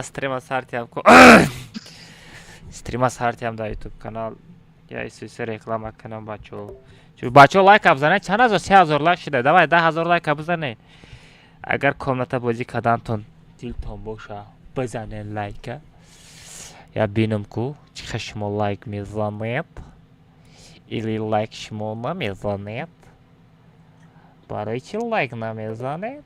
Streama Sartiam Streama Sartiam da YouTube kanal یا ایسویسه رکلام کنم بچه لایک بزنه چند هزار 3000 لایک شده دوای 10,000 لایک بزنه اگر کامنت بازی کدامتون دلتون باشه بزنه لایک یا بینم کو چه شما لایک میزنید или لایک شما نمیزنید برای چی لایک نمیزنید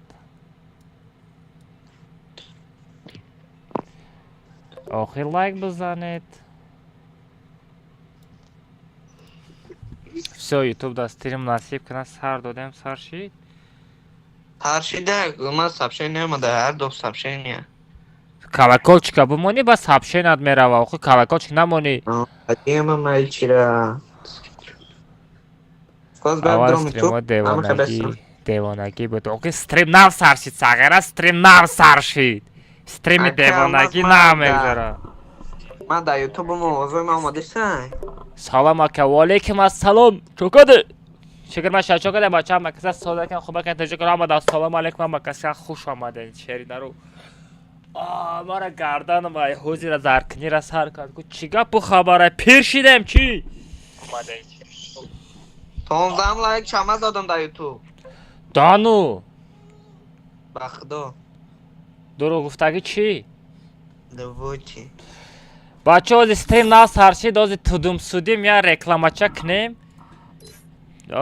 آخه لایک بزنید все ютуб да стрим насиб кана сар додем сар шид Таршида, ма сообщение немада, ҳар ду сообщение. колокольчика бимонӣ ба сообщеният мерава охи колокольчик намонӣ Адема майчира. аввал стримо девонагӣ буд охи стрим нав сар шид сағира стрим нав сар шид стрими девонагӣ намегзара Ман дар ютуб мувозои ман омадисай. салом ака ваалейкум ассалом чокаде шукр маша чокаде бача макаса содакан хубакан тажикар омада ассалом алейкум макаса хуш омаден шеридару мара гарданмай ҳозира заркнира сар кард ку чӣ гапу хабара пир шидем чӣ 15 лайк чама додам дар ютуб. дану Ба худо. дурӯғ гуфтагӣ чӣ Дувочи. бача ози стрим нав сар шид ози тудум судим я рекламача кунем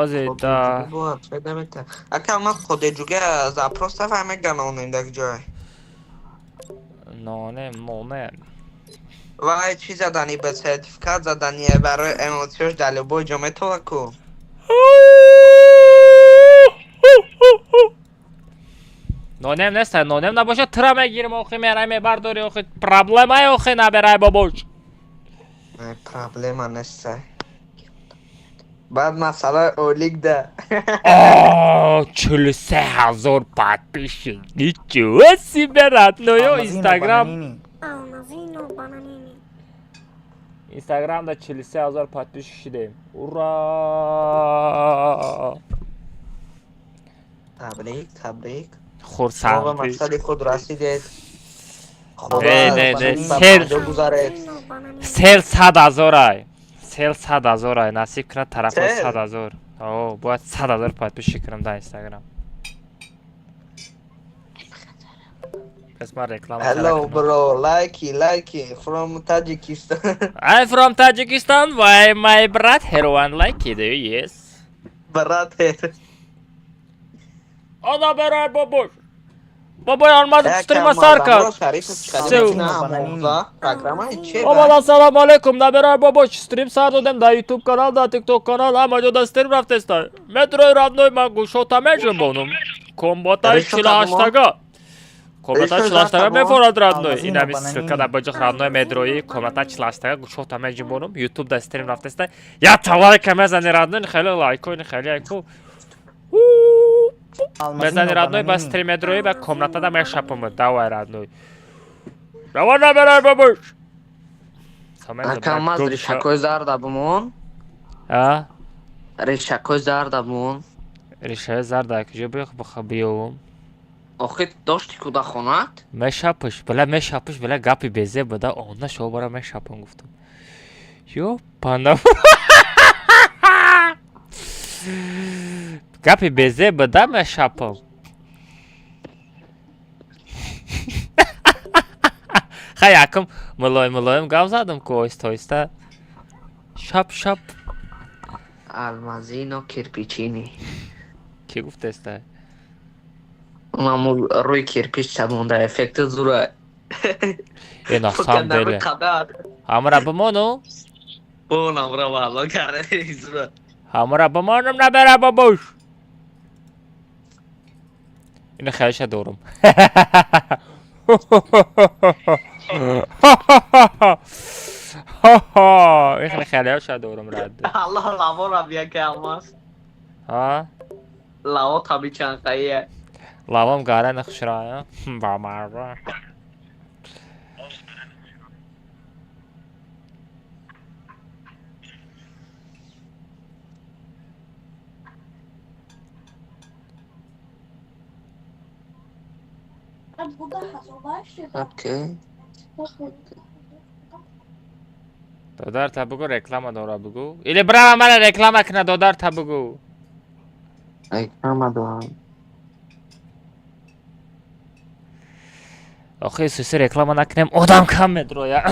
ози да Ака ма ходеҷуга запроста фаҳмеганонем дар ҷой. нонем Вай чӣ задани ба сертификат задани барои эмоцияш дар любой ҷо метова ку. нонем неста нонем набошад тира мегирим охи мерай мебардори охи проблемаи охи наберай бобоч Проблема нестай. Баъд масъалаи олик да. 43,000 подписчик ничего себе родной инстаграм инстаграмда 43,000 подписчик шидем ура табрик. хурсанд мақсади худ расидед. сел 100,000 ай сел 100,000 ай насиб кунад тарафо 100,000 о бояд 100,000 подписчик кунам дар инстаграм пас ман реклама Hello bro, likey from Tajikistan. I'm from Tajikistan. Why my brother one like it? Yes. Brother. Ana beray baboş. Baba almadı streama sarkar. Baba salam alaikum. Na beray baboş. Stream sardodem da YouTube kanal da TikTok kanal ama joda stream raftesta. Metro radnoy magu şota mecum bonum. Kombata çilaştaga. Комната чилаштага мефорад радной инами ссилка дар боҷи радной медрои комната чилаштага гӯшота меҷибонум ютуб да стрим рафтаста я талайка мезани радной хеле лайко хеле айко мезани радной ба стрим медрои ба комната да мешапам давай радной давай наберай бабуш Акамаз ришакои зарда бумон. а Ришакои зарда бумон. ришаи зарда куҷо биёвум охи дошти ку дар хонат? мешапиш била гапи безе буда онна шо бара мешапам гуфтам ё пана гапи безе буда мешапам ха якум мулоим гап задам ку оҳиста шап Алмазино кирпичини. ки гуфтеста Маму рӯи кирпич чабонда эффекти зура. на самом деле ҳамара бимону Бонамра валло караи зура. ҳамара бимонум набера бабуш ина хелиша дорум ина хелиша дорум рад Алло лаво бияке алмаз. ها Лаво таби чанқайе. لابام قاره نخشرايا با مرة Окей. دادار تا بگو رکلام دارا بگو ایلی برام من رکلام کنه دادار تا بگو اکرام دارم. آخه سوسی رکلام نکنیم آدم کم مدرویا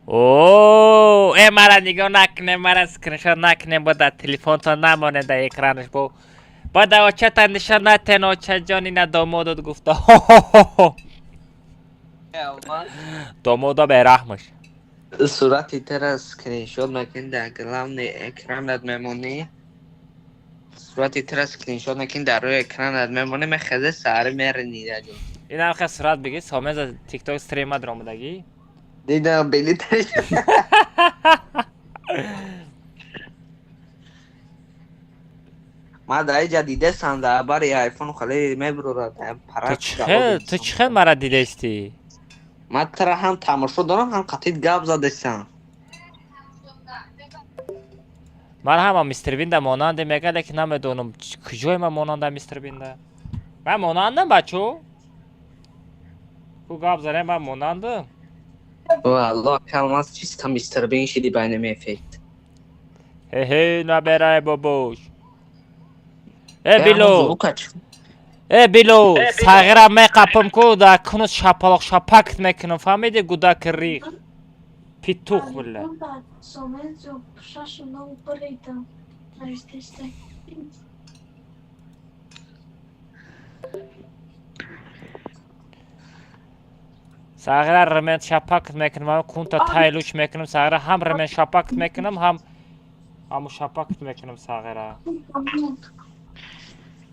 اوه ای مرا نگاه نکنیم مرا اسکرینشات نکنیم با در تلفن تا نمانه در اکرانش با در آچه تا نشان نتین آچه جانی نه دامادت گفته دامادا به رحمش صورتی تر اسکرین شات نکن در گلام اکرانت میمونی. صورتی تر اسکرین شات نکن در روی اکرانت میمونی. من خیلی سعی میرنی در جون. این هم خیلی صورت بگی سامیز از تیک توک استریم ها درامدگی دیدم بیلی ترش. ما در اینجا دیده سم در باری آیفون خالی میبرو را در پرک. تو چخیل مرا دیده استی؟ ما ترا هم تماشا دارم هم قطعیت گاب زدستم. من هم مستر بینده ماننده میگه لیکن نمیدونم کجای من ماننده مستر بینده من مانندم بچو کو گاب زنه من مانندم والله کلمات چیست هم مستر بین شدی بین میفید. هی نبرای بابوش بیلو ساغرم می قپم کو دا کنوز شپالاق شپاکت میکنم فهمیدی گوداک ریخ پیتوخ بله ساغره رمین شپاکت میکنم هم کنتا تایلوش میکنم ساغره هم رمین شپاکت میکنم همو شپاکت میکنم ساغره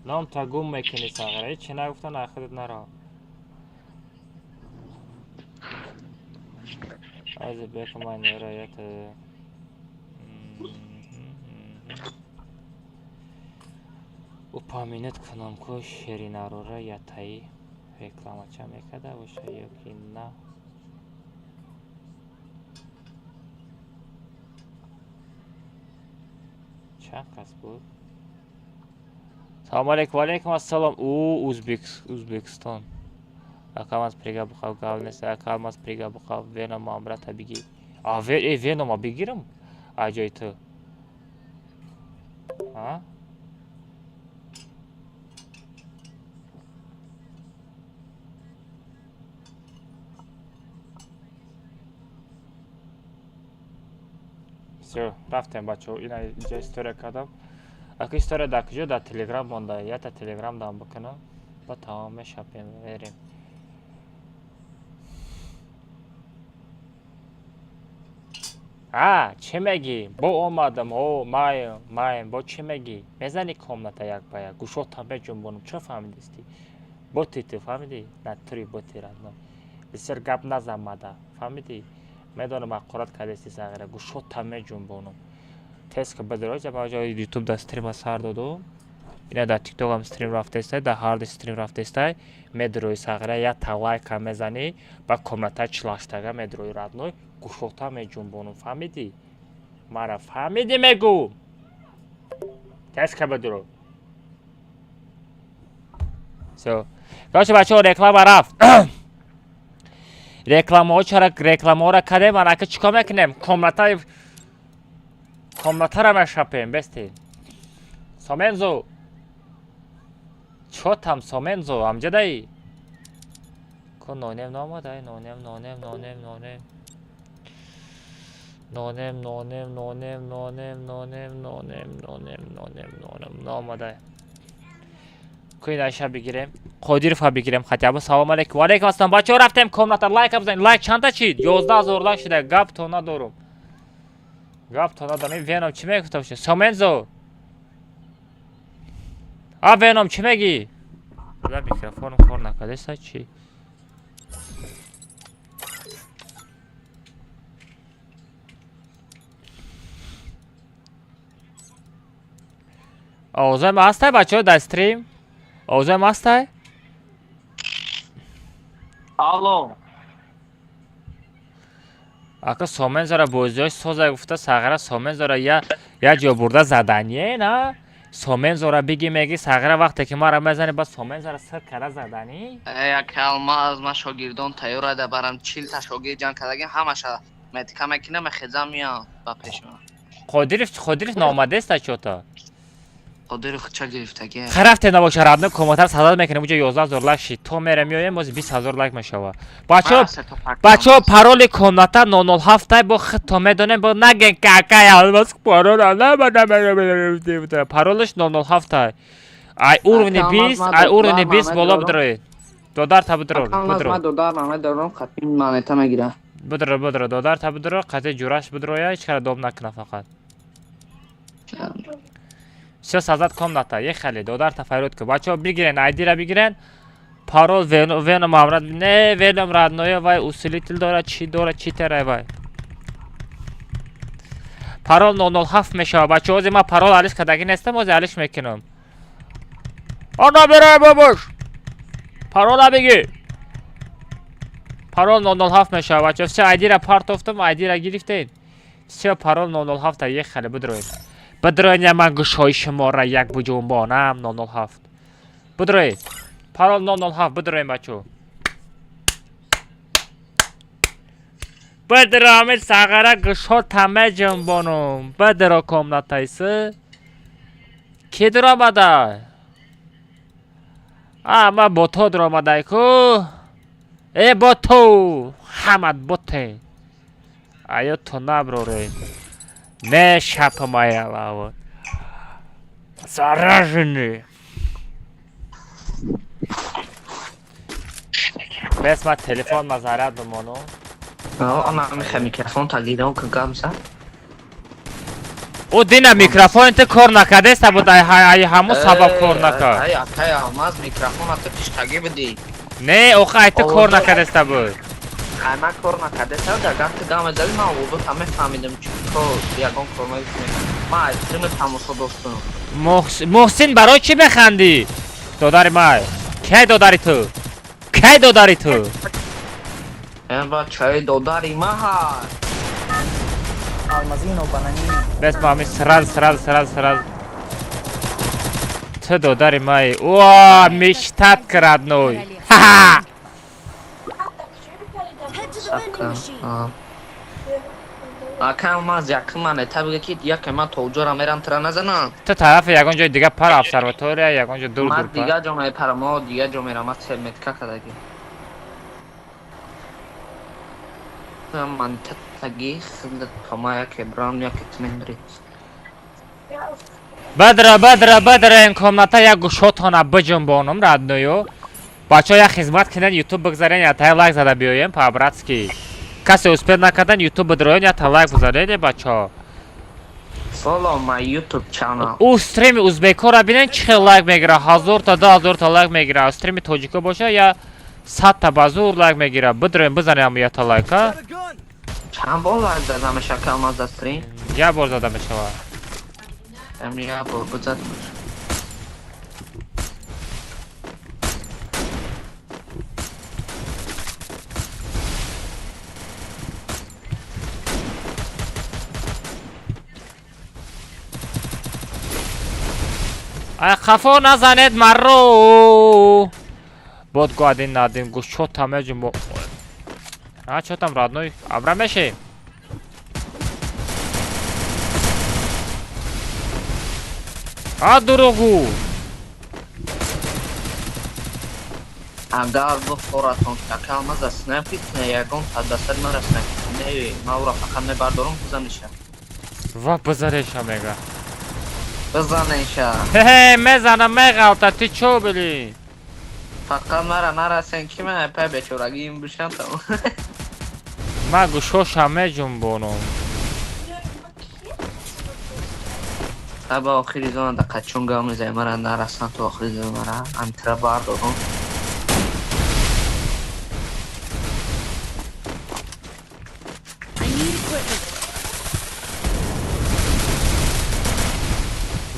نام تا گم میکنی ساغره هیچی نگفتن آخرت نرا از بیکم من رایت او پامینت کنم که شیرین رو یا تایی reklama چه میکده باشه یکی نه چند کس بود سلام علیکم و علیکم السلام او اوزبکستان اکام از پریگا بخواه گاو نیست اکام از پریگا بخواه وینا مامرتا بگی وینا ما بگیرم آجای تو ها все رفتم بچه اینا اینجا استوری کردم اگه استوری در کجا در تلگرام مونده یا تا تلگرام دام بکنم با تمام شاپیم بریم چی میگی با اومدم مایم با چی میگی میزنی کامنتا یک با یک گوشات هم بجنبونم چرا فهمیدستی بوتی تو فهمیدی نه توری بوتی را بسیار گپ نزن مده فهمیدی میدونم اقرات کردستی ساغره گوشات هم میجنبونم تست که بدرای جب آجا یوتیوب در استریم سر دادم اینا در تیک توک هم استریم رفته است در هارد استریم رفته است میدروی ساغره یا تا لایک هم میزنی با کامنتا چلاشتگه میدروی رادنوی گوشوتا میجنبونم فهمیدی مرا فهمیدی میگو تست که بدرو سو باشه بچه ها رکلام رفت رکلام ها چرا رکلام ها را کده من اگه چیکار میکنیم کامنتا را میشپیم بستی سومنزو چوتم سومنزو امجدایی کن نونیم نامده نونیم نامده کوین اشیا بگیریم قدیر فا بگیریم خطیبه سلام علیکم و علیکم السلام بچه ها رفتیم کامنتا لایک بزنید لایک چند تا چید 11,000 لایک شده گپ تو ندارم این وینم چی میگفتم شد سومنزو وینم چی میگی بذار میکروفونم کار نکرده سا چی آوزای ما هسته بچه ها در استریم آوزای ما هسته الو اگه سومنزو را بوزیاش سوزه گفته ساغره سومنزو را یا جا برده زدنیه نه سومن زورا بگی میگی ساغره وقتی که ما را میزنی با سومن زورا سر کره زدنی یک алмаз ма шогирдон тайёрада барам 40 та шогирд ҷамъ кардагим ҳамаша метика мекина мехезам миям ба пеши ман. خودریف نامده است چوتا қодиров ча гирифтаги خرفت نباشه رادنو کموتر صدا میکنه اونجا 11000 لک شی تو میره میایم باز 20000 لک میشوه بچه پارول کمناتا 007 تای با خط تو میدونیم با نگن کاکای almaz پارول نه پارولش 007 تای ای اورونی 20 ای اورونی 20 بالا بدروی دودار تا بدرو ما دودار مامد دارم خطیم مانیتا میگیرم بدرو دودار تا بدرو قطع جورش بدرو یا هیچ کار دوم نکنه فقط все сазад комната ехали додар тафаррут ки бачаҳо бигирен айдира бигирен парол веном амрад не веном радное вай усилитель дорад чи терай вай парол 007 мешава бачаҳо ози ма парол алиш кадаги нестам ози алиш мекунам ана берай бабош парола биги парол 007 мешава бачаҳо все айдира партофтам айдира гирифтен все парол 007 та ехали бидроед بدروی من گوشای شما را یک بجنبانم 007 بدروی پارول 007 بدروی بچو بدرامت ساغره گوشا تمه جنبانم بدرا کامنتایسه کی درامده ما با تو درامده کو ای با تو همت بوته ایا تو نبروره نه شب مای علاوه заражены بس ما تلفن ما زرد بمانو انا میخوام میکروفون تگیرم که گمسه او دینا میکروفون انت کار نکرده است بود ای همو سبب کار نکرد ای алмаз میکروفون ات پیش تگی بدی نه اوخه ایت کار نکرده است بود ما کار نکرده است در گفت گام زدی ما او همه فهمیدم چی تو یگان کار میکنی ما استریم تماشا داشتم محسن برای چی بخندی داداری ما کی داداری تو کی داداری تو این با چای داداری ما ها алмазино банани بس ما می سرال تو داداری مای وا میشتت کرد نوی ها اکم ماز یک منه تبگه که یک من توجه را میرم ترا نزنم تو طرف یگان جای دیگه پر ابسرواتوریه یگان جای دور من پر دیگه جا می پرم و دیگه جا میرم از سه متکه کدگی من تتگی خلد کمایه که برام یا کتمین برید بدره این کامنتا یک گوشاتانه بجنبانم ردنویو بچه ها یک خدمت کنن یوتیوب بگذارین یا تا لایک زده بیایم پابراتسکی کسی اسپید نکردن یوتیوب بدروین یا تا لایک بزنید بچه ها follow my YouTube channel او استریم اوزبیکو را بینن چه لایک میگیره 1000 تا 10000 تا لایک میگیره استریم توجیکو باشه یا 100 تا بازور لایک میگیره بدروین بزنیم یا تا لایک ها چند بار لایک زدم شکل ماز استریم یا بار زده میشه امری یا بار بزد خفا نزنید مرو بود گادین ندیم گوش چو تمه جنبو چو تم رادنوی ابرم بشه دروغو اگر بخورتون شکل ماز اسنپیت نه یکم تا دستت مرا اسنپیت نه ما او را فقط نبردارم بزنیشه و بزرش میگه بزنیشه هه میزنم میغلطه تی چو بلی فقط مرا نرسین که من پای بچورگی این بشم تمام من گوشوش همه جنبونم به آخری زمان دقیقه چون گام میزه مرا نرسن تو آخری زمان مرا انتره بردارم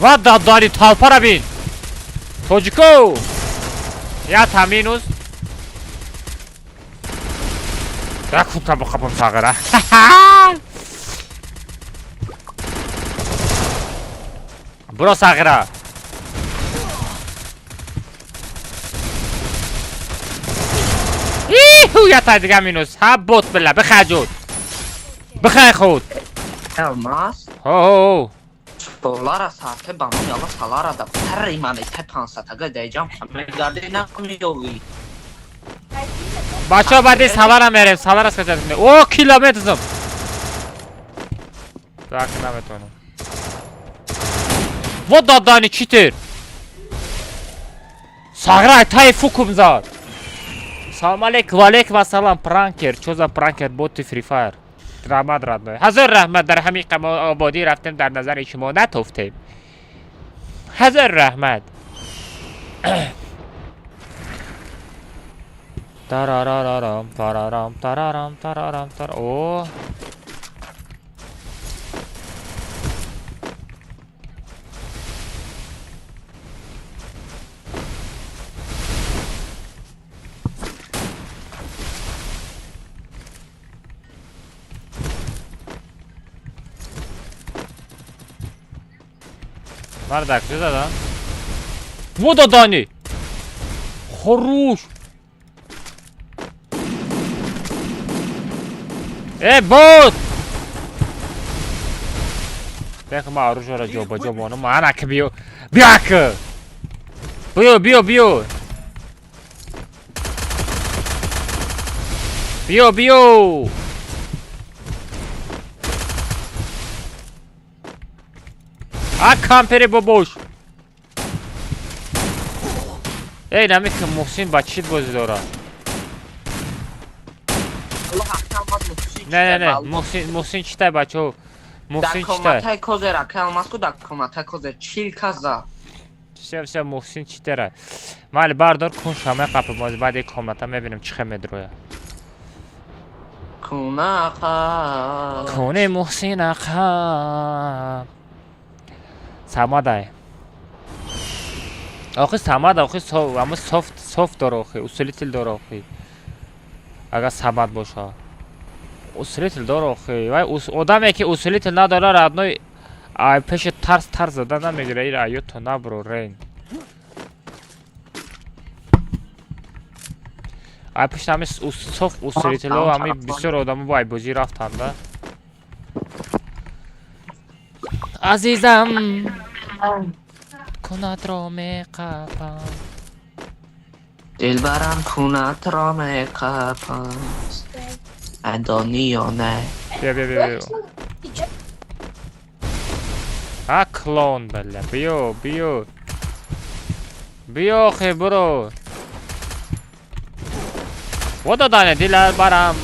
و داداری تالپا را بین توجیکو یا تامینوز یا کتا بخبم ساغره برو ساغره یه دیگه مینوس ها بوت بله بخجود بخیر خود Elmas. هو Dolara saate bana yala salara da her imane tepansa taga diyeceğim. Megarde ne yapmıyor? بچه ها بعدی سوارم بریم سوار از کجا کنیم اوه کیلومتر زم درک نمیتونم و دادانی چیتر ساغرای تای فوکم زاد سلام علیک و علیک و سلام پرانکر چوزا پرانکر بوت فری فایر رحمت رد هزار رحمت در همین آبادی رفتیم در نظر شما نتفتیم هزار رحمت تارارارام تارارام تارارام تارارام تار اوه Bardak güzel lan. Bu da Dani. Хорош. بوت بياك ما اروج ورا جوبا جوبا انا ما انا كبيو بياك بيو بيو بيو بيو بيو کامپری بابوش ای نمی که محسن بچید بازی داره نه نه نه محسن چیته بچه ها محسن چیته دکومتای کوزه را که الماس کو دکومتای کوزه چیل کازا سه محسن چیته را مالی باردار کن شامه قپل بازی بعد یک کامتا میبینم چه خمید رویا کونه محسن اقا سماده آخه سماد آخه اما سافت داره آخه اصولی تل داره آخه اگر سماد باشه اصولی تل داره آخه وای آدمی که اصولی تل نداره رادنوی پیش ترس زدن نمیگیره ای رایو تو نبرو رین پیش همه صاف اصولی تل ها همه بسیار آدم با بازی رفتن ده عزیزم کنات را می قپم دلبرم کنات را می قپم اندانی یا نه بیا ها کلون بله بیا خی برو ودا دانه دیلر برم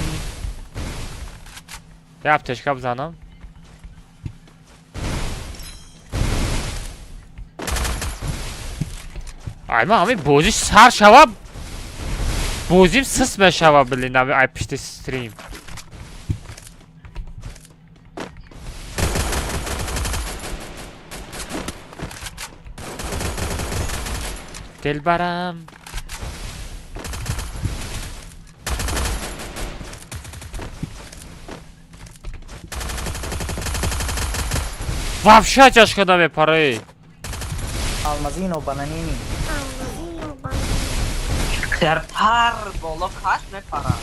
یه تشکا بزنم ما همین بازی سر شواب بازیم سس بشواب بلی نوی ای پشت استریم دل برم وفشه جاش کدام بپاره Almazino bananini. ترتر بالا کش نپرم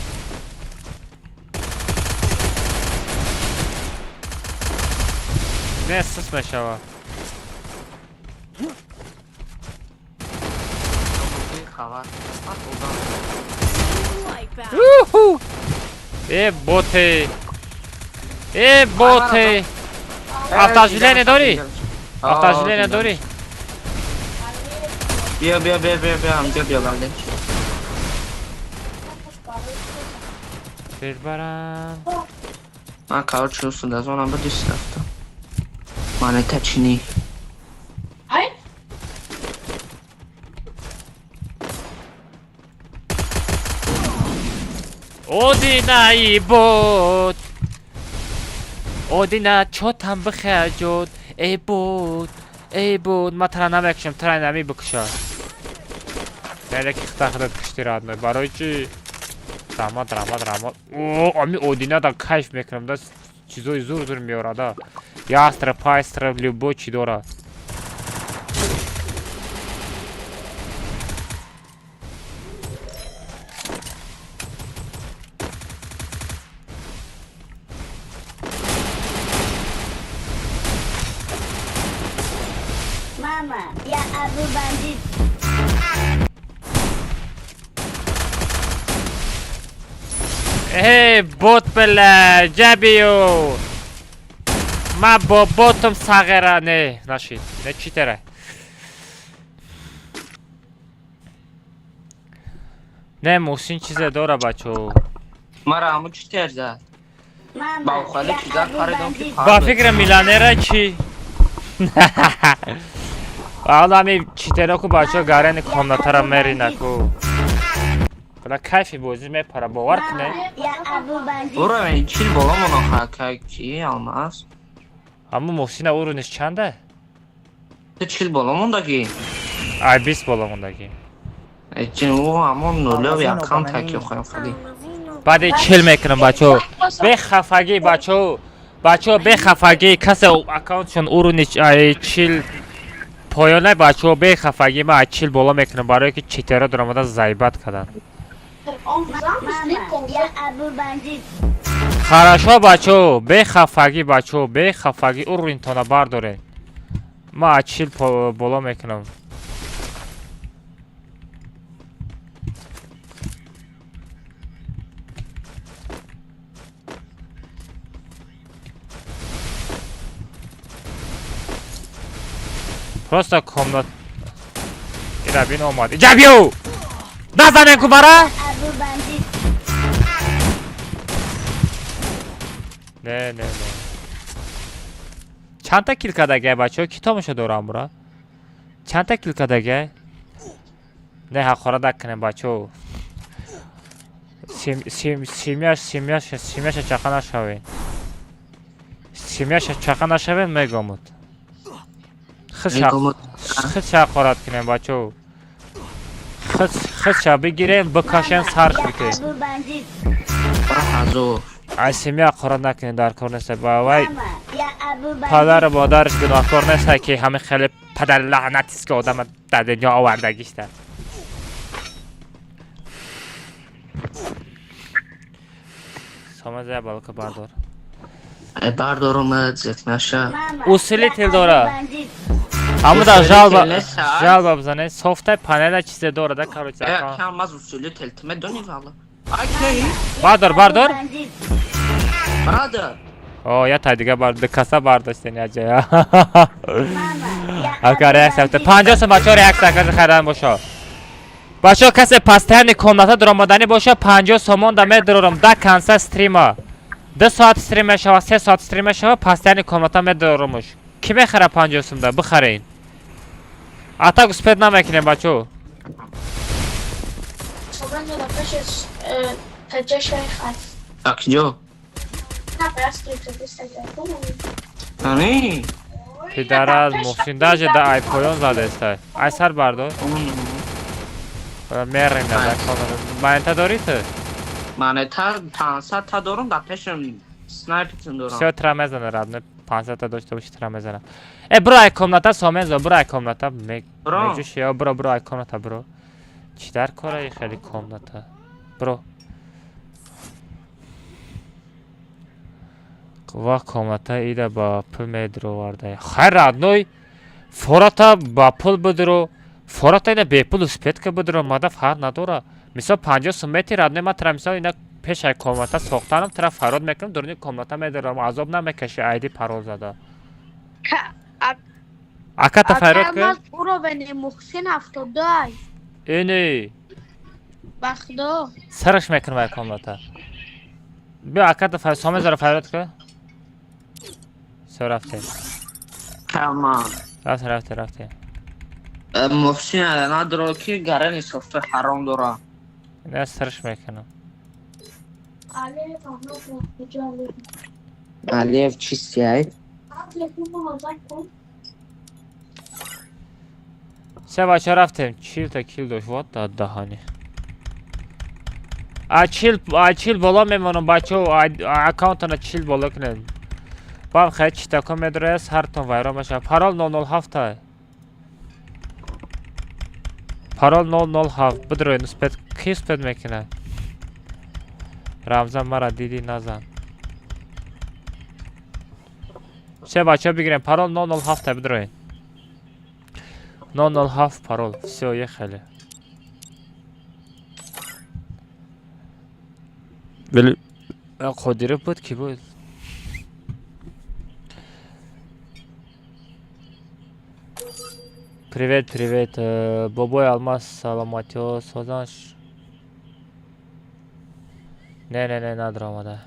نه سس بشواب خبر ای بوته آفتاژیله نداری؟ آفتاژیله نداری؟ بیا همجا بیا بلده دل برم من کار چوستون از اونم با دیست رفتم مانه تچینی اودینا ای بود اودینا چوتم بخجود ای بود ما ترا نمیکشم ترا نمی بکشم نه که خدمت کشتی راد می برای چی رحمت اوه امی اودینا دا کیف میکنم دا چیزای زور میاره دا یاستر پایستر любой چی داره Mama, ya Abu Bandit. Hey bot bile Cebiyo. Ma با بوتم صغیره نه نشید نه چی تره نه محسن چیزه داره بچه مرا همون چی تر زد با Mama, خاله ya چیزا Abu خریدم که Bandit. با فکر میلانره چی حالا همی چی تره که بچه گارن کامناتر مری نکو بلا کیفی بوزی میپره باور کنه Mama, ya Abu Bandit. برو من چیل بالا منو که کی almaz اما محسن اورونش چنده؟ تو چیل بالا من کی ay 20 بالاموندگی için o همون نوله و Almazino یکان bananini. تکی خواهیم خالی بعد چیل میکنم بچه به خفگی بچه به خفگی کسی اکانتشون اورونش چیل پایانه بچه به خفگی ما چیل بالا میکنم برای که چیتره درامده زیبت کردن Mama, ya Abu Bandit. خراشا بچه به خفگی اورین تانه برداره ما چیل بالا میکنم پروستا کامنات اینا بین اومد جابیو نزنه کمارا Abu Bandit. نه چند تا کیل کدگه بچه ها کتابشو دارم برا چند تا کیل کدگه نه حقاره دکنه بچه ها سیمیاش چقه نشوین سیمیاش چقه نشوین میگامود خیلی حقارت کنیم بچه ها خیلی بگیریم بکاشیم سرش بکنیم Abu Bandit. برو حضور از سیمی حقارت نکنیم در کار نیسته با وای Mama, ya Abu Bandit. پدر مادرش گناهکار نیست که همه خیلی پدر لعنتیست که آدم در دنیا آوردگیش در سامزه بالکه بردار بردارم زک نشه Mama, اصولی ya تل Abu داره Bandit. همون در اصولی تل جال بزنه سوفته پنل چیزی داره در کارو چیزی که هم از اصولی تلتمه دونی والا اوکی بردار Abu Bandit. برادر اوه یا تا دیگه برد کسا برداشتین یا جایا Mama, ya اگر یک Abu سفته Bandit. 50 سو بچه ها یک سکت خریدن باشه بچه ها کسی پسترنی کامناتا درآمدنی باشه 50 سومون دمه درارم ده کنسه استریما 2 ساعت استریم شوه 3 ساعت استریم شوه پسترنی کامناتا میدارمش کی بخره 50 سوم ده بخرین اتا گسپد نمیکنیم بچه ها Sobrando da caixa tá já cheia. اکجو Na prática, eu tô testando. هنی پدر از محسن داجه ده آی پایان زده است ای سر بردار میرین ده کامنات من انت داری تو من تا تا دارم در پیشم سنایپتون دارم سیاه ترا میزنه رد نه 500 تا داشته باشی ترا میزنه ای برو ای کامناتا سامنزا برو ای کامناتا برو. میجوش یا برو ای کامناتا برو چی در کاره خیلی کامناتا برو و کامناتا ایده با پل میدرو ورده خیر رد نوی فوراتا با پل بدرو فوراتا اینه به پل سپید که بدرو ماده فرق نداره مثلا 50 سومتی رد نه من ترا مثلا اینا پیش ای کامناتا ساختنم ترا فراد میکنم درونی کامناتا میدرم عذاب نمیکشی ایدی پرول زده اکا تا فراد که برو بین محسن 72 اینی بخدا سرش میکنم ای کامناتا بیا اکا تا فراد سامه زره فراد که سو رفتیم کمان رفتیم محسن نداره که گرن سفته حرام داره نه سرش میکنم علی فهمو کجا علیف چیستی های علی فهمو کن سه بچه رفتیم چیل تا کیل داشت وات داد دهانی چیل بالا میمونم بچه و اکاونتنا چیل بالا کنن با هم خیلی چی تکا میدرس هر تون ویران میشه پارال 007 های پارال 007 بدروی نسپت کی سپت میکنه رمزان مرا دیدی نزن سه بچه بگیریم پارال 007 های بدروی 007 пароль. Всё, ехали. Бели Қодиров буд ки буд? Привет, привет. Бобой Алмаз, саломатио, созанш. Не, надро омада.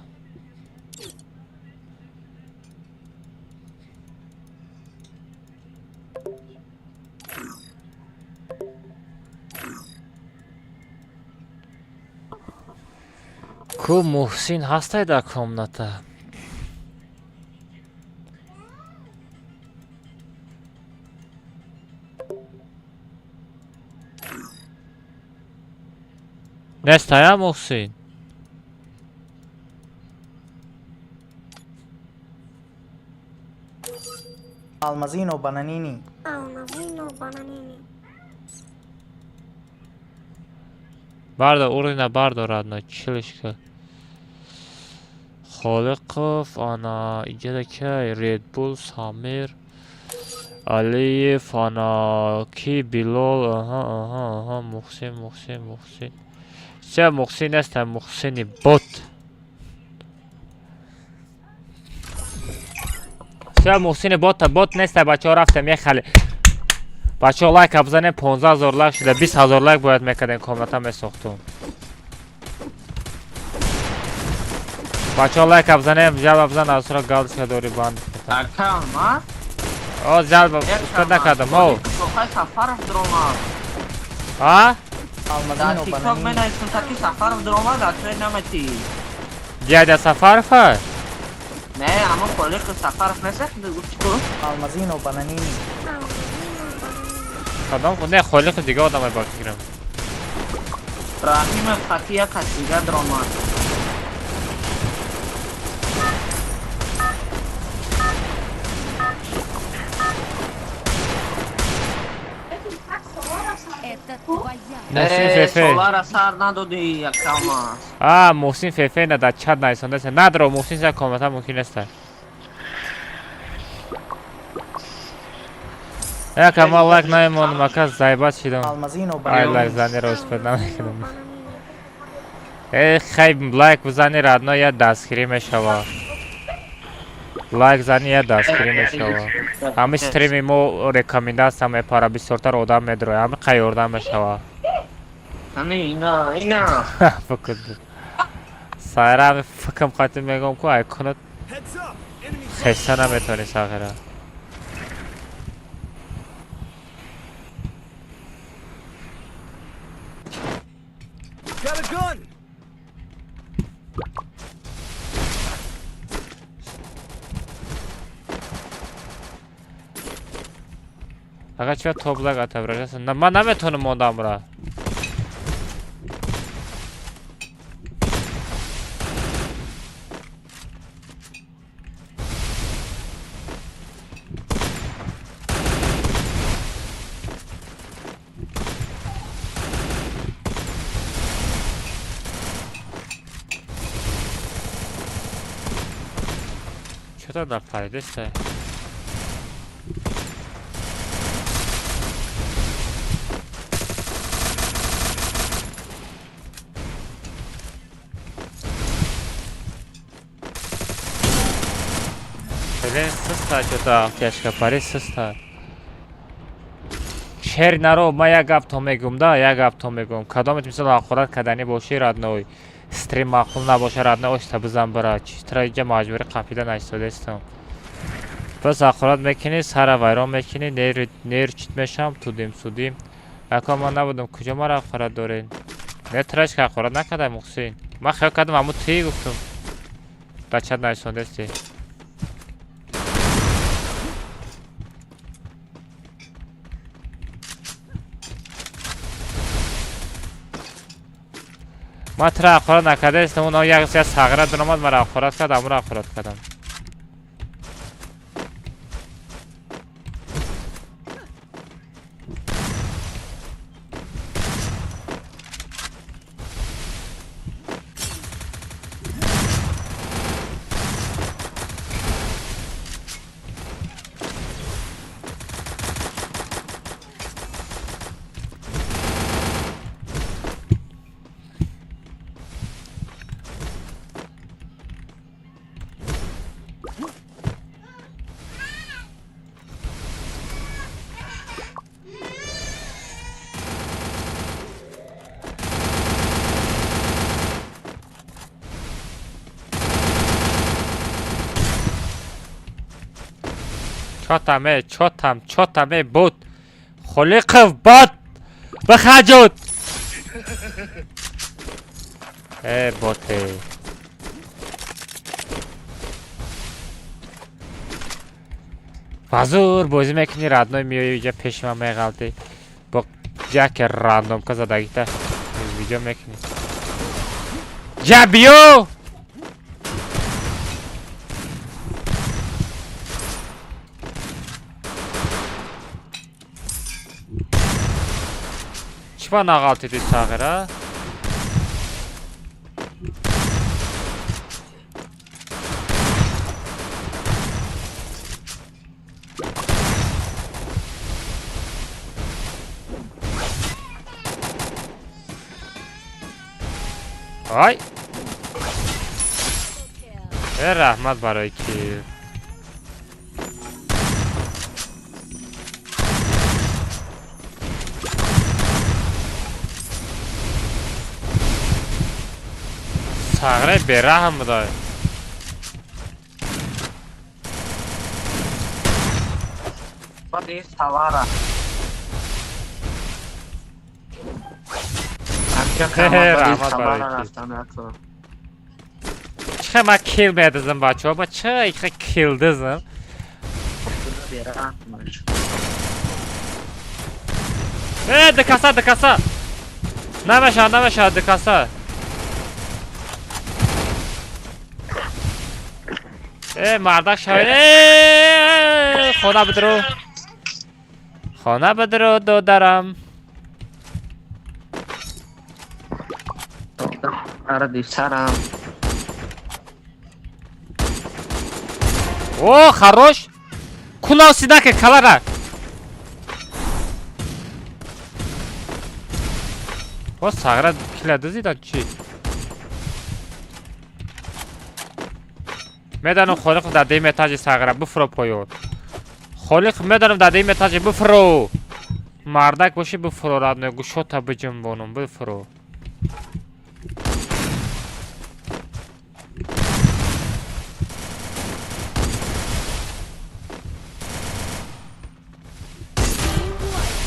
Ку Муҳсин ҳастай дар комната? Нестая Муҳсин? Almazino bananini. Бардор, урина бардор, одно чилишка. Холиқов, ана иҷада кай, Редбул, Самир, Алиев, ана ки, Билол, аҳа, Муҳсин. Ча Муҳсин неста, Муҳсини бот. Ча Муҳсини бота, бот неста, бачаҳо рафтем ехали. Бачаҳо лайка бизанем, 15 000 лайк шуда, 20 000 лайк бояд мекардем, комната месохтум. Бачаҳо лайка бизанем, ҷалба бизан, асро галдишка дори банд. Акама? О, ҷалба, устод накардам, о. Сухай Сафаров дромад. А? Almazino TikTok bananini. менайсун таки Сафаров дромад, а чӯ намати? Дядя Сафарова? Не, ама Холиқ Сафаров нест? Чико? Almazino bananini. Кадом худ не, Холиқ дига одамай баки гирам. Раҳимов Хатия Касига дромад. Муҳсин Фефе. Солара сар надоди акама. А, Муҳсин Фефе на дар чат наисондаст. Надро Муҳсин са комната мумкин аст. Якама лайк наимонам, ака зайбат шидам. Almazino Ай лайк bananini. занеро успед намекунам. Хай лайк бизани радно я дастгирӣ мешава. Лайк зани я дастгирӣ мешава. Ҳами стрими мо рекомендация мепара, бисёртар одам медроя, ҳами қай ёрдам мешава. Ани ина. Фукуд. Сайрами фукам қатӣ мегӯм ку ай кунут. Хеста наметавонӣ сағира. Got a gun! Ага чия тоблак атаврашасан. Ман наметавонам мондамра. چطور نپریده سه؟ خیلی سسته چطور کشکا پری سسته شهر نرو ما یک گپ تو میگم دا یک گپ تو میگم کدامت مثل آخرت کدنی باشی ردنوی استریم معقول نباشه ردنوی است بزن برا چطور اینجا مجبوری قاپیده نایستاده استم پس آخرت میکنی سر ویران میکنی نیر چیت میشم تودیم سودیم اکا ما نبودم کجا ما را آخرت دارین نترش که آخرت نکده مخصین ما خیال کردم همون توی گفتم در چت نایستاده استی ما ترا آخرت نکده است اون یک سیاه ساغره درآمد مرا آخرت کرد امور آخرت کردم چاتمه بود خلقف باد بخجود بوته فازور بازی میکنی رادنوی میایی اینجا پیش من میغلطی با جک راندوم که زدگی تا ویدیو میکنی جا بیو چی با ناغلطی توی ساغره آی رحمت برای کی ساغره برحم بودای What is Tawara? رحمت برای کی چه من کیل بدزم بچه ها با چه ایخه کیل دزم دکاسا نمشه دکاسا مردک شوید خانه بدرو دو درم آره دیشترم او خروش کلاو سیده که کلره او ساغره کله دزیدن چی میدانم خالق داده میتاجی ساغره بفرو پایون خالق میدانم داده میتاجی بفرو مردک باشی بفرو رادنه گوشو تا بجم بونم بفرو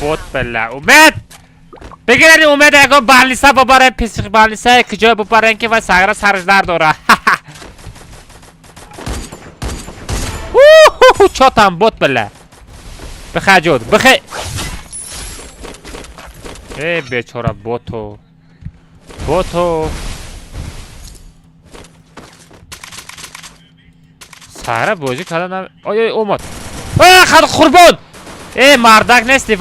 بود بله اومد بگیرن اومد اگه برلیسه بباره پیسیق برلیسه کجای ببارن که و ساغره سرش در داره چاتم بود بله بخجود ای بیچاره بوتو ساغره بوزی کردن آی اومد خد قربان مردک نستی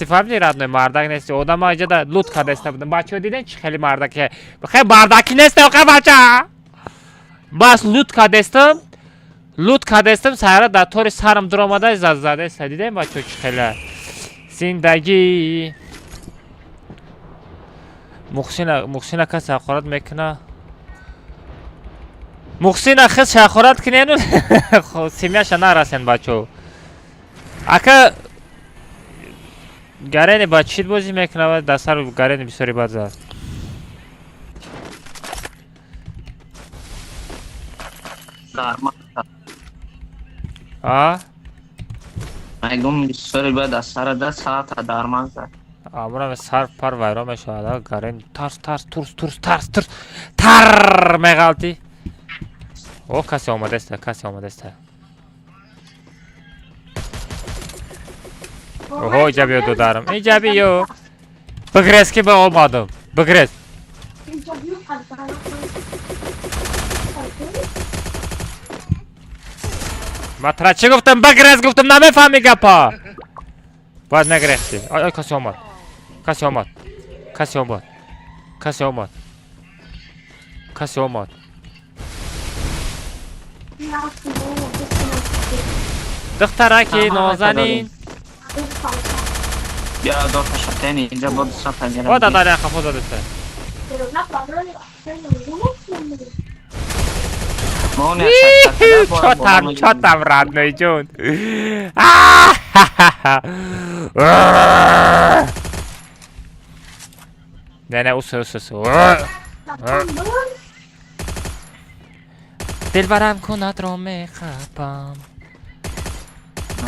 فهمیدی رادنوی مردک نستی آدم ها اینجا دا لوت کردسته بودن بچه ها دیدن چه خیلی مردکه بخیر مردکی نستی آقا بچه بس لوت کردستم سهره در طور سرم در آمده زده است دیدن بچه ها چه خیلی زندگی محسین کس شاخورات میکنه محسین خیلی شاخورات کنه سیمیاش نرسن بچه ها اکا گرین با چید بازی میکنه و دستر گرین بسیاری باید زد میگم بسیاری باید دستر 10 ساعت درمان زد امورم سر پر ویرام شده گرین ترس تر میغلطی او کسی آمده است اوه اینجا بیو دو دارم اینجا بیو بگریز که به آمادم بگریز مطرح چی گفتم بگریز گفتم نمیفهمی گپا باید نگریختی آی کسی آمد دخترکی نازنین بیا دو تا شتنی اینجا بود ساعت میرم او داداری خفو داده سه چاتم رادنوی جون نه اوسو دلبرم کند رو میخوابم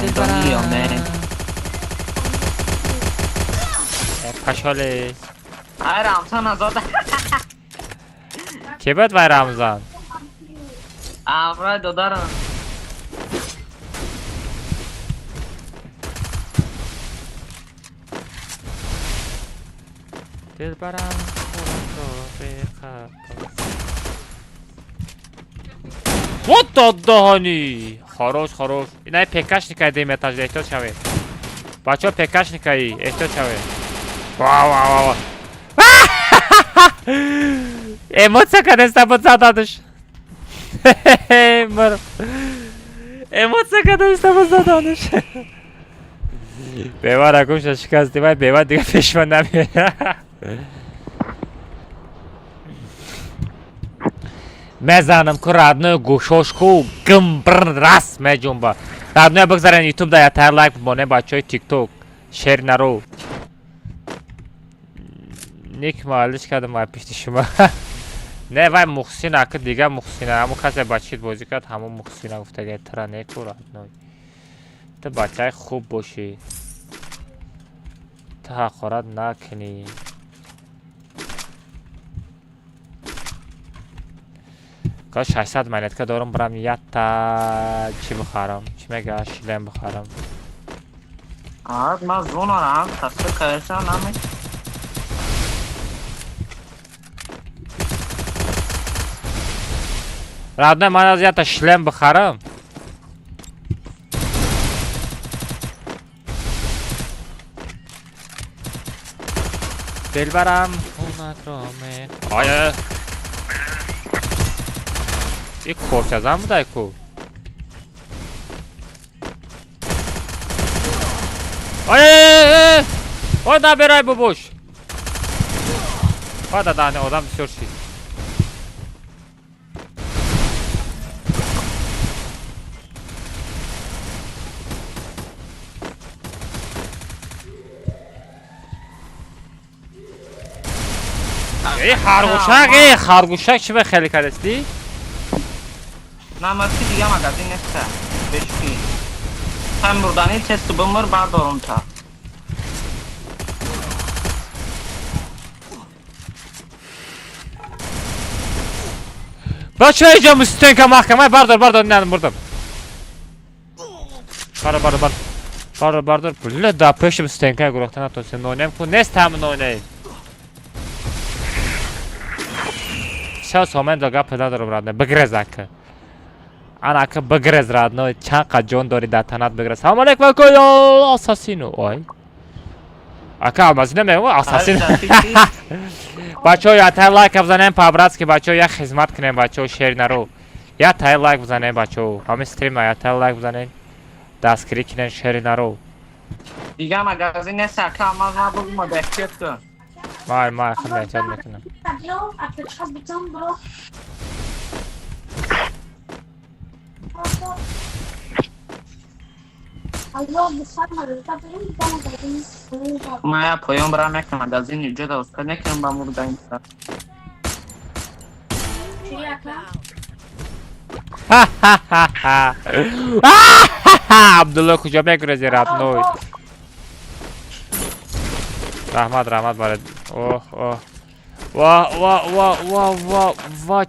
دلبرم پشاله ای رمزان ازاده که بود وای رمضان افرای دو دارم دلبرم Вот додони. Хорош. Инай пекашника идем этаж, эhtiyot шавед. Бачо пекашника и эhtiyot шавед. Вау. Эмоция конечно подзададыш. Мэр. Эмоция конечно подзададыш. Бевара куша шикаст дивай, бева дига пешман намиёд. مزنم که رادنو گوشوشکو گمبر راست میجنبه رادنو بگذارن یوتیوب دا یا تر لایک بمونه بچه های تیک توک شیر نرو نیک معلش کردم وای پیشت شما نه وای محسن اکه دیگه محسنه همون کسی بچید بازی کرد همون محسنه گفته گه ترا نیکو رادنو تو بچه های خوب باشی تو حقارت نکنی کاش 600 منت که دارم برم یه تا چی بخرم چی میگه شیلم بخرم من زون آرم تصویر کرشم نمی رادنه من از یه تا شیلم بخرم دلبرم خونت را می آیه یک کوچه زن بوده کو آی نه برای ببوش دانه آدم بسیار شید ای خرگوشک چی به خیلی کردستی؟ نه مرسی دیگه مگزین نیسته بشکی هم بردانی تست بمر بردارم تا بچه اینجا مستین که محکمه بردار نه بردم بردار بله دا پیش مستین که گروهتن نتونسته نونیم کن نیست هم نونه شاید سامن دا گپ ندارم رادنه بگرز اکه انا که بگرز رادنه چند قد جون داری در تنت بگرز سلام علیکم کوی آساسینو آی اکه آمازینه میگم آساسینو بچه ها یا تای لایک بزنیم پابرات که بچه ها یا خدمت کنیم بچه ها شیر نرو یا تای لایک بزنیم بچه ها همه استریم یا تای لایک بزنیم دستگیری کنیم شیر نرو دیگه مگزین نیست که ما بگو ما بحثیت کن ما خیلی احتیاط میکنم ما یا پایان برای نکنم مگزین اینجا دوست کنم نکنم با مورد این سر عبدالله کجا میگرزی رادنوی رحمت بارد اوه واه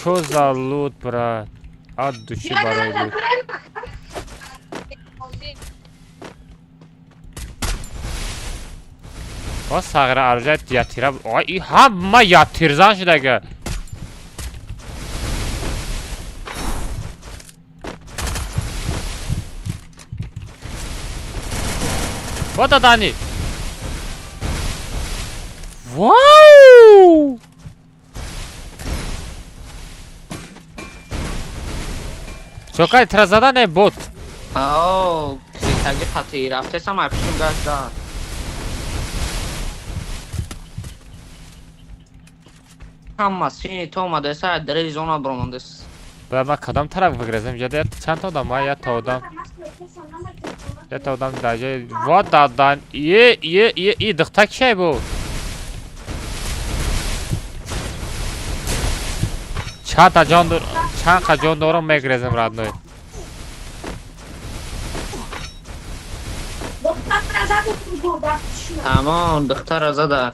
چو زالود براد اد دوشی برای لود با ساغره ارجایت یاتیره ای همه یاتیرزان شده که با دادانی واو چوکای تر زدن بود اوه کلیتگی خطی رفته سم اپشون گشت دار هم سینی تو اومده سر دره زونا برماندس به من کدام طرف بگرزم جده چند تا آدم یا تا آدم در جای وا دادن یه دختک شای بود چند تا جان دارم میگرزم رادنوی Tamam, دختر آزادک.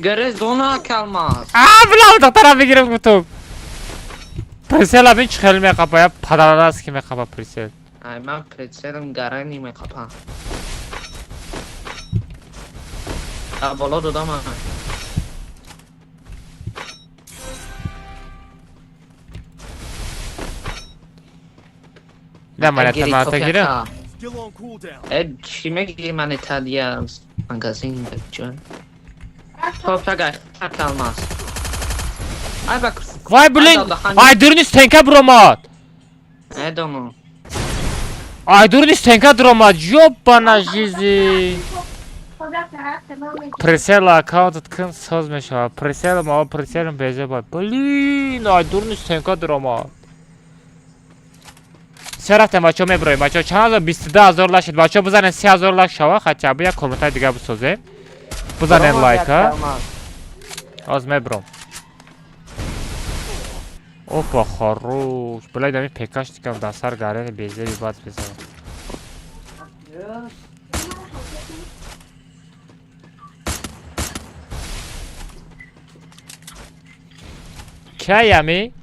گرز دونا kalmaz. بلا دخترم بگیرم گفتم پرسل همین چخیل میقبه یا پدرانست که میقبه پرسل Ay ben pretzelim garani mi kapa. Ha bolo dodama. نه من اتماتا گیره Still on cooldown. چی میگی من ایتالیا مگزین بچون. Top tagay kalmaz. Ay bak. وای بلین آی دور نیست تنکه براماد Ne donu? آی دور نیست تنکه دراماد جوب بنا جیزی پرسل اکاونتت کن ساز میشه پرسل ما پرسلم بیزه باید بلین آی دور نیست تنکه دراماد چه رفتم بچه ها میبرویم بچه ها چند هزار 22,000 لشید بچه ها بزنن 30,000 لک شوه خچه بیا کامنتای دیگه بسازیم بزنن لایک ها از میبروم اوپا خروش بلای دمی پیکاش دیگم دستر گرین بیزه بی باید بزنم که یمی؟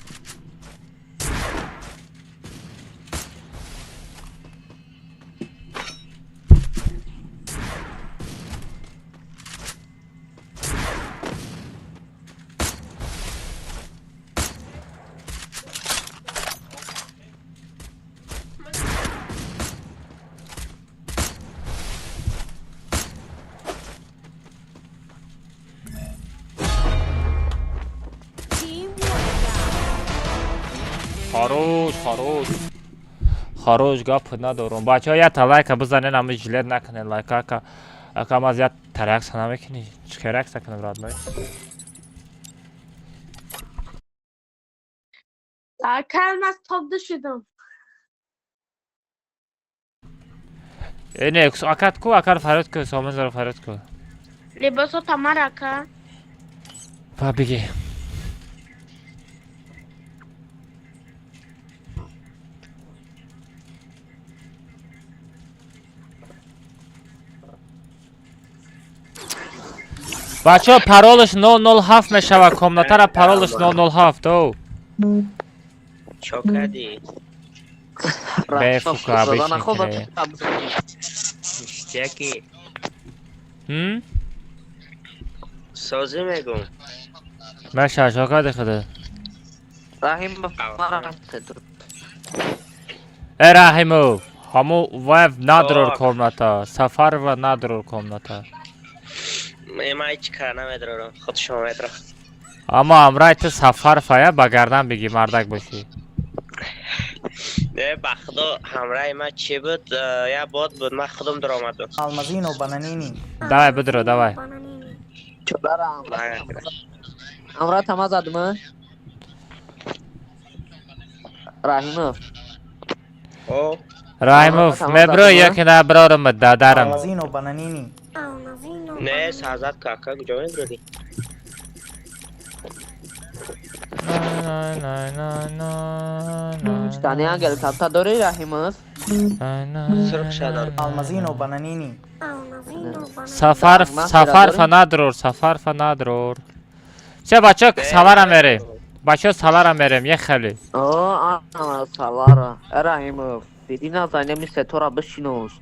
خروش گپ ندارم بچه ها یه تا لایک بزنین همه جلد نکنین لایک ها اکم از یه ترکس نمیکنی چه رکس نکنم راد بای Kalmaz top düşürdüm. اینه اکت کو اکر فراد کو سامن زر فراد کو Liboso tamaraka. با بگی بچه ها پرولش 907 میشه کامناتر پرولش 907 او چاکدی بفوکا بشنکنه اشتیاکی هم؟ سازی میگم میشه شاکا دخده Rahim ای رحیمو همو ویف ندرور کامناتا سفر و ندرور کامناتا ما هیچ کار نمیدارم خود شما میدارم اما امرای تو سفر فایه بگردن بگی مردک باشی نه بخدا همراه ما چی بود یا باد بود من خودم در آمدم Almazino bananini. دوای بدرو دوای Çolarım. Amra tamaz adı mı? Rahimov. او رحیموف مبرو یکی نبرارم دادرم Almazino bananini. نه سازد کاکا کجا میداری Taniye gel kapta doğru Rahimov. سرخ شدار Almazino bananini. سفر فندرور سفر فندرور چه بچه سوارم بریم بچه سوارم بریم یه خیلی Oo ana salara. Rahimov. Dedi nazane mi setora bişinoz.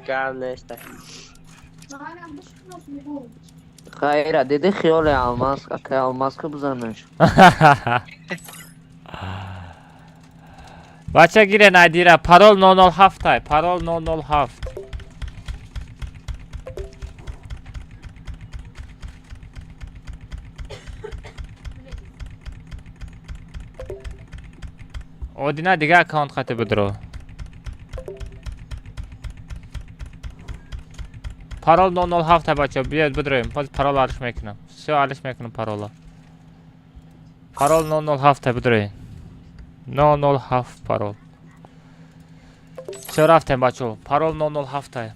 گل نیسته Hayır dedi خیال almaz. Akay almaz ki buzanmış. بچه گیره ندیره پرول 907 های پرول 907 اودینا دیگه اکانت خطی بدرو پرول 907 های بچه بیاد بدرویم باز پرول عرش میکنم سه عرش میکنم پرول 907 های بدرویم 907 پرول چه رفتیم بچه پرول 907 های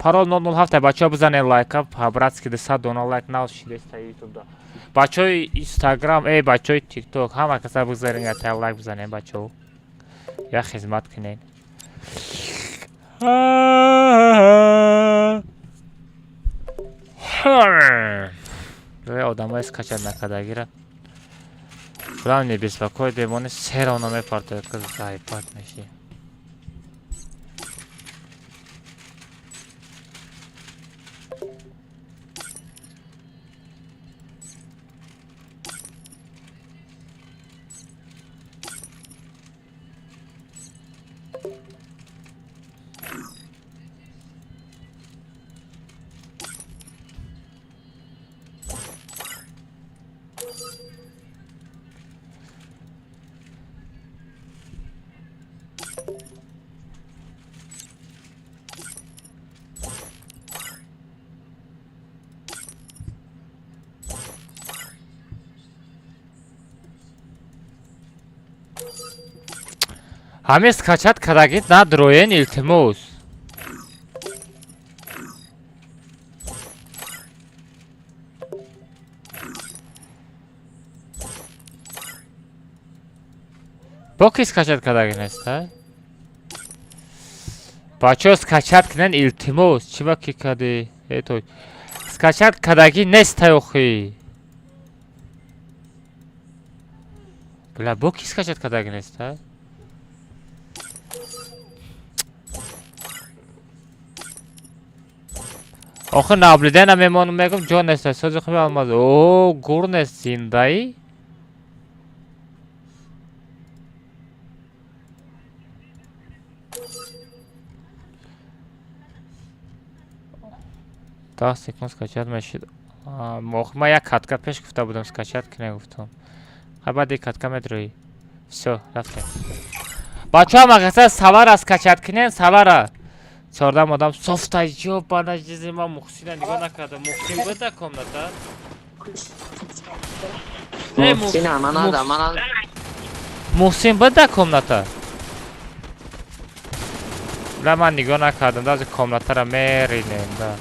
Parol 007 бачаҳо бизанед лайка братски 200 дона лайк наошидеста ютубда бачаҳои инстаграм бачаҳои тикток ҳама каса бигзарин ята лайк бизанед бачаҳо я хизмат кунед одамои скачат накардагира филам не беспокой демони серона мепартояд ки заипат меши ҳамин скачат кардагид надроен илтимос бо ки скачат кардаги неста бачаҳо скачат кунен илтимос чиба ки кади той скачат кардаги нестай охи била бо ки скачат кардаги неста охи наблюдена мемонам мегум ҷо неста сози хуби алмаз о гур нест зиндаи да секунд скачат мешид охи ман як катка пеш гуфта будам скачат ки негуфтам баъди катка медроӣ всё рафтем бачаҳо магаса савара скачат кинен савара 14 одам софтай ҷо банаҷизи ман мухсина нигоҳ накардам мухсин буда комната Muhsina, mana. мухсин буда комната ла ман нигоҳ накардам дази комнатара меринем да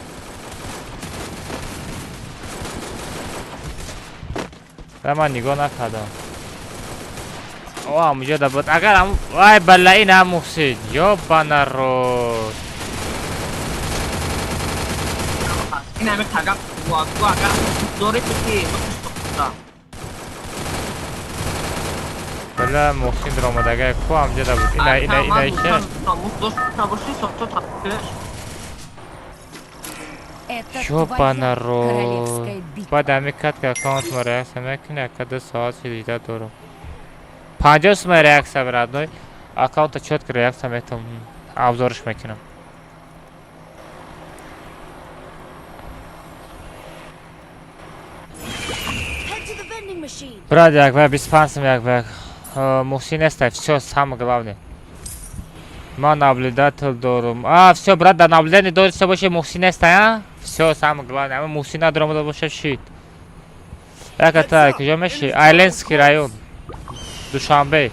ла ман нигоҳ накардам о ҳамуҷода буд агар вай бала ин ҳам мухсин ё банаро این همه تگم تو اگر داره که бала мухсин ромадаga ку ҳамҷода буд ина иша ё банаро баъд ҳами катка аккаунт ма реаксия мекунӣ ака 2 соат шидида дорам 50 сумай реаксия барад ной аккаунта чётка реаксия метавам обзориш мекунам брат як 25 сум як мухсин нестай всё самое главное ман наблюдатель дорум всё брат дар наблюдение доришта бошед мухсин нестай всё самое главное ама мухсин надорамада бошад шит яката куҷо меши айленский район душанбе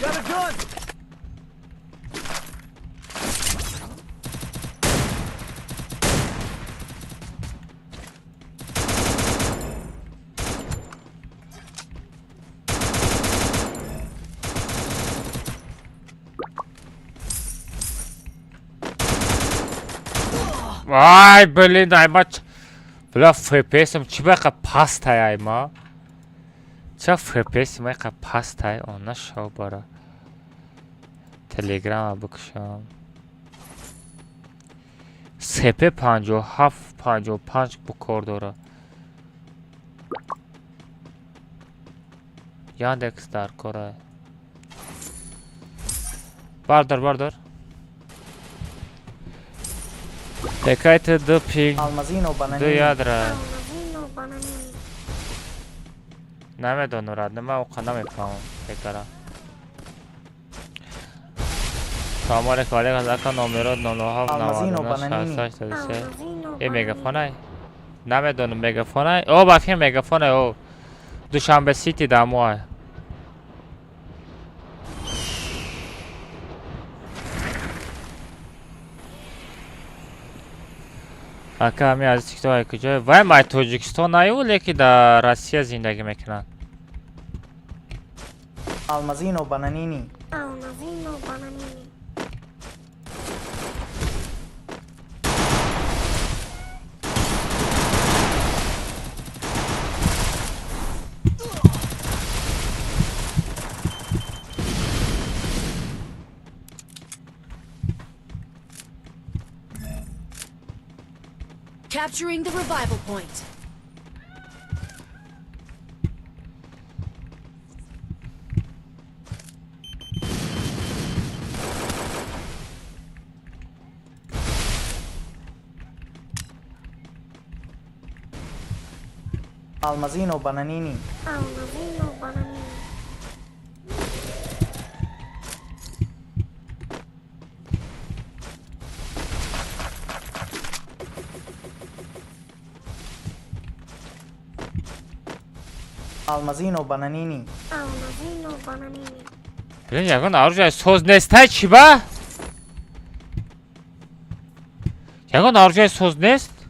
Got a gun! Ай, блин, аймач. Бля, FPS-м чебака пастай айма. Ча FPS-м айка пастай, она шо бара. Телеграм букшам. СП 57 55 букор дора. Яндекс дар кора. Бардар. Текайте до пинг. Алмазино, До бананини. ядра. Намедонам рад, нема оқа намефаҳмам бекара. Салом алейкум, алейкум зака номерот 097 мегафонай. Намедонам мегафонай. О, бафин мегафонай о. دوشنبه سیتی دموه اکا همی از تیکتای کجای وای ما توجیکستان نیوله که در روسیه زندگی میکنن Almazino Bananini. Capturing the revival point. Almazino Bananini. Almazino Bananini. ببین یکان آرجای سوز نیسته چی با؟ یکان آرجای سوز نیست؟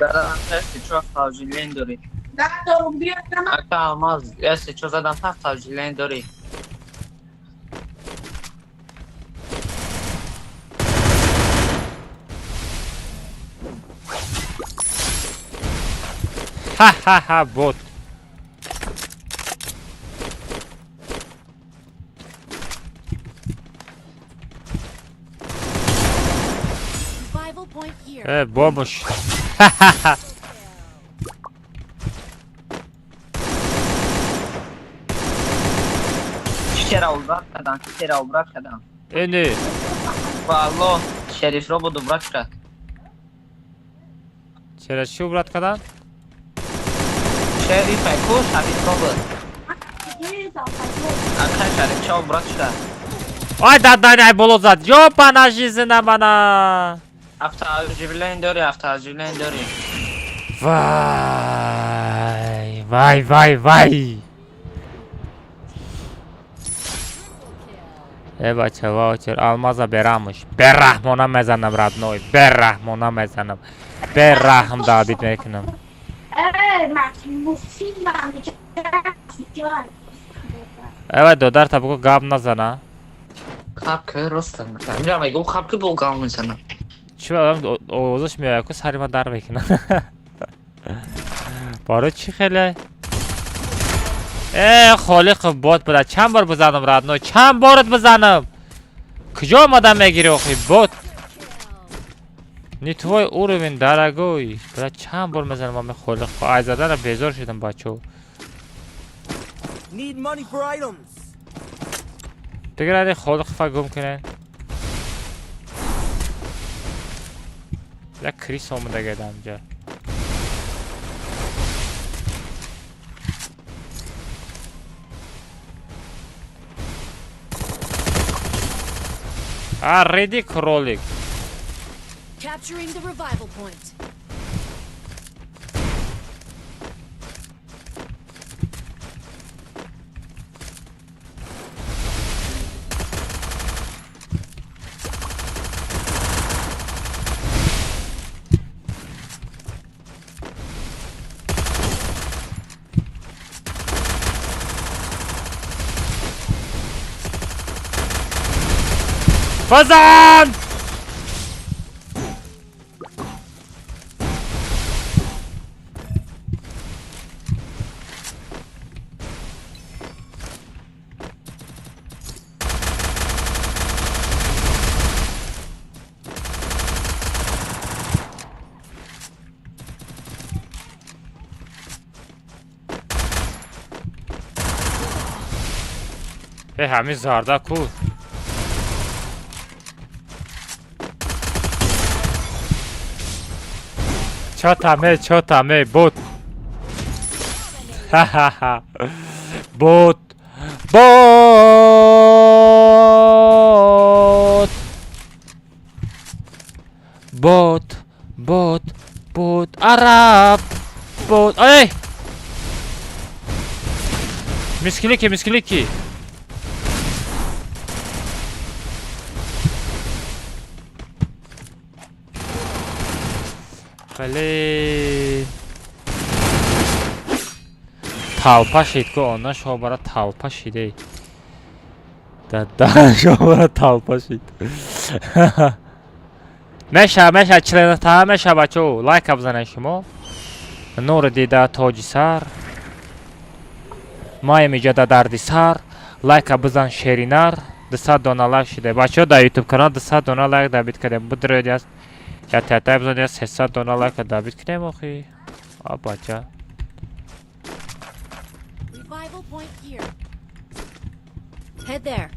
دارم هستی چرا خواهجی لین داری ندارم بیادم. اکا آماز هستی چرا زدم تا خواهجی لین داری ها ها ها بود Revival point here. بابوش چرا اوبرات کردن چرا اوبرات کردن اینی والله شریف رو بود اوبرات کرد چرا چی برات کردن؟ شریف کو شریف رو بود اکا شریف چه اوبرات کرد آی دادای بولو زد یا پناهی زنده بنا افتاجی لین داری افتاجی لین داری وای وای وای وای ای بچه واچر آلمازا برامش برحمانه میزنم ردنوی برحمانه میزنم برحم دادید میکنم ای دودار تا بگو گاب نزنه خب که رستم اینجا میگم خب که بوگام میزنم چی آدم اوزش میاد که سری ما در بکنه بارو چی خیلی خالق بات بوده چند بار بزنم ردنوی چند بارت بزنم کجا آمدم میگیری آخی بات نی توی او رو بین درگوی بوده چند بار میزنم من خالق آی زدن بیزار شدم بچه Need money for items. دیگر این خالق گم کنه یک کریس آمده گیدم اینجا ریدی کرولик Capturing the revival point. بزن همین زارده کو Ço tam bot. Ha ha ha. Bot. Bot. Bot. Bot. Bot. Arap. Bot. Ay. Miskiliki. Bale. Talpa şidko ondan şobara talpa şidey. Da şobara talpa şid. Meşa çilena ta meşa bacho like abzanay shimo. Nur dida toji sar. Maye mijada dardi sar. Like abzan sherinar. Dsa donalar shide. Bacho da YouTube kanal dsa donalar da bit kadem budro dias. Ya tata abzan dias hesa donalar da bit kadem oxi. Abacha. Revival point here. Head there.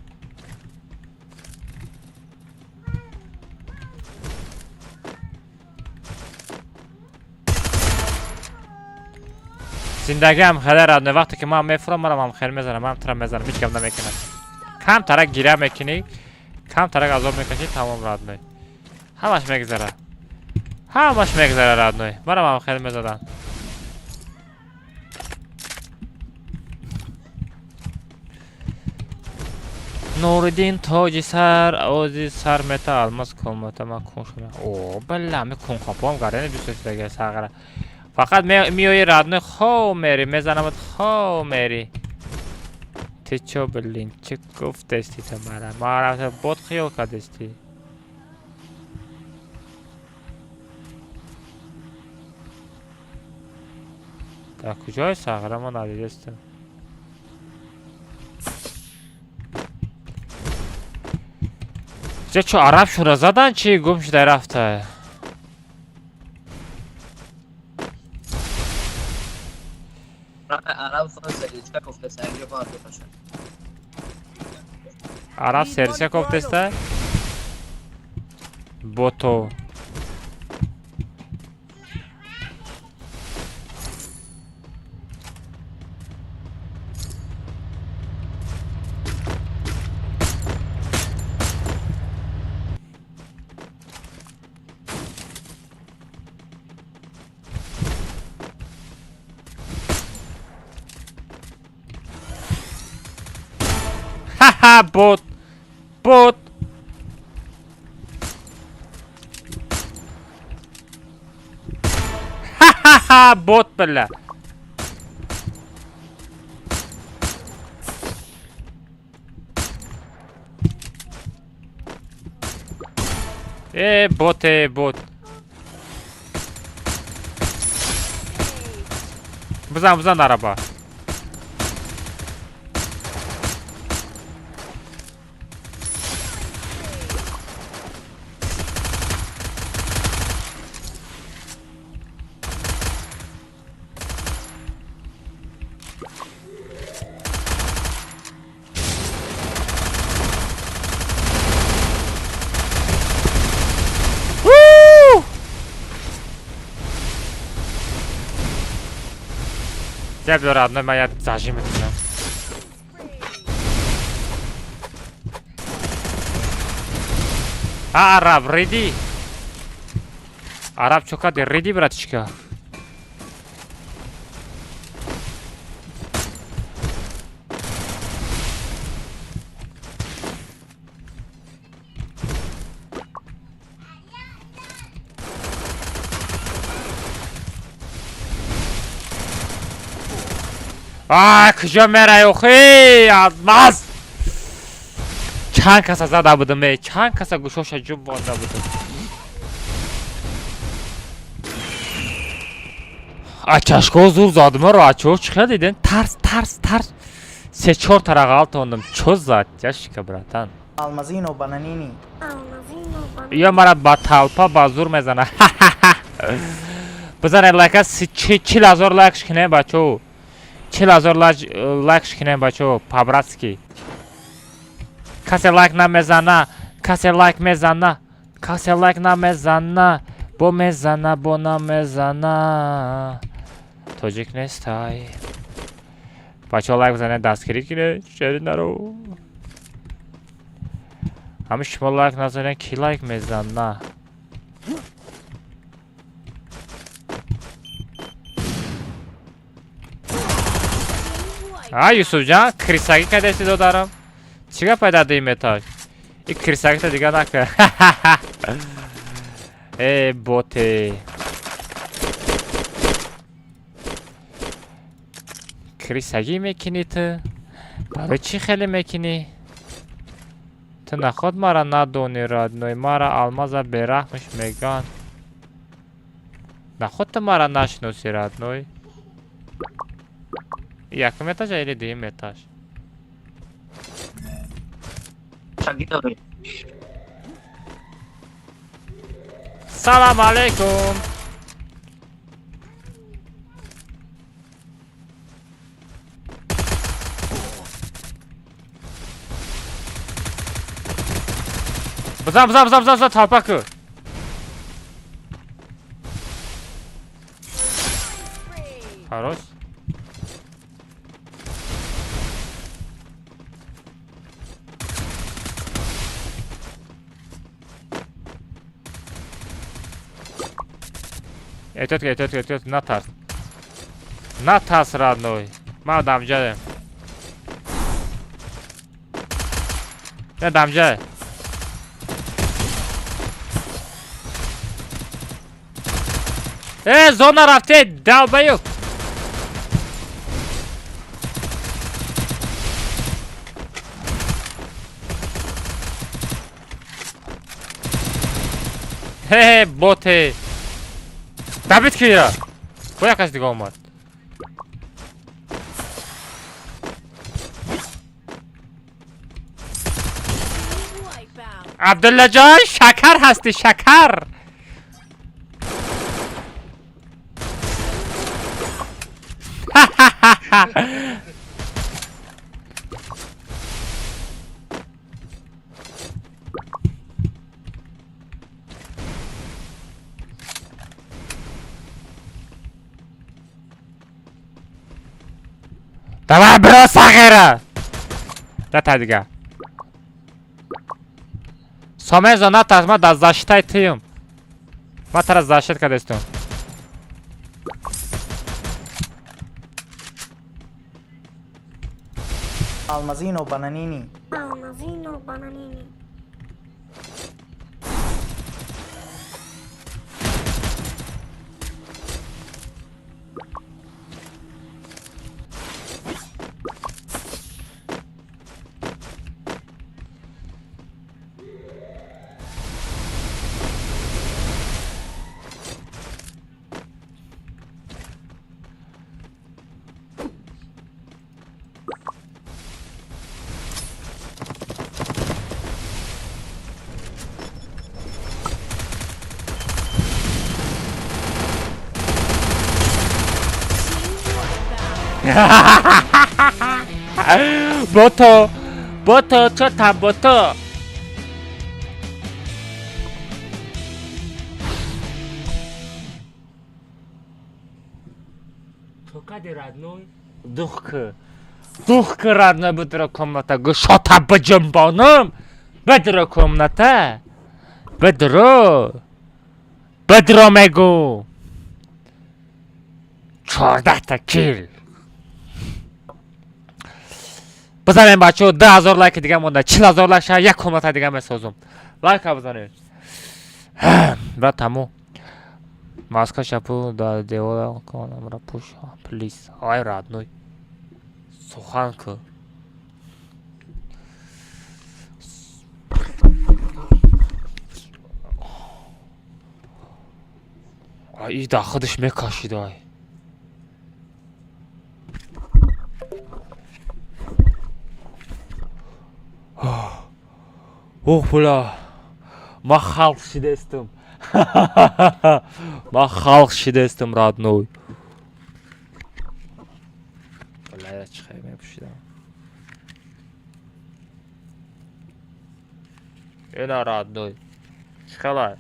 زندگی هم خیلی راد نه وقتی که من میفرم مرا هم خیلی میزنم هم ترم میزنم هیچ کم نمیکنم کم ترک گیره میکنی کم ترک عذاب میکشی تمام راد نه همش میگذره راد نه مرا هم خیلی میزدن نوردین تاجی سر آزی سر متا الماس کلمتا من کن شده اوه بله همه کن کپام گرده دوستش دیگه ساقره فقط میای رادنه خو میری میزنمت خو میری تیچو بلین چه گفت دستی تو مرا ما رفته بود خیال کدستی در کجای ساقره ما ندیدستم چه عرب شده زدن چی گم شده رفته عرب سریچه کفته سریع بار بپشن عرب سریچه کفته سته بوتو Haha bot. Haha bot bile. Bot. Buzan araba. Я беру одной моя зажимет меня. Араб, ready. Араб чё кады, ready, братишка. کجا میره اوخی از چند کسا زده بودم چند کسا گوشوش جوب بانده بودم چشکا زور زادمه رو اچه چخه دیدن ترس 3-4 طرق alt oldum çöz zat yaşka bratan Almazino bananini. یا مرا با talpa bazur mezana بزن لایک 40,000 لایک شکنه بچو 40,000 لایک شکنه بچو پابراتسکی کسی لایک نمیزنه کسی لایک میزنه Бо мезана, бо намезана. Тоҷик нестай. Бачаҳо лайк бизанед, дастгирӣ кунед, чери наро. Ҳама шумо лайк назанед, ки лайк мезана? Юсуфҷан, крисагӣ кардеси додарам. Чӣ гап пайда дӣ метаж? И крисагита дига накар. Боте. крисагӣ мекунӣ ту? барои чӣ хеле мекунӣ? ту наход мара надонӣ, родной, мара алмаза берахмиш меган. наход ту мара нашиносӣ, родной. якум этаж или дуюм этаж? Шагидове. Салом алейкум. Бзам, толпа ку. Хорош. Эт, натарс. Натарс, родной. Ма дамжаем. Я дамжаем. Зона рафте, долбоёб. боте. Давид кира. Бо якаш дига омад. Абдуллаҷон, шакар ҳасти, шакар. Давай, бро, сағира. Дата дига. Сомезо натарс, ма дар защитай тиюм. Ма тара защит кардестум. Almazino bananini. Almazino bananini. Boto, chota, boto. Toka родной. Дух родной, бедро комната. Шота баджамбаным. Бедро комната. Бедро мегу. 14 килл. بزنیم بچه ها 10,000 لایک دیگه مونده 40,000 لایک شد یک کامنت دیگه میسازم لایک ها بزنید بعد تموم ماسکا شپو در دیوار کنم را پوش پلیس آی رادنوی سخن که ای دا خودش میکاشید آی اوه بلا ما خلق شدستم ما خلق شدستم رادنوی بلا چه خیلی میپوشیدم اینا رادنوی چه خیلی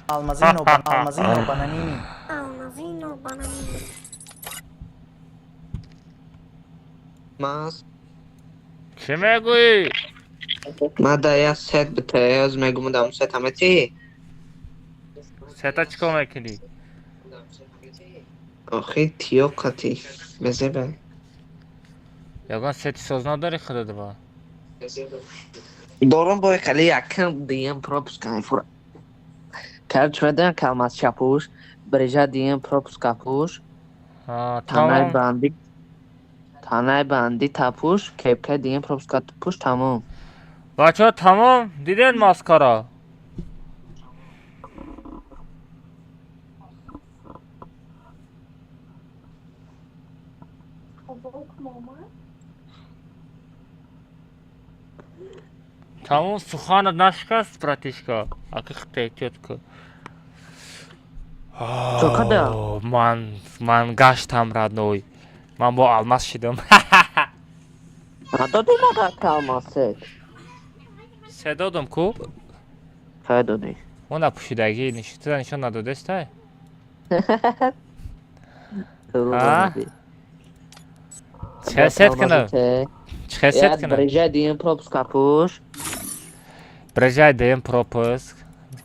Almazino bananini. Mas چی میگویی؟ ما دا یا ست بتایز میگم دام ست همه چی ستا چیکار میکنی؟ آخی تیو کتی بزیبه یگان ستی ساز نداری خدا دبا دارم باید خیلی یکم دیم پروپس کنی فورا کرد شده کلمات شپوش بریجا دیم پروپس کپوش تمام تانای بندی تپوش کیپ که دیم پروپس کپوش تموم بچه ها تمام دیدین ماسکارا تمام سخانت نشکست براتیشکا اکی خطه احتیاط که چوکده من گشتم ردنوی من با الماس شدم ندادی مگه کلمات ست سه دادم کو که دادی اون پوشیدگی نشسته نشان نداده استه ها چه ست کنم چه ست کنم بریجا دیم پروپس کپوش برجای دیم پروپوز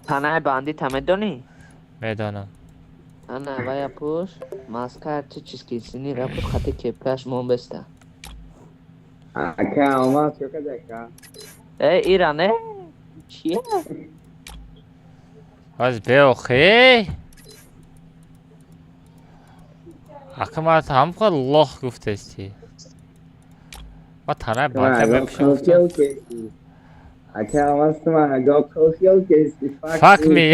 تانای بندی تمه دانی میدانم انا ویا پوش ماسکار چه چیز کیسینی را پوش خطی کپکش مون بسته Acá, más, yo que de acá. ایرانه چیه؟ از بیاخی حکمت هم که الله گفته استی و تنه بانکه میپشم گفتم Acá, más, man, I go Tokyo, que fuck me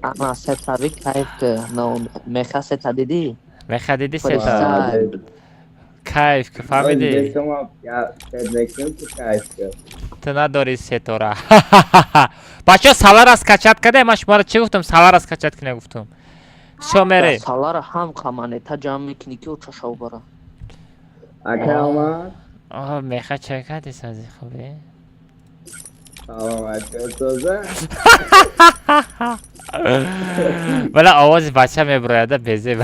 اما ستا بی کیف که نو میخوا ستا دیدی؟ میخدیدی ستا فریستایل کیف که فهمیدی ya, Federation que caixa. تو نداری ستا را بچه سالار از کچت کده من شما را چی گفتم سالار از کچت کنه گفتم شو میره سالار هم کمانه تا جمع میکنی که او چشو برا Acá, más, آه میخواه چه کردی سازی خوبی más, yo toza. ولی آواز بچه میبرایده بیزه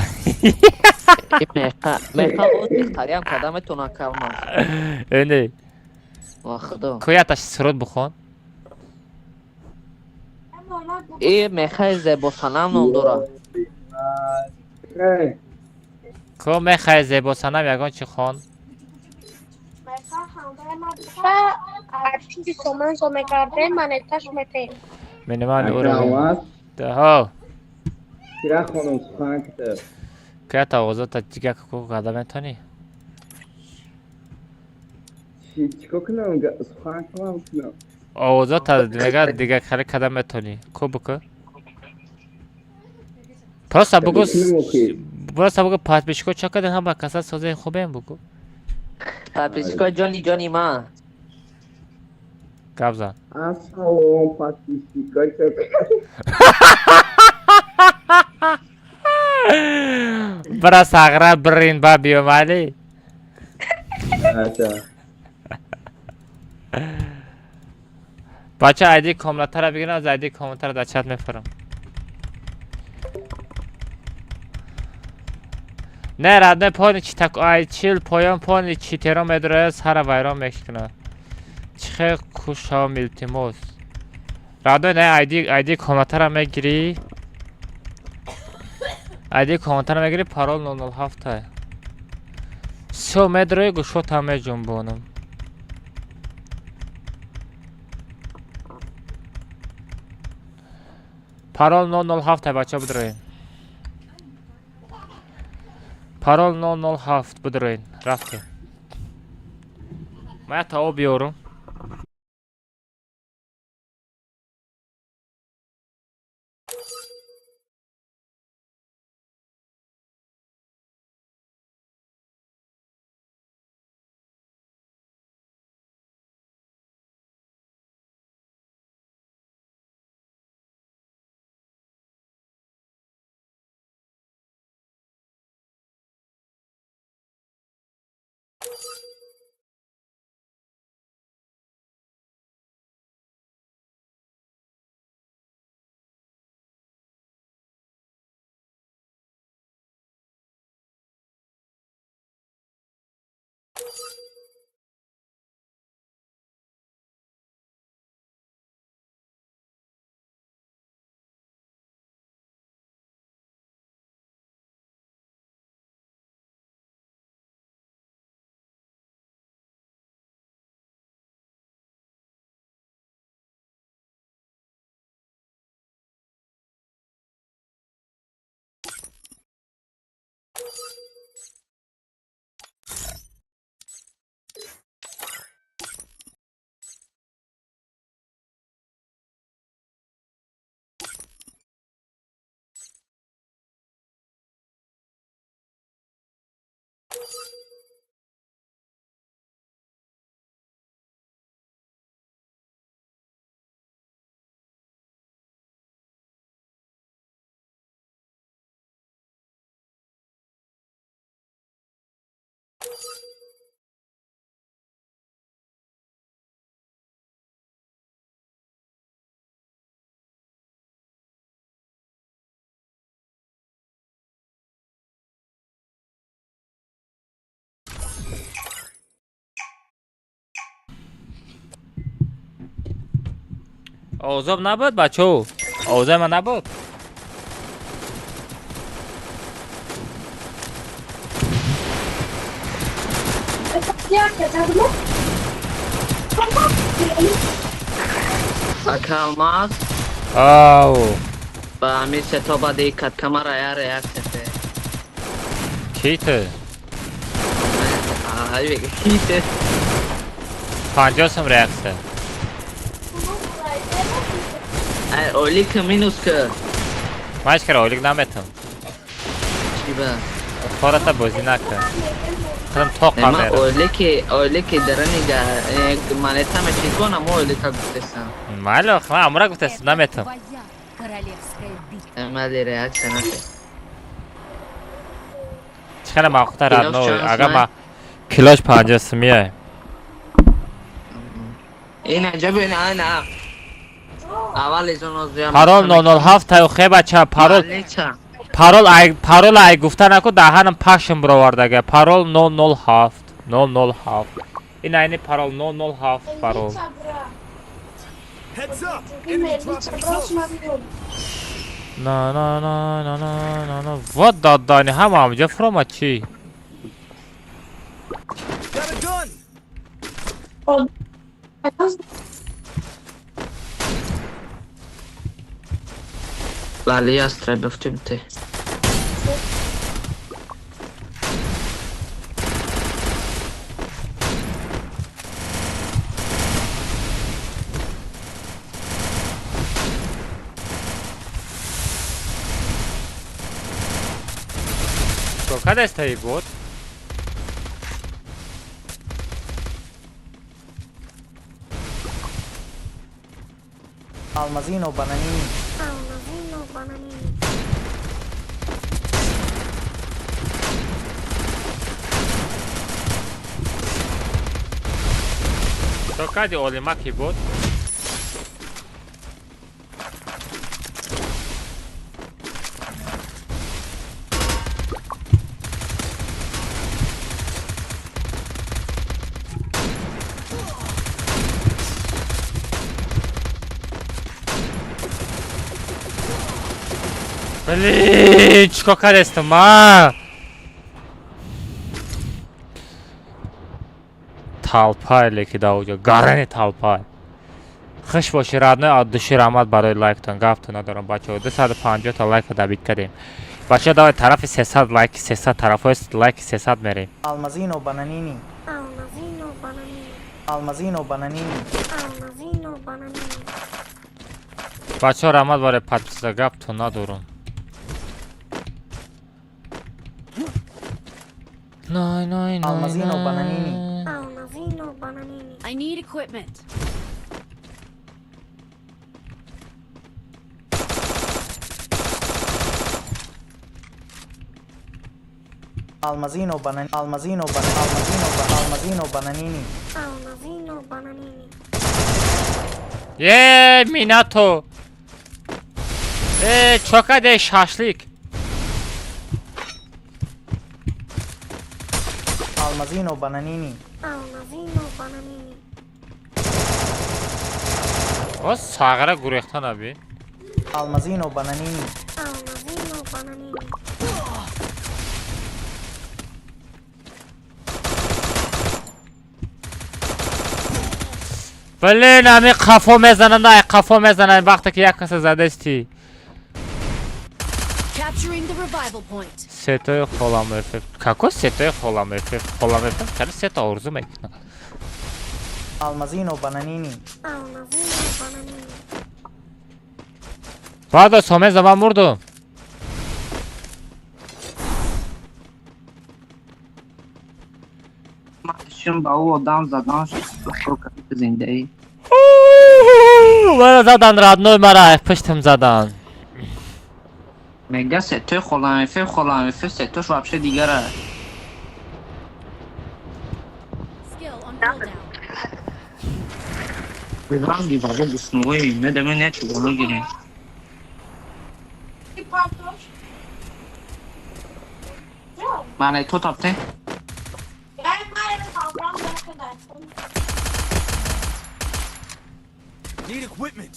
میخوا او تختاری هم کدام تو نکلمه اینه وقتا کویتش سرود بخون ای میخوا زیبا سنم نام داره کو میخواه زیبا سنم یگان چی خون artisti somanzo me garde manetaş mete. منیمان او Acá, رو más, ده ها tira con un pacto. کویت آوازات دیگه که قدم تانی Chico que não, os pactos não. آوازات میگه دیگه خیلی قدم میتونی کو بکن پرستا بگو پرستا بگو پاس بشکو چه کده هم با کسا سازه خوبه بگو پاپیسکو جانی جانی ما گبزن Assalão, Pacífico, برا ساغره برین با بیومالی بچه ایدی کاملتر رو بگیرن از ایدی کاملتر رو در چت میفرم نه رد پانی چی تک آی چیل پایان پانی چی تیران میدره سر ویران میکنه چه کوش ها میلتیموس رادو نه ایدی کاملتر رو میگیری ایدی کاملتر رو میگیری پارول 007 های سو میدره گوشوت همه جنبونم پارول 007 بچه بدرین پارول 007 بدرین رفتیم من تا او بیارم اوضاع نبود بچه. اوضاع من نبود. اکالماز آو با همین ستا با دیکت کمر یا ریاکته کیته هایی بگه کیته 50 سم ریاکسه. اولی کمینوس که ماش کرا اولیک نمیتم. چی با خورتا بازی نکن. خودم توق اما میرم. اولی که درنی مانیتا میشی کنم اولی که گفتستم مالو خما امورا گفتست نمیتم. Твоя королевская битва. اما دی ریاکشه نکه چخیلی مخوطه کلاش رادنو چند اگه سمه؟ ما کلاش 50 سمیه. این اینجا ببین نه اول از اون زیاد پارول 007 تایو خیلی بچه پارول پارول ای گفته نکو دهنم پشم برآوردگه. پارول 007 این اینی پارول 007 پارول. Heads up! Enemy dropping close. نه وات دادانی همه فرما چی؟ Got a gun! بله است بفتیم ته Kada jest tej bot? Almazino bananini. To kada je oli maki bot? Блин, чекока дестам талпай леки да уҷо гарани талпай хуш боши раднои души раҳмат барои лайктон гафту надорам бачаҳо 250 та лайка дабит кардем бачаҳо давай тарафи 300 лайки 300 тарафҳои лайки 300 мерем Almazino bananini. Almazino bananini. бачаҳо раҳмат барои подписка гафту надорам Almazino bananini. I need equipment. Almazino bananini. Almazino bananini. Ye minato çoka de şaşlık Almazino bananini. o sağıra gurextan abi Almazino bananini. بله نمی قفا میزنن نه قفا میزنن وقتی که یک کس زده استی Capturing the survival point. Setoy xolam FF. Kako setoy xolam FF? Xolam FF kari seto orzu mekna. Almazino bananini. Bado some zaman vurdum. ماشین با او آدم زدن شد زنده ای Bana zadan radnoy mara pıştım zadan. میگه ستوی خلانفه ستوش вообще دیگره Skill on cooldown. بزرم دیواره بسنوی نه دمه نه چوبانو گیریم معنی تو تابته Need equipment.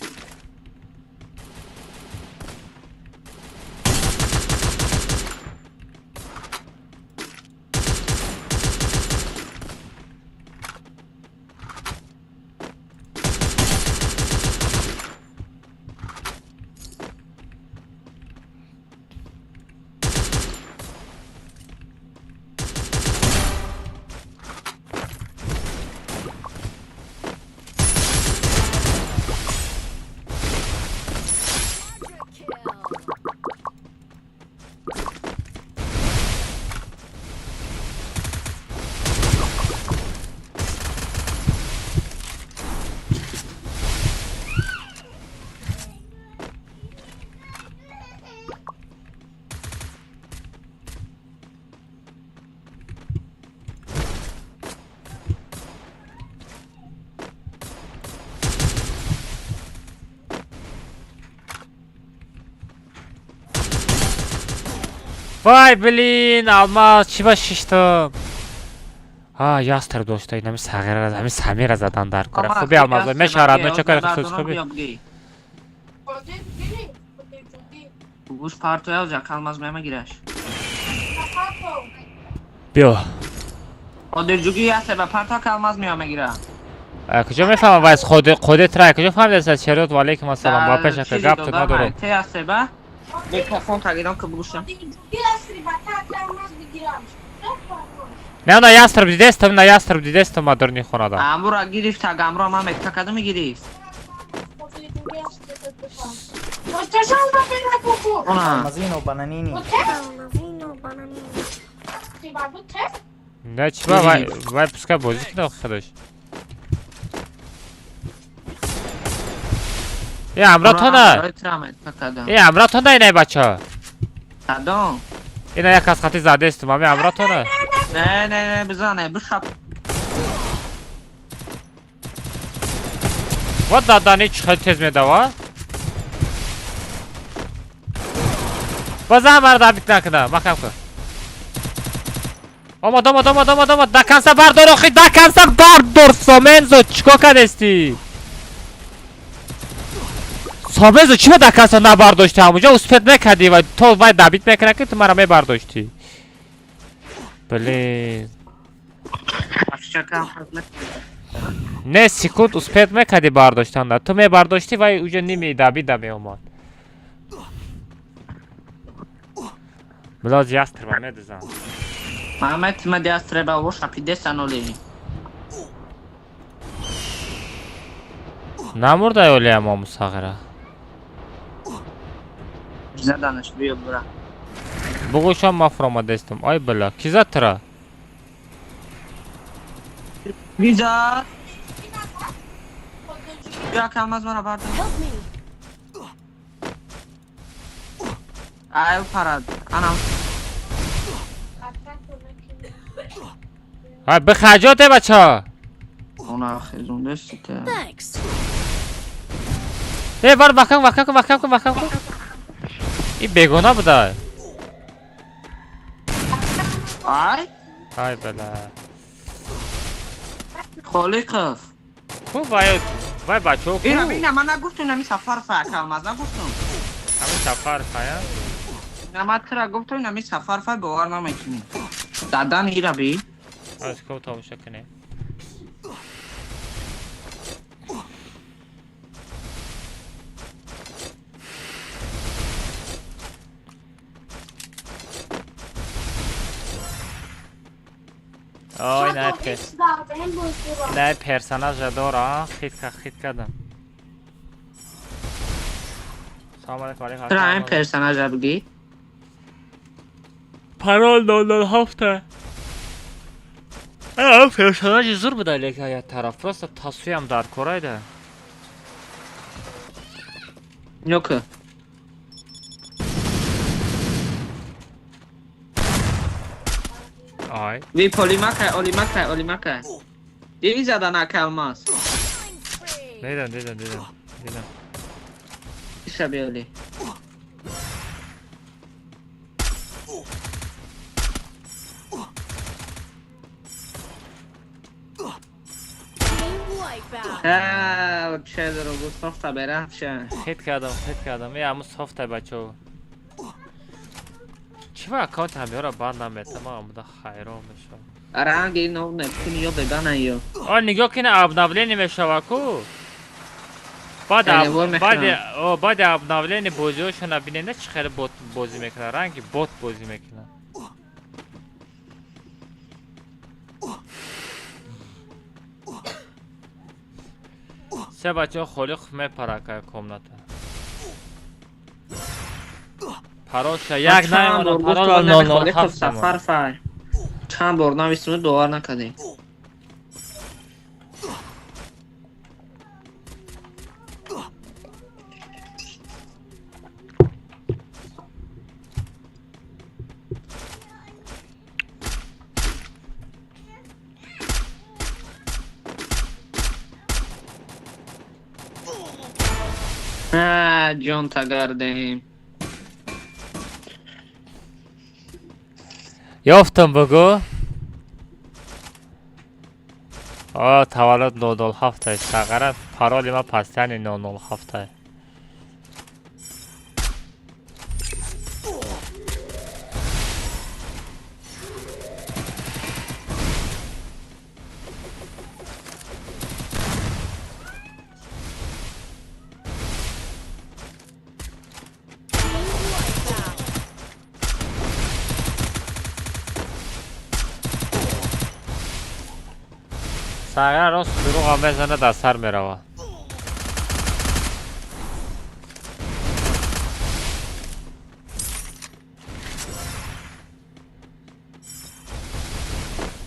Vay blin almaz çiba şiştim. Ha yastır dostay nemi sagara nemi samira zadan dar kora. خوبی almaz me şaradno çakar xus خوبی. بوش پارتو alacak kalmaz meme girer Bio. o dercugi yase به پارتو kalmaz meme girer کجا میفهمم وایس خودت را کجا فهمیدی شریعت و علیکم السلام با پیش که گپ تو ندارم ته yase به میکروفون تاگیدم که بوشم نه نه ястреб дидестам на ястреб дидестам мадорни хонада امرو گرفت تا امرو ما مکتا کدوم گرفت Almazino bananini. نه چی با وای پسکا بازی کنه خودش ای امرا تو نه ای امرا تو نه اینه بچه کدوم اینه یک از خطی زده است مامی امرا تو نه نه نه بزنه بشب و دادانی چه خیلی تیز میده و بازه همه رو دبیت نکنه مخم کن آمد دکنسا بردار آخی دکنسا بردار سامنزو چکا کدستی سامنزو چی به دکنسا نبرداشتی همونجا اسپت نکدی و تو باید دبیت میکنه که تو مرا میبرداشتی بلین نه سکوت اسپت میکدی برداشتن ده تو میبرداشتی و اوجا نیمی دبید می اومد بلاز یستر با میدزن محمد ما دیاز treba uoš apide sanoli. نمورده اولی اما مساغره زدنش بیا برا بگوشم مفرومه دستم آی بلا کی زد ترا ویزا بیا کم از من بردم ایو فراد انام های بخجاته بچه ها اونا خیزونده سیته Thanks. ای بار وکم کن این بگونه بوده آی های بلا خالی قف خوب وای بچه ها خوب اینا من نگفتم نمی سفر فکرم از نگفتم همین سفر خواهیم نما ترا گفتم نمی سفر فای باور نمیکنی دادن ایرا بی از که تماشا کنه آی نه پرسناژ داره خیت کردم سلام علیکم چرا این پرسناژ رو بگی؟ پرال 007 پرسناژ زور بوده لیکن یک طرف просто تصویم در کره ده Yok. آی Vi Olimaka. Deli zaten kalmaz. دیدم İşte böyle. Team wipeout. Ha, o şeyler oldu. Softa berafşa. خیت کردم یه همون صافته بچه چی با اکانت هم یارا بند نمیتم تمام بوده خیرام میشه Arangi no ne kuniyo bebana yo. آه نگاه کنه ابنابلینی میشه وکو بعد ابنابلینی بازیوشون بینه نه چه خیلی بوت بازی میکنه رنگی بوت بازی میکنه سه بچه خالی خمه پرکه کمناته پراشه یک نایمانه پرال 007 Safar fay. Çan borna üstüne doğar ne kadar. Ha, John Tagar'dayım. یافتم بگو تولد 007 فقط پرالی ما پستن 007 ساگر راست دروغ هم بزنه در سر میروه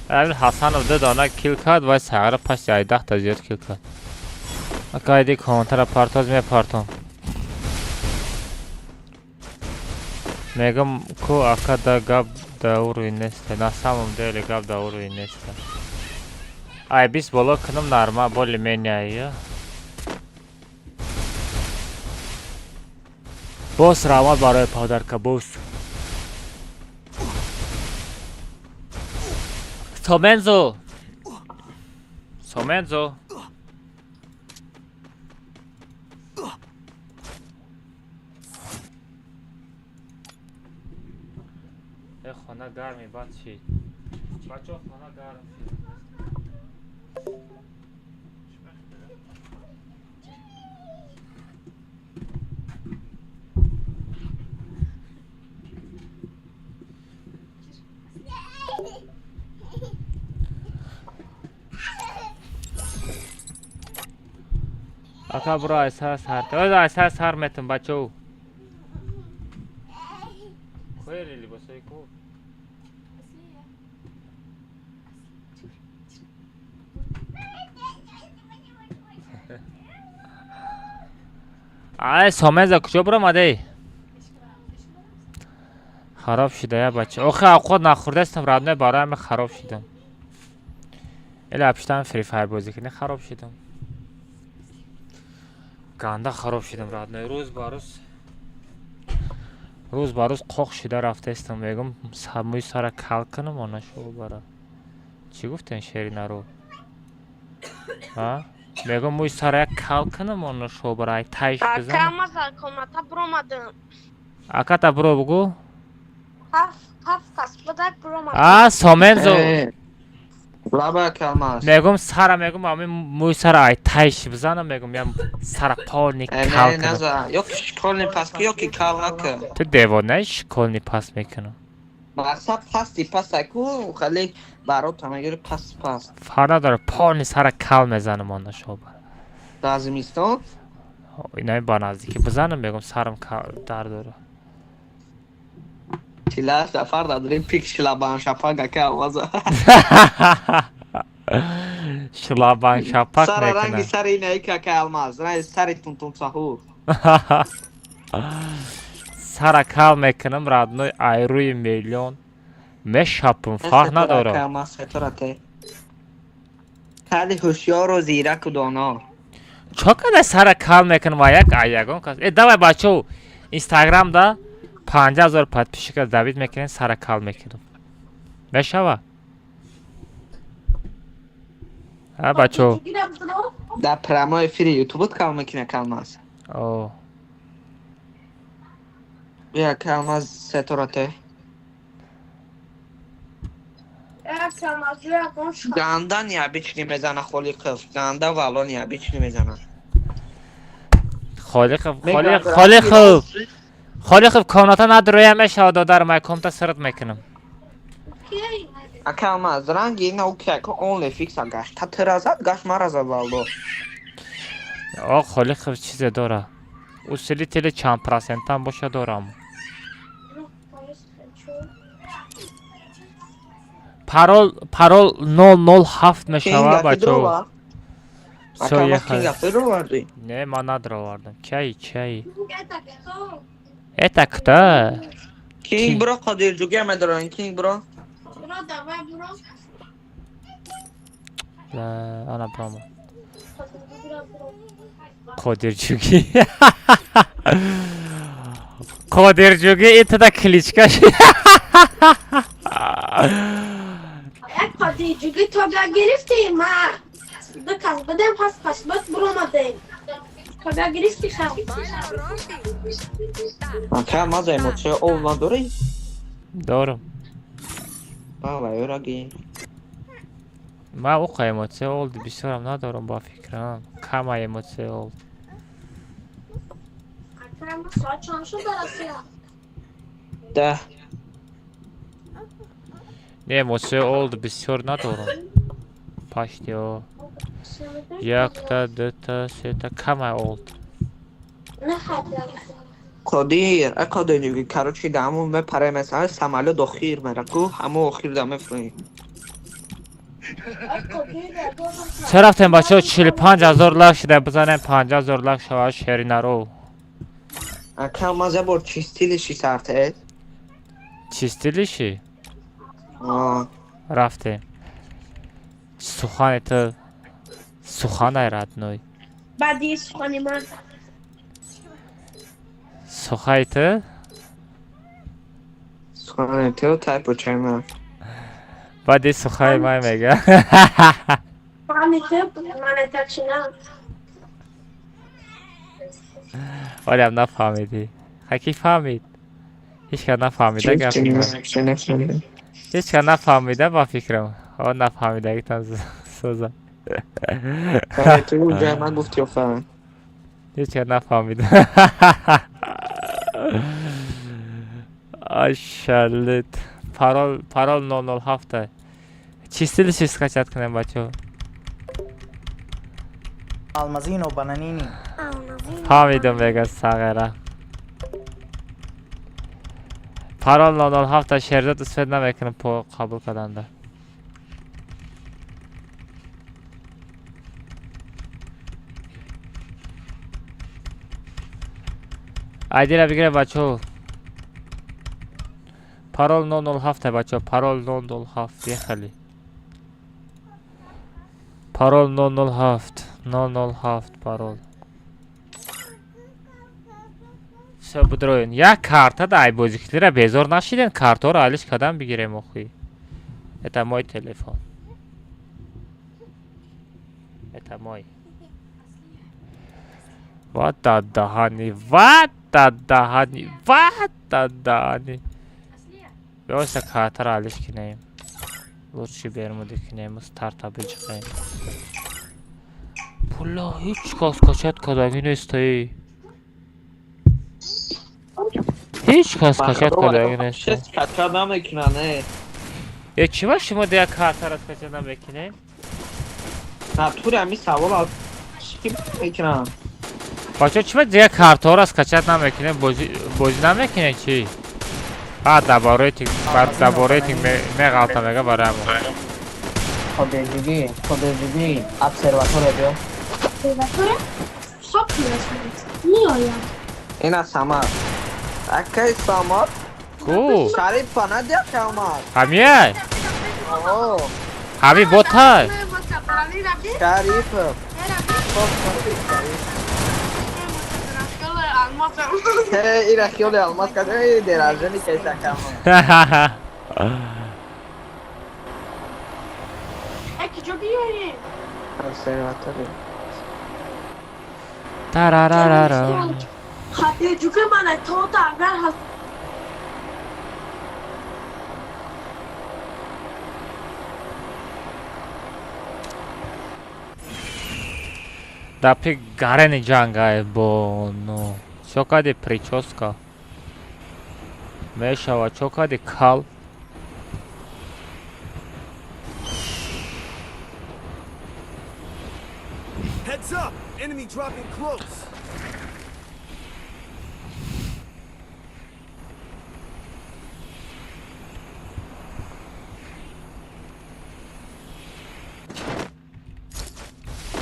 این حسن رو 2 دانه کیل کرد و ساگر پس 10 تا زیاد کیل کرد اکا ایدی کانتر پارتاز میپارتم میگم کو اکا دا گاب دا اوروی نیسته نسامم دیلی گاب دا اوروی نیسته Ay biz bolo kınım normal boli menyayı. Boss rama برای پادرکا boss. Somenzo. خانه گرمی بچه. بچه خانه گرم. Aka bura esas harta. Öz esas harmetim bacho. Koyeli basay ko. Ay someza کجا برم آده خراب شده یا بچه آخه خود نخورده استم رادنه برای همه خراب شدم اله اپشتم فری فایر بازی کنه خراب شدم گنده خراب شدم رادنه روز با روز قوق شده رفته استم بگم موی سارا کل کنم آنه شو برا چی گفتن شیری نرو ها بگم موی سارا کل کنم آنه شو برای تایش بزنم Kalmaz komnata vuramadım. Aka ta bro bugu Haf kaspadak vuramadım. Somenzo Laba kalmaz. میگم سرم میگم امی موی سر ای تایش بزنم میگم یم سر پارنی کل Ne کنم za? Yok şkolni pas yok ki kalmak. تو دیوانه شکلنی پس میکنم Masa pasti pasaku خلی برات همه پس فرق نداره پانی سر کل میزنم آن شوبر دازمیستان اینای با نزدیکی بزنم بگم سرم در داره چلا سفر دادریم پیک شلابان شپاگا که آوازه شلابان شپک سر رنگی میکنه سر اینه که الماز رنگ سر تون سهو سر کل میکنم رادنوی ایروی میلیون میشپم فرق نداره خیلی هوشیار و زیرک و دانا چقدر سر کل میکنم و یک ایگون کس دوای بچه اینستاگرام دا 50,000 подписчиков давид میکنین سر کل میکنم میشوه ها بچه در پرمای فری یوتیوب کل میکنه کلماز اوه بیا کلماز ستارته گندن یا بیچنی میزنه خالی قف گنده والان یا بیچنی میزنه خالق کاناتا نداره میشه دادر ما کامتا سرت میکنم کلماز رنگی اینه اوکی که اونلی فیکس گشت تا ترازت گشت مرازه والدو آه خالق چیز داره اصولی تیل چند پرسنت هم باشه دارم پارول 007 میشوه بچه کلماز کینگا فرو وردی نه ما نداره واردم چی ایتا کتا کینگ برو قدیر جوگی همه دارن کینگ برو انا برامو قادر جوگی قادر جوگی ایتا دا کلیچکش قادر جوگی تو بیا گرفتی ما دو کس بدم پس برامده تو بیا گرفتی خیلی کلماز ایموچه اول نداری؟ دارم بابا یورگی ما او قیمته اولد بسیارم ندارم با فکرم کم قیمته اولد ساعت چند شد برسیم 10 نه موسه اولد بسیار ندارم پاشتی ها یک تا دو تا سه تا کم اولد نه خیلی قدیر اکادر جوگی کاروچی دامون به پره مثلا سمالو دو خیر مرکو همو خیر دامه فرین چه رفتیم بچه ها 45,000 لک شده بزنیم 50,000 لک شوه شهری نرو کلماز بر چی ستیلشی سرته؟ چی ستیلشی؟ آه رفتیم سخان تو سخان ایراد نوی بعدی سخانی من سخای تو سخانه تو تایپ و چرمه بعدی سخای من میگه فهمی تو من تکشنم ولی هم نفهمیدی کی فهمید هیچ که نفهمیده گفتیم هیچ که نفهمیده با فکرم آه نفهمیده ایتان سوزا تو جای من گفتی و فهم هیچ که نفهمیده آشالت پارول 007 چی ستیلشی سکچت کنیم بچه المازینو بانانینی فهمیدم بگه ساغره پارول 007 شرزت استفاده نمیکنم پا قبول کردنده ایدی را بگیره بچه پارول 007 بچه پارول 007 یه خیلی پارول 007 پارول سو بدروین یک کارتا دا ای بازیکلی را بیزار نشیدین کارتا را علیش کدام بگیریم اخوی ایتا مای تلفن ایتا مای وات دادهانی بیایسته کارتا را علیش کنیم لورچی بیرمودی کنیم استارتا بجقیم پولا هیچ کاس کچت کدامی نیستی هیچ کس کچت کلاگی نیست. چیز کچا نمیکنه. یه چی با شما دیگه کارتر از کچت نمیکنه؟ نه تو همی سوال چی میکنم؟ بچه چی با دیگه کارتر از کچت نمیکنه؟ بازی نمیکنه چی؟ بعد درباره تیم میغلطه میگه برای همون. خودجوگی ابسرواتور بیو. Observatore? So che Mioia. این از سامار. اکی سامار؟ کو؟ شریف پانه دیا که اومد. همیه؟ اوه. همی بوتای؟ شریف. این رخیول الماس کده ای درازه نیکیسه که اومد. Che giochi Observatory. تارارارارا. Hadi giochi ma ne tota agar has. Дапи гарени ҷангай бо ну чокади прическа мешава чокади кал Heads up! Enemy dropping close.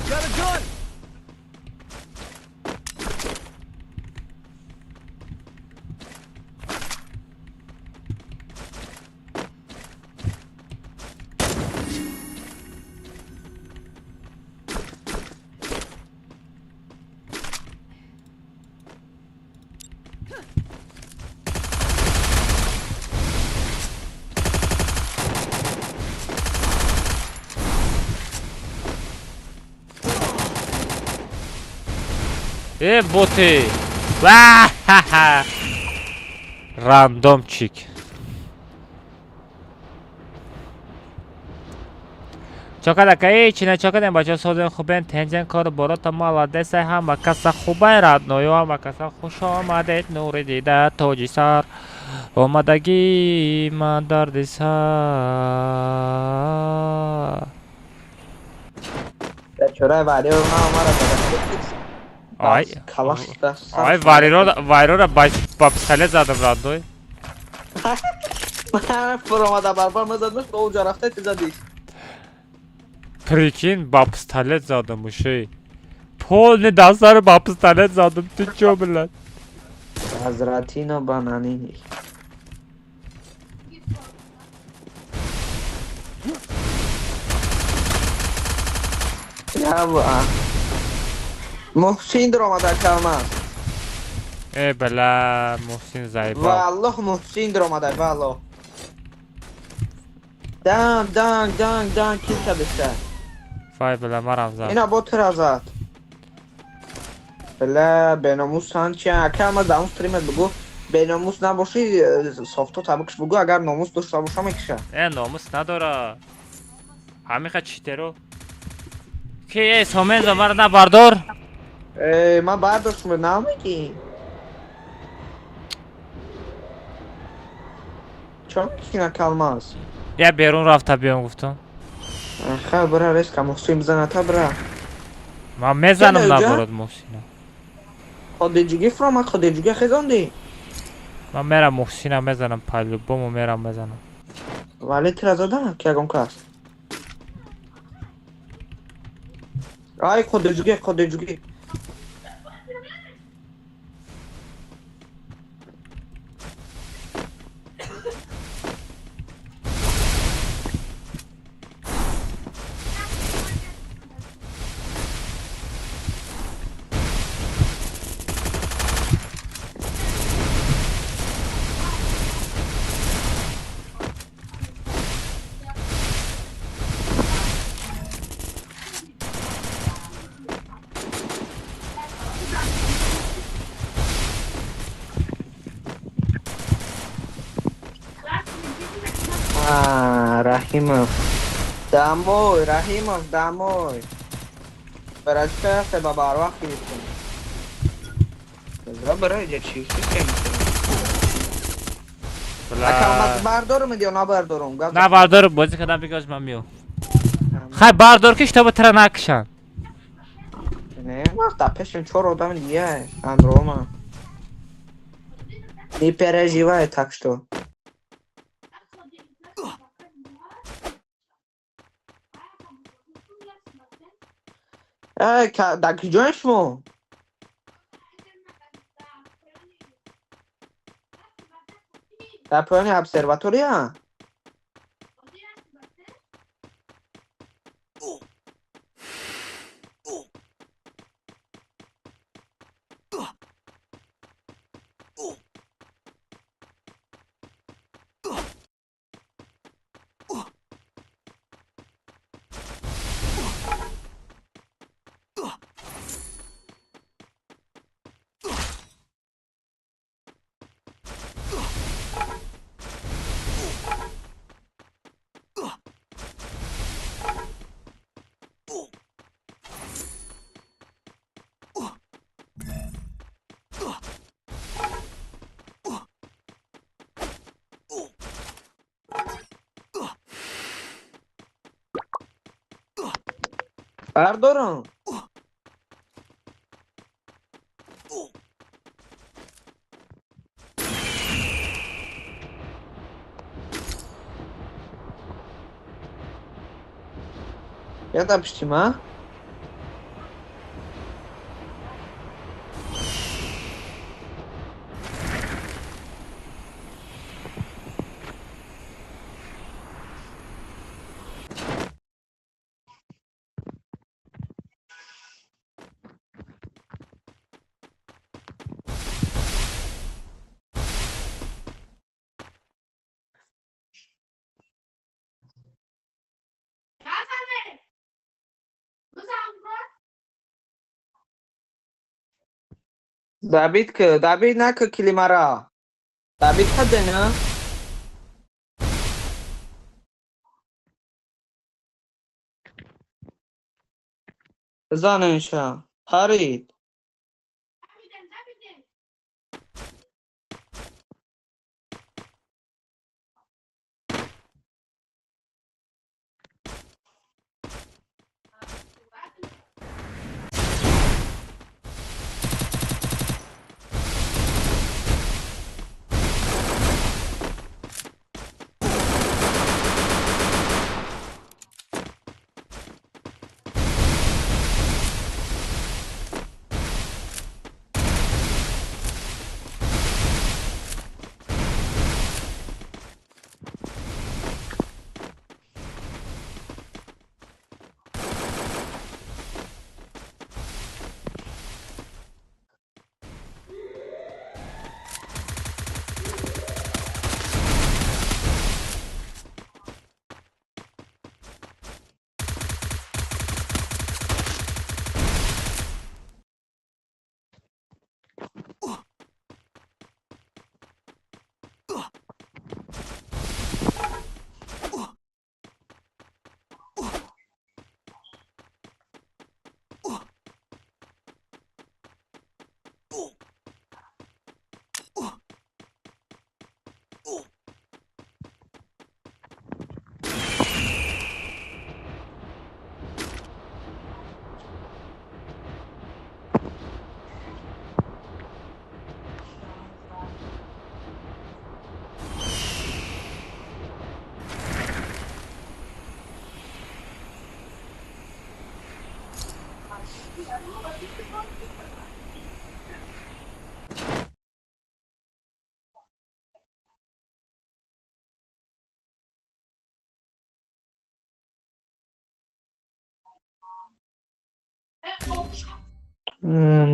Got a gun! боти ваа рандомчик чокадакай чина чокадем бача созен хубен тенжен кор борота молодец ҳама каса хубай радноё ҳама каса хуш омадед нури дида тоҷи сар омадагӣ ман дарди сар چرا ولی ما را آی کلاش دست آی وایرو را با پسله زدم راندوی من فراماده بربار مزدنش با اونجا رفته چی زدی прикинь با пистолет زدم موشی полный دستار با пистолет زدم تو چو بلد حضرتین و بانانینی یا با محسین در آمده کلمه ای بلا محسین زیبا والله محسین در آمده والله دان کی کدشه فای بلا مرم زد اینا با ترازات بلا بیناموس هن چیه اکه همه داون ستریمت بگو بیناموس نباشی صافتو تبکش بگو اگر ناموس داشته باشه میکشه ای ناموس نداره همیخه چیترو که ای سومن زمار نبردار من برداشتم نمیگی چون میکنه کلماز یا بیرون رفته بیام گفتم خیلی برای ریسک محسین بزنه تا برای من میزنم چه نبرد محسینه خودجوگی فرام خودجوگی خیزاندی من میرم محسینم میزنم پلو بومو میرم میزنم ولی ترازاده که اگم کس آی خودجوگی رحیمov داموی برای چه سبب آروخ کیستیم بزرگ برای چی Akalmat bardor mu diyor, ne bardorum? نه باردار بازی کردم بگاش من میو خیلی باردار کش تا بتره نکشن Ne? Vaqta peşin çor odam niye? Androma. Не переживай так что. Так идешь му? Da pojene observatorija? Bardorum. Ja da piştim ha? David nak kilimara. David kadena. Zanensha. Harit.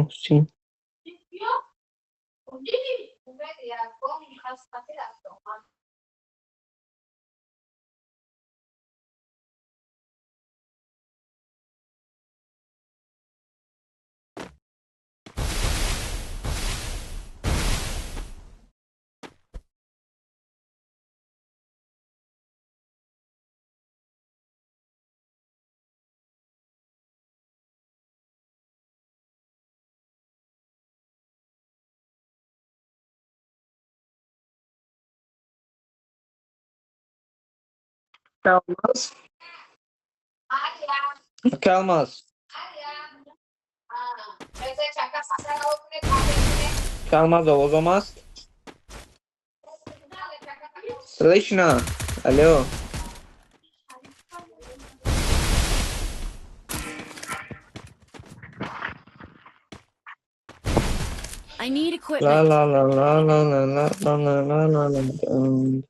Sim. Kalmaz. Kalmaz. Kalmaz o zaman. Слышно? Алло. I need La equipment. la la la la la la la la la la la.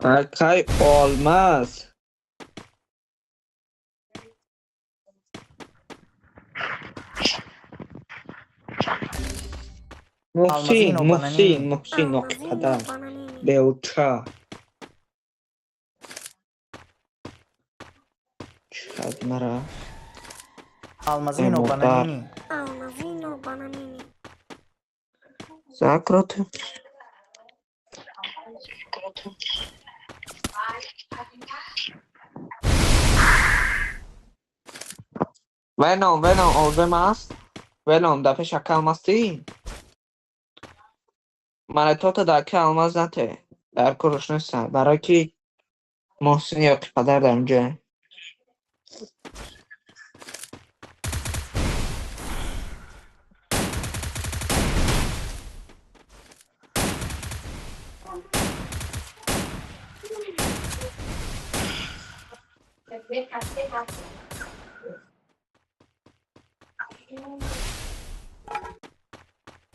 Arkay olmaz. Muhsin, Almazino, Muhsin, Bananini. Muhsin o kadar. Belça. Çadmara. Almazino, Muhtar. Bananini. Zakrotu. Venom olmaz. Venom دفعه شک almazsın. من تو تا دکه almaz نته. در کروش نیستن. برای کی محسن یا پدر در اونجا.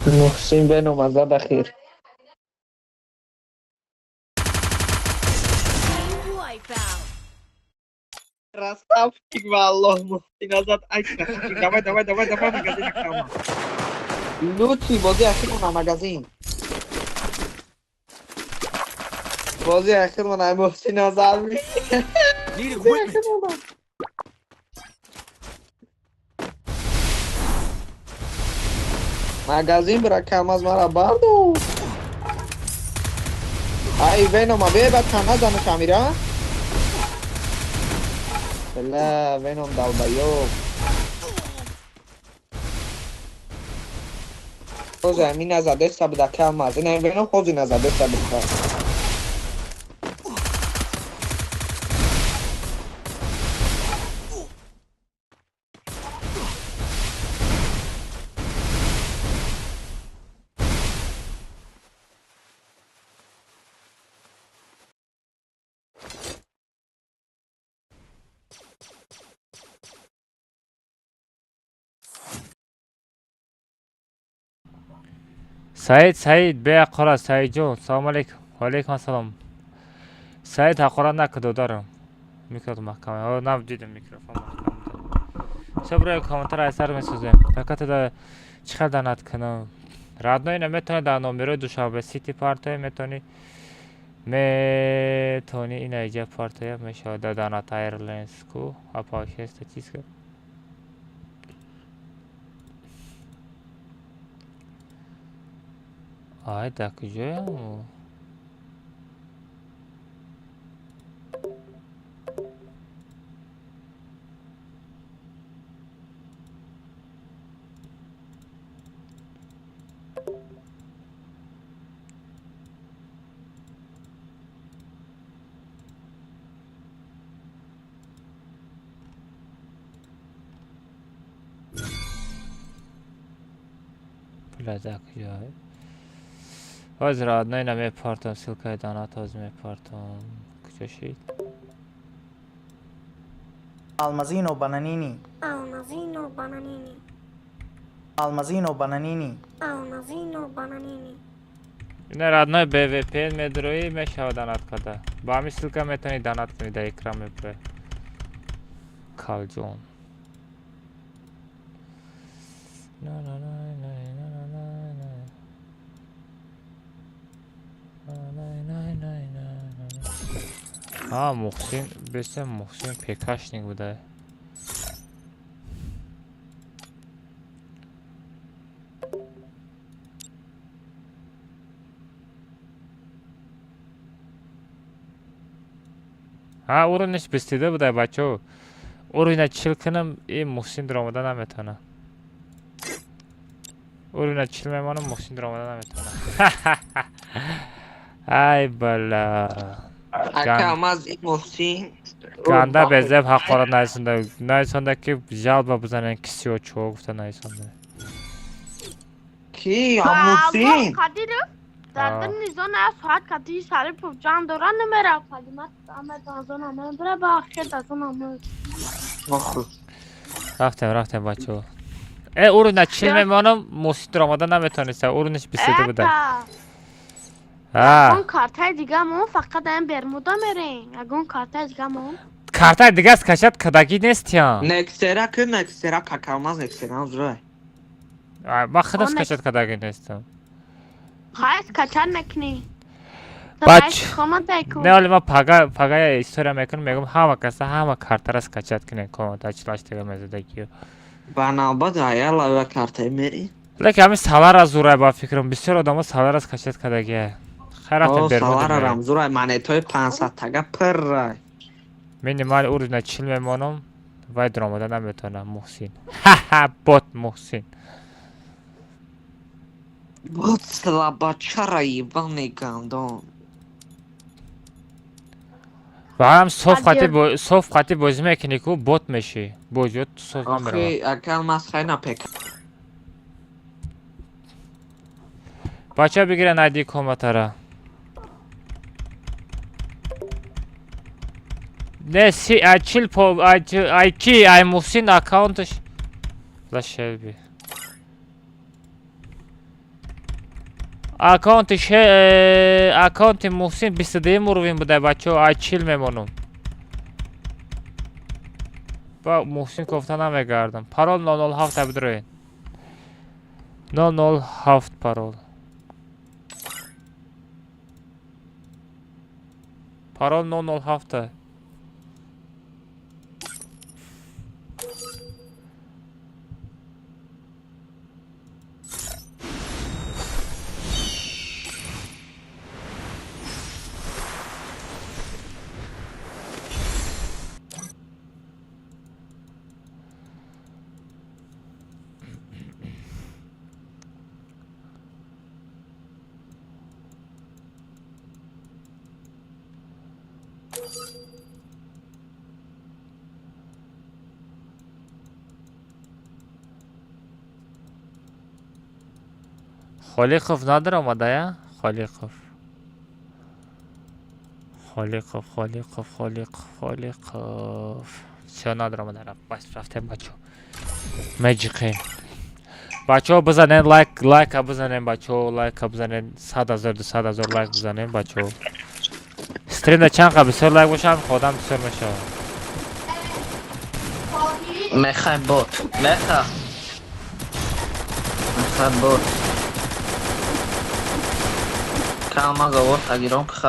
محسن بنو مزه بخیر. Wipeout. Красавчик, والله محسن ازت عکس بخیر. давай магазин کاما. لوتی بازی اخیر من مگزین. بازی اخیر من محسن ازت می. Need equipment. مگزین برای کم از مرا بردو. ای وینو ما بیه بعد کم نزنه کمیره. بله وینوم دلبایو. خوزی همین نزده ستا بده کم از این وینوم خوزی نزده ستا بده. سعید بیا قرار سعید جون سلام علیکم و علیکم سلام سعید حقارا نکدو دارم میکرد محکمه ها نم دیدم میکروفون محکمه سبرای کامنتر ایسر میسوزم فقط دا چقدر دانت کنم رادنای نمیتونی در نومیرو دوشنبه سیتی پارتای میتونی این ایجا پارتای میشه دا دانت ایرلینز کو اپاکست چیز که Ay, da kujaya mu? Pula da kujaya. Az radnای نمیپارتم سلکای دانات از میپارتم کجا شید Almazino, Bananini. Almazino, Bananini. این radnای BVP مدروی میشه دانات کده با همی سلکا میتونی دانات کنی در اکرام میپره کالجون ها محسن بسه محسن پیکاشنینگ بوده ها اورونش بستیده بوده بچه اورو چیل کنم این محسن در آمده نمیتونه اورو چیل میمانم محسن در آمده نمیتونه ای بلا اکم از این محسن گنده بزب حقارت نیسنده نیسنده که جلب بزنن کسی و چو گفته نیسنده کی محسن Kadir derdim nizon ya saat Kadir sarıp can doran ne merak kalimat Ahmet azon ama bre bakır azon ama رفتم بچه اورو چیل میمانم محسن در آمده نمیتونسته اورونش بستیده بوده اون کارتای دیگه مون فقط این برمودا میرین اون کارتای دیگه مون کارتای دیگه از کشت کداگی نیست یا نکسرا که نکسرا کاکالماز نکسرا زره ما خودش کشت کداگی نیستم خواهش کچر نکنی بچ نه نه ولی ما پاگای استوریا میگم همه کسا همه کارتر از کچت کنه کامنت اچلاش دیگه مزدگی بنا دایالا و کارتای میری لیکن همین سالار از زوره با فکرم بسیار آدم سالار از کشت کداگیه خیراتم برمود سالار رمزورای منه توی 500 تگه پر رای مینیمال اورو چیل میمانم وای درآمده نمیتونم محسن ها بوت محسن بود سلابا چرایی بانی گندون و هم صوف خاطی بازی میکنی که بوت میشی بوجود صوف نمیره آخی اکل ماس خیلی نپک بچه بگیرن ایدی کامنت را نه سی اچیل پو ای کی ای محسن اکاونتش لا شلبی اکاونت محسن 22 مروین بوده بچه اچیل میمونم با محسن گفته نمیگردم پارول 007 بدروین 007 پارول پارول 007 خالیقوف نداره آمده یا؟ خالیقوف چه نداره آمده رفت بس رفتیم بچه مجیقین بچه ها بزنین لایک بزنین بچه ها لایک بزنین 100,000 لایک بزنین بچه ها استریم ده چند قبل بسیار لایک باشن خودم بسیار میشه میخوای بوت میخوای بوت کلمه گوت اگرم که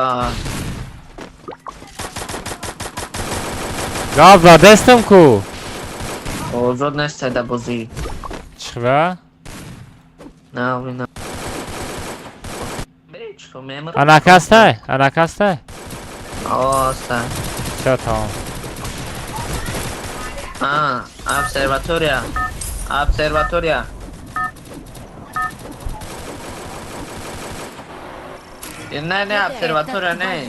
گاو را دستم کو وجود نیست در بازی چخبه؟ نه نه بیچ تو میمر انکسته؟ آسته چه تمام observatoria نه observatoria نه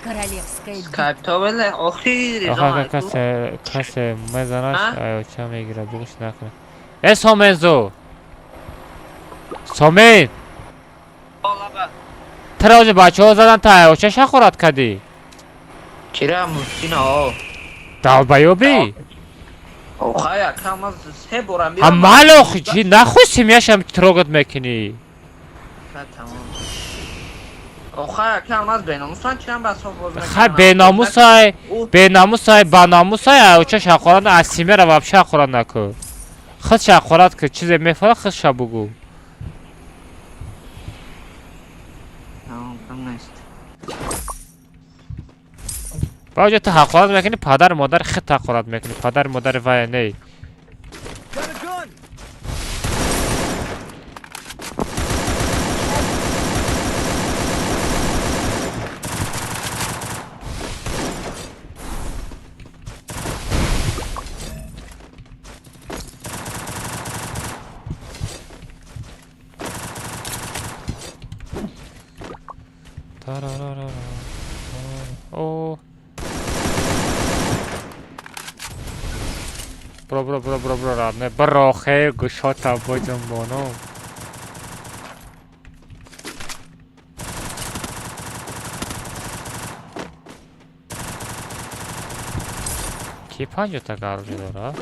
Королевская скайп تو بله آخی آخه کسی میزنش ایو چه میگیره بگوش نکنه ای سومنزو سومن تراج بچه ها زدن تا ایو چه شخورت کدی چرا مستین ها دال بیوبی آخه یکم از سه بارم هم مالو چی نخوش سیمیشم تروگت میکنی تمام آخه یکم از بیناموسان چیم بس ها باز میکنم خب بیناموسای با ناموسای ایو چه شخورت از سیمه رو بابشه شخورت نکن خود شخورت که چیزی میفره خود شا بگو باید تو حقارت میکنی پدر مادر خود حقارت میکنی پدر مادر وای نه او برو رادنه برو خیر گشاتا با جنبانو کی 50 تا گارجی داره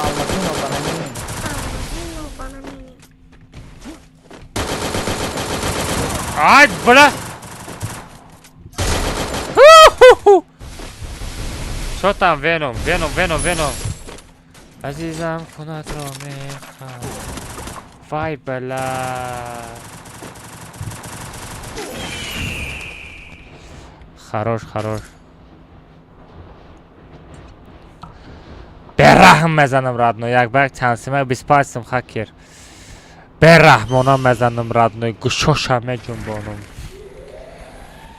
Almazino bananini. Ay bırak. Şotan Venom. Azizam kunat romeha. Vay bela. Хорош. برحم مزنم رادنو یک بار چانسیمه 25 خاکر برحمونا مزنم родной гушошаме جنبانم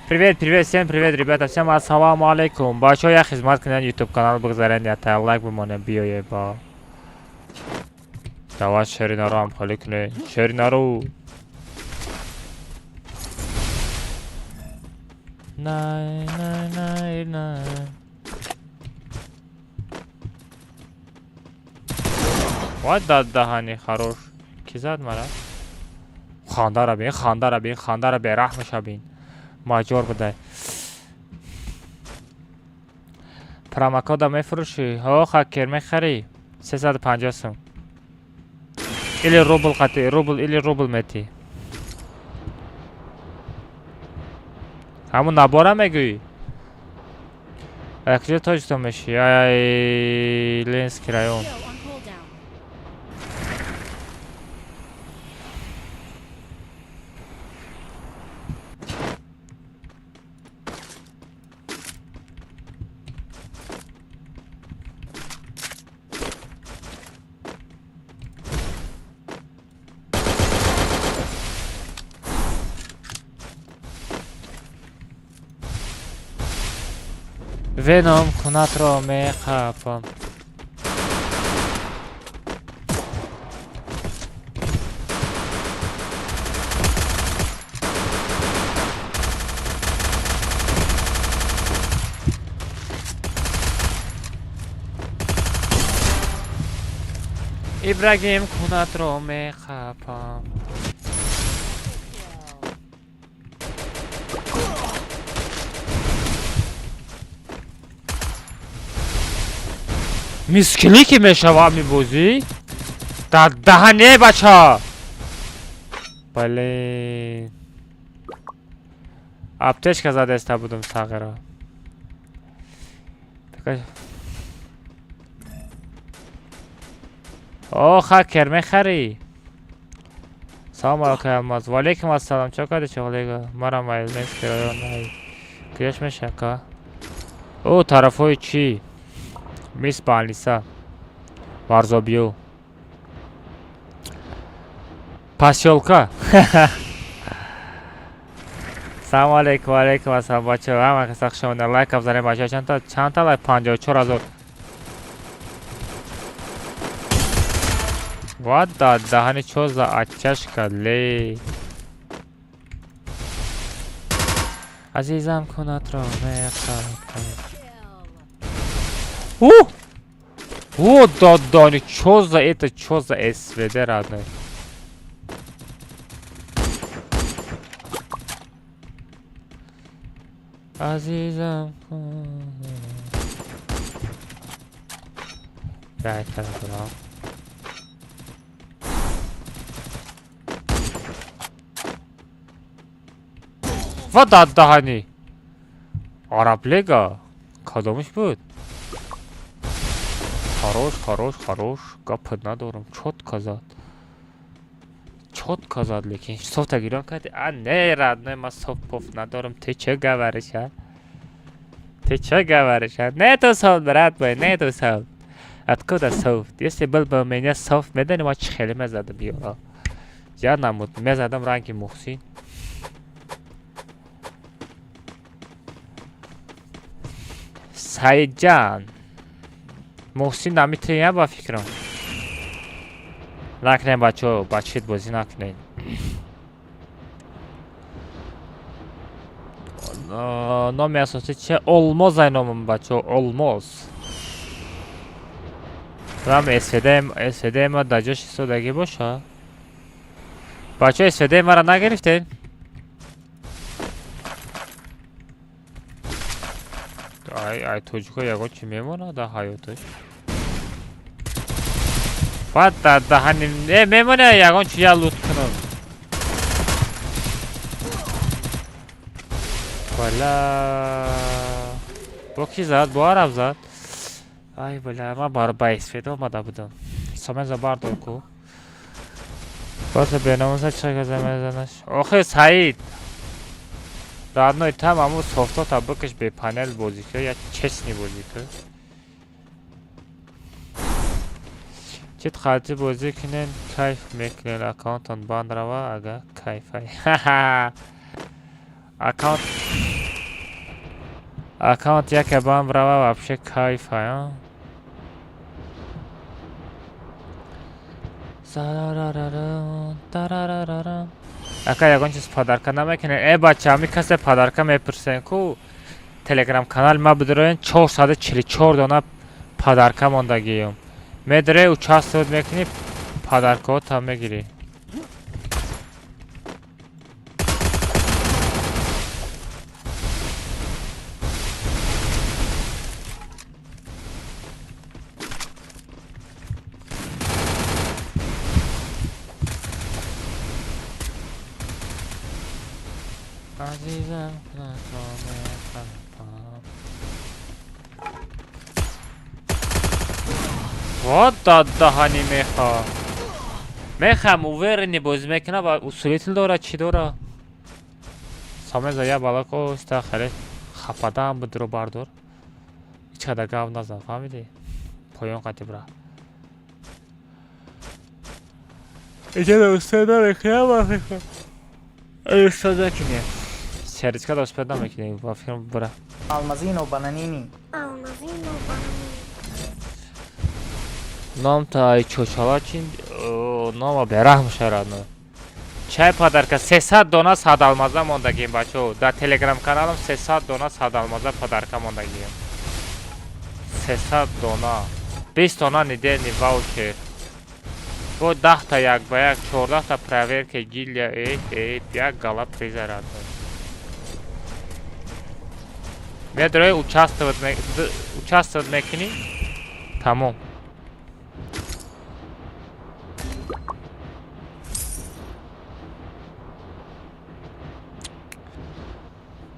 Привет, всем привет, ребята, всем ассаламу алейкум. Большой я хизмат к нам YouTube канал благодарен я тай лайк бумоне био еба. Давай шеринару ам халикне, шеринару. Най. Вай даддаҳани харош. Ки зад мара? Хандара бин, раҳмаша бин. Маҷор будай. Промокода мефурӯшӣ? Ҳо, хакер мехарӣ? 350 сум. Или рубл қатӣ, рубл метӣ. Ҳамун набора мегӯӣ? Куҷо тоҷдо мешӣ? Ай, Ленский район. Yo, on cooldown. Venom kunatro mexapam. İbrahim kunatro mexapam. Мискили ки мешава мебозӣ? Дар даҳане бача. Блин. Аптечка задаста будам сағира. О, хакер мехарӣ? Салом алейкум Алмаз. Ва алейкум ассалом. Чо кардӣ чоғлега? Марам Ленский район. Куяш мешака? О, тарафҳои чӣ? Мис Балиса Варзобиё Посёлка Салом алейкум, алейкум ассалом бачаҳо. Ҳама каса хуш омадед. Лайкам занед бачаҳо. Чанд та лайк? 54,000. Ва даҳани чо за ачашка ле. Азизам кунатро мехапам. О, дадани, чё за это, чё за СВД, родной? Азизам. Да, это было. Вот дадани. Arab Liga. Kazanmış bu. Хорош. Kapı ندارم. Çot kazad. Çot kazad lekin. Soft گیران کردی. نه رد نه من soft پف ندارم. تی چه گوارشه؟ تی چه گوارشه؟ نه تو soft برات باید. نه تو soft. Откуда soft? Если был бы у меня soft, میدونی ما چه خیلی مزدم بیارا. یا نمود مزدم رنگ محسین. سعید جان محسین نمیتونی با فکرم نکنین بچه‌ت بازی نکنین نام اساسی چه؟ Olmaz نامم بچه Olmaz رام SVD ما در جاش استودگی باشه بچه SVD ما را نگرفتین؟ ай توجیکو یکو چی میمونه در حیاتش باید در دهنیم میمونه یکو چی یا لوت کنم والا با کی زد؟ با عرب زد ای والا من بار با اسفید آمده بودم سامنزا باردار کو باز بیناموزه چه گذر میزنش آخه سعید رادنای tam ama softa ta bakış bir panel bozukluğu ya çesni bozukluğu. Çet xalti bozukluğun kayf meklen account'tan bandrava aga kayfay. Account jak bandrava вообще kayfay ha. Sararararam. Aka yagon چیز پادرکا نمیکنه ای بچه همی کسی پادرکا میپرسن کو تلگرام کانال ما بدرین 444 دانه پادرکا ماندگیم میدره و چاست میکنی پادرکا تا میگیری عزیزم وات دهانی میخوام اوورنی بازی میکنه با اصولیتل داره چی داره سامنزا یا بالا کو استخره خفاده هم بدرو باردار هیچ قدر گاو نزد فهمیدی پایان قطی برا ایچه دا استاده میکنه با فکر استاده کنیه Сердечка да успеет нам накинуть во фирму бра. Алмазино бананини. Нам та чочала чин нама берахм шарадно. Чай подарка 300 дона садалмаза мондагим бачо. Да телеграм каналам 300 дона садалмаза подарка мондагим. 300 дона. 20 дона недельный ваучер. Бо 10 та як ба як 14 та проверка гилья як гала приза радно. Медрой участвовать мекини. Тамом.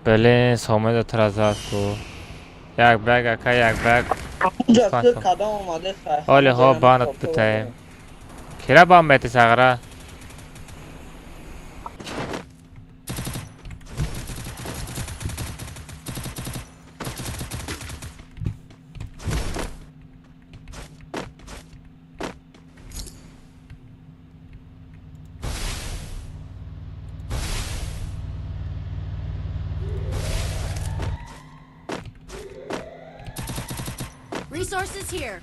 Блин, сомеда тразатку. Як бэг, ака як бэг. Оли хо банат бутаем. Кира бан мети сагра. Resources here.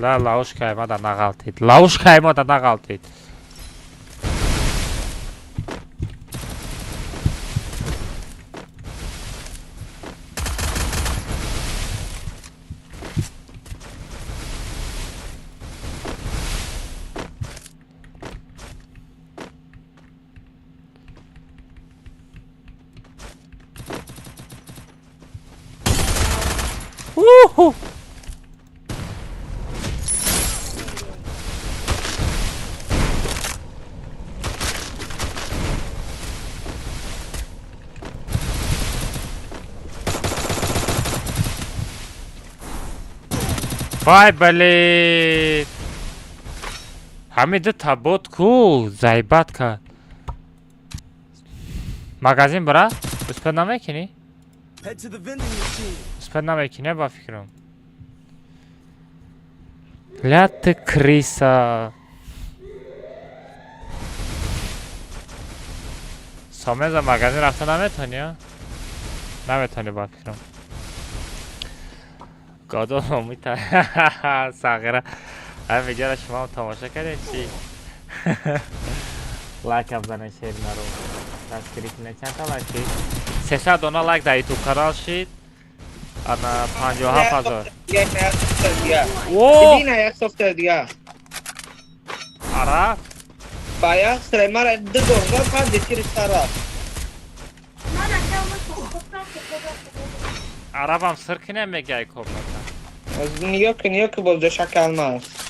لا لауشکای ما دا نغلطید لауشکای ما دا نغلطید Woohoo! Vay bale. Hamid tabot ku zaybat ka. Magazin bra? उस पर नाम है कि नहीं? Head to the vending machine. उस पर नाम है कि नहीं बाफिकरम? Lat krisa. سامز مغازین رفتن نمیتونی ها؟ نمیتونی بافیکرم گادو میتونی ساغره این ویدیو را شما هم تماشا کردین چی؟ لایک هم بزنین شیر نرو دست کلیک نه چند تا لایکی 300 دونا لایک در یوتیوب کانال شید انا 57,000 اوه دیدی یک سوفتر دیگه آره باید سرمار دو دورگاه پا دیتیر سارا عربم سر کنه میگه ای کوب مثلا از نیوک بازده شکل ماست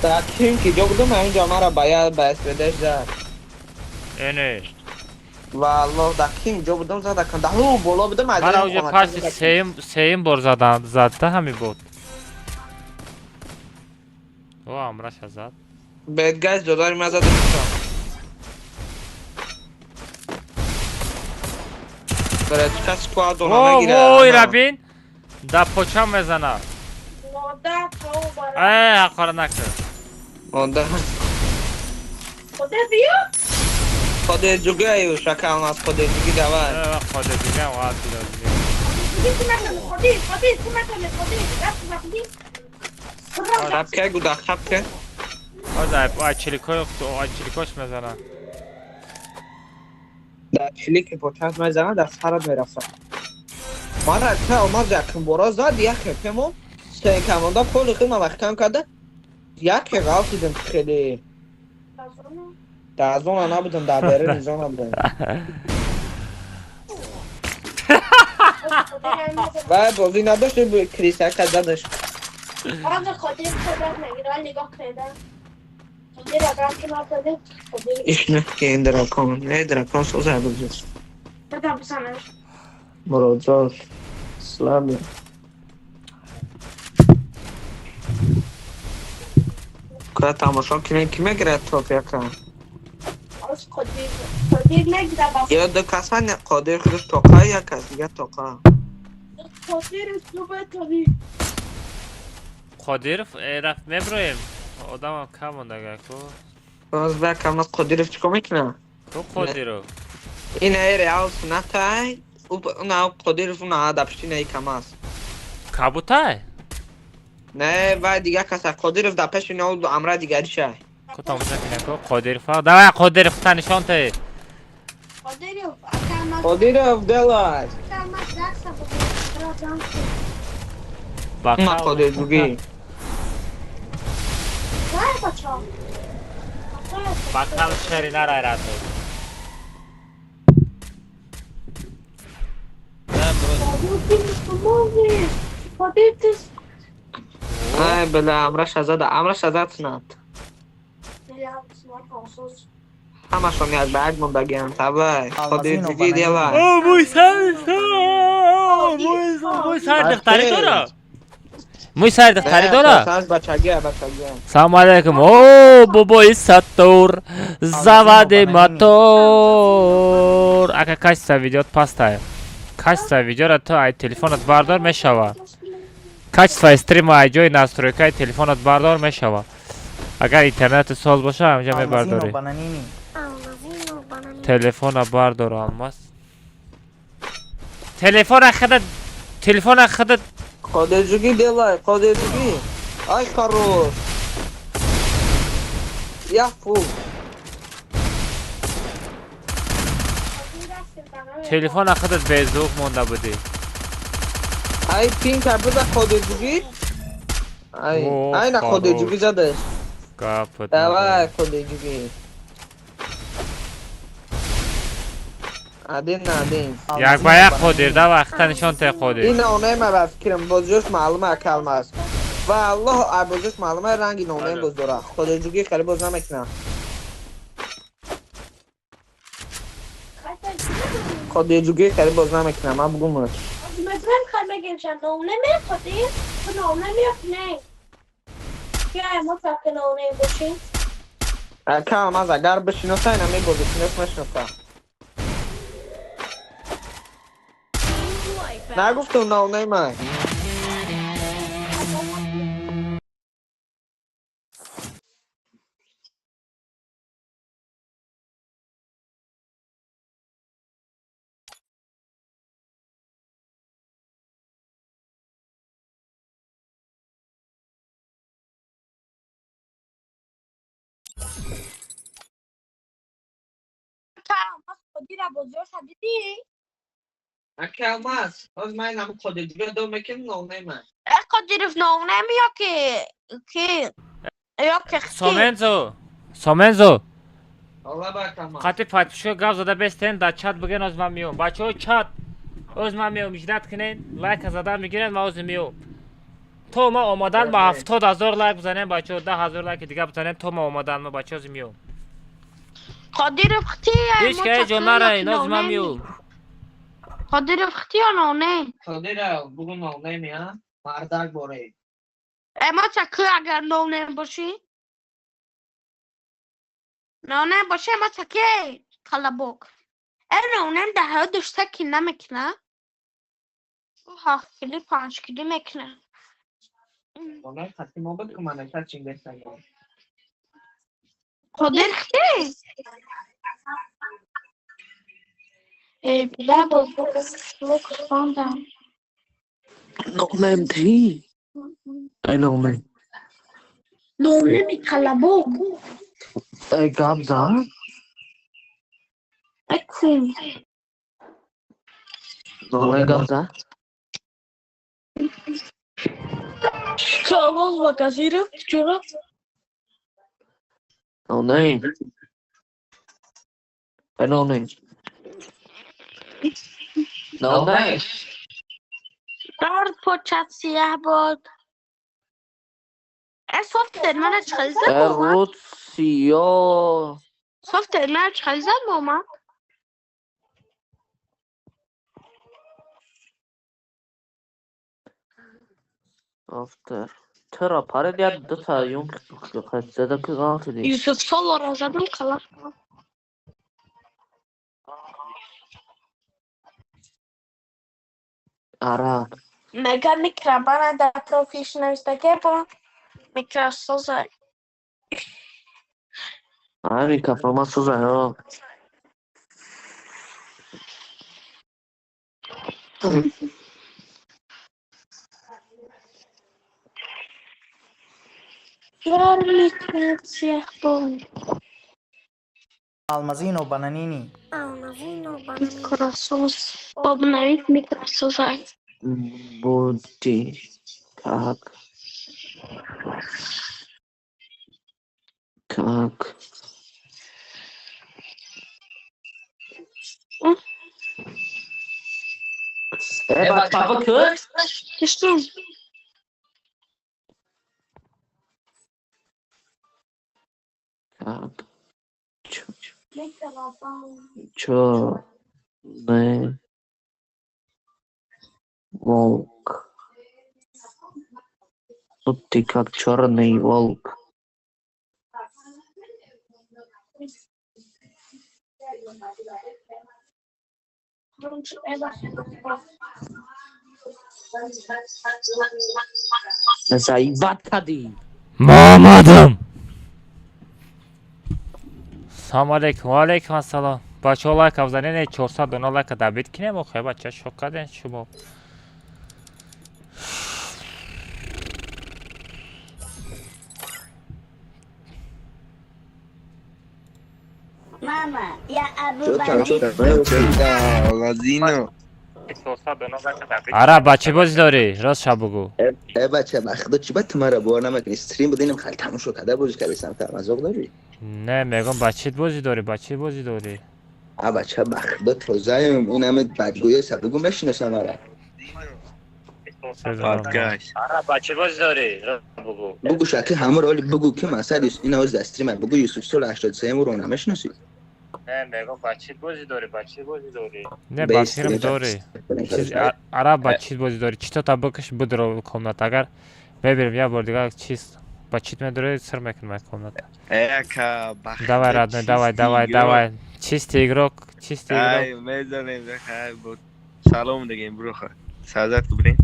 تاکیم که جو بودم اینجا مرا باید باید بدش دار اینه والله داکیم جو بودم زده کنده هلو بولا بودم من اوجه پاسی سیم بار زده همی بود او امرش ازد بدگاز دوداری من زده میشم برای کس کواد دونا نگیره وای ربین دا پوچم میزنه حقاره نکر مانده خود جوگه ایو شکل ناست خود جوگی دوار خود دیگه واد دیگه رب که گودا خب که آی چلیکوش میزنه در چلیک پوچت میزنه در سرت میرفت من را که اومد جکن برا زد یکی پیمون سه کمانده کل خیلی من وقت کم کرده یکی غلط دیدم خیلی در زون نبودم در بره نیزون نبودم و بازی نداشت کریسه که زدش ایش نه که این دراکان نه دراکان سوزه بزرگ مراجعات سلامی که تماشا کنین که میگره توپ یکم یا دو کسان قادر خودش توقع یا کس دیگه توقع قادر رفت میبرویم آدم هم کم مونده که باز بکم از قادر چکو میکنه تو قادر این ایره او سنت های او قادر فونه دا پشتی نهی کم است کابوتای نه و دیگه کس قادر دا پشتی نه او امره دیگری شای کتام کنه که قادر فا دوای قادر فتا نشان ته قادر افدلای ما قادر دوگی بکل شری نرای را تو ای بله امرش ازد سنت همه شون یاد برگ مونده گیم تبای قادر دوگی دیوای او موی سر دختری داره موی سر دختری داره بچگیه سلام علیکم او بابای ساتور زواد ماتور اگه کاش ویدیوت پاستای کاش ویدیو را تو ای تلفنت باردار میشوه کاش استریم ای جای ناسترویکای تلفنت باردار میشوه اگر اینترنت ساز باشه همینجا Almazino میبرداری. bananini. تلفن بردار almaz. Telefon خودت Kodecigi delay, kodecigi. Ay хорош. Ya full. telefon خودت به ذوق مونده بودی. Ay pin kapı da kodecigi. Ay, Oh, aynen хорош. kodecigi zaten. Kaput. Давай, kodecigi. Adin. یک با یک خودیر ده وقتا نشان ته خودیر. این نونیم به فکرم بازجوش معلومه کلمه و الله بازجوش معلومه رنگی نونیم بزدوره خودجوگی خیلی باز نمیکنم خودجوگی خیلی باز نمیکنم من بگم مثلا میخواد بگیم چند نمونه میخوادیم تو نمونه میخونه یا ما فکر نمونه باشیم کم از اگر بشینوسه اینم میبازشینوس مشنوسه نگفتم نونیم خودی را بزرگ دیدی؟ کلمه از من هم خودجوگی دو میکنم نونیم خودی رفت نمونه یا که یا که سومنزو الله برکم خاطی پاتشو گاو زده بستین در چات بگین از من میوم. بچه های چات از من میوم اجرات کنین لایک زده میگیرین ما از میوم. تو ما آمدن با 70,000 لایک بزنین بچه ها 10,000 لایک دیگه بزنین تو ما آمدن ما بچه از میوم. خودی رفتی هیچ که جون نره از من میوم. خودی رفتی یا نونه؟ خودی را بگو نونیم یا مردک باره اما چکه اگر نونه باشی؟ نونه باشه اما چکه کلابوک نونه ده ها داشته که نمیکنه 7 کلی 5 کلی میکنه والله خطی ما بود که من اکر چین بستن خودی رفتی؟ بیده بزرگ خواندم نونم دی ای نونم نونه می کلابوک ای گابزا اکسیم نونم گابزا که آواز با کسی رفت چرا؟ نونم ای نونم نونم دارد پوچت سیاه بود صفت من چخیل زد ماما رود سیاه صفت من چخیل زد ماما افتر ترا پاره دیا دو تا یون خسته که غلط دی یوسف سال را زدم خلاص عراق مگه میکربانه در پروفیش نوشته که با میکرسوزه همین کفا ما سوزه ها یار میکنه سیخ بود Almazino bananini. میکرسوز باب نوید میکرسوزه بودی کاک کاک bak kapı kız. کشتون Kak. Ço. Ne. Волк. Вот ты как черный волк. Zajíbat tady. ما آمدم Salam aleykum. Aleykum assalam. Bachoo like abzane ne 400 donar like dabit ki nemokhaya bacha shok kadin shuma. Mama, ya Abu Lazino. 400 donar like dabit. Ara bachi bozi dori? Rost shab bego. بچه خدا چی باید تو مرا باور نمیکنی استریم بود اینم خیلی تموم شد کده بازی کردی سمت مزاق داری Ne megam bachit bozi dori, bachit bozi dori. بچه خدا توزایم این همه بدگویه سب بگو بشینستم مرا Ara bachit bozi dori? Rost bego. بگو شاکی همه رو بگو که مسئله این از استریم بگو یوسف سال 83 رو نمیشناسی Ne megam bachit bozi dori, bachit bozi dori. Ne Be bachirim istrim dori. Ara bachit bozi dori. Chito tabaksh budro komnat agar ببینیم یه بار دیگه چیز با چیت میداره سر میکنم کاملا. اکا давай родной давай چیز تیگروک ای میذاریم بخیر بود سلام دیگه برو خواهد سعادت بریم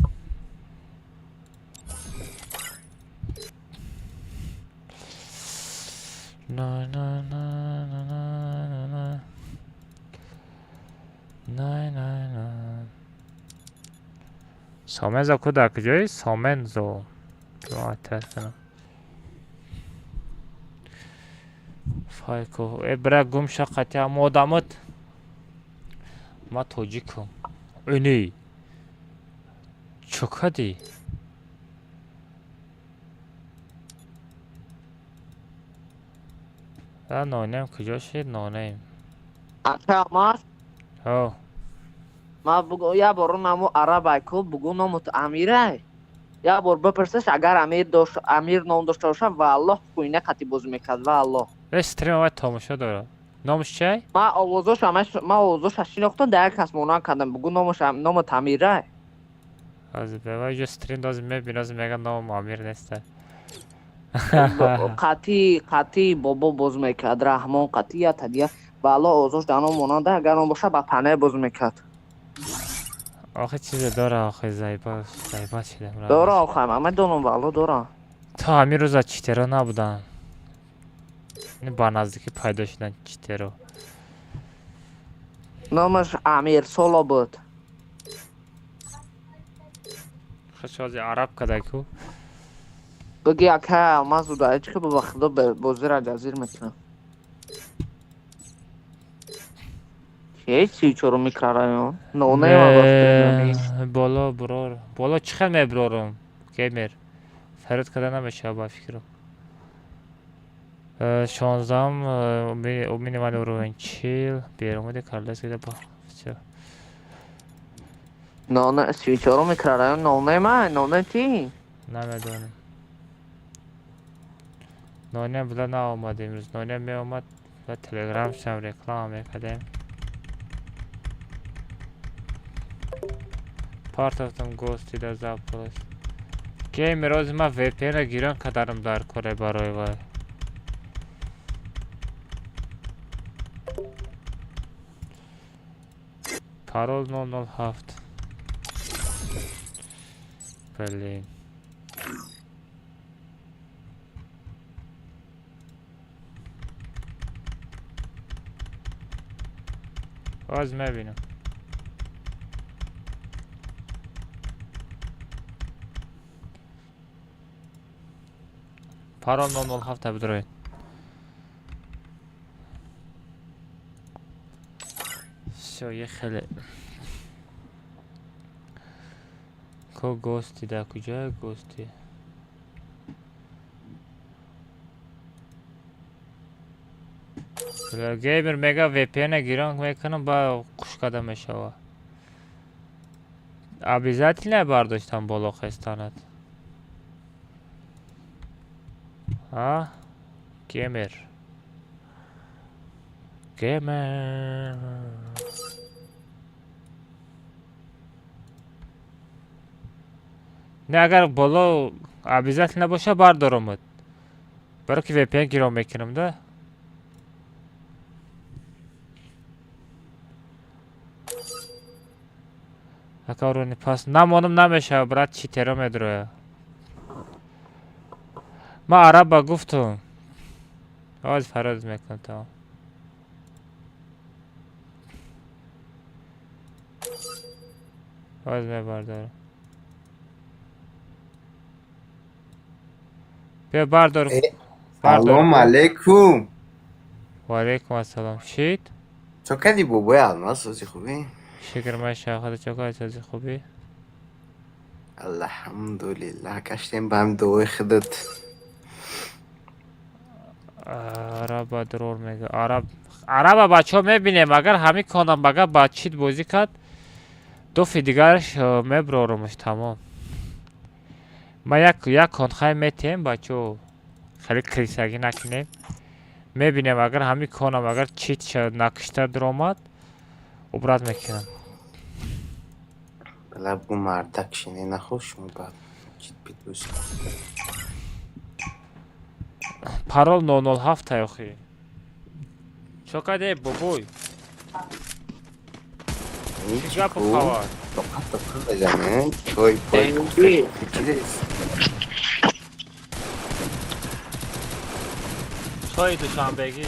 نه نه نه نه نه نه نه نه نه سامنزو کدا کجایی سامنزو فایکو ابرا گم شقتی هم آدمت ما توجیکم اینی چکدی نانیم کجا شد نانیم Akşamlar. ها ما بگو یا بارو نامو عرب کو بگو نامو امیره یا بار بپرسش اگر امیر نام داشته باشه والله کوینه قطی بازی میکرد والله استریم باید تماشا داره نامش چی؟ ما آوازش شناختم در کس مونان کردم بگو نام تمیره از به جو استریم دازم میبینم از میگن نام امیر نیسته قطی بابا باز میکرد رحمان قطی یا تدیه والله آوازش در نام مونان ده اگر نام باشه با پنه باز میکرد آخه چیز داره آخه زیبا شده داره آخه من دونم والله داره تا همین روزا چیترا نبودن این با نزدیکی پیدا شدن چیترا نامش امیر سولا بود خشازی عرب کده کو بگی اکه الماس بوده ایچ که به وقتا بازی را جزیر میکنم چی چورو میکرارم نونه ما باسترینمی بالا برار بالا چی خیل میبرارم گیمر فرد کده نمیشه با فکرم 16 امینی من رو این چیل بیرون ده کارلس گده با نونه سی چورو میکرارم نونه من نونه چی؟ نمیدونم نونه بلا نه آمده امروز نونه می آمد و تلگرام شم رکلام میکردیم part of them goes to the Zapolis. Game روز ما VPN گیران کدارم در کره برای وای. پارول 007. برلین. باز میبینم. پارول 007 بدروید. یه خیلی کو گوستی در کجا گوستی گیمر مگا وی پی ان گیران میکنم با خوش قدم میشوه ابیزاتی نبرداشتم بالا خستانت ها گیمر نه اگر بالا ابیزات نباشه بردارمت برای که وی پی ان گیران میکنم ده اکارونی پس نمانم نمیشه برات چی تیرا میدروه ما عرب با گفتم آز فراز میکنم تا باز بردار. بیا بردار. سلام علیکم. و علیکم السلام. شید؟ چو کدی بابای الماس سازی خوبی؟ شکر ماشا خدا چکار چیزی خوبی؟ الحمدلله کشتیم با هم دوی خودت. عرب درور میگه. عرب بچه ها میبینیم اگر همین کانم بگه بچید بازی کرد دو فی دیگرش میبرارمش تمام. ما یک کانخای میتیم بچه ها خیلی کریسگی نکنیم. میبینیم اگر همین کانم اگر چیت شد نکشتر در آمد عبرت میکنم. بله بگو مردک شینه نخوش مو بعد چیت بیت بوشت. پارول 007 تای اخی. چوکاده بابوی. هیچ گپ کو خبر. فقط تو بزنه چای پای بنجی فکرست. چای دوشنبگی.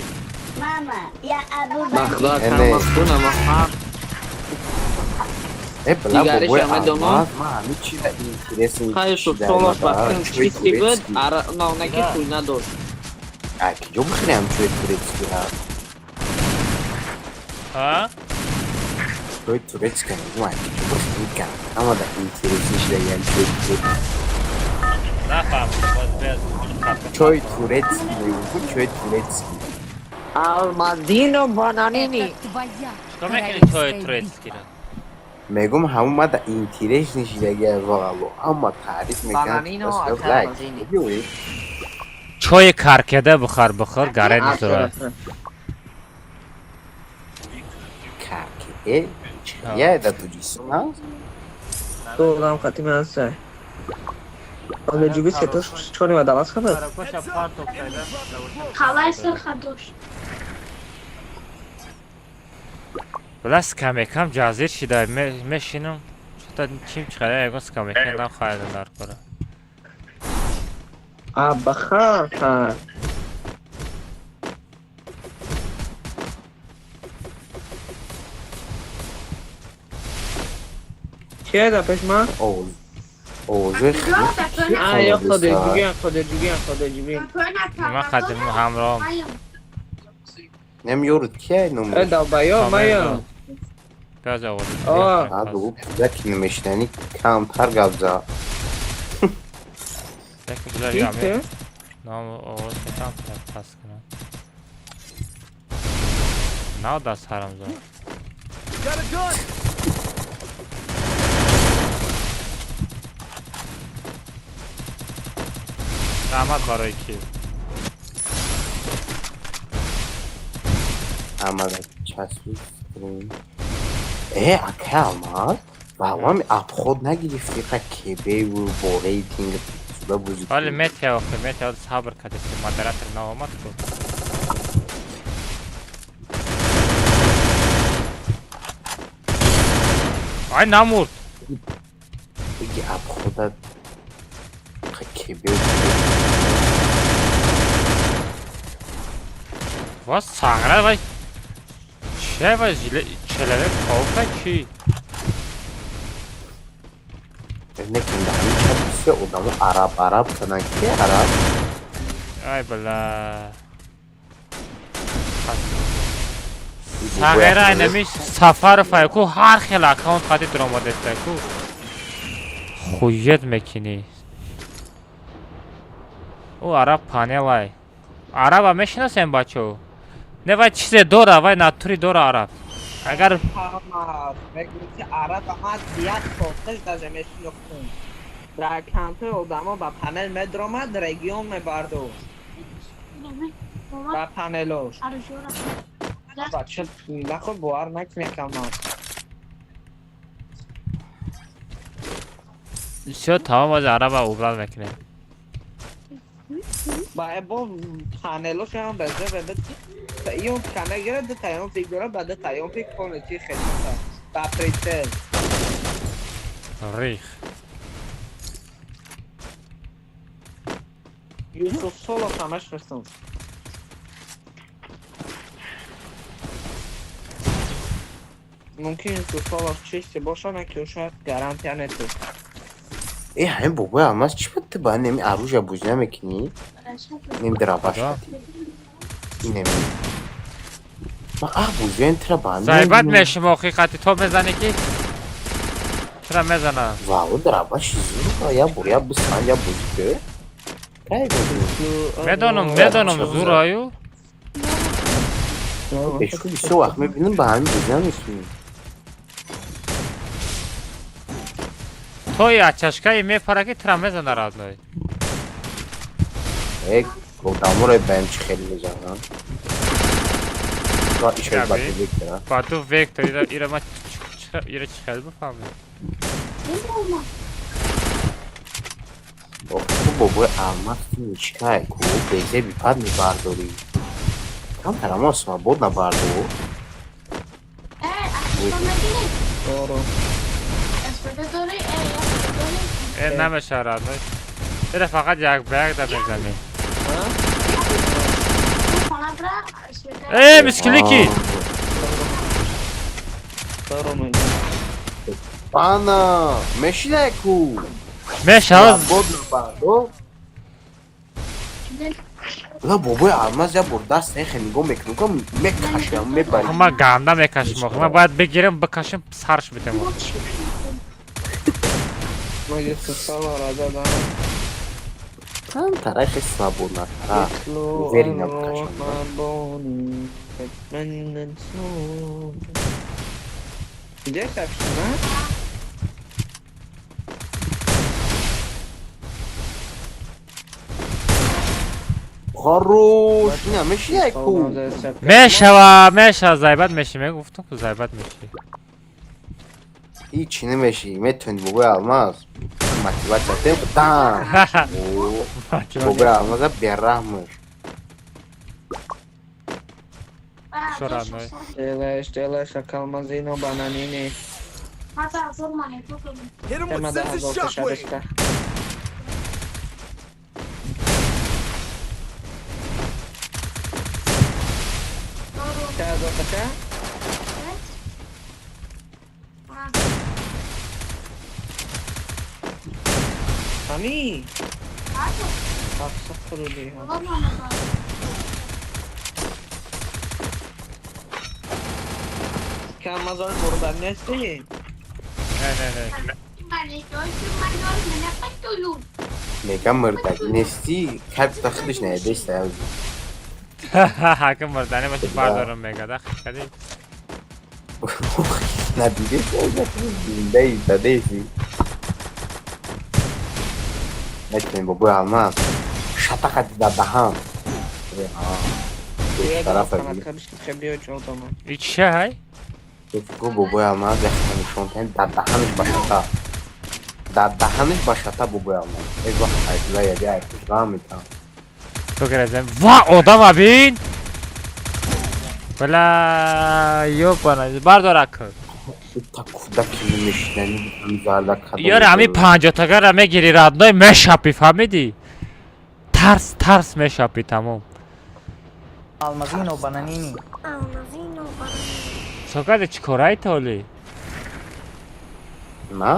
بخدا اینه. کم مفتونم آخر بله دیگرش بابای همه دوما؟ الماس ما همه چی در اینترس خیلی شد سولاش بکنم چیستی بود ناونکی پول نداشت کجا بخریم چوی تورتسکی ها؟ ها؟ چوی تورتسکی ها کجا بخریم کنم اما در اینترس نیش داریم چوی تورتسکی. نفهمیدم باز بیاد. چوی تورتسکی میگم چوی تورتسکی. المازینو بانانینی چکار میکنی چای تورتسکی را؟ میگم همون ما در اینترس نیش داریم واقعا اما تعریف میکنم بانانینو بس اکر لایک مازینی بیوی چای کرکده بخور گره نیست رو. کرکه چیه در تو جیسون هست؟ تو دام خطیمه هسته آنه جوبی سیتوش چونی و دواز خبر خلاص خدوش بلا سکم کم جازیر شده میشینم شده چیم چخیره اگه سکم کم خواهد نار کنه. بخار خان چیه دا پیش ما؟ اوزه خیلی یا خود جوگی ما خدیم همراه نمیورد که نمو دا بیا مایا پیاز آورد. ها بگو پیزا نمیشننی کمتر گبزا یکی بلا جامعه چیه؟ نام آورد کم پس کنم. نو دست حرم زد. Got a gun! رحمت برای کی؟ آمده چسبی سترین اکه آمد واقعا اب خود نگرفتی که که و با ریتینگ سودا بوزید ولی میتیا آخه میتیا صبر کرده که مدراتر نو آمد بود. آی نمورد. بگی اب خودت که که باز سانگره وای چه وای چلوه پاوکه چی؟ نکنده همین چه بسیار آدمو عرب کنن که عرب ای بلا سانگره اینمی سفر فایکو هر خیل اکاونت خواهدی دراماده فایکو خویت میکنی او عرب پانه وای عرب هم میشناسیم بچه نه وای چیز دوره وای ناتوری دوره عرب اگر بگو که عرب آمد بیاد سوتش در زمین شلوختون در کمپه اودما با پنل مدرامد رگیون میبردو با پنلوش بچه نخور بوار نکنه کمان شد تمام از عرب اوبرال میکنه با پنلوش هم بزه بده ایون کنه گره تایون فیگوره بده تایون فیگ کنه چی خیلی با پریتل ریخ یوسف سولو همش رسون ممکن تو سال چیزی باشه که شاید گارانتی نتو. ای همین بابای الماس چی بود با نمی عروج بوج نمیکنی؟ نمی دراباش کدام؟ کتی این نمی ما بوجه این ترا با زایبت میشه موقعیتی تو میزنی که چرا میزنه واو دراباش زور یا بریا بسان یا بوجی که که بوجی میدونم زور آیو بشکو بیسته وقت میبینم با همین بوجه نمیسونی تو یا چشکایی میپره که ترا میزنه راز نایی یک گودامو رو بنچ خیلی بزنم را ایشای یا باید بی؟ بکترم با تو ویکتور ایره ما ایره چی خیلی بفهمه تو بابای الماس تو میشکای کو بیزه بیپد میبرداری کم ترماس ما بود نبردو دارو. این نمیشه راز نایی ایره فقط یک بیگ در میزنی ای مسکلیکی دارو من. Ana, meşile ku. میشه Bod nabardو. La baba almaz ya burada sen خنگو میکنم میکشم میبرم ما گنده میکشم ما باید بگیرم بکشم سرش بتیم ما یه سال راجع دارم. tam taraf sabun ha لو verin أروح yapacağım مع بوني أتمنى نسوم. جاي تفشنا؟ خروش نه meşile ku میشه زایبت میشه میگفتم که زایبت میشه hiç ne meşi metön baba almaz motivasyon tam baba almaz ya berrahmış شو راز نایی دلش كالمازينو بانانيني. Hit him تما with ده sense هزار shockwave. تشابسكا. هزار تشا؟ همي. أفسخروا ليها. كان مزار مربع نسي. نه نه نه میگم مردگی نیستی kalp takılış neredeyse ya حاکم مردانه باشه بردارم میگه ده خیلی ندیده değilse değilsin Bekleyin bu almaz şatak hadi da daha يا طرف جماعة دي. ما تخبيش تخبيه وتشوطه. هیچ چه های؟ bu almaz yakın şu an daddahanış başata daddahanış başata bu almaz ez vakit ayıkla ya bir ayıkmış devam et tamam تو گرزم وا آدم بین بلا یو پناه بردار اکر takuda kimin işlerini müzalak kadar یار همی 50 تا گر همه گیری رادنای مشاپی فهمیدی ترس مشاپی تمام Almazino bananini. سوکاد چی کارایی تولی na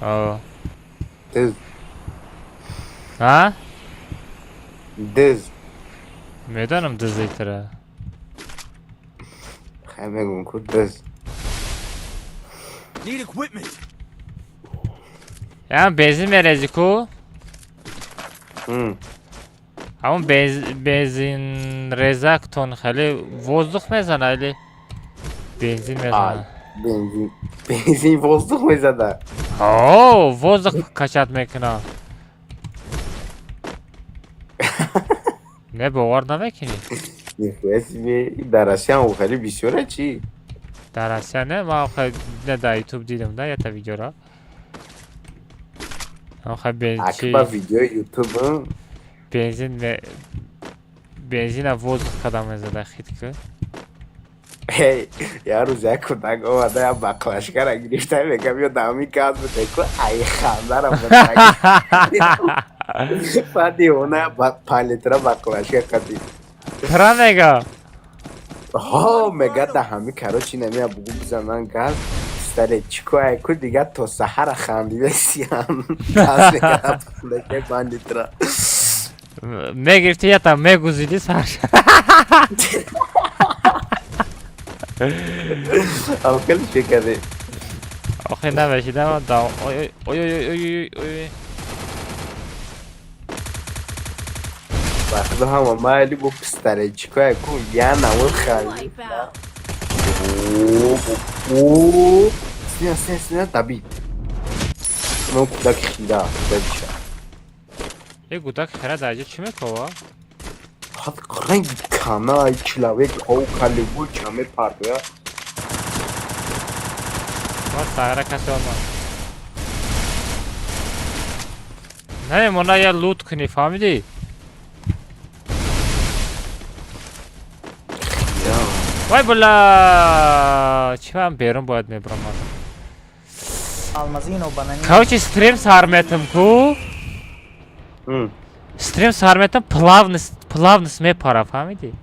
آه düz ها düz میدانم دزی تره همه گون کو düz Need equipment. هم بنزین میرزی کو hı همون بنزین رزک تون خیلی وزدخ میزنه ایلی بنزین ay میزنه benzin bozduk mu zaten اوه وزدخ کشت میکنه نه باور نمیکنی resmi درسیان او خیلی بیشوره چی در اصلا نه ما خیلی نه در یوتیوب دیدم نه یا تا ویدیو را ما خیلی akba video YouTube'un بنزین وزدخ قدم میزده خیلی که hey yaro Zé kudak o ada ya baklaşkara girişten ve kamyon dami kaz bu teko ay khandara Fadi ona paletra baklaşka kadi ترا میگه ها میگه ده همه کاروچی نمیه بگو بزنن گاز سر چیکو کو دیگه تا سحر خندیده سیام گاز میگه پولکه باندی ترا میگرفتی یا تا میگوزیدی سر او کلی فکره آخه نمیشیدم دا اوی اوی اوی اوی اوی وقتی هم مالی با پستره چیکو کو یا نمون خندی اوه سینه تبی نو کودک خیره ببیشه یه گودک خیره درجه چی میکوا؟ حد قرنگ کانای کلاوه او کلیبو چمه پارتویا ما ساگره کسی olmaz. نه مونا یا لوت کنی فهمیدی؟ وای بلا چی من بیرون باید میبرم Almazın o bananini. Короче, стрим sarmetim ku. Stream sarmetim plavnus me para فهمیدی؟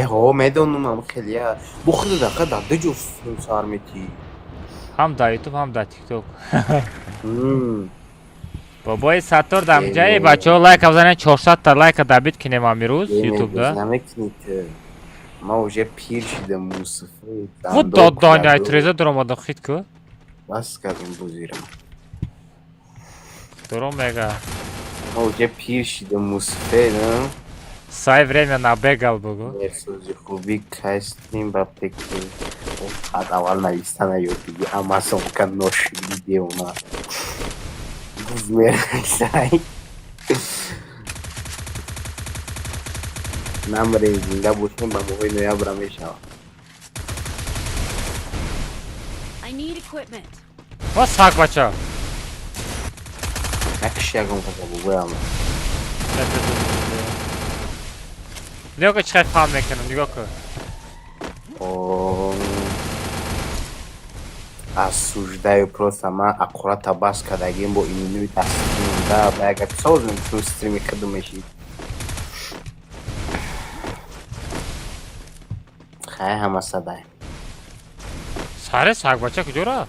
ها میدونم هم خیلی ها بو خود دقیقه داده جستون سارمتی هم دا یوتیوب هم دا تیک توک بابای ساتور دم جای بچه ها لایک بزنین 400 تا لایک دابید کنیم امیروز یوتیوب دا نمیکنید ما اوجه پیر شدم موسفه خود داد دانیای تریزه درم آدم خید که بس کردیم بزیرم درم میگه ما اوجه پیر شدم موسفه نه سای время на бегал بگو مرسوزی خوبی کستیم با پکی حد اول نویستن یوتیوبی اما سمکن نوشیدی اونا بز میره سای نمره زنده بودیم با موقعی نویا برمیشه I need equipment. و ساک بچه نکشی اگم خدا بگویم نگاه که چقدر فهم میکنم نگاه که از سوژده پروست من اقورات باز کردگیم با اینونوی تصمیم ده با اگر سازم تو استریمی کدومشید خیلی همه صدای ساره ساک بچه کجورا؟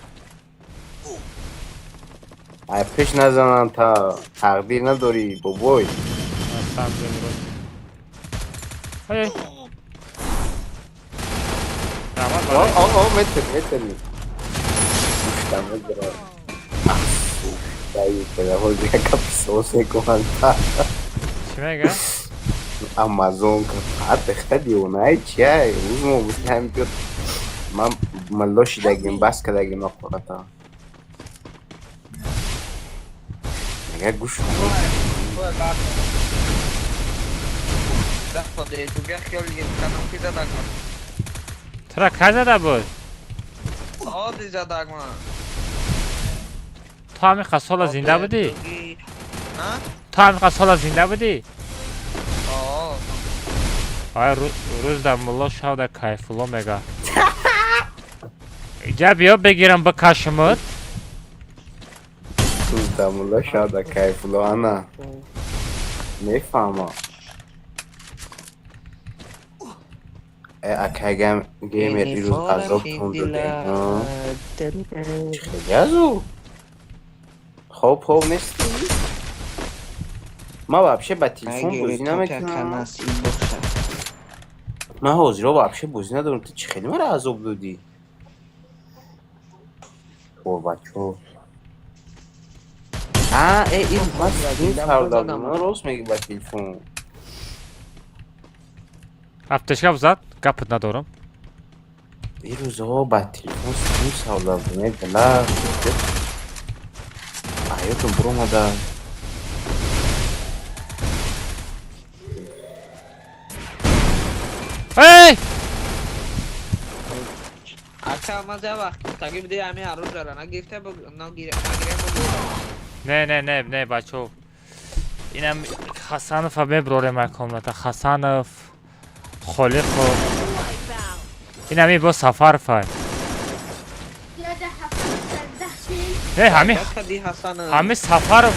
ای پیش نزنن تا تقدیر نداری بابای ای متری گوشتم ندارم دایی که ده دیگه کپسوسه کنن چی میگه؟ امازون که فقط خدی اونای چیه روزمو بودی همینطور من ملاشی دگیم بس که دگیم اخوراتا میگه گوش کن ترا که زده بود؟ تو همین خسالا زنده بودی؟ تو همین خسالا زنده بودی؟ آیا روز در ملا شو در کایفلو میگه اینجا بیا بگیرم بکشمت روز در ملا شو در کایفلو انا میفهمم اکه گیمر ایروز عذاب تونده خیلی ازو خوب نیستی؟ ما вообще با تلفن بازی نمیکنم من حاضر رو вообще بازی ندارم تو چی خیلی مرا عذاب دادی بچه این من این کردم من راست میگی با تلفن افتشکم زد گپت ندارم این روزها با تلفن سیم سالدارم بلا حیاتم برو مادر ای اکا ما جا وقت تاگی بده همه هر روز دارن نگیفته نگیره نه بچه اینم خسانف هم ببروره مکمونه تا خسانف خالی خب این همی با سفر فای نه همی سفر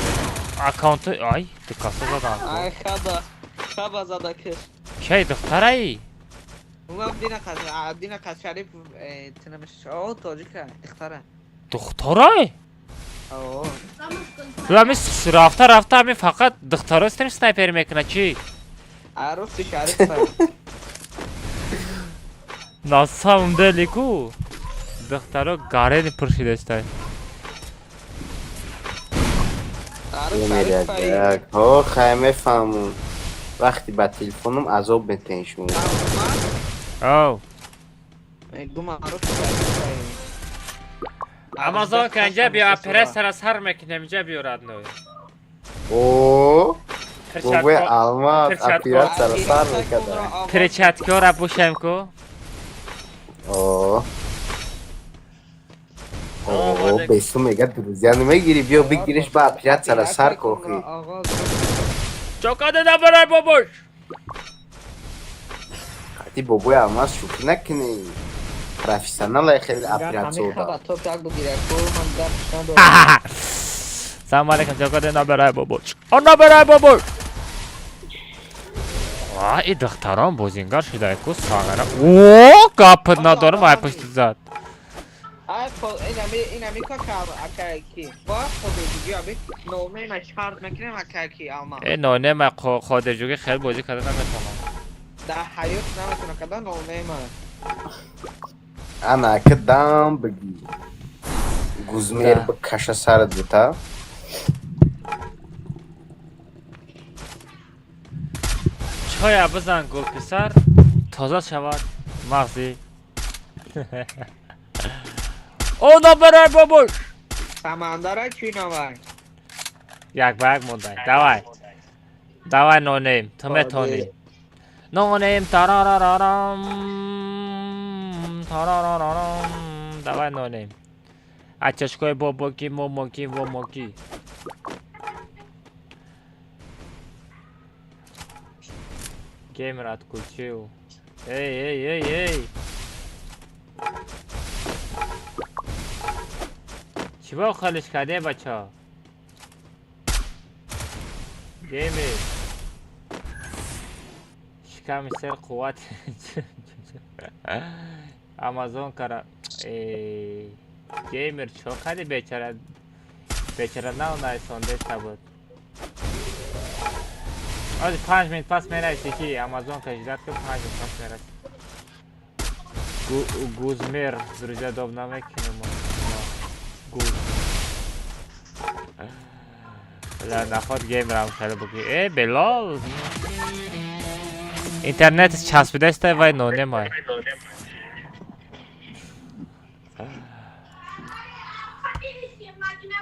اکاونت آی دکاسه زدن ای خدا زده کش کی دختره ای اونم دینا قد شریف تنمش او تاجیکه اختاره دخترای او همین رفته همین فقط دخترا استریم سنایپر میکنه چی؟ عروس شریف ناسام دلیکو دخترا گاره پرشیده است عروس شریف نمی‌دونم. ها خیمه فهمون وقتی با تلفنم عذاب بتنشون او گم عروس شریف امازون که اینجا بیا پرس سر از هر میکنه اینجا بیارد نوی اوه بابای علمات اپیرات سر سر میکده پرچتکا را بوشم کو اوه اوه بیستو میگه دروزیان میگیری بیا بگیرش با اپیرات سر سر کوخی چوکاده نبرای بابوش خطی بابای علمات شوکی نکنی پروفیسیونال خیلی اپیرات سودا تو پیاک بگیره کو من درش ندارم سلام علیکم چوکاده نبرای بابوش نبرای بابوش این دختران بوزینگار شده کو ساغره اوه گپت ندارم وای پشت زد این امیکا اکاکی با خود دیگه آبی نومه ما شارت میکنیم اکاکی اما این نونه ما خودجوگی خیلی بازی کرده نمیتونم در حیات نمیتونه کده نومه ما انا که دام بگی گوزمیر بکش سرت بوتا چای بزن گل پسر تازه شود مغزی او نبرای بابوش سمندره چی نوای یک باگ مونده دوای نو نیم تو میتونی نو نیم تارارارارام تارارارارام دوای نو نیم اچشکای باباکی موموکی وموکی گیمرات کلچیو ای چی با خالش کرده بچه ها گیمی شکم سر قوت امازون کرا گیمر چو کردی بیچاره نه سونده بود از 5 منت پس میرسی که امازون کشیدت که 5 منت پس میرسی گوزمیر друзья давно выкинем гуз لا نخواد گیم رام خیلی بگی بلال اینترنت چسبیده است وای نونه مای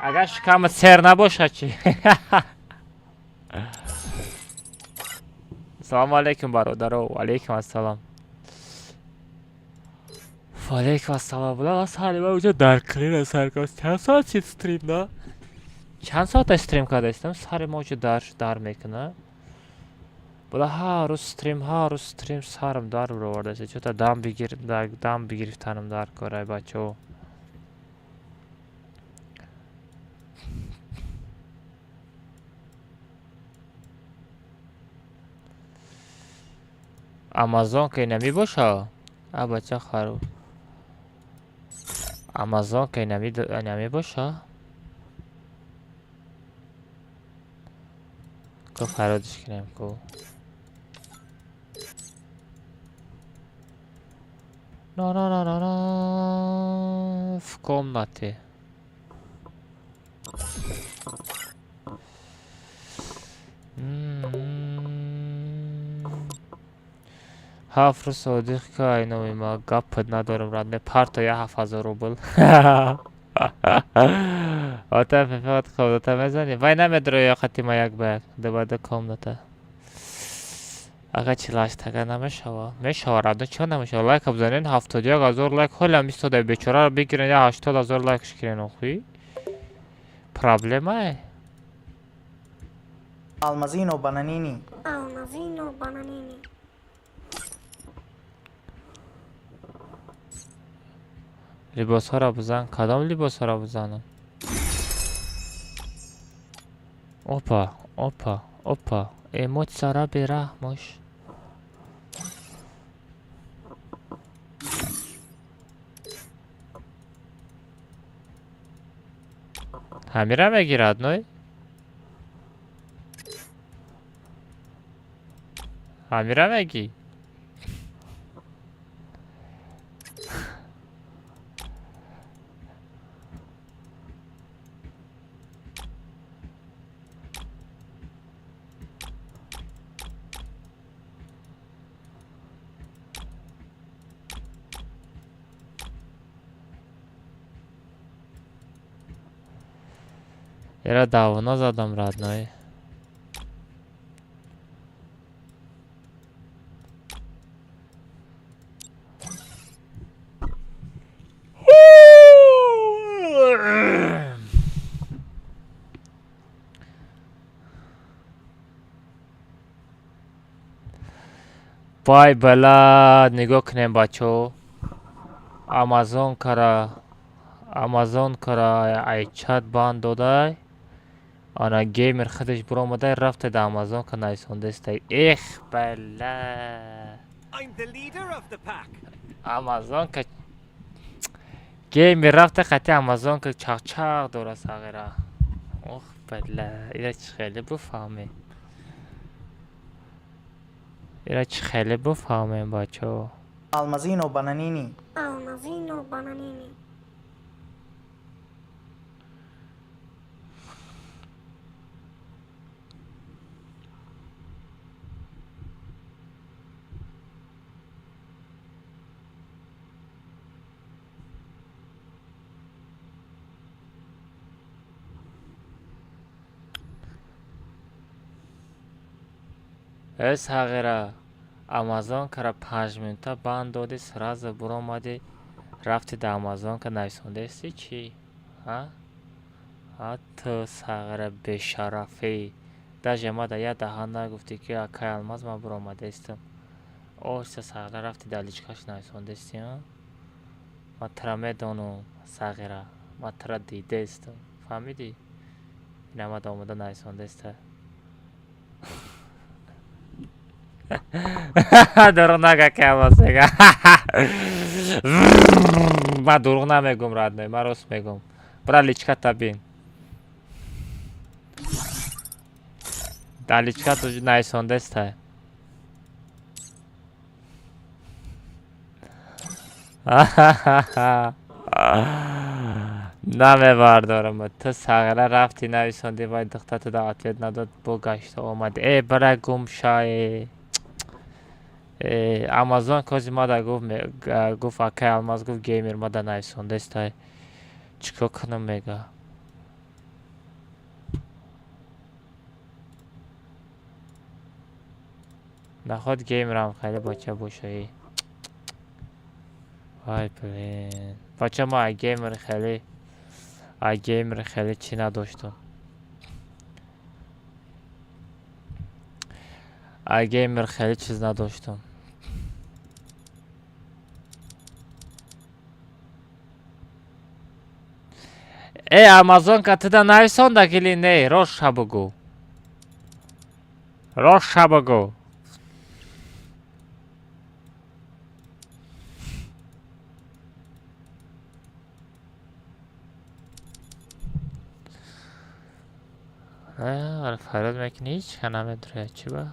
اگر شکم سر نباشه چی سلام علیکم برادر و علیکم السلام علیکم السلام بلا سلام اوجا در کلین سرکاست چند ساعت چی استریم نه چند ساعت استریم کرده استم سر موجا در میکنه بلا ها رو استریم سرم در برورده شه چطور دم بگیرفتنم در کاره بچه امازون که نمی باشه بچه خرو امازون که نمی باشه که فرادش کنیم که نه в комнате حافظ صادق که اینو ما گپ ندارم رنده پارتا یا 7000 روبل آتا فقط خودتا میزنی وای نمیدره یا خطی ما یک باید دوباره کامنته اگه چلاش تگه نمیشوه رنده چون نمیشوه لایک بزنین 71000 لایک حالا میستاده بیچاره رو بگیرین یا 80000 لایکش کرین اخوی پرابلمه Almazino bananini. لباس ها را بزن کدام لباس ها را بزنم اوپا ایموت سارا بیره موش همیره میگیرد نه؟ همیره میگی؟ یه را دوانا زدم رد نه؟ وای بلا نگاه کنیم بچه آمازون کرا ای چت باند داده آنا گیمر خودش برو آمده رفته در آمازون که نایسونده است ایخ بلا I'm the leader of the pack. آمازون که گیمر رفته خطی آمازون که چاق چاق درست آغیره اوخ بلا ایره چه خیلی بفهمه ایره چه خیلی بفهمه بچه Almazino bananini. Almazino bananini. اس حقیره آمازون کرا 5 منتا باند دادی سراز برو آمدی رفتی در آمازون که نایسونده استی چی؟ ها؟ ها تو ساغره بشرفی در جمع در یه دهان نگفتی که اکای الماز من برو آمده استم اوه سه ساغره رفتی در لیچکاش نایسونده استی ها؟ ما ترا میدونم ساغره ما ترا دیده استم فهمیدی؟ این همه آمده نایسونده استه دروغ نگه که عوض میگه من دروغ نمیگم رد من راست میگم برا لیچکا تبین در لیچکا تو نایسونده استه نمیبردارم تو ساغره رفتی نایسوندی باید دختر تو دعوتیت نداد با گشته آمد ای برای گم شای آمازون کازی ما دا گفت اکای الماز گفت گیمر ما دا نایسونده است چیکار کنم میگه نخواد گیمر هم خیلی بچه باشه وای بلین بچه ما گیمر خیلی چی نداشتم گیمر خیلی چیز نداشتم ای آمازون که تدا نایسونده گلی نه روش بگو فراد میکنی هیچ که نمیدونه چی با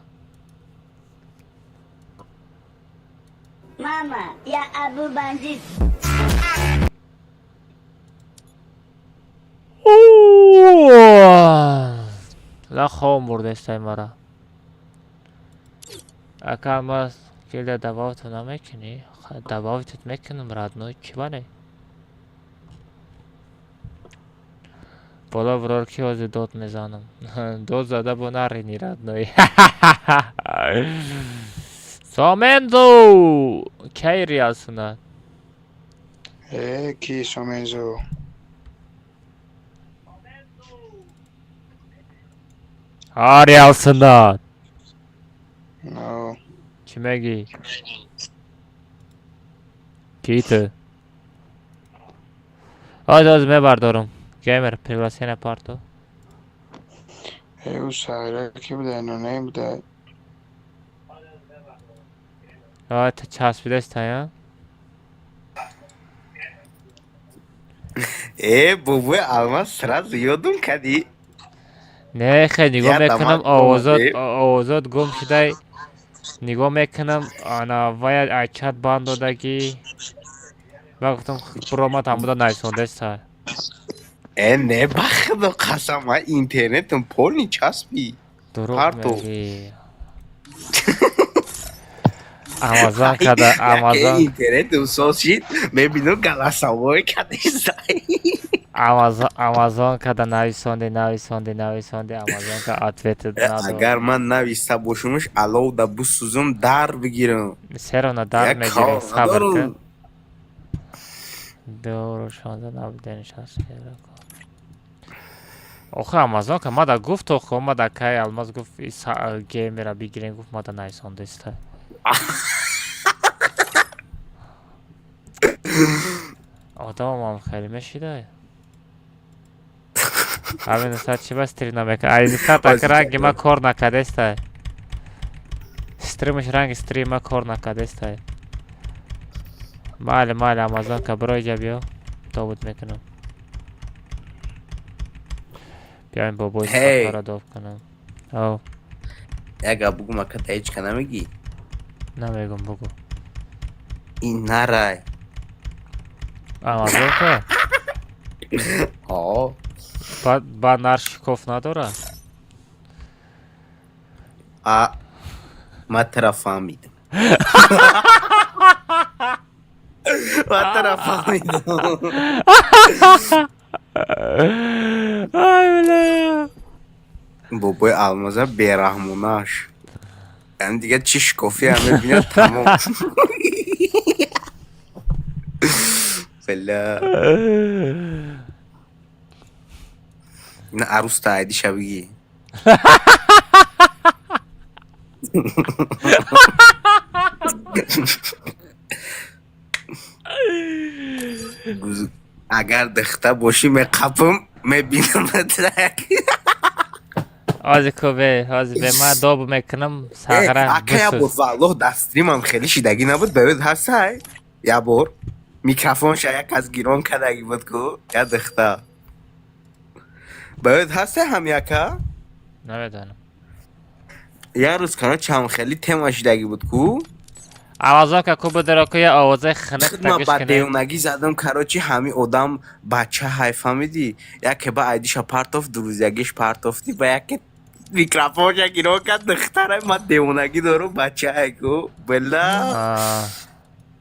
ماما یا ابو بندید لا خواب مرده استای مرا اکا ما کل دواوتو نمیکنی دواوتت میکنم رادنوی چی بانه بالا برار کی از داد میزنم داد زده با نرینی رادنوی سامنزو کی ریال سند کی سامنزو ریال سند نو چی میگی کی تو از میبردارم گیمر پریواسین پارتو او ساغره کی بوده اینو نمیده تو چسبیده است یا بابای الماس سرا زیادون کدی نه خیلی نگاه یه میکنم دمت آوازات گم شده نگاه میکنم آنا باید اچت بند دادگی و گفتم برامت هم بوده نایسونده است نه بخدا قسم من اینترنتم پر نی چسبی دروغ پارتو. میگی امازون کده امازون اینترنت سوز شید میبینم گلاساوای کدش زایی امازون کده نویسونده امازون که اتویت نداره اگر من نویسته باشمش الو دا بسوزم در بگیرم سرونه در یک میگیره کار صبر ندارم. کن دور شانزده نبودنش هست آخه امازون که ما دا گفت آخه ما دا که الماس گفت گیم را بگیرین گفت ما دا نایسونده است آدم هم خیلی میشیده همین ساعت چی بس تری نمیکنه این ساعت اگر رنگی ما کار نکده است استریمش رنگ استریم ما کار نکده است مال امازون که برای جا بیا تابوت میکنم بیایم بابای ساعت را داف کنم او اگه بگو ما که هیچ که نمیگی نمیگم بگو این نرای امازون که آه با نرش کف نداره ما طرف فهمیدم ما طرف فهمیدم بابای المازه بیرحموناش یعنی دیگه چیش کافی همه بینه تمام فلا نه عروس تایدی شبیه اگر دخته باشی می قپم می بینم ادرک آزی کوبه آزی به ما داب میکنم ساغره اکه یا بور والله دستریم هم خیلی شیدگی نبود باید هست های یا بور میکرفون شاید از گیرون کدگی بود که یا دخته باید هست هم یکا نمیدانم یا روز کنه چم خیلی تیم شیدگی بود که آوازا که کوبه درا که یه آوازه خنک خدمه تگش با کنه دیونگی زدم کراچی همی آدم بچه های فهمیدی یکی با ایدیشا پارتوف دروزیگیش پارتوفتی با یکی میکرافون شا گیرون که دختره ما دیونگی دارو بچه های که بلا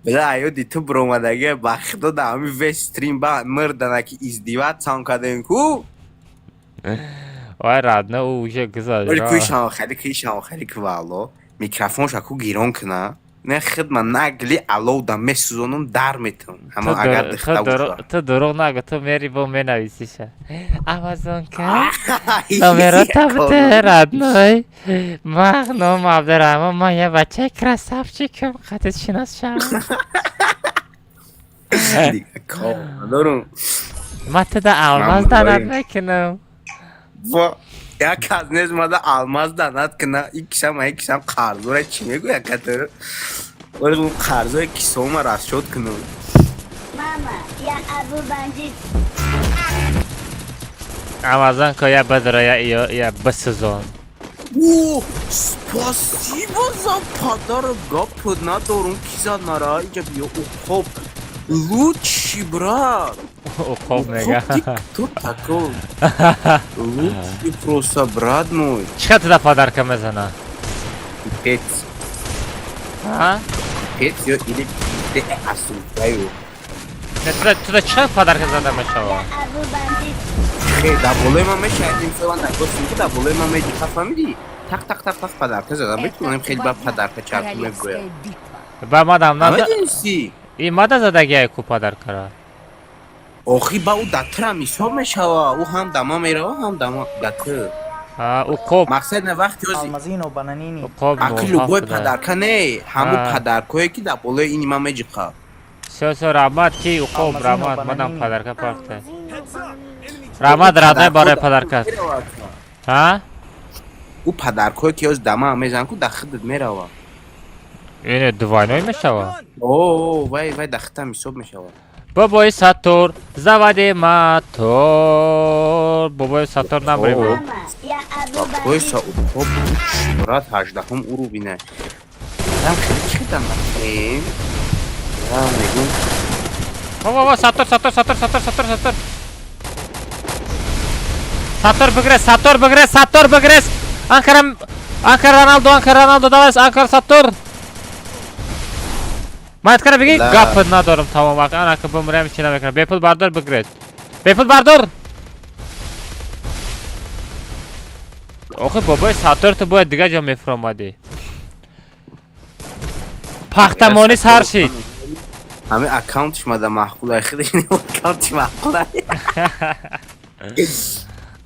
بلا ایو دیتو برومدگی بخدا دا همی وی ستریم با مردنه که ازدیوات سان کدن که وای رادنه او اوشه گذاشت ولی که شما خیلی که والا میکرافون شا که گیرون کنه نه خدمه نگلی علو دا مسوزونم در میتون همه اگر دخته بودا تو دروغ نگو تو میری با می نویسیشه امازون که نمیرو تبته رادنه مغنوم عبدالرحمن ما یه بچه کرسف چی کم خطت شناس شما دیگه کار ندارم ما تو دا الماس دانت میکنم و یک از نیز ما دا الماس دانت کنه ایکشم قرضو را چی میگو یکتر ولی اون قرضو کسو ما راست شد کنه ماما یا ابو بانجی امازون که یه بدره یا بسزون اوه سپاسیبا زن پدر گپ ندارم کیزا نرا اینجا بیا او خوب لو چی براد او خوب میگه تو تکل لو چی پروسا براد موی چقدر دا پادر که میزنه پیت ها؟ پیت یا ایلی پیت اصول بایو تو دا چقدر پادر که زنده میشه ابو بانجی خیلی دا بولای ما میشه این فیوان نگوستیم که دا بولای ما میدی خفا میدی تق پدر که زدم بکنیم خیلی با پدر که چرکو میگویم با ما دام همه نده دینستی این ماده زدگی های کو پادر کرد آخی با او دتر هم حساب میشه او هم دما میره و هم دما دتر او خوب مقصد نه وقتی اوزی Almazino bananini. خوب اکی لوگوی پدرکه نه همو پدرکوی که در بالای اینی من میجیقه سو رحمت کی او خوب رحمت مادم پادر که پرته Heads up! Enemy رحمت راده باره پادر کرد ها؟ او پدرکوی که از دما میزن که در خدت میره و این دوانوی میشه و اوه وای دخته حساب میشه و بابای ساتور زواده ماتور بابای ساتور نبری بود Mama, ya Abu Oysa Bandit. o Murat هجدهم او رو بینه هم خیلی چی دمتیم ya میگم بابا ساتور ساتور ساتور ساتور ساتور ساتور ساتور بگرس ساتور بگرس ساتور بگرس آنکر رونالدو داوست آنکر ساتور مایت کنه بگی لا. گپ ندارم تمام واقعا اگه بمرم چی نمیکنم بیپل باردار بگرس بیپل باردار آخه بابای ساتور تو باید دیگه جا میفرمادی پختمانی سر شید همه اکانتش مده محقول خیلی اکانتش محقول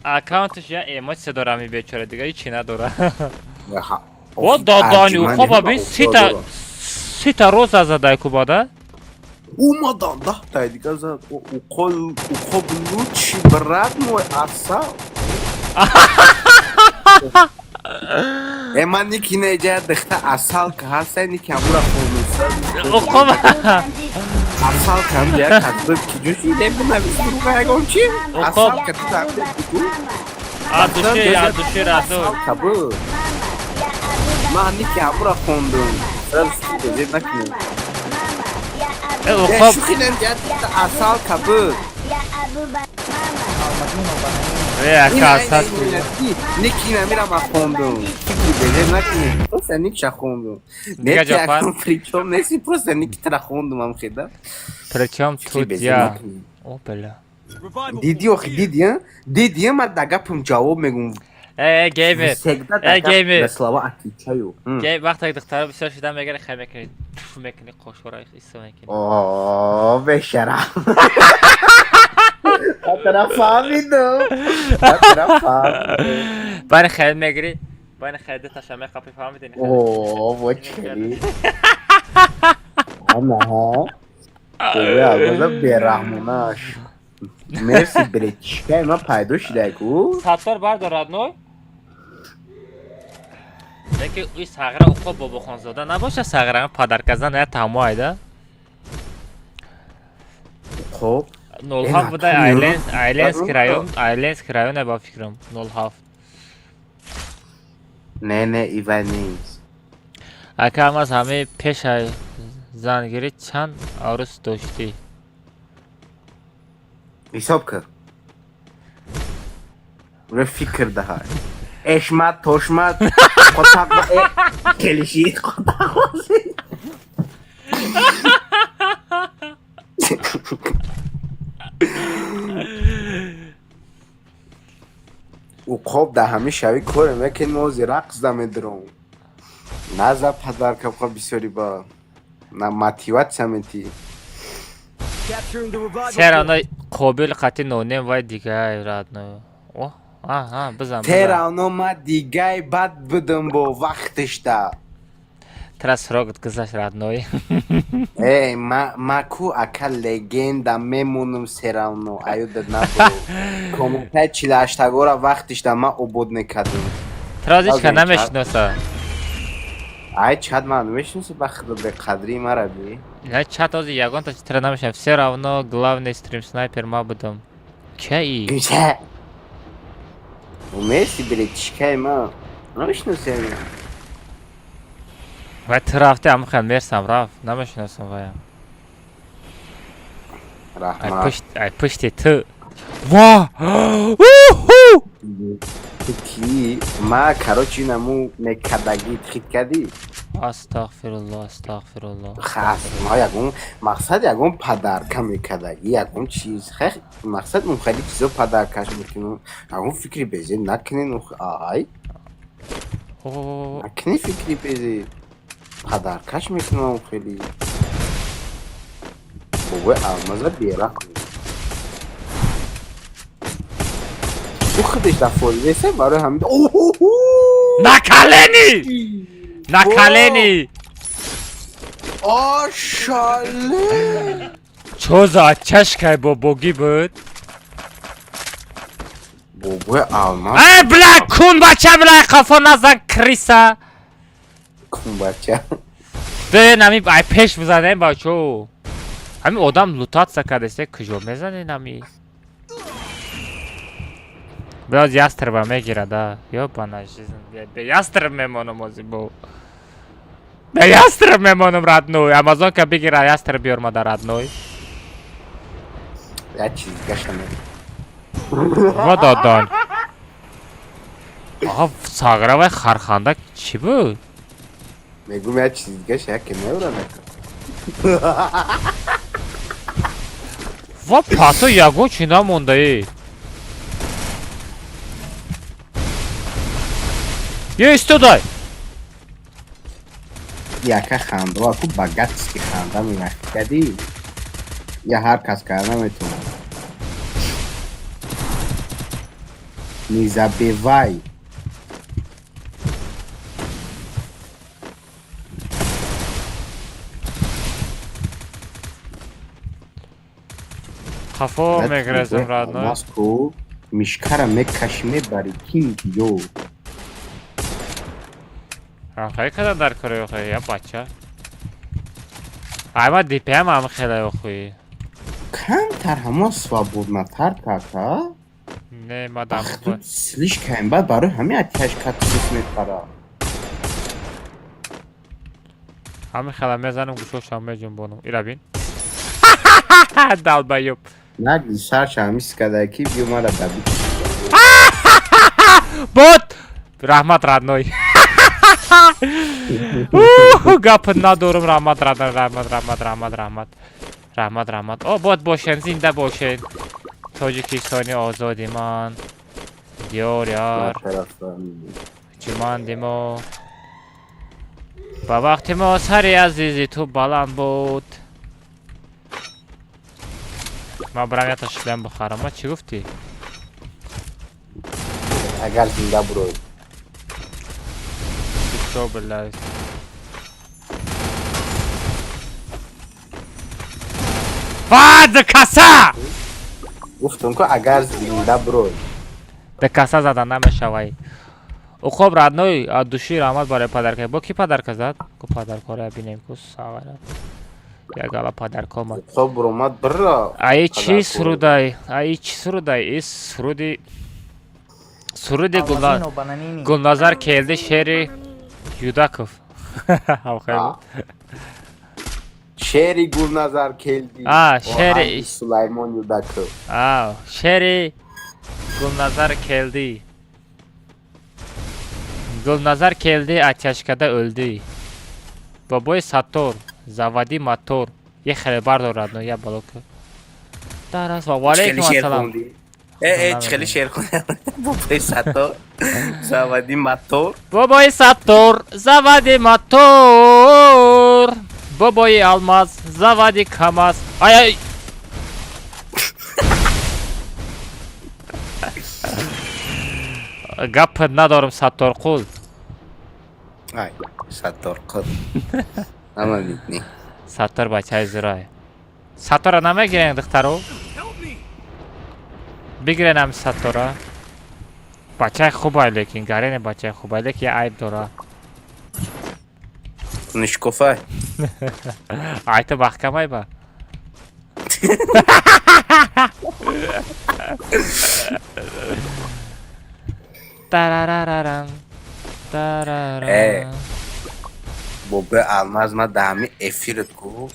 اکانتش یا ایموج داره می بیچاره دیگه هیچی نداره او دادانی او خواب ببین سی تا روز از دایکو باده اومدن 10 تا دیگه زد او خوب لوچی برد مو اصلا من نیکی نیجه دخته اصل که هسته نیکی همورا خونوسه او خوب اصل که هم دیگه کتبه که جوشی نبونه بیسترو گایگم چی؟ اصل که تو دارده بگو آدوشی رادو کبه من نیکی همورا خوندم رستی بزید نکنیم او شوخی خوب نمیجه دخته اصل کبه ای اکا اساس نیکی نمیرم خوندم فکری بزید نکنیم پروسه نیک شا خوندم دیگه نیکی جا اکنون فریچوم نیسی پروسه نیکی ترا خوندم هم خیده پرچم تو دیا او بلا دیدی آخی دیدی ها؟ دیدی ها من دگه پم جواب میگم ای گیمر ای گیمر بسلاوا اکی چایو وقتی دختر بسیار شدم میگه خیلی میکنی تو میکنی قشورای ایسا میکنی اوه بشرم خاطر فهمیدم خاطر فهمیدم بانی خیلی میگیری بانی خیلی تشمی قپی فهمیدین اوه وچلی اما ها اوه البازه بیرحموناش مرسی بریچکه من پیدا شده کو ساتور بردارد نوی دیگه اوی ساغره او خوب بابا خانزاده نباشه ساغره پادرکزن یا تمام ایده خب 07 بوده آیلندز کرایون با فکرم 07 نه ایوان نیست اکه هم از همه پیش زنگیری چند عروس داشتی حساب کرد رو فکر ده های اشمت توشمت قطق با کلشید قطق بازی او خوب ده همه شوی کوره مکن موزی رقص دمه درون نزا پدر کب خواب بسیاری با ماتیوات سمتی Capturing the revival سر point. آنها قابل قطعی نونیم وای دیگه ایراد نو آه بزن تیرانو ما دیگه بد بدم با وقتش ده ترس راگت گذاشت راد نوی ای ما کو اکل لگنده میمونم سرانو ایو داد نبرو کومنتای 48 گورا وقتش ده ما عبود نکردم ترازیش که نمیشناسه ای چند من میشناسه بخدا به قدری مرا بی نه چت از یگان تا چطور نمیشم все равно главный стрим снайпер ما بودم چه ای؟ گوشه و مرسی بری چکای ما نمیشناسه و تو رفتی همه خیلی مرسم رفت نمیشناسم وایم رحمت ای پشتی تو واه کی ما کاروچی نمو نکدگی تخیت کردی استغفرالله خاص ما یکم مقصد یکم پدر کم کدگی یکم چیز خیلی مقصد من خیلی چیزا پدر کش میکنم یکم فکری بزی نکنین آی نکنی فکری بزی پدر کش میکنم خیلی بابا المازه بیرا او خودش در فولیسه برای همین نکالینی آشاله چوز چشکای بابوگی بود بابا آلمان ای بلک کون بچه بلک خفا نزن کریسا کون بچه ده نمی ای پیش بزنیم بچه همین آدم لوتات سکردسته کجا میزنین همی بیاد یستر با میگیره ده یا بانشیزم به یستر میمانم ازی بو به یستر میمانم ردنوی امازون که بگیره یستر بیار ما در ردنوی یه چیز گشنه و دادان آقا ساگره و خرخانده چی بود؟ میگم یه چیز گش یکی نورا نکن و پاتو یگو چینا مونده ای یه استودای یکه خنده و اکو بگت که خنده میمخت کردی یا هر کس کرده میتونه نیزه بیوی خفا میگرزم ردنوی ماسکو میشکره میکشمه بری کیم یو خیلی کدام در کره خوی یا بچه اما دیپی هم خیلی خوی کم تر همه سوابود تر کاکا نه ما دم تو سلیش کم بعد برای همه اتیش کتسیس میتره همه خیلی میزنم گوشوش هم میجون بانم ایره بین دل بیوب نگی سرش همیست کده کی بیو مرا دبی بود رحمت ردنوی گپ ندارم رحمت رحمت او بود باشین زنده باشین تاجیکستانی آزادی من دیار یار چمان دیمو با وقتی ما سری عزیزی تو بلند بود ما برم یه تا شلم بخارم ما چی گفتی؟ اگر زنده بروی تو بالله فاد کاسا گفتم که اگر زنده بروی ده کاسا زدن نمیشوی او خوب ردنوی دوشی رحمت برای پدر که با کی پدر که زد؟ که پدر کاره بینیم که ساغره یا گالا پدر کامد خب برومت برا ای چی سرودای ای سرودی گلنازر کلده شعر یوداکوف شعری گل نظر کلدی شعر سلیمان یوداکو شعر گلنازر کلده اتشکده öldü بابای ساتور زوادی ماتور یه خیلی دارد یه بلوکه در است و علیکم السلام خیلی شعر کنه بابای ساتور زوادی ماتور بابای ساتور زوادی ماتور بابای الماس زوادی کاماس ay گپ ندارم ساتور قول ای ساتور قول اما میتنی ساتور بچه های زرای ساتور را نمیگیرن دخترو بگیرن هم ساتور را بچه خوبه لیکن گرین بچه خوبه لیکن یه عیب داره نشکوفه عیب محکمه با ترارارارم ترارارارم بابا الماز ما دهمی افیرت کو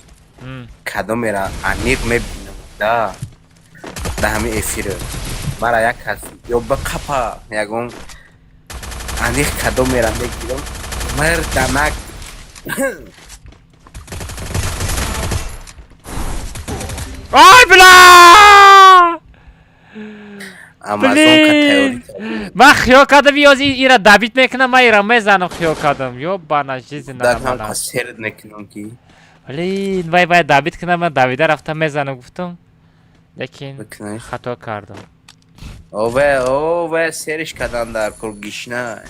کدو میرا انیق میبینم دهمی افیرت مرا یک کسی یا بقپا یکون انیق کدو میرا میگیرم مردمک آی بلا امازون که تئوری من خیال کردم بیاز ایرا دبیت میکنم من ایرا میزنم خیال کردم یا بانشیزی دادم نمانم کسرت نکنم کی ولی وای باید دبیت کنم من دویده رفتم میزنم گفتم لیکن خطا کردم اوه سرش کدن در کل گیشنه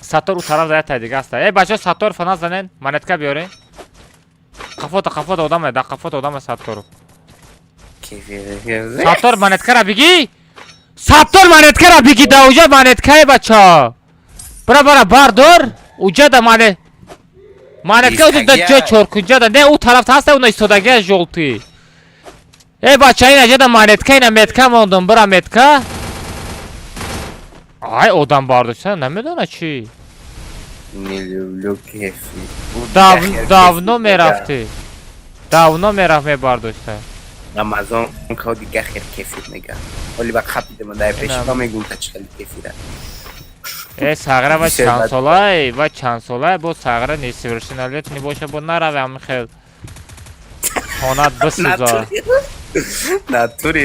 ساتور او طرف داید دیگه است ای بچه ساتور فنا زنن منتکه بیاره خفات آدمه ده خفات آدمه ساتور ساتور منتکه را بگی ساتور منتکه را بگی ده اوجا منتکه بچه برا باردار اوجا ده منتکه اوجا ده جا چور کنجا ده نه او طرف هسته اون ایستادگی جولتی Ey bachcha این اجا da manetka ina metka mondum bura metka. Ay odam bardışsan nemiddana چی؟ نیلولو کیفی давно میرفتی. давно میرفت میبرداشتن. رمضان که دیگه خیر کیفی میگه ولی با خپیده من در پیش با میگم تا چه خیلی کیفی ده ای сагра ва чансолай бо сагра несовершеннолет не боша бо наравам хел хонат бисуза натури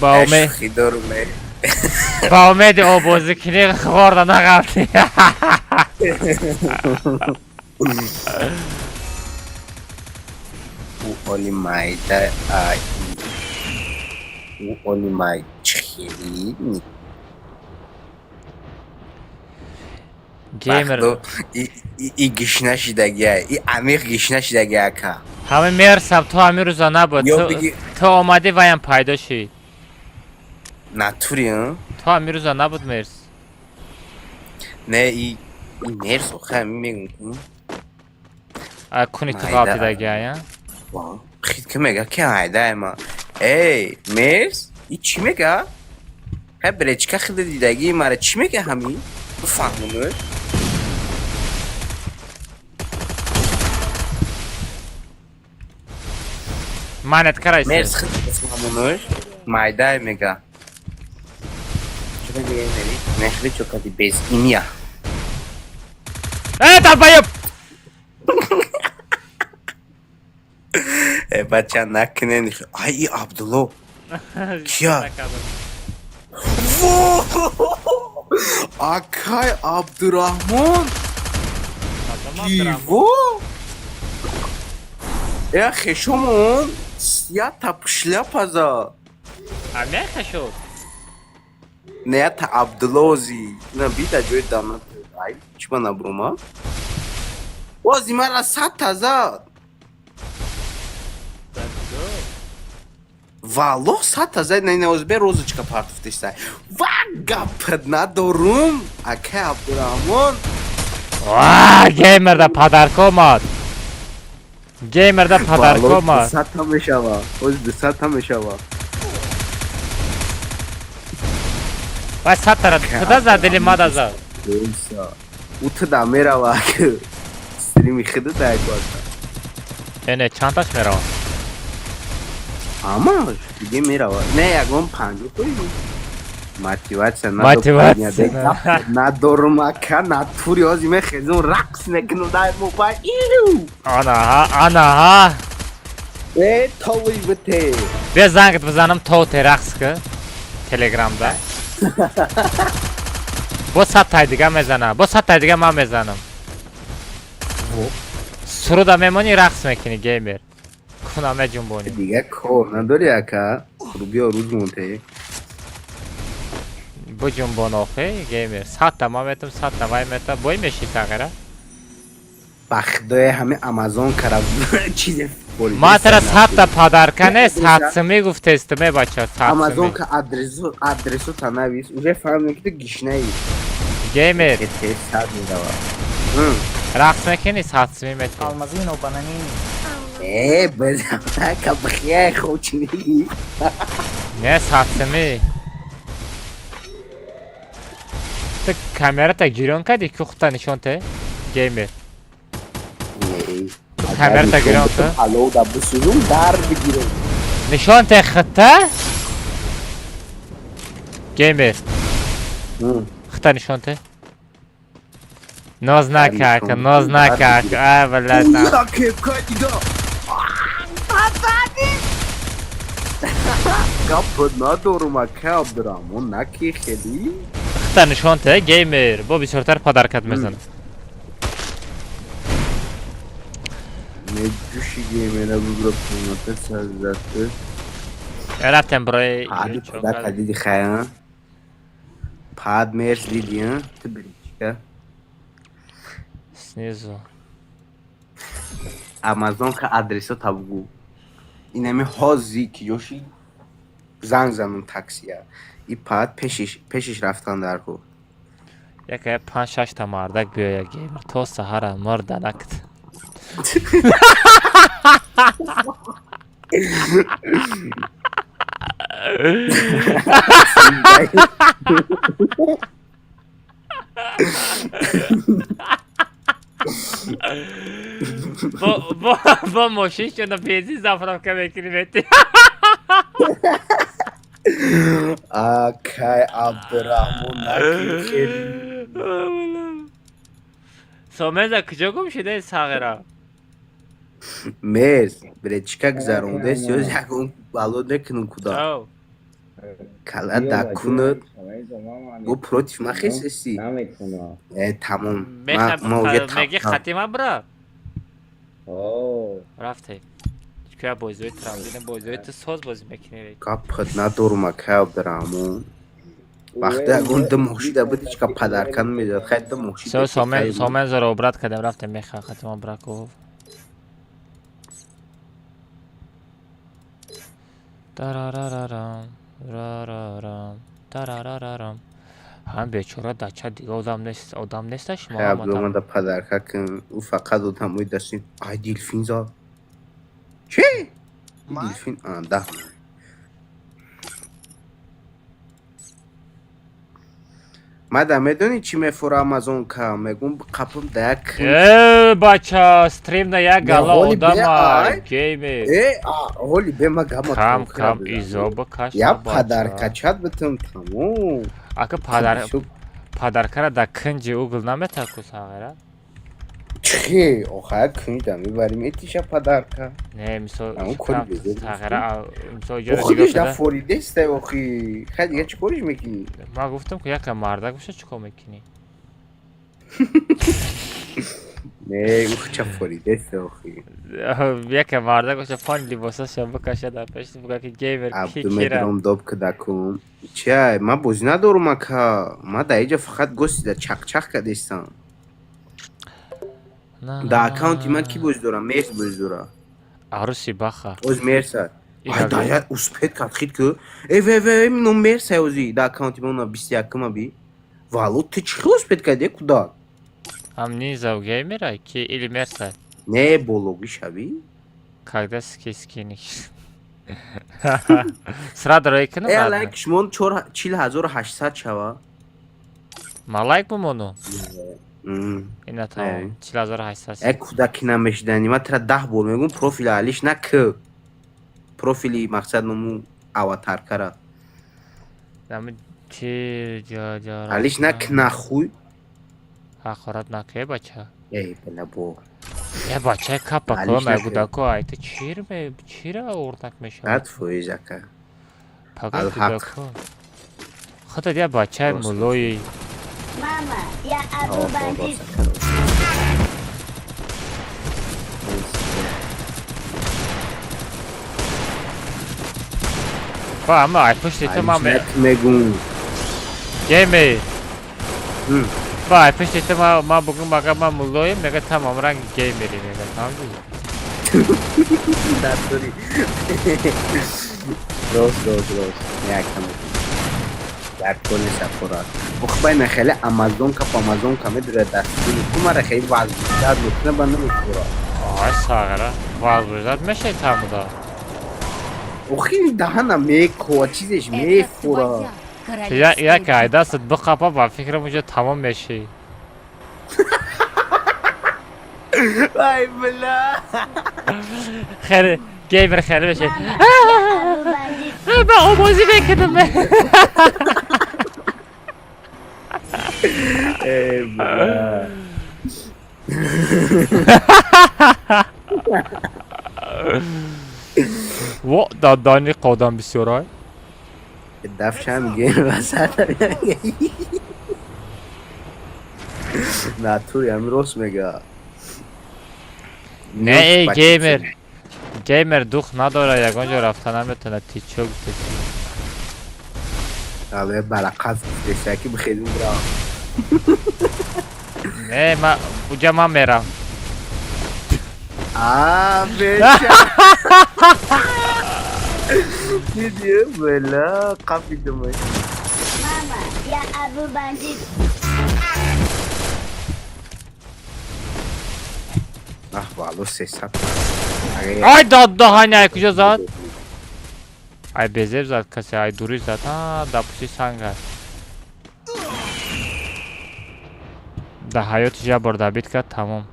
ба умед خیدارونه با امید آبازی کنی خورده نقفتی او اولی مایده او اولی مای چخیلی نی گیمر ای گشنه شدگه ای عمیق گشنه شدگه که همه میرسم تو همین روزا نبود تو آمدی ویم پیدا شی ناتوری ها تو همین روزا نبود مرس نه ای مرس آخه همین میگم کنی تو قابی دگه یا خیلی که میگه که هایده ما ای مرس ای چی میگه؟ ها برچکه خیلی دیدگی ماره چی میگه همین؟ بفهمونش منت کرایسی مرس خیلی بفهمونش مایده میگه چرا دیگه نری؟ نخلی چوکا دی بیز اینیا ای تلپایب بچه نکنه نیخی ای عبدالله کیا؟ Akay Abdurrahman Givo Ya خشمون یا تپشلپازا همه خشود نه تا عبداللوزی نه بیتا جوی دامنت ای چی بنا بروما وازی مرا 100,000 والله 100,000 نه به روزچka partofteşsay vagap nadorum Akay Abdurrahman گیمر دا پدرکو ماد گیمر دا پدرکو ماد 100 تا میشوا اوز 200 تا میشوا و 100 تا خدا زدلی ماد ازا Neyse. Utada merhaba. Stream'i xıdı da ekvarda. اینه چانتاش میرم Ama دیگه merhaba. Ne yagon pancu koydu. Motivasyon. Motivasyon. Na dormaka na turioz ime xezun raqs neknu da mobile. İlu. آنا ها آنا ها Tavuy bite. بیا زنگت بزنم تو ترقص که تلگرامda با 100 تای دیگه میزنم با 100 تای دیگه من میزنم سرو da میمونی رقص میکنی گیمر کنامه جنبونی دیگه کار نداری اکا. رو بیا روز مونته. bu جنبون آخه گیمر 100 تا ما میتونم 100 تا وای میتونم بای میشی تغیره بخدای همه آمازون کرد چیز ما ترا 100 تا پادرکنه 100 میگفت استمه بچه 100 آمازون که ادرسو تنویس اونجا فهمیدم که گشنه ای گیمر که تیست 100 میدوا رقص میکنی 100 میتونم المزين وبنانيني بزن که بخیه خوچ نیگی نه 100 می تو kamera تا گیرون کدی که خودتا نشون ته گیمر kamera تا گیرون ته الو دا بسوزون در بگیرم نشون ته خودتا گیمر خودتا نشون ته ناز نکک ناز نکک ولد نه که کدیدا گپ ندارم اکه عبدالرحمن نکی خیلی خودتا نشون ته گیمر با بیشتر پادرکت میزنه نجوشی گیمه بگرم قیمت سازده رفتم برای پاد پدا کدیدی خیلی پاد مرس دیدی ها تو بریچکه سنیزو آمازون که ادرسو تابگو اینمی هازی که جوشی زنگ زنون تاکسیه ای پاد پیشش رفتن در کو یکی 5-6 تا مردک بیاید گیمر تو سهر مرد نکت با ماشین شده بیزی زفرافکه بکنیم اتی Akay Abdurrahman Nakil. سومنزا کجا گم شده ساغرا Mers, brechka gzarunde söz yakun balo nekinun kuda. او Kala dakunut. Bu protif ma khesesi. Tamam. Ma uye میگه tam. خاتیما برا رفته که بازوی ترامزین بازوی تو ساز بازی میکنی Kapıt nadorma Akay Abdurrahman. وقتی اون دم موشیده بود چیکار پدر کن میداد خیلی دم موشیده سومنزا رو برات کردم رفتم میخواه خاتیما برا کو تارارارام رارارام تارارارام هم بیچاره دچه دیگه آدم نیستش خیلی عبدالرحمن دا پدر کن او فقط او تموی دستیم آی دیلفین زا چه؟ دیلفین ده مادم میدونی چی میفوره آمازون که میگم قپم دک بچه استریم نه یک گلا آدم گیمه هولی به ما گما کم ایزا بکش یا پدر کچت بتون تموم اگه پدر کرده در کنج اوگل نمیتا کس آغیره چه؟ آخه کنیدم میبریم ایتیشه پدر که نه مثال اون کلی بزرگ آغیره مثال جا خودش دیگه در شده فوریده استه آخی خیلی دیگه چی کارش میکنی؟ ما گفتم که یک مرده گوشه چکا میکنی نه او چه فوریده استه آخی یک مرده گوشه پان لیباسه شب بکشه در پشت بگه که گیمر کی عبدو کیره مدرم داب که دکم چه؟ ما بازی ندارم که ما در اینجا فقط گوستی در چق چق کدیستم در اکاونتی من کی بازی دارم؟ مرس بازی دارم عروسی بخه اوز مرس هست ای داید اوسپید کد خید که ای منو مرس هزی در اکاونتی من اونا 21 ما بی والو تو چی اوسپید کدی کدا؟ هم نیزا و گیمره که ایلی مرسه نه بولوگی شبی؟ Когда скинешь? Сразу рейкну ای надо. لایک شمون 4800 شوا Малайк бумону. اینا تمام 4800. ای کودکی نمیشدنی ما ترا 10 بول میگم پروفیل علیش نه که پروفیلی مقصد نمو اواتار کرا دم چی جا علیش نه که نخوی حقارت نکه بچه ای بلا بو یه بچه کپا علیش کنه نکه. گودا که ایت چی را اردک میشه قد فویزه که پاگل الحق. گودا که خودت یه بچه درست. مولوی Mama, ya Abu Bandit. با اما ای پشتی تو ما علیش نه میگم گیمی با ای پشتی تو ما بگم مگه ما مولوی میگه تمام رنگ گیم میری میگه تمام دیگه دستوری روز یک در کنه سفرات بخبای نخیلی امازون که امازون که میدره دستوری کماره خیلی وزیداد میتونه بنده میتورا آه ساغره والبوزاد میشه تمودا خیلی دهنم میکو چیزش میفورا یک ای دستت بخپا با فکرم اونجا تمام میشی وای بلا خیلی گیمر خیلی بشه Abu Bandit. با آموزی بکنم ای بلا و دادانی قادم بسیارای دفشم گیر وسط ناتوری هم روست میگه نه ای گیمر دوخ نداره یگانجا رفتن نمیتونه تیچوک بسی آبه برقص دستکی بخیلیم برا نه ما اونجا من میرم بچه دیدیه بلا قفی دمه Mama, ya Abu Bandit. بالو 300 Ay دهانی ای کجا زد؟ ای بزرگ زد کسی ای دوری زد در پوشی سنگ هست در حیاتش یه بار دبیت کرد تمام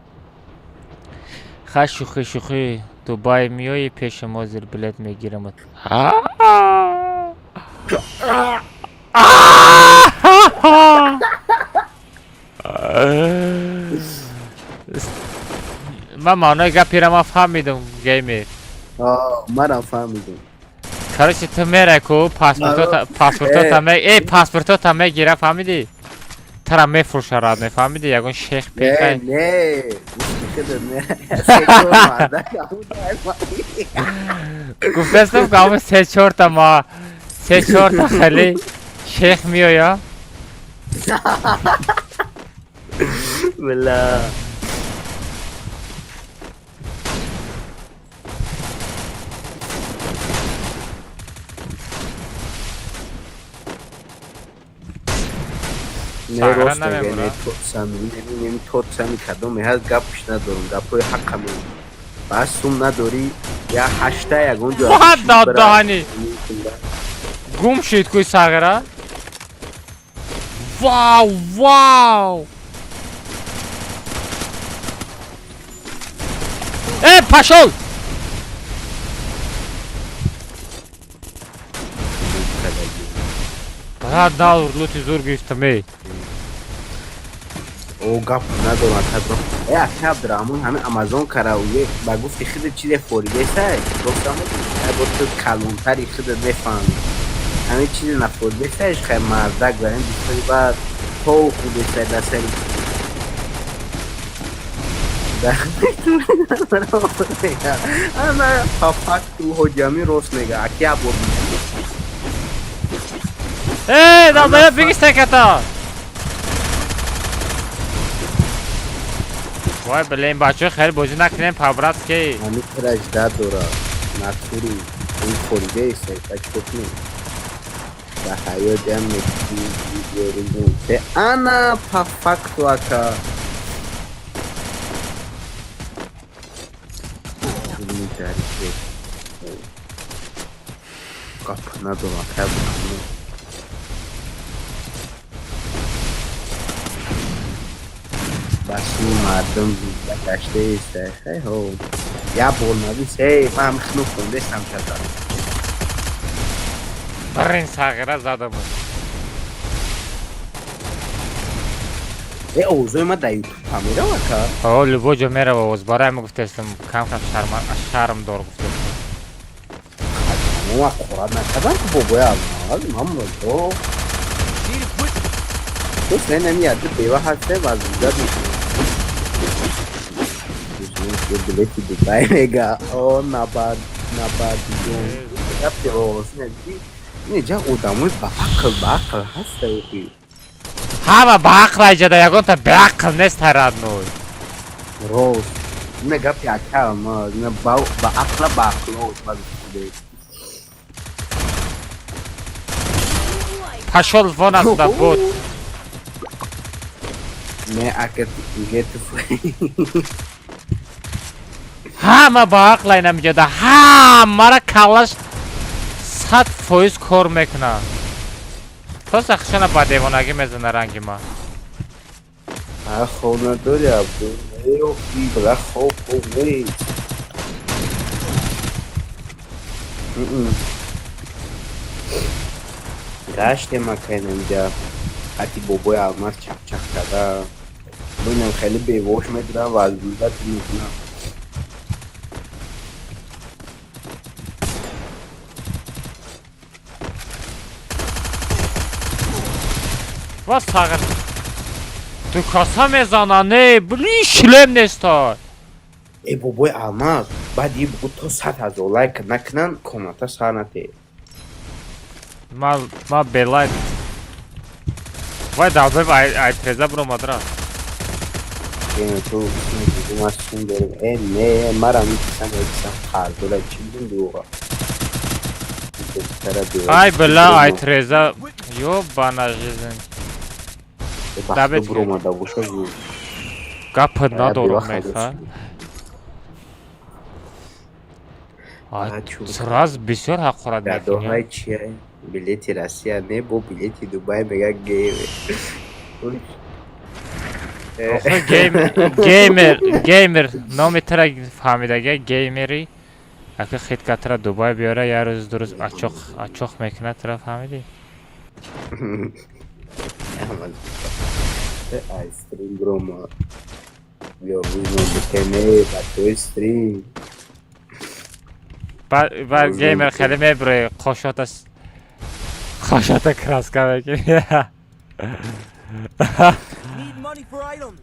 خش شوخی دوبای میایی پیش ما زیر بلیت میگیرم من معنای گپی را ما فهمیدم گیمر منم فهمیدم کارش تو میره کو پاسپورتات هم میگیره فهمیدی؟ ترا میفروشه راد میفهمیدی یگون شیخ پیخه نه گفتستم که همه 3-4 تا ما 3-4 تا خیلی شیخ میایا بلا نه راست میگه نه تو سمی کدوم هست گپش ندارم گپای حقم بس سوم نداری یا هشته یگون جا واحد دهانی گم شید کوی ساغره واو ای پاشل برای دار لوتی زور گیفتم ای او گپ ندارم کدوم ای اکتب درامون همه امازون کراویه با گفتی خیلی چیز فوریده سای گفتم ای گفت کلونتری خیلی نفهمی همه چیز نفوریده سایش خیلی مردک داریم بیشتری بعد تو خوبی سای دستری اما پاپاک تو حجامی روست نگه اکی عبور ای دادایا بگیسته کتا وای بله این بچه خیلی بازی نکنیم پاورست که همی ترش داد دورا نکوری این فوریده ایسته بچه کنی و حیات هم نکی بیاریم به انا پاپاک تو اکا گپ ندارم که بکنم بس این مردم گشته ایسته خیلی ها یا بول نبیس ای من هم خنو خوندستم شدم برین ساغره زده بود ای اوزوی ما در یوتیوب همیره وکا اوه لبو جو میره و از برای ما گفتستم کم شرم دار گفتستم ما قرآن نکدم که بابای الماز من تو تو سه نمیاد بیوه هسته و از اونجا میشه یه بلیتی دوبای میگه او نباد جون رفتی روز نه جا اودموی با عقل هسته اوکی همه با عقل جده یکون تا به عقل نیست هراد نوی روز نگه پیاکه ما نه با عقل روز پاشل فون است دا بود نه اکر دیگه تو همه با عقل اینا میجده همه را کلش 100% کار میکنه تو سخشنه با دیوانگی میزنه رنگی ما خونه داری عبدو نیفتی بلا خوب نیست گشت مکان اینجا حتی بابای الماس چک کرده بینم خیلی بیوش میدونم و از دولت میدونم باز ساغر تو کاسا میزنه نه بلی شلم نیستا ای بابای الماس بعد یه بگو تو 100,000 لایک نکنن کامنتا سانته ما بلایک وای داوزه با ایترزه برو مدرا یعنی تو میگو ما سون داریم ای نه مرا میکسم خردولا چی بیم دوغا ای بلا ایترزه یو باناجیزن بخت برو مادا بوشا جو گپت ندارم میخواه Сразу бисёр ҳақорат Гадоҳай чия? Билети Россия не бо билети Дубай мега гейме. геймер номи тара фаҳмидага геймери ака хиткатара Дубай биёра я рӯз ду рӯз ачоқ мекунад тара фаҳмидӣ? Айстрим брома. Бё визно бикене бачои стрим. Ба геймер хеле мебуре қошота краска мекунӣ. Need money for items.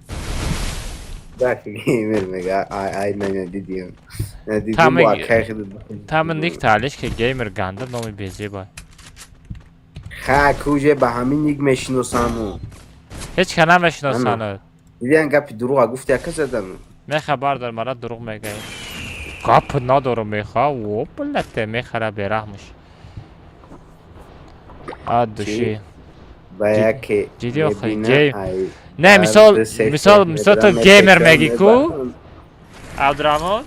Так геймер мега ай надидим. Там ник таълиш ки геймер ганда номи безебо. Ха кӯҷе ба ҳамин ник мешиносану. ҳеҷ ка намешиносану. Дидиан гапи дурӯға гуфти яка задану. Мехабар дар мара дурӯғ мегӯяд. Гап надорум мехоҳ воплате мехара бераҳмуш. Души. Ба яке ҷиддӣ охи гейм. Не мисол ту геймер мегӣ ку? Абдураҳмон?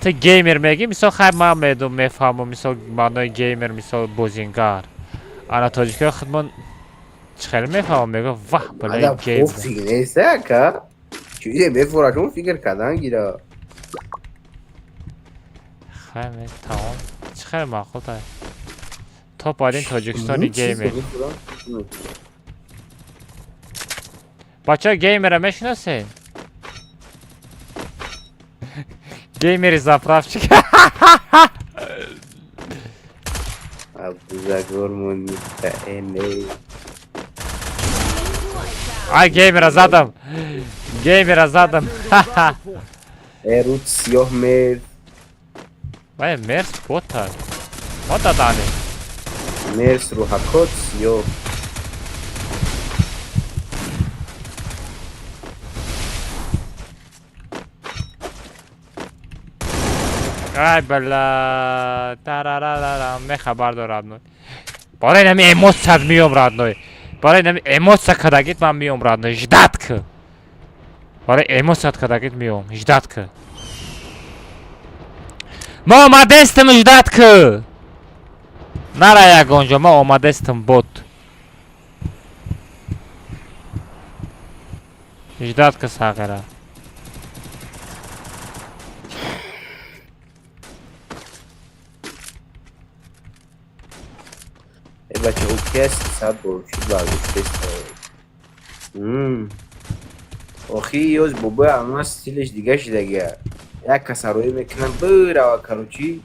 Ту геймер мегӣ мисол хай ман мефаҳмам мисол маънои геймер мисол бозингар. Ана тоҷикиҳо худмон чӣ хеле мефаҳмам мегӯ ваҳ балаи геймер. Фикр нест яка? Чӯзе мефурашон фикр кардан гира. Хай тамом. Чӣ хеле маъқул та. Топ один Тоҷикистони геймер. Бачаҳо геймерро мешиносед? Геймери заправчик. Абдузагор моника эне. Ай геймера задам. Геймера задам. Эрут сиёҳ мер. Вай мерс бота. Бота дани. Мерс рӯҳакот сиёҳ. Ай бала. Тарарарара. Мехабар дорад ной. Барои нами эмоtsiят миём радной. Барои нами эмоция кадагит ман миём радной. Ждат ки. Барои эмоцият кадагит миём. Ждат ки. Ма омадестим ждат ки. Нара ягонҷо ма омадестим бот. Ждат ки сағира. Бача укест сад борчуд варгуштест. Охи ёз бобои амма стилеш дига шидага. Як касароӣ мекунам бирава каручи.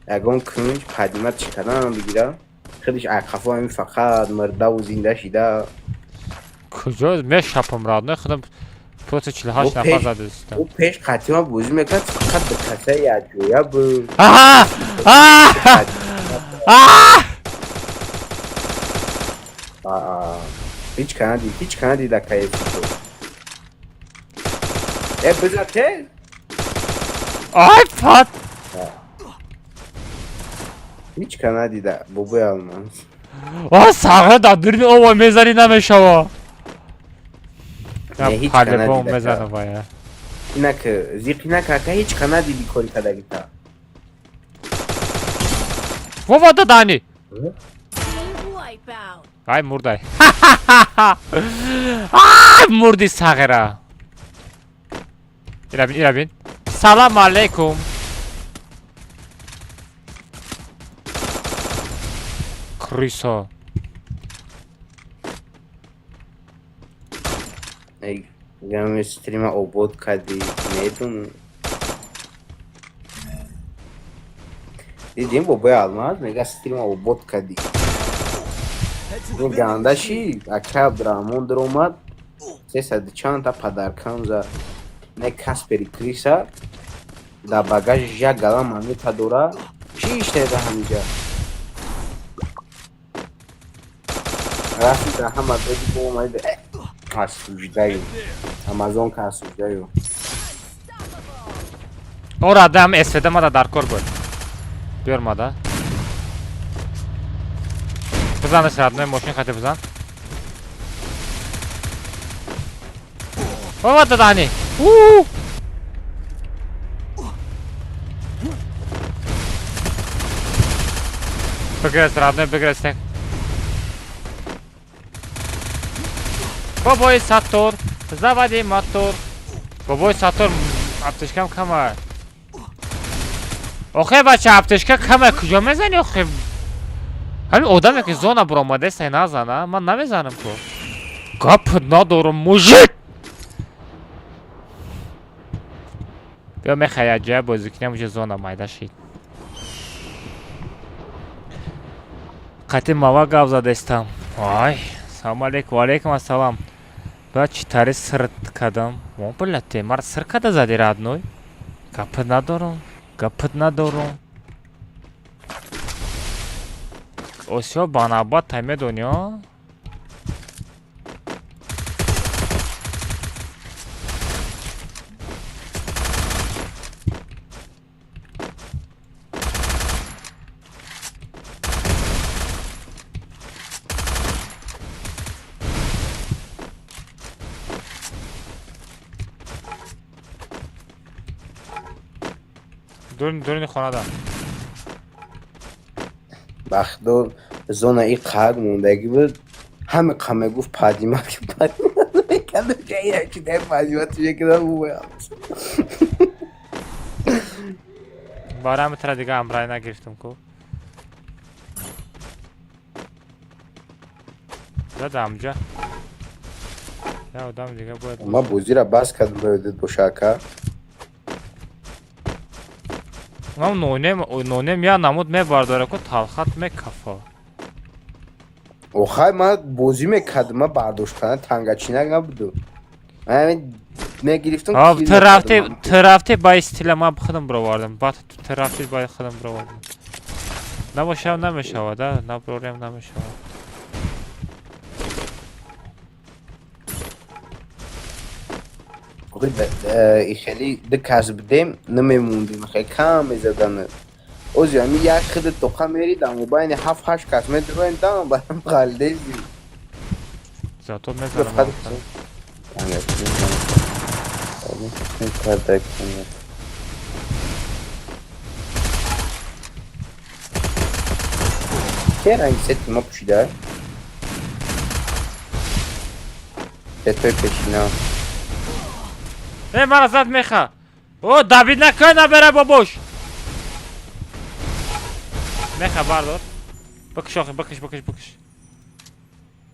Ягон кунҷ қадима чикадан бигира. Хелиш айқафо ҳамин фақат мардаву зинда шида. Куҷо мешапам радной худам просто 48 нафар зада дистам. Ӯ пеш қатима бозӣ мекард фақат ба касаи якҷоя буд. Ҳеҷ канадида кайфи то. Биза те? Ай фат. Ҳеҷ канадида бобои алмаз. Сағира дар дурини овой мезанӣ намешава. Ҳеҷ палебон мезана вая. Инак зиқина кака ҳеҷ канадиди кори кадагита. Вова дадани. Ай мурдай. Ай мурди сағира. Ира бин. Салом алейкум. Крисо. Гами стрима обод кади медум. Дидим бобои алмаз мега стрима обод кади. Гандаши ака Абдураҳмон даромад 300 чанда падаркам за не Каспери Криса да багаж як гала монета дора чӣ иштеда ҳамиҷа рафи да ҳама доди бо омади асуҷдаю амазонка асуҷдаю ора дам эсведа мада дар кор буд биёр мада бизанаш радной мошин хати бизан ова дадани بگرست رادنوی بگرست تک. بابای ساتور زبادی ماتور. بابای ساتور افتشکم کمه. آخه بچه افتشکم کمه کجا میزنی آخه؟ همین آدمی که زونه برآمده سی نزنه من نمیزنم تو. گپ ندارم موجود. بیا میخوای جای بازی کنیم وجه زونه مایده شید. قطعی موا گپ زده استم. وای سلام علیکم و علیکم السلام. با چی تاری سرت کدم؟ ما بلته مار سر کده زدی رادنوی؟ گپ ندارم. اوسیو باناباد تایمه دنیا. دورین خانه دا. بخدو زونه ای قد موندگی بود همه قمه گفت پادیمت که پادیمت میکنه جایی هرچی ده پادیمت توی که دارم بویم باره همه تره دیگه امرای نگرفتم که زده همجا یا آدم دیگه باید ما بوزی را بس کردم باید باشاکه من نونیم یا نمود می بارداره که تلخت می کفا اوخای ما بوزی میکردم ما برداشتنه تنگچینک نبودو من میگرفتم ترافتی با استیل ما خودم برواردم با ترافتی با خودم برواردم نمیشه ده نبروریم نمیشه خیلی دکاز بدیم نمیموندیم خیلی کم میزدن اوزی همی یک خیلی توقع میریدم و باید 7-8 کس میدروین دام برام غالده زی زیادتون میزنم که رنگ ستی ما پوشیده؟ تتوی پشینا ای من ازت میخوا او دوید نکنه نبره بابوش میخوا بردار بکش آخه بکش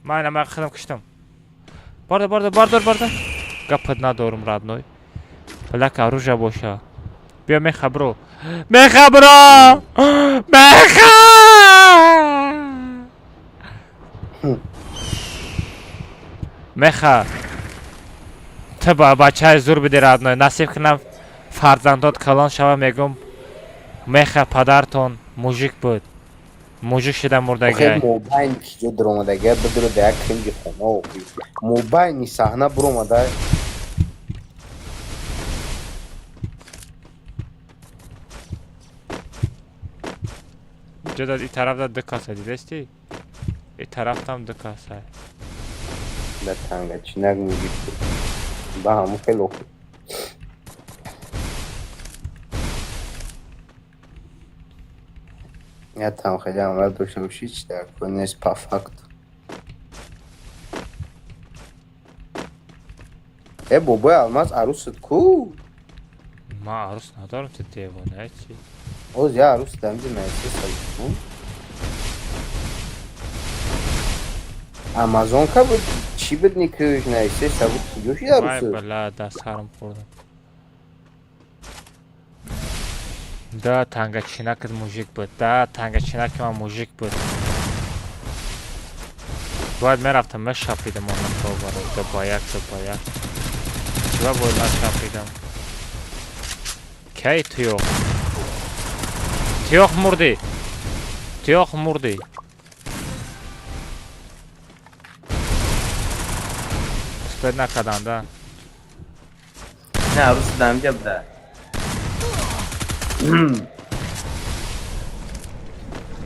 من خودم کشتم باردار گپت ندارم رادنوی بلک روژه باشه بیا میخوا برو میخوا تو با بچه های زور بدی رادنوی نصیب کنم فرزندات کلان شوه میگم میخوا پدرتون موژیک بود موژیک شده مردگی خیلی موبایل که در اومدگه بدرو دیگ خیلی خونه موبایل نی صحنه برو اومده جداد ای طرف دا دکاسه دیدستی؟ ای طرف هم دکاسه در تنگه چینک موزیک بود با همون خیلی خوب یا tam خیلی عمل داشته باشی چی در کنی نیست پافکت ای بابای الماس عروست کو ما عروس ندارم تو دیوانه چی؟ اوز یا عروس دمدی نیستی سایی کن امازون که بود چی بود نیکوش نیستی سبود کجوشی عروست وای بلا دست هرم خوردم دا تنگه چینکت موژیک بود من موژیک بود باید میرفتم میشاپیدم اون تو برای دو با یک چرا باید نشاپیدم کی تیوخ مردی اسپید نکدم ده نه عروس دمدی بده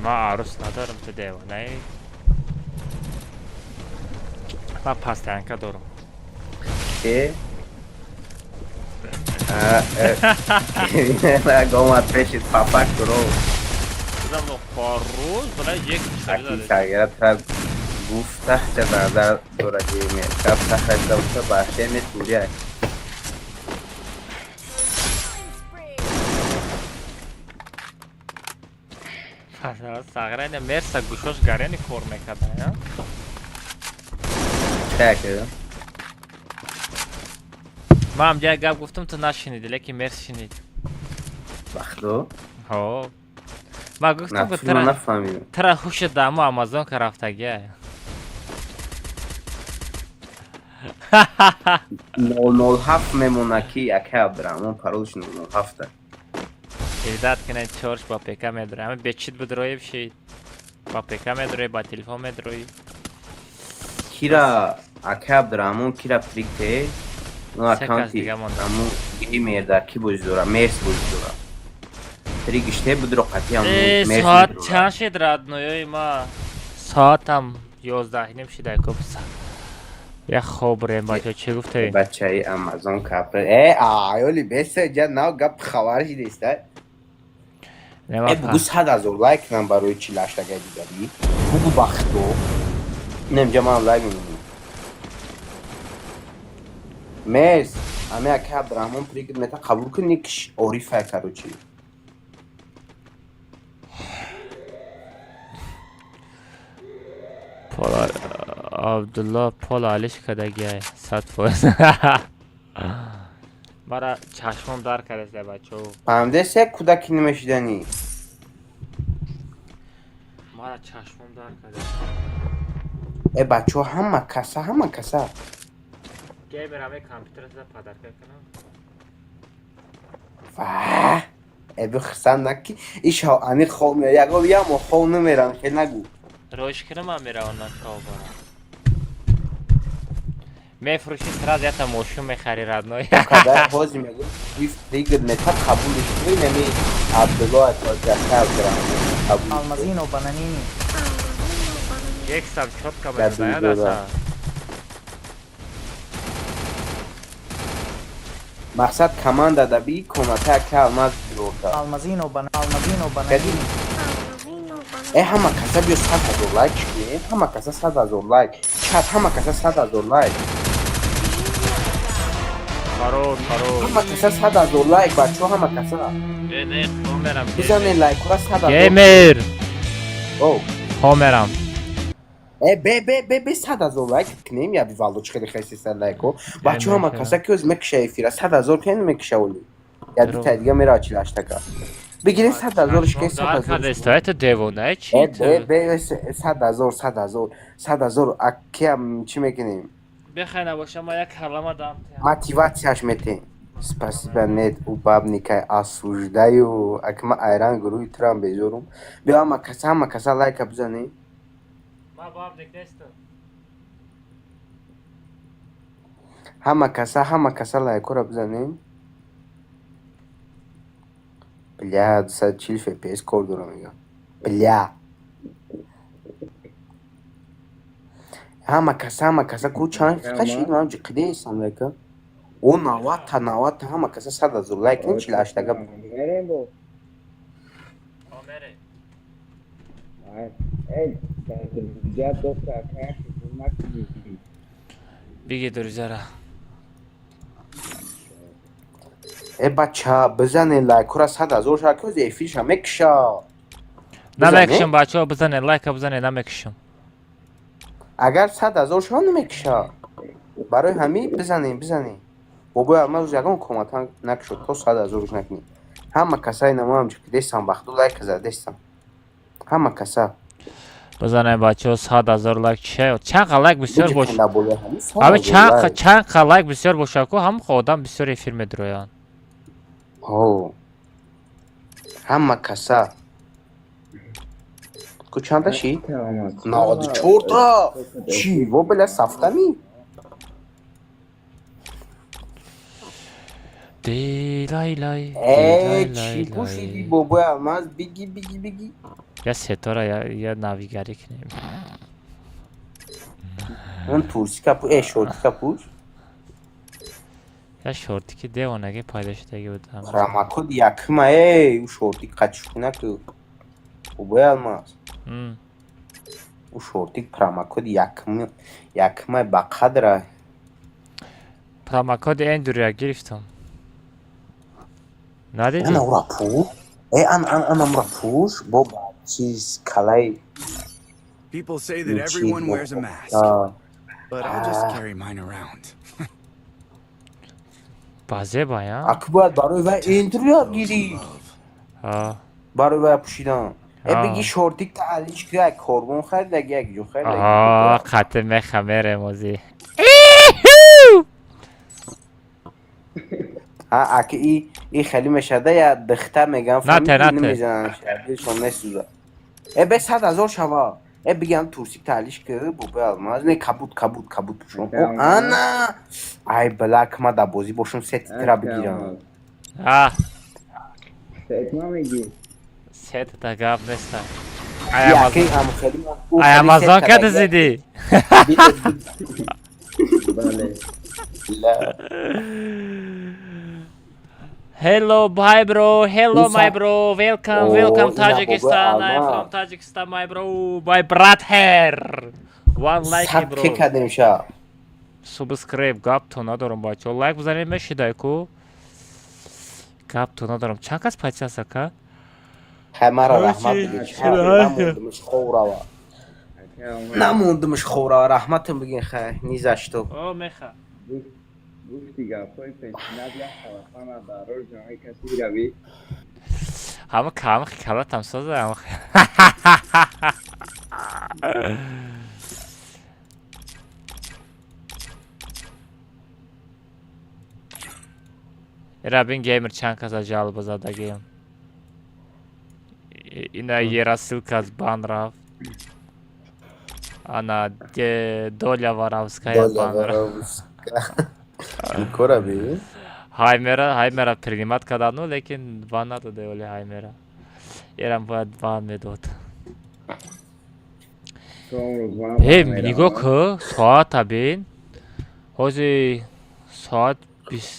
ما عروس ندارم تو دیوانه من پس تنکه دارم چه؟ نه گومت پیشید پاپک درو بزنم خروج بلا یک اکی شاگرد تر گفته چه نظر داره دیمه شب سخت دوسته باشه نتوریه ساغره مرسا گوشوش گرینی کور میکرده یا چه کرده؟ ما هم جای گپ گفتم تو نشنیدی لیکن مرس شنید وقتو؟ ها ما گفتم که نه نفهمیدم ترا خوش دامو آمازون که رفتگیه 007 میمونه که یکی عبدالرحمن پرودش 007 ایداد کنه چورش با پیکا میدره همه بچید بدروی بشید با پیکا میدروی با تلفون میدروی کیرا اکی عبدالرحمن کیرا پریکته اون اکانتی دیگه مونده. همون گیری میرده کی بوزدوره مرس بوزدوره پریگشته بدرو قطعی همون مرس ساعت بدروره چند شد راد نویوی ما ساعت هم 11 نیم شده کب یه خوب ریم باچه چی گفته؟ بچه ای امازون کپر ای آیولی بسه جا ناو گپ خوارشی دیسته ای بگو 100,000 لایک نم برای چی لاشتگه دیگری بگو بختو نمجا من لایک میمونیم مرس همه اکه عبدالرحمن پریگد متا قبول کنی کش اوری فکر رو چی پالا عبدالله پالا علیش کده گیه 100%. مرا چشمم دار کرده بچه ها فهمده سه کودکی نمیشیدنی مرا چشمم دار کرده ای بچه همه کسا گیه برامه کامپیوتر زده پدر کنم واه ای بخستن نکی ایش ها انی خواه میره یکو بیا ما خواه نمیرن که نگو روش کنم هم میره اونا خواه برم میفروشی سراز یا تا موشون میخری ردنوی کدر حوزی میگو ویف پریگد متا قبولش کنی نمی عبدالله اتاجه عبدالرحمن قبول Almazino bananini. یک سب شد که بزده دستا مقصد کمان داده بی کمته که الماز بروده Almazino bananini. ای همه کسا بیو 100,000 لایک کنی همه کسا 100,000 لایک چت همه کسا 100,000 لایک همه کسا 100,000 لایک بچه همه کسا نه خواه میرم بزنین لایک را 100,000 گیمر او خواه میرم ای به 100,000 لایک کنیم یا بیوالدوچ خیلی خیلی سر لایکو بچه همه کسا که از مکشه ایفیره 100,000 کنیم مکشه اولی یا دیتا دیگه میره آچی لاشته کرد بگیرین 100,000 که 100,000 استایت دیوونه چی تو؟ به 100,000 اکی هم چی میکنیم بخواه نباشه ما یک کلمه دام мотивацияш метем спасибо нет у бабника осуждаю акма айран гуруи турам безорум бия ҳама каса лайка бизане ما бабник нестам ҳама каса лайкора бизанем бля 240 fps кор дорам мегам бля ҳама каса ку чанд қашид ман қиде ҳастам лайка о 90 ҳама каса 100,000 лайк не чила ҳаштага بگی درزاره ای بچه بزنین لایکورا 100,000 شد که از ایفیش هم مکشا نمکشم بچه ها بزنه لایک بزنه نمکشم اگر 100,000 شد نمکشا برای همین بزنین بابای ما روز یکم کمتا نکشد تو 100,000 نکنی همه کسای نما هم که دستم بختو لایک زده دستم همه کسا بزنه بچه ها 100,000 لایک چه چند لایک بسیار باش همه چند لایک بسیار باشه که هم خودم بسیار افیر میدرویان همه کسا کو چند شی؟ 94 تا چی؟ و بله سفتمی؟ دی لای لای ای چی پوشیدی بابای الماس بگی یا ستاره یا ناویگری کنیم اون پوسی کپوش ای شورتی کپوش یا شورتی که دیوانگی پایده شده بودم راماکود یکمه ای او شورتی قچشکنه که Bu almaz. Hı. O şortik promo kod yakma bakadra. Promo Andrew'a giriştim. Ne dedi? Ana rapur. Ana rapur. Bu çiz kalay. People say that everyone wears a mask, but I'll just carry mine around. Bazı bayağı. Akbar baro ve Andrew'a giri. Ha. Baro ve puşidan. Ha. Begi şortik ta aliş ki korbon خرید یک جو خرید. خاتم خمر موزی. Ha aki ای خیلی مشده یا دختر میگن نه نمیزنن شده شون نسوزه به 100,000 شوا بگم تورسیک تعلیش که بوبه almaz ne kabut پوشون ana ay بلاک ما دا بازی باشون ست ترا بگیرم Ha. Set میگی Set da gab nesta. یا کی ام خیلی Ay Amazon kadı zidi. بله Hello, bye bro. Hello, Ufa. my bro. Welcome, Oh, welcome ina Tajikistan. baba I'm alma. from Tajikistan, my bro. My brother. One like me, bro. سب کردیم شا Subscribe gap to ندارم بچه. Like بزنید میشیده کو. gap to ندارم. چند کس پچه هست که؟ همه را رحمت بگید نموندمش خورا نموندمش خورا رحمتم بگین خیلی نیزشتو او میخوا. گفتی گپای پنشنت یا خواستان دارور جمعی کسی روی همه کامه خیالت هم سازه همه Rabin gamer چند کس جالب زدگیم. اینا Yerasilka از بان رفت. Ana Doля Varavskaya ban رفت. Kora bi. Haymera принимать когда ну, लेकिन ван надо делали Haymera. Ерам باید وان میداد. میگو که ساعت بین حوزی ساعت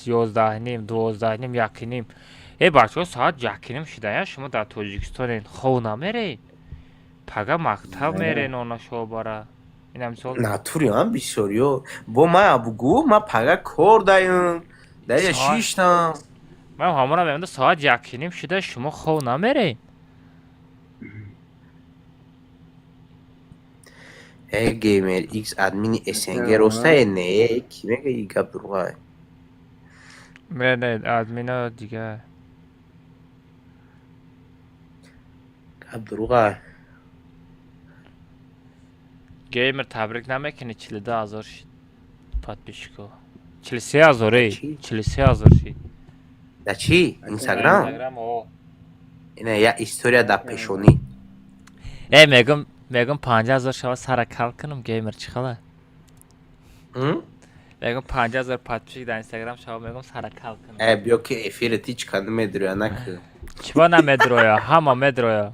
11 نیم 12 نیم یکی نیم بچه ساعت یکی نیم شده یا شما در تاجیکستان خو نمیرین پگه مکتب میرین اونا شو باره این همسال ناتوری هم بیشوریو با ما بگو ما پگه کار دایم در شیشتم من همون میمونده ساعت یکی نیم شده شما خو نمیرین گیمر ایکس ادمین اسنگ روسته نه کیمه که ایگا بروهای نه ادمینا دیگه عبدالروغه گیمر تبریک نمیکنی 42,000 شید подписчиков 43,000 43,000 شید در چی؟ اینستاگرام؟ اینه یا استوریا در پیشونی میگم 50,000 شما سر کال کنم گیمر چی خلا میگم 50,000 подписчик در اینستاگرام شما میگم سر کال کنم بیا که افیرت هیچ کنه میدرویا نکه چیبا نمیدرویا همه میدرویا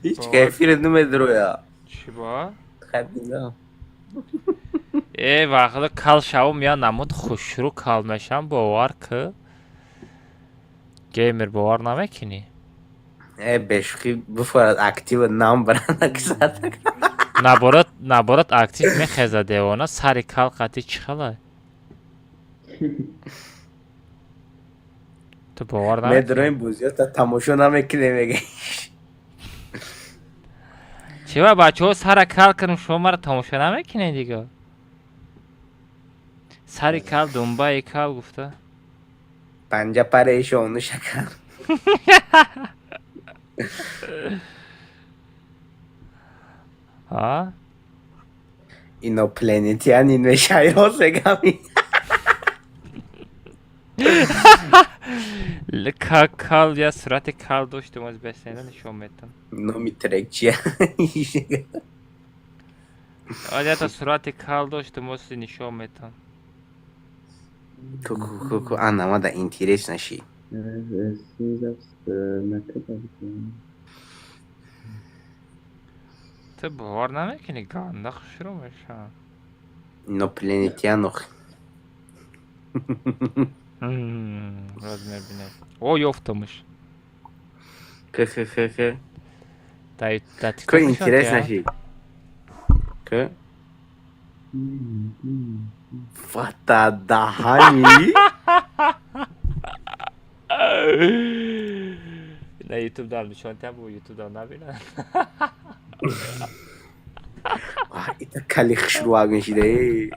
هیچ که افیرت نمیدرویا چیبا؟ خبینا وقتی کال شما یا نمود خوشرو کال میشم باور که گیمر باور نمیکنی بشخی بفرد اکتیو نام برن اکسات نبارد اکتیو میخیزه دیوانه سری کال قطعی چی خلای تو باور نمیکنی میدرویم بوزیو تا تماشا نمیکنی میگه چی با بچه ها سر کال کنم شما را تماشا نمیکنی دیگه سری کال دنبای کال گفته پنجه پریشونو شکر ها اینو پلانتیان این شایرو سگامی کال یا صورت کال داشتم از بسینه نشون میتم نو میترک چیه آیا تا صورت کال داشتم از نشون میتم کو انا da interes نشی تو باور نمیکنی گنده شروع میشم اینو پلانتیانو راز میبینه او یافتمش Kı. Da Kı interes naşi. Kı. Fata dahani. Ne YouTube'dan nişantem bu YouTube'dan ne bileyim. Ay ita kali khshruagin shide.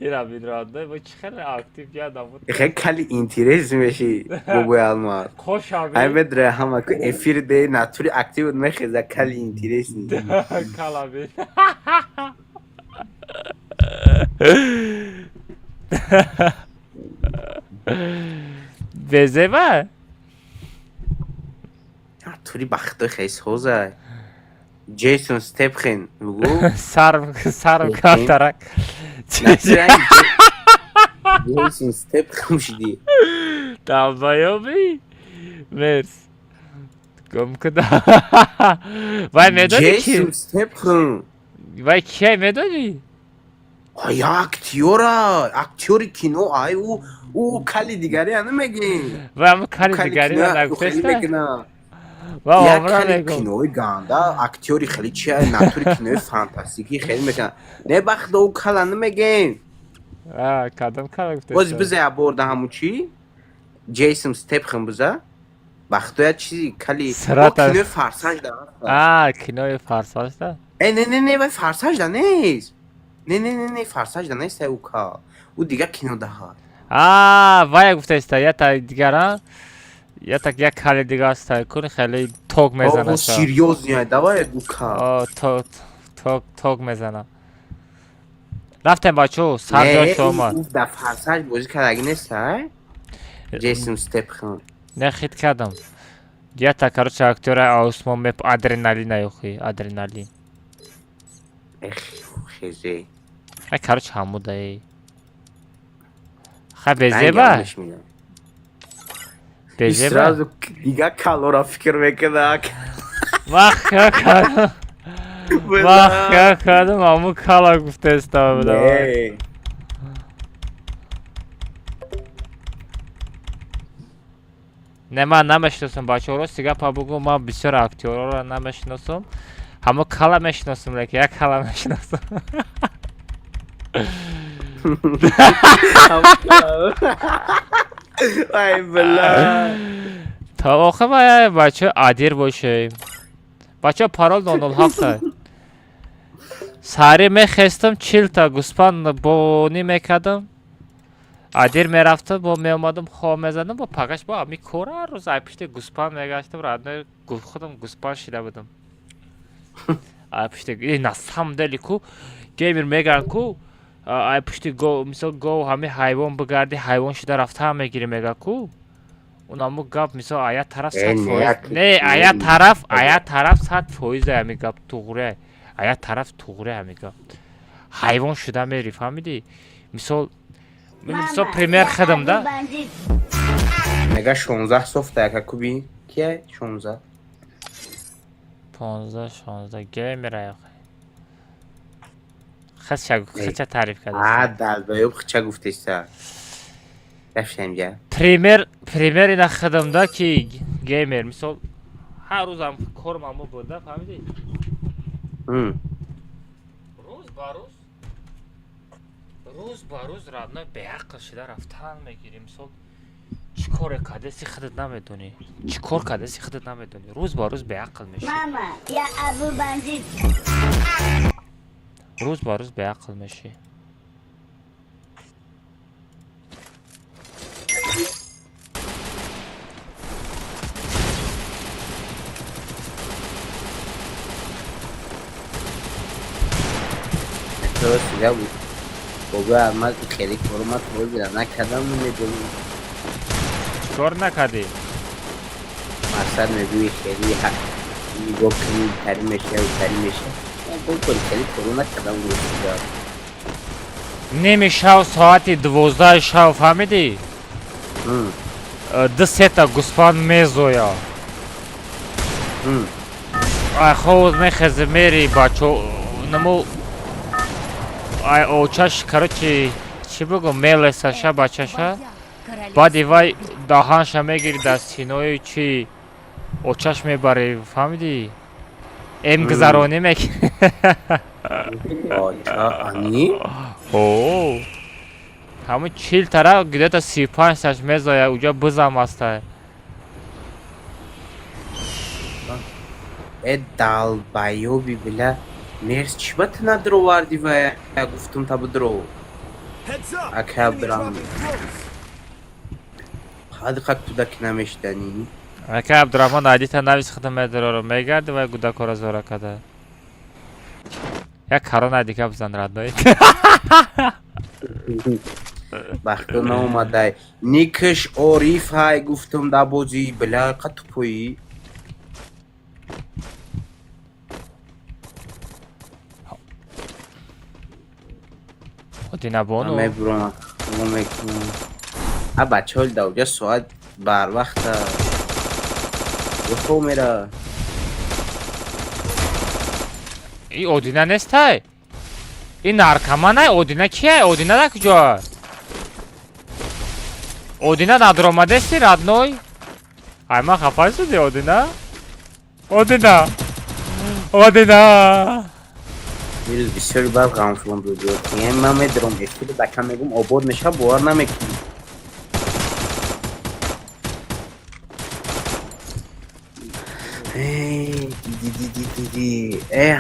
İra bir rahatla bu çıkar aktif bir adam. Khe kali interes meshi bobo alma. Koş abi. Ay bedre hama ku efir de naturi aktiv me khiza kali interes ni. Kal abi. Benzeme. Naturi bakhto khis hoza. Jason Statham bu. Sarım katarak. Jason Statham shidi. Tamam abi. Mers. Komkuda. Vay medali Jason ki. Statham. Vay ki medali. Ay aktyori kino ay o kali digari anamegi. Vay ama kali digari na kufesta. Vay Ya amra kali nego. kinoy ganda aktyori khali chiya naturi kinoy fantastiki khali mekan. Ne bakhda o kalanı megen. Ha kadın kala kufesta. Boz bize aborda hamuchi. Jason Statham bize. Bakhda çizi kali. Sıra O kinoy farsaj da. Aa kinoy farsaj da. Ne ve farsaj da ne? Ne farsaj da ne ise o ka. O diga kino daha. Aa vay kufesta ya ta digara. Ya tak ya kale digasta kuni khali tok mezana. O seriyoz yani davay o ka. O tok mezana. رفتم بچه سرجا شما او در فرسج بازی کرد اگه نیست های؟ جیسون استپخم نه خیلی کردم یا تا کارچه اکتور آسمان مپ ادرنالین ایوخی ادرنالین خیزه ای کارچه همو دایی خب بزه با بزه با دیگه کالورا فکر میکنه وقت که کردم وقت که کردم همو کالا گفته استابه نه نه من نمیشناسم بچه رو سیگا پا بگو من بسیار اکتور رو نمیشناسم همو کالا میشناسم لیکن یک کالا میشناسم ای بلا تا آخه باید بچه عدیر باشه بچه پارال 007 ساری میخستم 40 تا گوسپند بونی میکردم عدیر میرفته با میامدم خواه میزدم با پاکش با امی کوره هر روز ای پشت گوسپند میگشتم رادنه خودم گوسپند شیده بودم ای پشت نستم دلی کو گیمر میگن کو ای پشت گو مثل گو همه حیوان بگردی حیوان شده رفته هم میگیری میگه کو اونمو گپ مثلا آیا طرف 100 فویز نه آیا طرف 100 فویز همی گپ توغره آیا طرف توغره همی گپ حیوان شده میری فهمیدی مثال پریمیر خدم ده نگه 16 صفت که کوبی کیه 16 15 گیمر آیا خیلی تعریف کرده دلبایو چه گفته سر رفتم گه پریمیر اینا خدم ده که گیمر مثال هر روز هم کارم همو بوده فهمیدی روز با روز رادنای به حق شده رفتن میگیریم مثال چی کار کدسی خودت نمیدونی چی کار کدسی خودت نمیدونی روز با روز به عقل میشی ماما یا ابو بندید روز با روز به عقل میشی درست دیگه بود بابا احمد خیلی کارمت بود بیرم نکردم میدونی چیکار نکردی؟ مثلا میگوی خیلی میگو کنی تری میشه و تری میشه بول خیلی کارو نکردم بود نمی ساعتی 12 شب فهمیدی؟ 2 تا گوسفند میزویا خود میخزه میری بچه نمو ای اوچش کرچی چی بگو میلسشه بچهشه بعد وای دهانش میگیری دستینوی چی очаш мебарӣ фаҳмидӣ гузаронӣ мекунӣ ани ҳамун 40 тара где-то 35 саш мезоя уҷа бизам аста далбаёби била мерс чӣ ба ту надровардӣ ва гуфтум та бидро ака абдурам ҳадиқак ту даки намешданӣ ака абдураҳмон адита навис хидам медорору мегарди ва гудакора зора када як карона дика бизан радной бахту наомадай никш орифай гуфтум да бозӣ била қа тупоӣ одинабону мебурам мекунам а бачаҳои да уҷа соат барвақта бихо мера и одина нестай и наркоманай одина кияй одина да куҷоа одина надромадести радной ай ман хафа шуди одина одина одина дирӯз бисёри бар ғамхӯрам буд ман медарам эфири дака мегум обод меша бовар намекунӣ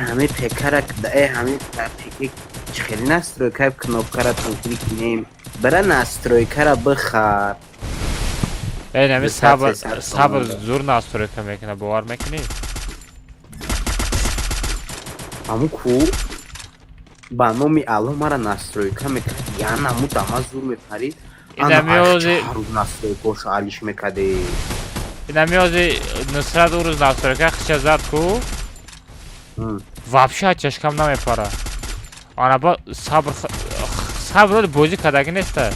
ҳами пекарак ҳами пекек чӣ хеле настройкаи кнопкара тӯкри кинем бара настройкара бихар нами сабр зур настройка мекуна бовар мекунӣ ҳамун ку ба номи алло мара настройка мекард янаму дама зур мепарид анарӯз настройкаошо алиш мекаде инамиёзи нусрат ӯ рӯз настройка хича зад ку вообще чашкам намепара анаба сабр бозӣ кадаги неста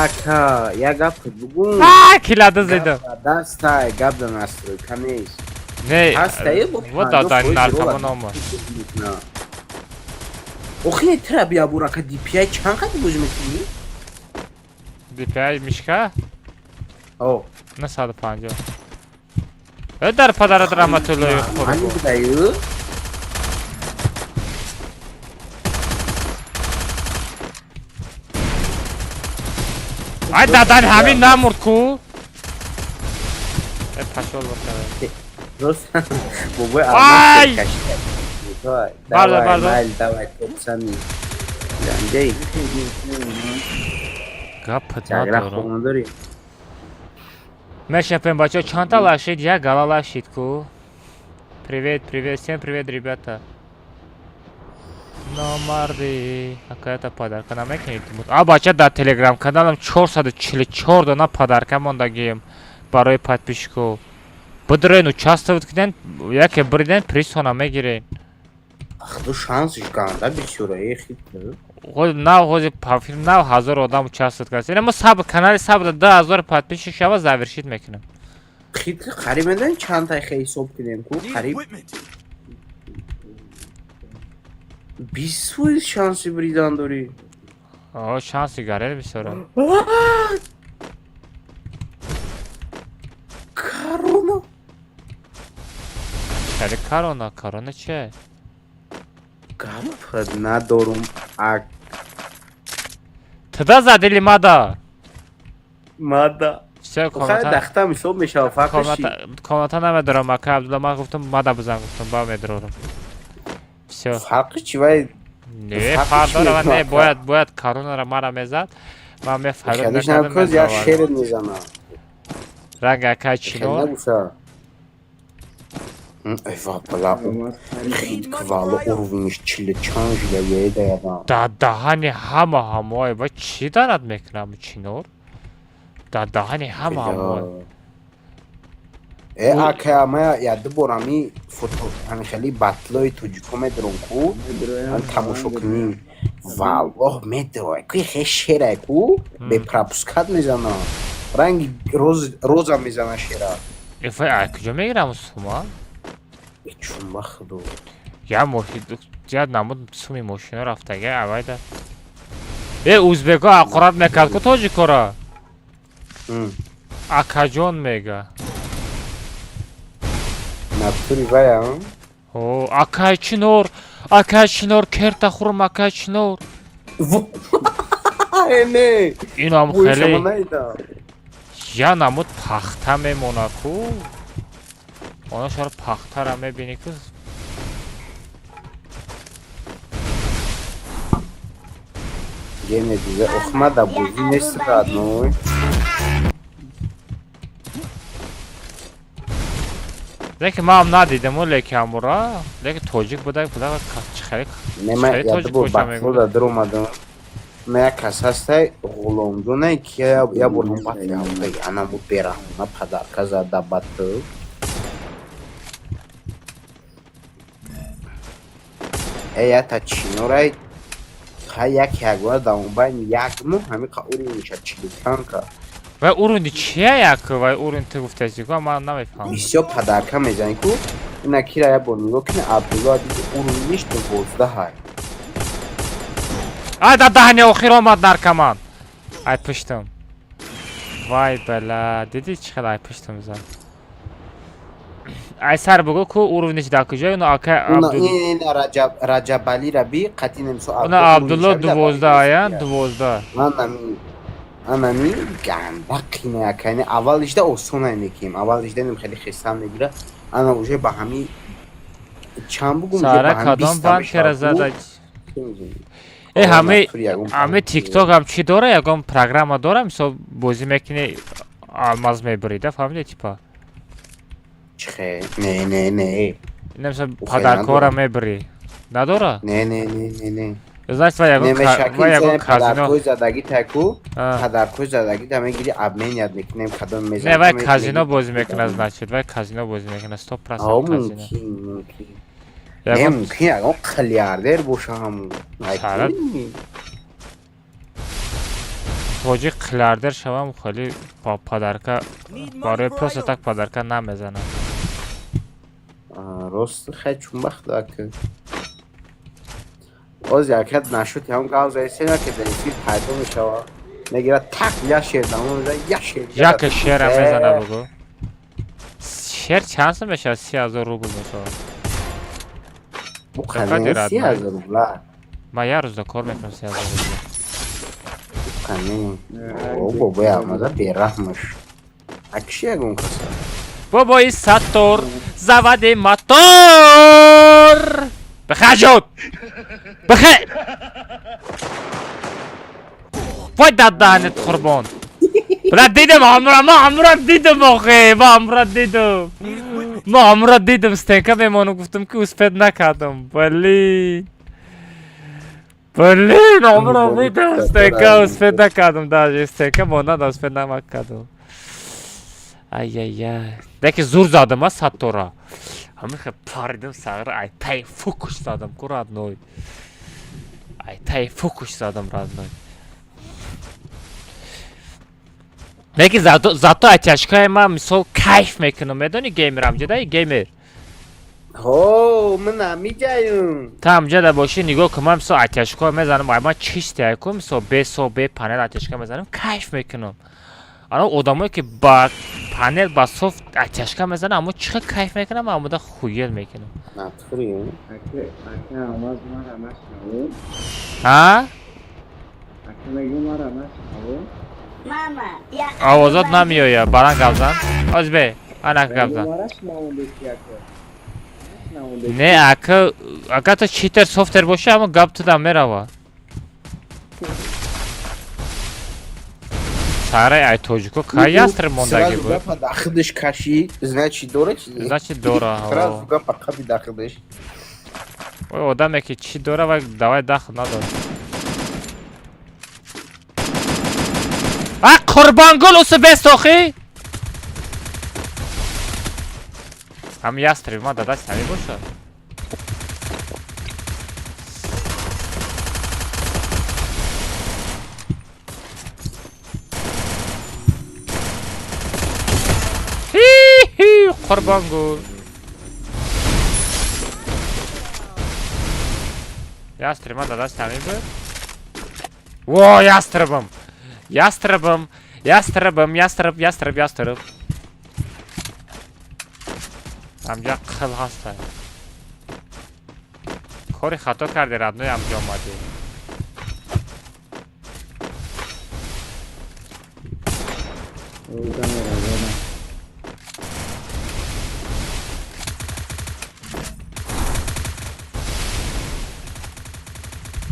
ака як гап бугум килада зидам дастай гап да настройка нест не вот дадани наркоман омад охи тра биябурака дипиай чанд қади бозӣ мекунӣ дипиай мишка о на 150 дар падарат раҳматуллои худ ай дадани ҳамин намурд ку пашол бобои ай гапат надорам мешапем бачаҳо чанда лашид як гала лашид ку привет привет всем привет ребята номарди акаята падарка намекунед а бача дар телеграм каналам 444 дона падарка мондагием барои подписчиков бидирен участвовать кунен яке бириден призона мегирен ахту шансиш ганда бисёра нав ҳози пафилм нав 1000 одам участвовать кардем мо сабр канали сабр 10000 подписчик шава завершит мекунем хитри қариб медонем чантай ҳисоб кунем ку қариб 20 шанси биридан дорӣ шанси гарел бисёра корона чари корона чия гап надорум туда задили мада дахта мисоб мешава фақиши комната намедорам ака абдулла ман гуфтам мада бизан гуфтам ба медорам всё фарқи чи вай не фарқ дорам не бояд коронара мара мезад ман мефаҳмидам коз як шер мезана ранг ака чино дар даҳани ҳамаҳамои ба чӣ дарад мекунам чинор дар даҳани ҳамаҳамои акама яду борами фото ҳамишали батлои тоҷико медорам ку ан тамошо кунем валлоҳ медорам ки хе шерай ку бепропускат мезана ранги роза мезана шера куҷо мегирам сума чунба худо я намуд суми мошино рафтага авайда ӯзбеко ақорат мекард ку тоҷикора Akajon mega. Naturi vaya. O Akachinor. Akachinor kerta xurum Akachinor. Ne? Inam Bu işe xeli. bana neydi? Ya namut paxta memona ku. Ona şöyle paxta ra mebini kız. Gene bize okuma da bu ne sıradın? Lekin mam nadidim o lekin bura. Lekin tojik budak çıkarık. Neme yadı bu baklı da durmadım. Meğer kasasta gulumdu ne ki ya bunun batı ya ana bu pera na padar kaza da batı. Ya ta çinoray kayak yagwa da ben yagmu hami ka uri çachili kanka. Ve urun çiye yakı ve urun tıgıftesi ku ama namefaham. Bisyo padarka mezan ku ina kiraya bonugo ki Abdullah dedi urun işte bozda hay. Ay da daha ne oxir olmadı narkoman. Ay pıştım. Vay bela. Dedi çıkar ay pıştım zaten. Ay sar bugu ku uruniş dakıca onu aka Una Abdullah. in Rajabali Rabi katinem so Ona Abdullah duvozda ayan duvozda. Anani gambak yine yakani aval işte o sona inekiyim. Aval işte nem khali khisam negira. Ana uje bahami çambu gum Sara kadam ban kerazada. Hame TikTok ham chi dora ya gom programa dora miso bozi mekini almaz mebrida familya tipa. Çhe ne. Nemsa padarkora mebri. Nadora? Ne. Значит, ваягон казино. Koy zadagi taku. Padarkoy zadagi dame giri abmen yad mekinem kadam mezan. Ne vay казино bozi mekina значит, vay казино bozi mekina 100% казино. Ne mümkün ya o khalyarder boşam. Sarat. Toji qilarder shavam khali padarka bore просто так padarka namezana. Rost khachum bakhda ki. Az yakad nashut ham gavzayse ki derisi paydo mishawa. Negira tak yashedam onda yashed. Jak sher mezana bugu. Sher chance mesha 3000 rubl mesha. Bu kadar 3000 rubla. Ma ya ruzda kor mekanım 3000 rubl. Kani. O baba yapmaza berahmış. Akşiye gun kasa. Baba sator zavade motor. Bexajot. Bexe. Vay daddanet kurban. Bırak dedim amra dedim oğlum amra dedim stenka ben onu guftum ki usped nakadım Блин, amra dedim stenka usped nakadım daha stenka bana da usped nakadım Ay Deki zor zadım ha satora Hamıxa pardım sağır ay tay fokus zadım kuradnoy Ay tay fokus zadım radnoy Lekin zato aytashkay man misol kayf mekunum medoni gamerам jada gamer Ho mena mijayum Tam jada boshi nigo kumam misol aytashkay mezanım ayma chist aykum misol be panel aytashkay mezanım kayf mekunum Ana odamı ki ba panel ba soft aytashkay mezanım ama chiqib kayf mekunum ama da xuyel mekunum Natfuriyum Aka amaz mara mashavu Ha? Aka megu mara mashavu Mama, ya. Avazat namiyor ya baran gavzan Özbey anak gavzan Ne aka to cheater software boşu ama gaptı da merhaba Saray ay tojuko kayastır monda gibi Sразу дахдыш каши значит дора Значит дора Сразу гапа каби дахдыш Ой odam eki çi dora bak davay dakh nador Ha kurban gol usu bestoxi Ham yastri ma dada sami boşa Hi kurban gol Yastri ma dada sami bu Wo yastribim Yastırıp. Amca kıl hasta. کاری خطا کردی ردنوی همجا آمدی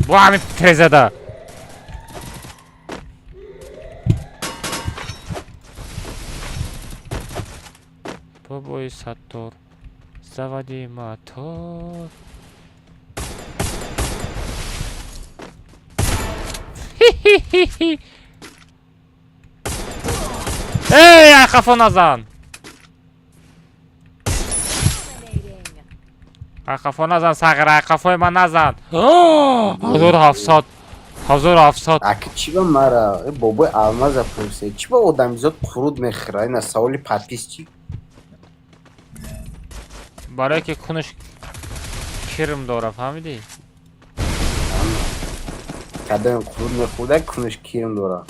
با همین تریزده بابای ستار زودی ماتور ای خفا نزن خفا نزن سقره خفای من نزن 1700 اکی چی با مرا بابای الماز پرسه چی با آدمیزاد قرود میخوره این سوالی پتیس چی برای که کنش کرم داره فهمیدی کدام قرود میخورده کنش کرم داره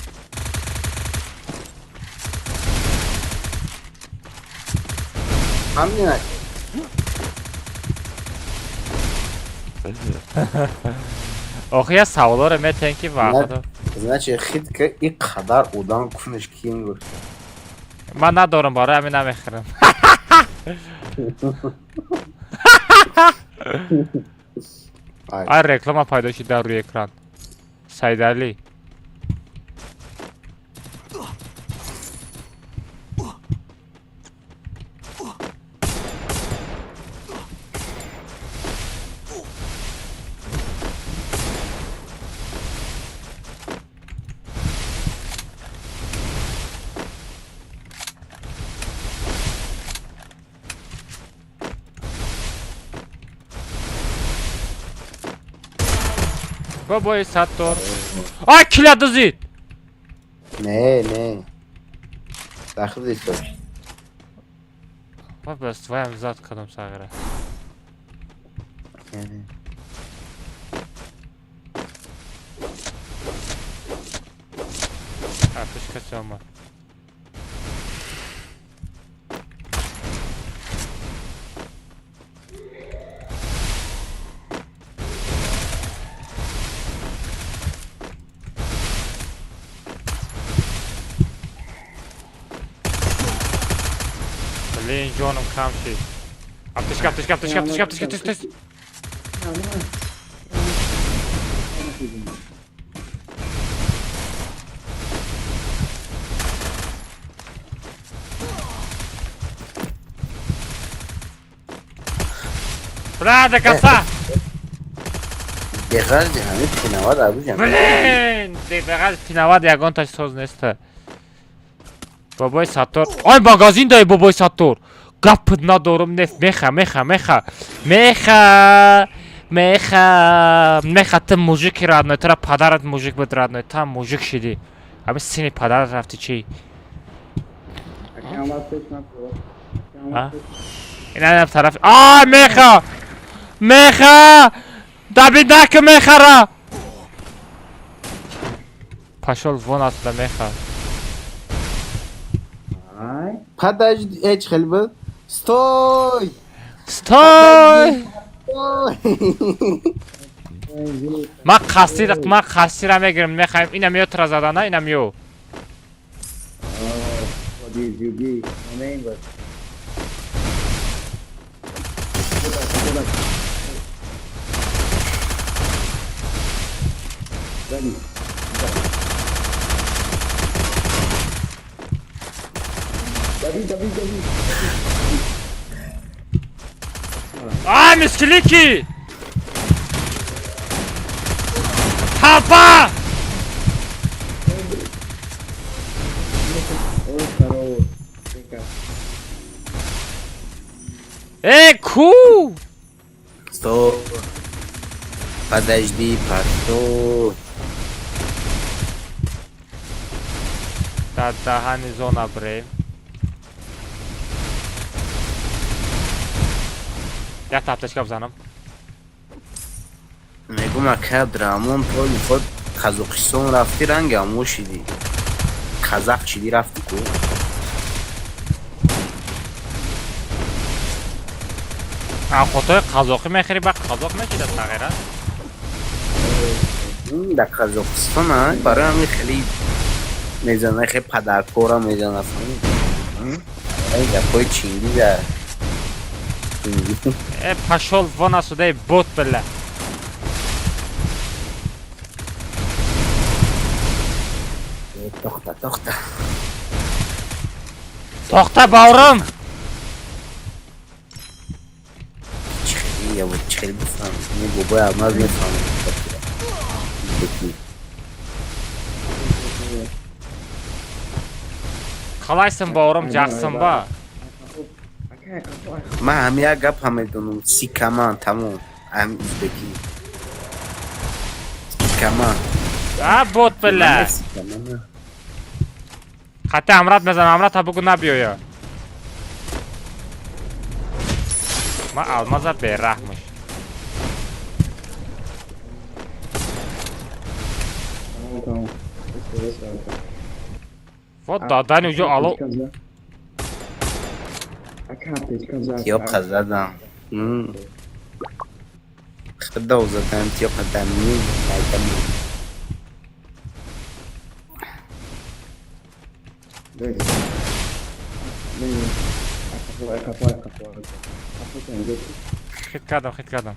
همین آخه یه سوالا رو میتونی که وقتا значит خید که این قدر آدم کنش کرم گفت من ندارم برای همین نمیخرم آره رکلام پیدا شد در روی اکران سید علی بابای ستار آی کلید دزید نه داخل دیست باش بس وایم زاد کدام ساغره حرفش کسی آمد Lean canım kam şey. Aptış. Brada kasa. بغل همه پینواد عبو جمعه بلین بغل پینواد یگان تاش ساز نیسته بابای ستار آی ماگازین داری بابای ستار گپت ندارم نفت میخه تا موجیکی رادنوی ترا پدرت موجیک بود رادنوی تا موجیک شدی همه سینی پدرت رفتی چی؟ این هم طرف آی میخه دبی نکه میخه را پشل وان اصلا میخه Подожди, эч хелбы. Стой! ما قصی را میگیرم میخوایم اینم یو ترا زدن اینم یو آه مسکلیکی Papa! Эй, ку! Стой! Подожди, постой! Да, не зона бре. Я тапташка бзанам. میگم که درامون تو میخواد خزوقستان رفتی رنگ هموشیدی خزق چیدی رفتی کو خودتای قازاقی میخری با قازاق نشده تغییره در قزاقستان ها برای همین خیلی میزنه خیلی پدرکورا میزنه این در پای چینی در پشول وانا سوده بوت بله تخته باورم چخیلی یا بود چخیلی بفهم این بابای عماز میفهم خلاصم باورم جاکسم با من همه گپ همه دونم سیکمان تموم هم ازبکی سیکمان بوت بله خطه امرات میزنم امرات ها بگو نبیایا ما المازا بیرحمش وات دادن اونجا آلو تیاب زدم خدا زدم تیاب قدمی خیت کردم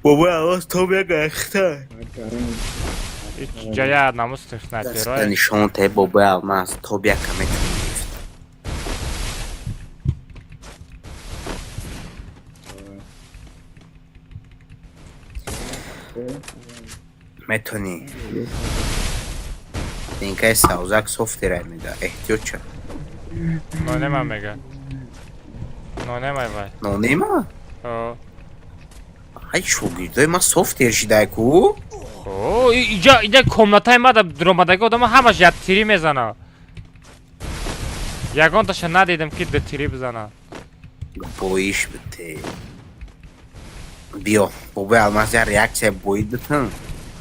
بابا آواز تو بگه اخته هیچ جای ناموس تخت نتیرای نشان ته بابا الماس تو بیا کمی تونیفت میتونی اینکه ساوزک صفتی رای میده احتیاط چه نونه من میگه نونه من وای نونه ما؟ های شوگیرده ما صفت ارشیده کو؟ اینجا کمناتای ما درامدگی آدم همش یاد تیری میزنه یگان تاشه ندیدم که ده تیری بزنه بویش بده بیا بابا الماس یا ریاکسیه بوید بتن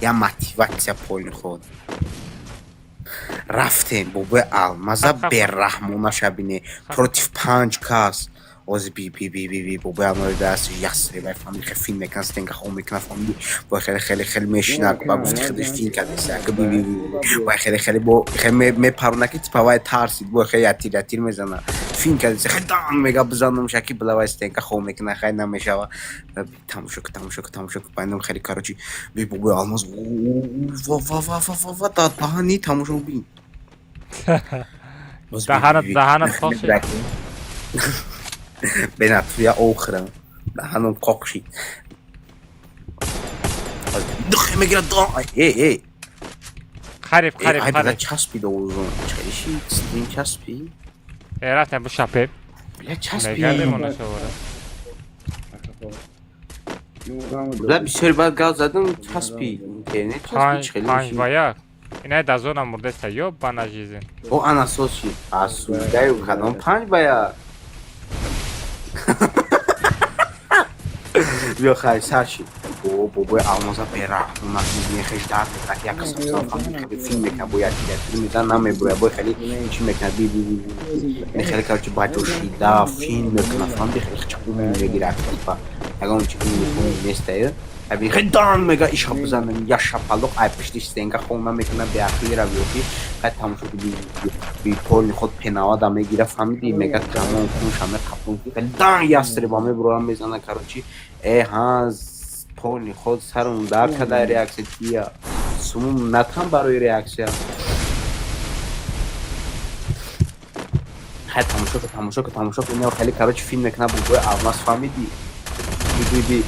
یا موتیواسیه پولین خود رفتیم بابا المازا بیرحمونه شبینه پروتیف 5 کاس از بی بابا الماس دست یاسری بای فامیل خیلی فیلم میکنه ستنگ خون میکنه فامیلی با خیلی میشینه با گفتی خودش فیلم کرده سعی بی با خیلی با خیلی میپرونه که تپاوی ترسید با خیلی تیر میزنه فیلم کرده خیلی دام میگه بزنم شکی بلوای ستنگ خون میکنه خیلی نمیشه و تماشا پایینم خیلی کاروچی بی بابا الماس و دهانی تماشا بین دهانت خوشی bijna 2 ogen. We gaan een kokje. Doch, ik ga dan. Hey. خریب Hij blijft chaspi door zo. Chaspi, steen chaspi. رفتم با شاپه Blijft chaspi. نگرده منو شوره Blijft bisher بعد گاز زدم chaspi. اینترنت chaspi خیلی. 5 بایا اینه دازون مرده است یا بانجیزین او انا سوشی. اسودای و خانم 5 بایا. بیا خیلی سرشی بابا المازا بیرا اونا میگه خیلی درد tak jak sam فیلم میکنه باید فیلم میزنه نمیبره باید خیلی چی میکنه بی خیلی کارچی باید دوشیده فیلم میکنه فهم خیلی چکو میگیره اکتفا اگه اون چی میکنه نیسته ابی خیلی دارم میگه ایش ها بزنن یا شپالوق ای پشتی ستنگه خونه میکنه به اخیر رو بیوتی خیلی تمام شد بی پول خود پناه میگیره فهمیدی میگه تمام کنش همه خفون خیلی دارم یاستری با می برام میزنه کارچی ها پول خود سرم در کده ریاکسی تیا سموم نتهم برای ریاکسی خیلی تماشا که اینه خیلی کارچی فیلم میکنه بوبوی الماس فهمیدی بی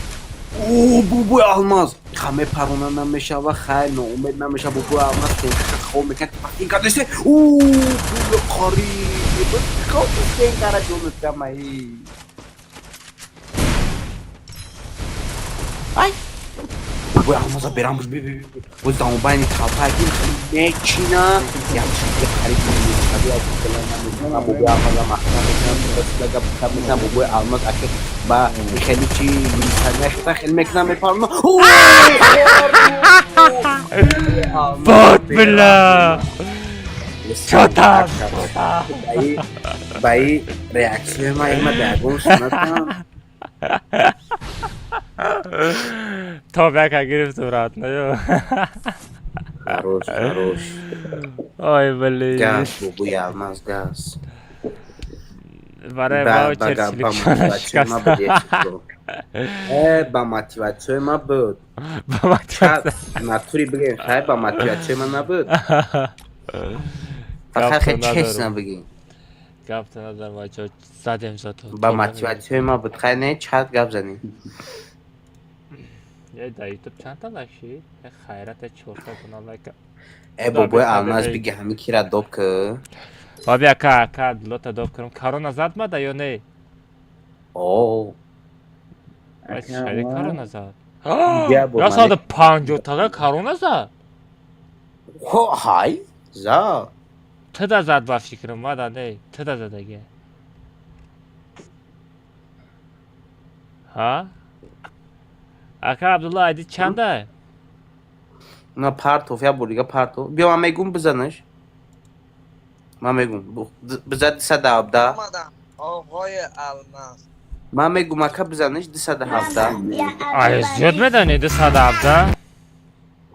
بوبوی الماس همه پرونه نمیشه و خیلی ناامید نمیشه بوبوی الماس که خوب میکنه این کردسته بوبوی خاری خوب این کارا جونت کمایی Ay! Bu almaza beramız bir. Bu zaman beni tapayım mekina yanlışlıkla hareket tabii bu bu almaza mahkemede mesela bu almaz akit ba خلیچی میسنش تا خیلی مکنا میپارم باد بلا Çotan. Bayi reaksiyon ayırma dergun sunatan. Tövbe giriftim rahatına yok. Хорош. Ay блин. Gaz bu yalmaz gaz. Baraj voucherçilik konuşkası. Ba motivasyonu ma bud. Naturi bigin xay ba motivasyonu ma bud. Faqat chesna bigin. Gapta nazar voucher zadım zaten. Ba motivasyonu ma bud. Xay ne chat gap zani. Ya da YouTube çantalar şey. Hayrat çorta buna like. Boboy almaz bigi hami kira dop ke. Abi aka lota dop kırım. Karona zatma da yo ne? Oo. Ay şöyle karona zat. Ya bu Ya sada panjo taga karona zat. Ho hay. Za. Tıda zat var fikrim var da ne? Tıda zat ege. Ha? Aka Abdullah Aydın çanda. Na partof ya buraya partof. Bir mamegum bızanış. Mamegum. Bu bızat sada abda. آقای الماس Mamegum aka bızanış disada hafta. Ay ziyad medani de sada abda.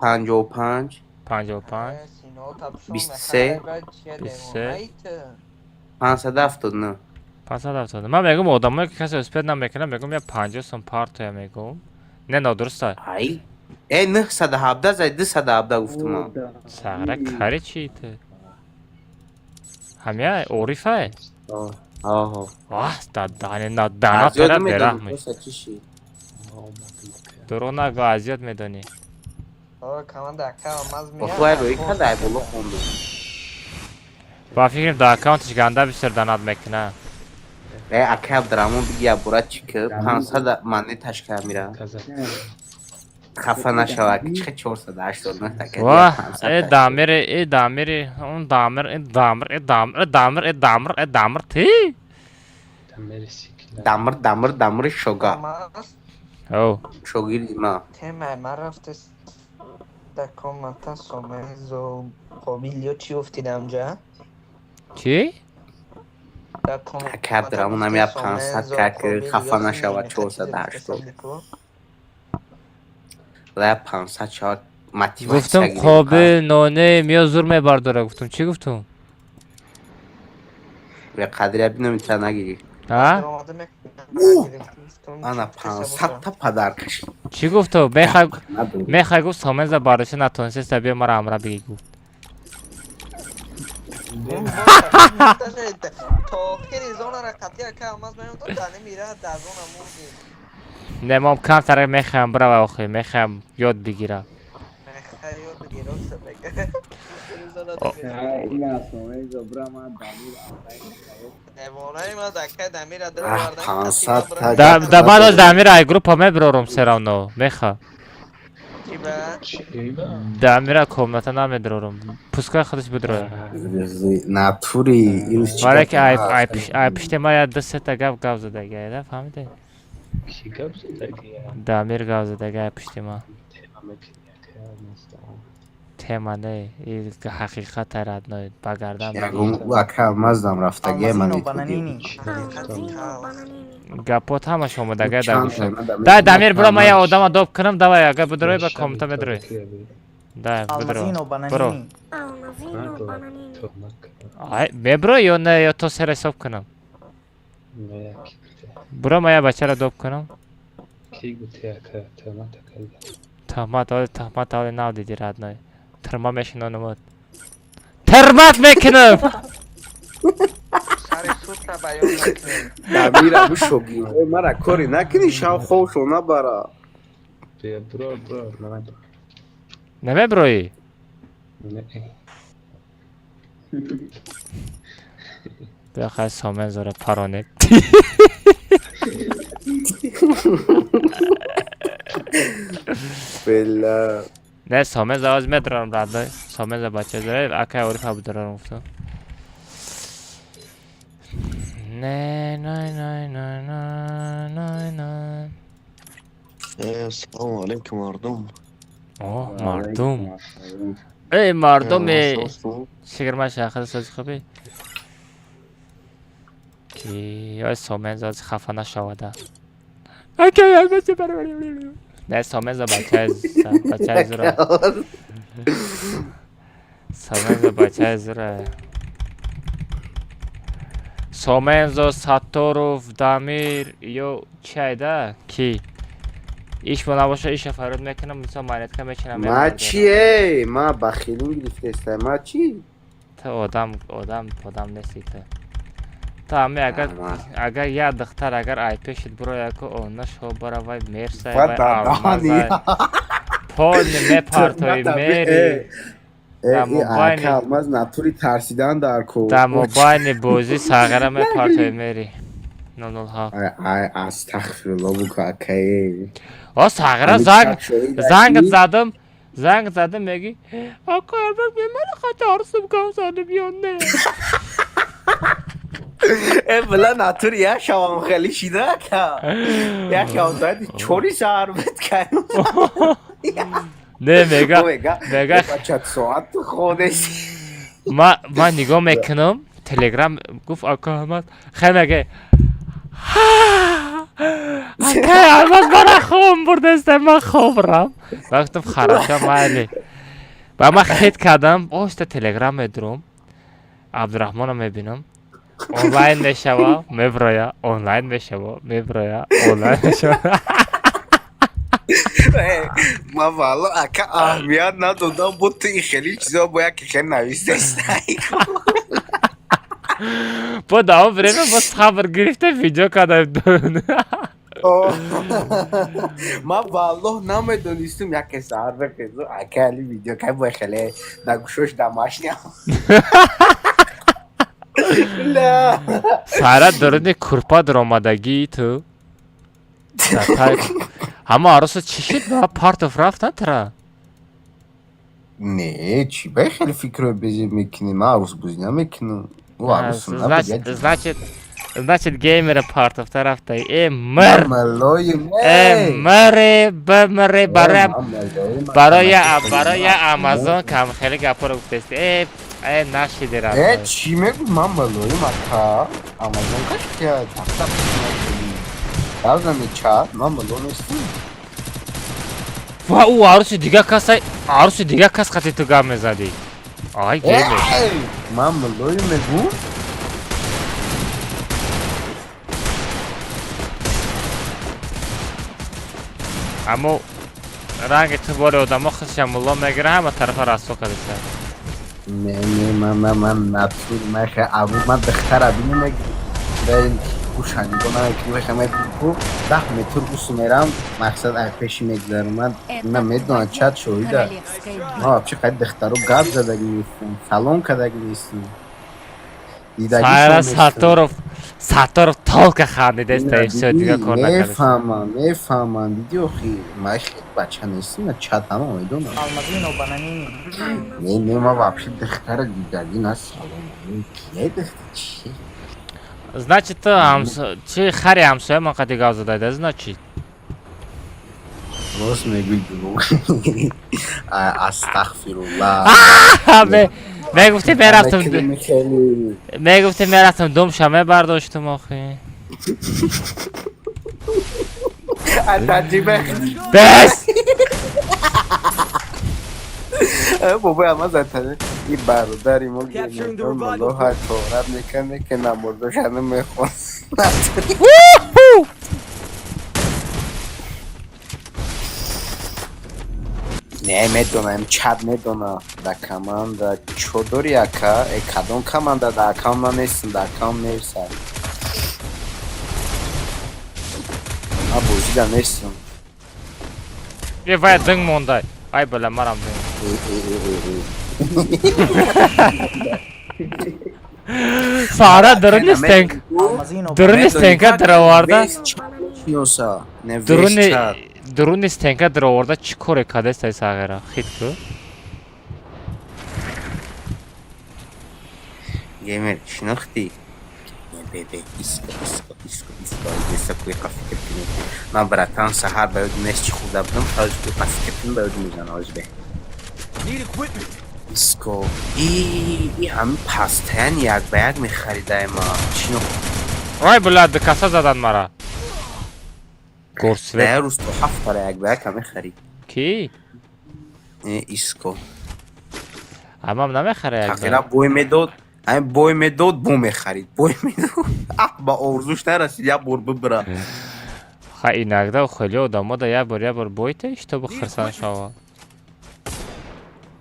55 55 23 500 haftanı. Pasad haftada. من میگم آدمایی که کسی اسپید نمیکنه میگم یا 50 سم پارت یا میگم نه درسته Ay. 900 hafta zay 200 hafta guftum ha. سغره کاری چی ته همیا عریفه آه. واه دانا تره برحمی درو نگو ازیاد میدونی آقا کمان دکه آماز میاد Otuay roی kadar bolu kondu. با فکرم دا اکاونتش گنده بیشتر دانات میکنه Akab dramon bigya bura çıkıp 500 mani taşka mira. Kafa naşava çıkı 480 tak. واه دامری اون دامر تی Damır şoga. آماز او Şogi lima. تمه من رفته دکه متا سومز و قابیلیو چی افتیدم جا چی؟ Akab dramon هم ya 500 kakı kafa naşava 480. و 500 شاک motivasyon گفتم قابل نانه میا زور میبرداره گفتم چی گفتم؟ ve Kadir abi nömrüne giriyor. ها؟ Ana 500 ta padar kaşı. چی گفتم؟ میخوای گفت سامنز بارشه نتونسته بیا مرا امره بگی گفت تاخیر زون رکتی که آماز میاد تو تنه میره در زون امون نه ممکن تره میخوام برا و آخه میخوام یاد بگیرم یاد بگیرم سبگه نمونه ما دکه دمیر در واردن 500 ta دا بعد از دامیر ای گروپ همه برارم سراونو میخوا چی با؟ دامیر کامنتا نمیدرارم پسکای خودش بدراره naturi ولی که ای پشت ما یا دست تا گاو زده گه فهمیده؟ کی گپ زده دامیر گاو زده گه پشت ما تما نه این حقیقت رد نه بگردم و akab mazdam raftagi Almazino man. bananini. گپات همه شما دگه در گوشه دا دامیر برو ما یا آدم دوب کنم دوای اگه بدروی با کامنتا بدروی دا بدرو Almazino برو bananini. ببرو یا نه یا تو سر حساب کنم برو ما یا بچه را دوب کنم تهمت آلی ناو دیدی رد نه ترما میشنانم ات ترمت میکنم سر سوت را بیان نکنیم Damira bu şogi. Mara kori nakini şav خوش ona bara. نمه بروی بیا خواهی سامن زاره پرانه Bella. نه سامن زواز میدرارم رد نه سامن زا بچه زاره اکای اوری فا بدرارم افتو نه نه نه نه نه نه نه السلام علیکم مردم اوه مردم ای مردم شگرمه شاخه سازی خوبی که یا سومن زاز خفه نشوده اوکی البته نه سومن زا بچه زره سومن زا بچه زره سومن زا ساتوروف دامیر یو چی ده کی ایش بنا باشه ایش فرود میکنم مثلا مانیت که میکنم ما چیه؟ ما بخیلیم گرفته ما چی؟ تو آدم نیستی تو همه اگر یه دختر اگر ای پیشت برو یکو اونش ها برا وای مرسای وای آلمازای پول میپارتوی میری ای آلماز نطوری ترسیدن در کو در موبایل بوزی ساغره میپارتوی میری نونول ها استغفرالله بکو اکایی ساغره زنگ زدم میگی آقا البته من خواهد عرصم کام زده بیان نه بلا نطوری یک شوام خیلی شیده که یک شوام زدی چوری سر بد کنم نه میگه بچه ساعت خودش من نگاه میکنم تلگرام گفت آقا احمد خیلی میگه آقا احمد برای خوب برده است من خوب رم وقتم خراشم مالی با من خیلی کردم اوست تلگرام میدروم عبدالرحمن رو میبینم آنلاین میشوه میبرایا آنلاین میشوه میبرایا آنلاین میشوه ما والا اکا اهمیت ندادم بود تو این خیلی چیزا باید که خیلی نویسته استایی با دام بریم باز خبر گرفته ویدیو کردم ما والا نمیدونستم یک سر بخیزو اکا علی ویدیو که باید خیلی نگوشوش دماش نیم سارا درونی کرپا در آمدگی تو همه عروس چی شد با پارتوف رفتن ترا نه چی باید خیلی فکر رو بزیر میکنی ما عروس بزی نمیکنم значит геймер پارتوف طرف تایی ای مر بمره برای آمازون کم خیلی گپا رو گفتستی ای نشیدی رفت چی میگو من ملوی مکا آمازون کش کرد تختا بازم چات من ملو نیستی و او عروس دیگه کس خطی تو گم میزدی آی گیمر من ملوی میگو اما رنگ تو باره آدم ها خودش ملا میگیره همه طرف رستو کده نه من نطور میخه ابو من دختر ابی نمیگی باید گوشنی کنم که بخمه دیگو 10 متر بوسو میرم مقصد ای پیشی میگذارم من میدونم چت شویده ما چقدر دختر رو گرد زدگی نیستیم سلام کدگی نیستیم سایرا ساتورف تالک خانده است ایسو دیگه کار نکرده میفهمم دیدی اخی ما خیلی بچه نیستیم چت همه میدونم Almazino, bananini. نه ما واپسی دختر دیگری نسلام کیه دختر چی؟ значит چی خری همسایه من قدی گاز داده значит راست میگوی دروغ استغفرالله میگفتی میرفتم دوم شمه برداشتم آخی تجیبه بس بابا اما زدتنه این برادری ما گیریم مالو های تورد میکنه که نمردوش همه میخون نه میدونم چد میدونم در کمان در چودوری اکا ای کدون کمان در اکام ما نیستم در اکام نیستم ما بوزی در نیستم یه باید دنگ مونده ای بله مرم دنگ سارا درونی ستنکه در آورده درونی ستنکه در آورده چی کوره کده سای ساغره خیلی تو گیمر شناختی ببه ایسکو کوی کافی کپینی من براتان سهر باید نیست چی خوده بودم خواهش که کافی کپین باید میزن آج به اسکو ای هم پستن یک به یک میخریده ما چینو وای بلاد کاسا زدن مرا گرسوه در روز تو 7 تا یک به یک هم میخرید کی؟ ایسکو امام نمیخره یک تقریبا بوی میداد همین بوی میداد بو میخرید بوی میداد با آرزوش نرسید یک بار ببره خیلی نگده و خیلی آدم دا یک بار بایتش تو بخرسان شوا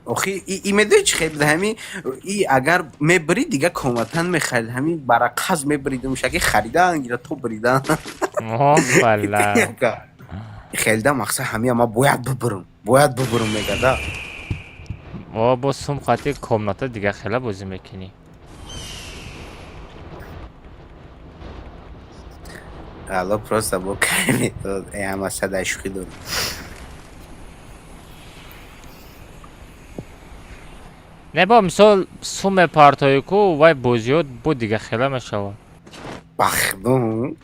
آخی ای میدونی چی خیلی بده همین ای اگر میبری دیگه کامتن میخرید همین برقص میبرید میشه که خریدن گیره تو بریدن مافلا خیلی ده مقصد همین اما باید ببرم میگه ده با سوم خاطر کامناتا دیگه خیلی بازی میکنی حالا پروستا با کمی تو ای همه صداشوخی دارم نه با مثال سوم پارتایکو وای بازیات بود دیگه خیلی میشوا بخدون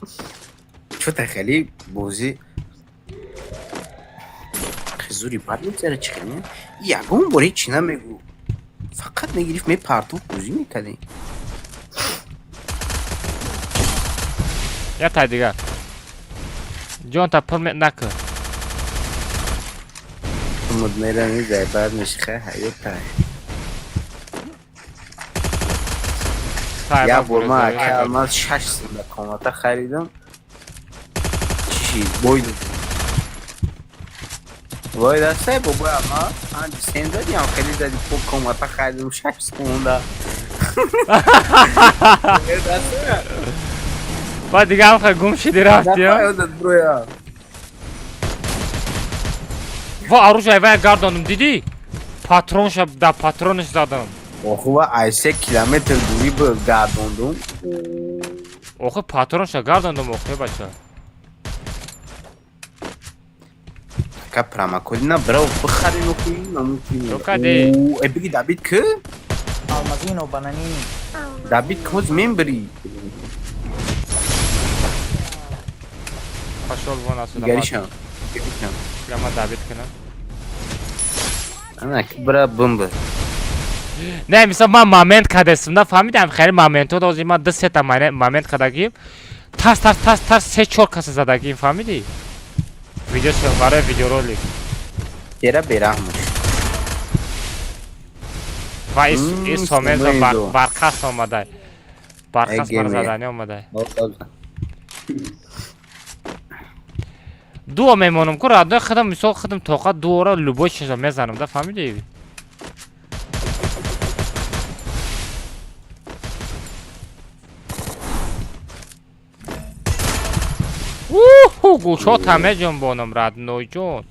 چو خیلی بازی خزوری باید میتره چی خیلی یکون باری چی نمیگو فقط میگیریف می پارتو بازی میکنی یا تا دیگه جان تا پرمت نکن مدمیره میزه بعد میشه حیوت یا برما اکه الماز 6 سنده کاماتا خریدم چی بویدو باید هسته بابای اما هنجی سنده دیم خیلی زدی خوب کاماتا خریدم 6 سنده با دیگه هم خیلی گم شدی رفتی ها و آروش ایوه گردانم دیدی پاترونش دا پاترونش دادم خوبه 8 کیلومتر دوری به گرداندم اوخه پاترونش گرداندم اوخه بچه که پراماکولینا برو بخری نکنی نمونکنی تو کده ای بگی دابید که؟ Almazino, bananini. دابید کز من بری خوشحال بنا سودم گریشم لما دابید کنم انا که برا بمبر نه مثلا من مامنت کدستم نه فهمیدم خیلی مامنتو دوزی من 2 تا مامنت کدگیم ترس 3-4 کس زدگیم فهمیدی ویدیو برای ویدیو رولی تیرا بیرحمش و این سومز برخص آمده برخص بر زدنی آمده دو میمونم که رادنه خودم مثال خودم توقع دو را لبوش میزنم ده فهمیدی گوشات همه جون بانم رد نوی جون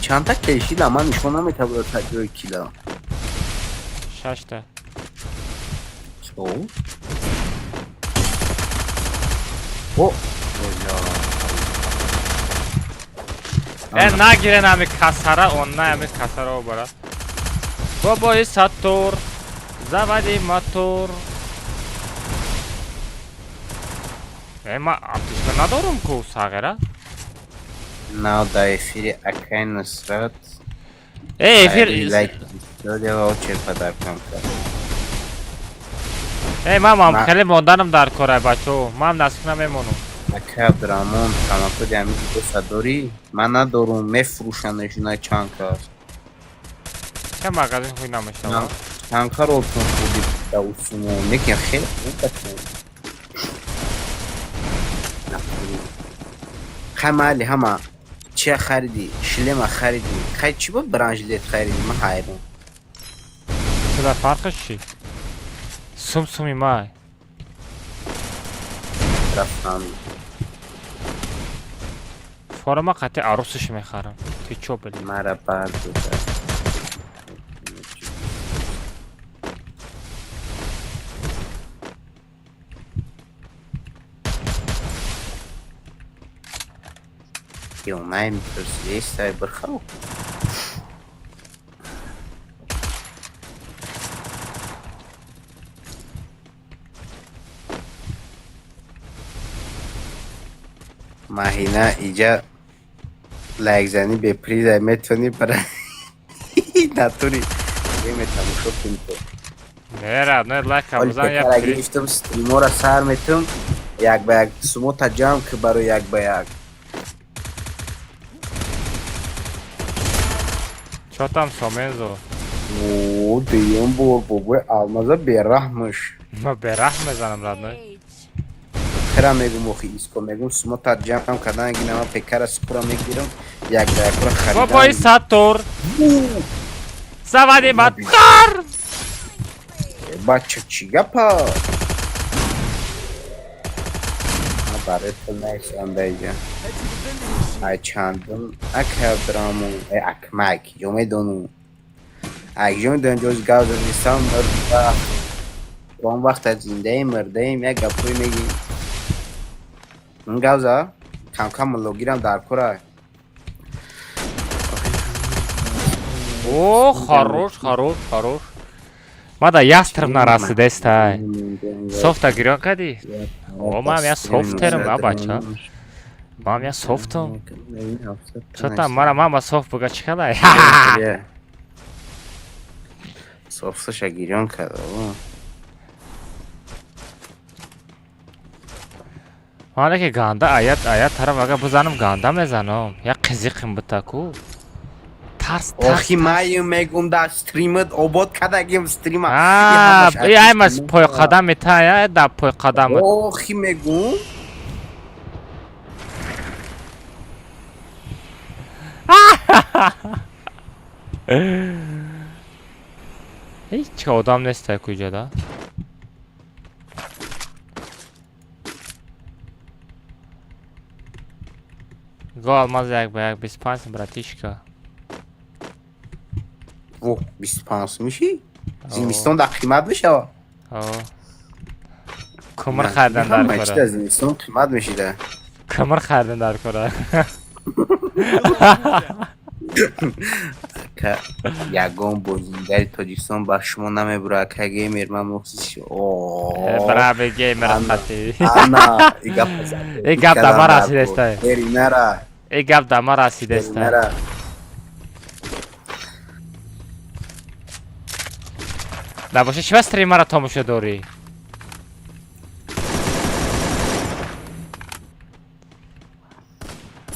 چند تا کشید اما نشون نمیته برای تجربه کیلا 6 تا او نگیرن همه کسره اون نه همه کسره او برا بابای ساتور زبادی ماتور ما آتیش ندارم که ساغره Now the efiri akay nusrat افیر like داده و چه پدر کم کرد من خیلی موندنم در کاره بچه من نسک نمیمونم اکه عبدالرحمن تماکو دیمی دوست داری؟ من ندارم میفروشنش نه چند کار چه مغازه خوی نمیشتم چند کار olsun خوبی دوستمون نکن خیلی خوب بکنم خمالی همه چه خریدی؟ شلم خریدی؟ خیلی چی با برانجلیت خریدی؟ من حیران چه در فرقش چی؟ سومی مای رفتم فارما قطع عروسش میخرم تی چو بلی مرا برد بوده يومين بس سايبر خو ما هنا اجا لایک زنی به پریز میتونی برای ناتوری میتونم شو کنم تو نه نه لایک ولی بزن یک پکر پری گرفتم استریما را سر میتونم یک به یک سمو تا جمع که برای یک به یک چطم سامنزو اوه دیم بور بابای آلمازا بیرحمش ما به رحم میزنم رد خیرم میگم اخی ایسکو میگم سمو تا جمع کردن اگه نما پکر سکورا میگیرم یک به یک را خریدم بابای ساتور سوادی ماتار بچه چی گپا برای تو نیستم بیجا ای چندم اکه درامو ای اکمک جو میدونو اگه جو میدون جوز گاز نیستم مرد و اون وقت از زنده ایم مرده ایم یک گپوی میگیم اون گازا کم کم ملوگیرم در کره او خروش ما دا ястреб нарасида естай софта гирён кади о мам я софтерм а бача мам я софтум чота мара мама софт буга чикалай софташа гирён када ҳоле ки ганда аят тараф агар бизанам ганда мезанам як қизиқим бута ку охи майю мегум да стримат обод кадагим стрима аймас пой қадами тая да пой қадам охи мегум ҳеҷ одам нестай куҷода го алмаз як ба як 25 братишка о 25 миши зимистон да қимат мешава кумр хардан дар кора зимистон қимат мешида кумр хардан дар кора ягон бозингари тоҷикистон ба шумо намебура ака геймер ман мухсис брави геймер хати ана и гап да ма расидестай эринара и гап да ма расидестай да боша чива стримара томошо дорӣ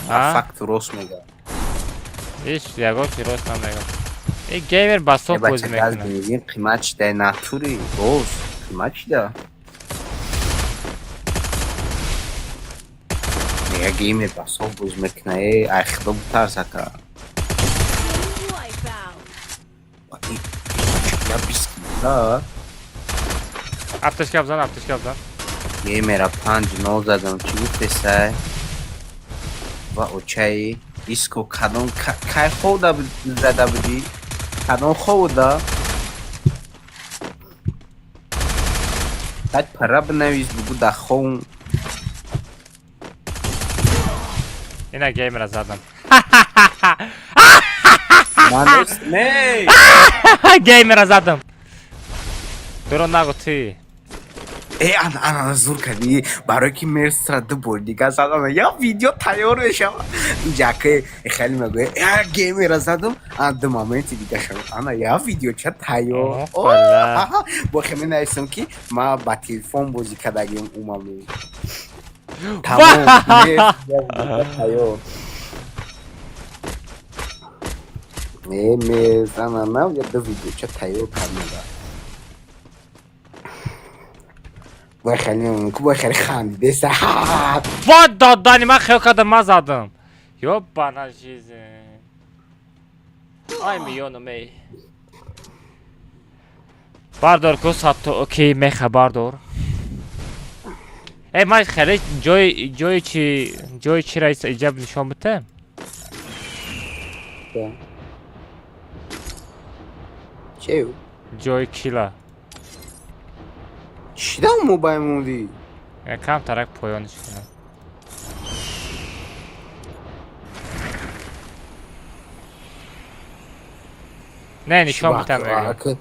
факт рост мега ҳеҷ ягон чи рост намегам и геймер ба соф бозӣ мекунад бензин қимат шида натури роз қимат шида мега геймер ба соф бозӣ мекунад ай худо бутарсака я бискида апташка бзан геймера 5 задам чӣ гуфтесай ва очаи иско кадом кай хода зада будӣ кадом хода даҷ пара бинавис бугу да ховн ина геймера задам геймера задам дуро нагу ти ана зур кардӣ барое ки мерсра ду бори дига задам я видео тайёр мешава ҷаке хеле мегӯяд геймера задам ду моменти дига шава ана я видео ча тайёр бохе менависам ки ма ба телефон бозӣ кардагим умаме тамом тайёр мезананам я ду видео ча тайёр кардам باید خیلی خندیده سحب واد دادانی من خیلی کردم من زدم یا بنا چیزه آی میونو می بردار که ساتو اوکی میخه بردار ای من خیلی جای چی رئیس ایجاب نشان بته چه جای کیلا چی دام موبایل موندی؟ کم ترک پایانش کنم نه نشان بتم بگم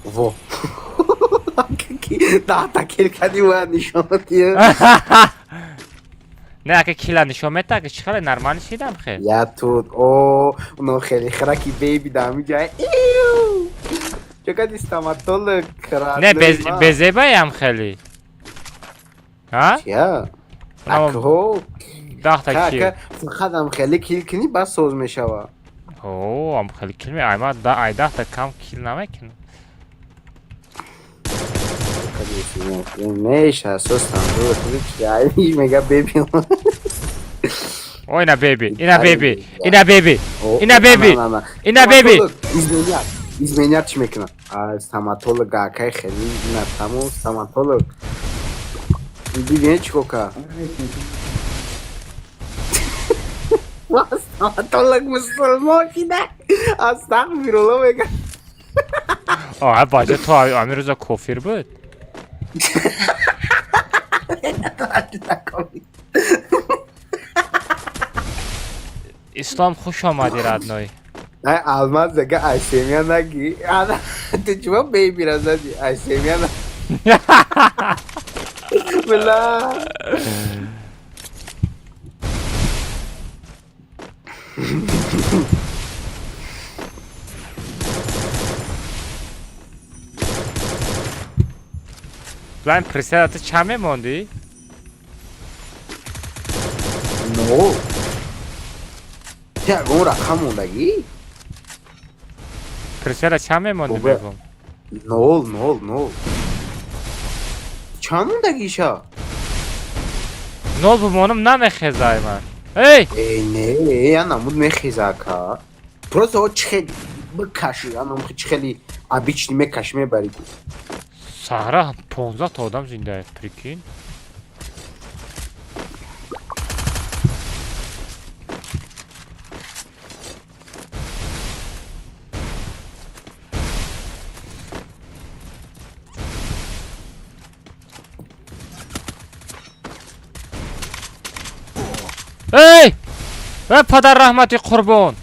وو ده تکیل کردی باید نشان بتیم نه اگه کیلا نشون میده اگه چی خیلی نرمانی شیدم خیلی یا تو اونو خیلی خرکی بیبی دامی جای چقدر استاماتول خراب نه بزیبایی هم خیلی ها؟ چیا؟ اونم اکو داختا کی؟ فقط هم خیلی کیل کنی بس سوز میشوه اوه هم خیلی کیل می ایما ای داختا کم کیل نمیکنه میشه سوستم رو خیلی چیایی میگه بیبی او اینا بیبی اینا بیبی اینا بیبی اینا بیبی اینا بیبی izmenjat چی میکنه استاماتولوگ اکای خیلی نتامو استاماتولوگ دیدی چیکار استاماتولوگ مسلمان کی نه استغفرالله میگه آه باجه تو امیر روزا کفیر بود اسلام خوش آمدی ردنایی نه almaz دیگه aysemya نگی تو چما بیبی را زدی aysemya نگی بلا بلند پرسیدت چمه موندی؟ نو چه اون رقم موندگی؟ پرسیدت چمه موندی بگم نول چند موندگیشا؟ نول بمانم نمیخیزای من ای نه یا نمود میخیزه که پروسه ها چخیلی بکشی یا نمود چخیلی ابیچنی میکش میبری سهره 15 تا آدم زنده است پریکین ای پدر رحمتی قربان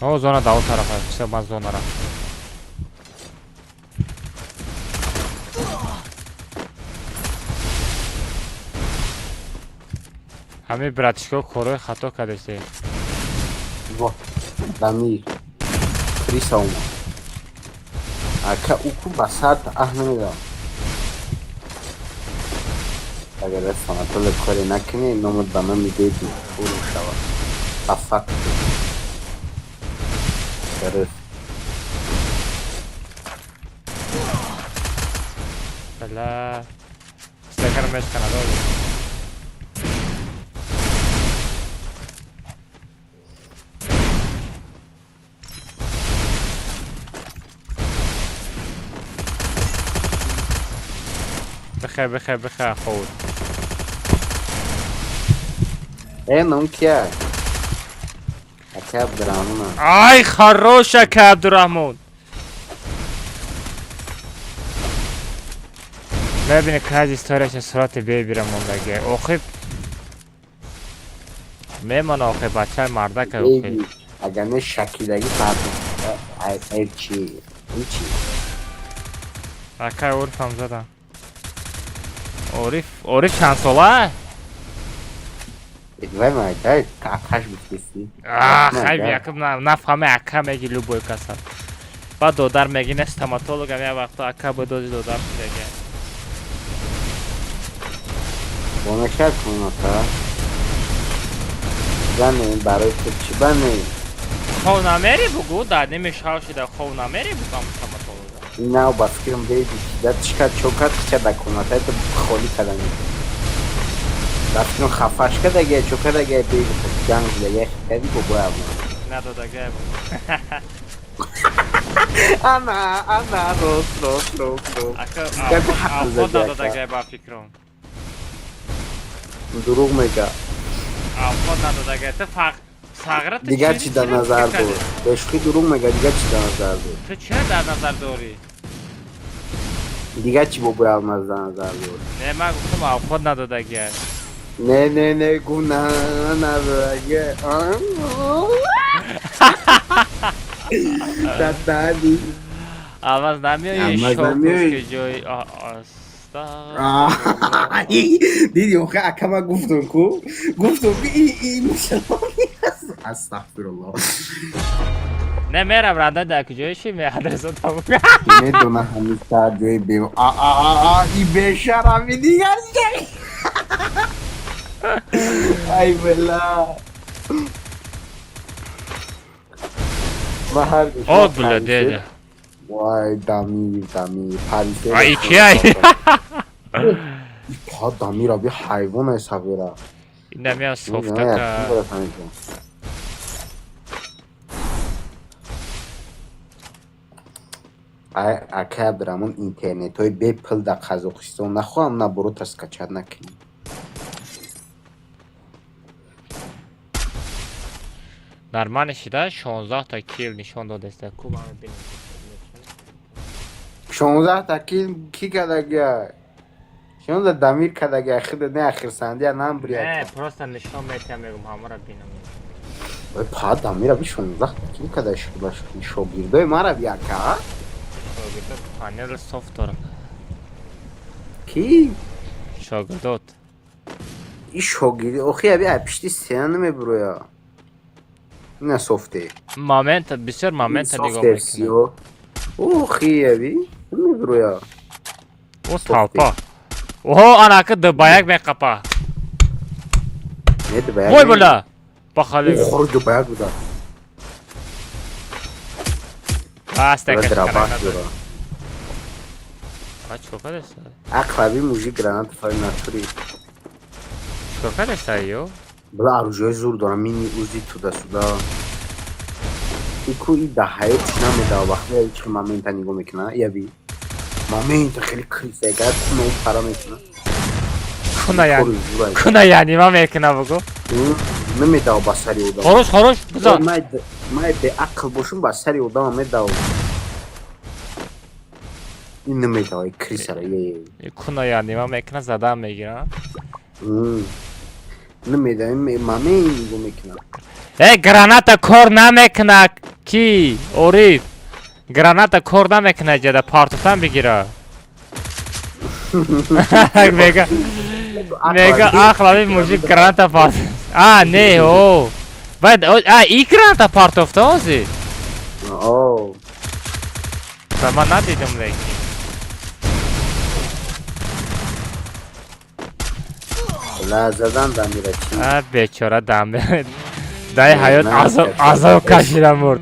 او زونه داو طرفه چه من زونه را همه براتشکو کوروی خطا کردشتی واه دمیر خریسا اومد اکا اوکو بسات احنمیدم اگر استاماتول کاری نکنی نمود به من میده برو شود افت گرفت بلا استکر میش کنه بخیر خود اون کیه؟ اکه عبدالرحمن ای خروشه که عبدالرحمن ببینه که از استوریش صورت بیبیره موندگه اوخی میمانه اوخی بچه مرده که اوخی اگر نه شکیدگی پرده ای چی؟ این چی؟ اکه عرف هم زدم عرف چند ساله؟ ادوای مایده اکهش بکیستی خیلی یکم نفهمه اکه میگی لوبوی کسا بعد دودر میگی استاماتولوگ هم یه وقتا اکه بدوزی دودر میگه بانشک کنم تا بنه برای تو چی بنه خو نمیری بگو در نمیشه شده خو نمیری بگم استاماتولوگ این نو بفکرم بیدی داد چکت چوکت چه دکنه تا تو خالی کدنی بفکرم خفاش که دیگه چوکت دیگه بیدی تو جنگ دیگه خیلی بگو همون ندادگه انا روز خود ندادگه با فکرم دروغ میگه خود ندادگه تو فقرت دیگه چی در نظر داری؟ بشکی دروغ میگه دیگه چی در نظر داری؟ تو چه در نظر داری؟ دیگه چی ببرم از در نظر داری؟ نه من گفتم خود ندادگه نه گو نه ندادگه دادی عوض نمیایی شوکوز که جای Estağfurullah. دیدی آخه اکما گفتم کو این مسلمانی هست استغفرالله Ne merhaba randa da kujaya şey mi adreso tamam. میدونم همین ساعت جای بیو این بیشرمی دیگر ای بلا و هر O bile dedi. وای دمیر پریسه Ay 2 ay. پا دمیر آبی حیوان حسابی را İnde mi softa نه ka. یکی برای فهمیدم ای اکه برامون اینترنت های بپل در قزاقستان نخواهم نبرو تسکچر نکنیم Narman işi de 16 ta kill nişan dod است. Kuba benim. 16 تا کی کدگه 16 دمیر کدگه خود نه اخیر سندی نام Ne بریاد prosta nişan metem megum hamara binam. وای پا دمیر آبی 16 تا کی کده شو گیرده مرا بیا که Şogirde panel software. کی Şogirdot. این شو گیرده اوخی آبی اپشتی سیان نمیبرویا نه سوفته Moment bisher moment سوفت digo. ارسیو اوخی آبی نمیبرویا O talpa. Oho anakı da bayak be kapa. نه ده باید Koy bula. Bakalım. خروج دو باید بودا Basta برای kaç دراباش karanada. دورا Kaç kokar esa. اقلبی موزیک گرانت فای ناتوری Kokar esa yo. بلا عروجای زور دارم مینی اوزی تو دا سودا ایکو ای ده هایت نمیده و وقتی هایی که مامین تا نگو میکنه یا بی مامین تا خیلی کریسه گرد کنه اون پرا میکنه Kuna yani. Kuna yani ma mekna bugu. نمیده و بسری او دا Horoş buzan. مای به عقل باشون بسری او دا نمیده و این نمیده و کریسه را یه Kuna yani ma mekna zada megira. نمیده مامین نگو میکنه Granata kor namekna ki orif. Granata kor namekna jada partutan bigira. Mega akla bir müzik granata part. Ne o. Bad ilk granata part of the ozi. اوه Zaman ne dedim like. لا زدن دمیره چی Beçara dambe. Dayı hayat Ne azab kaşıra murd.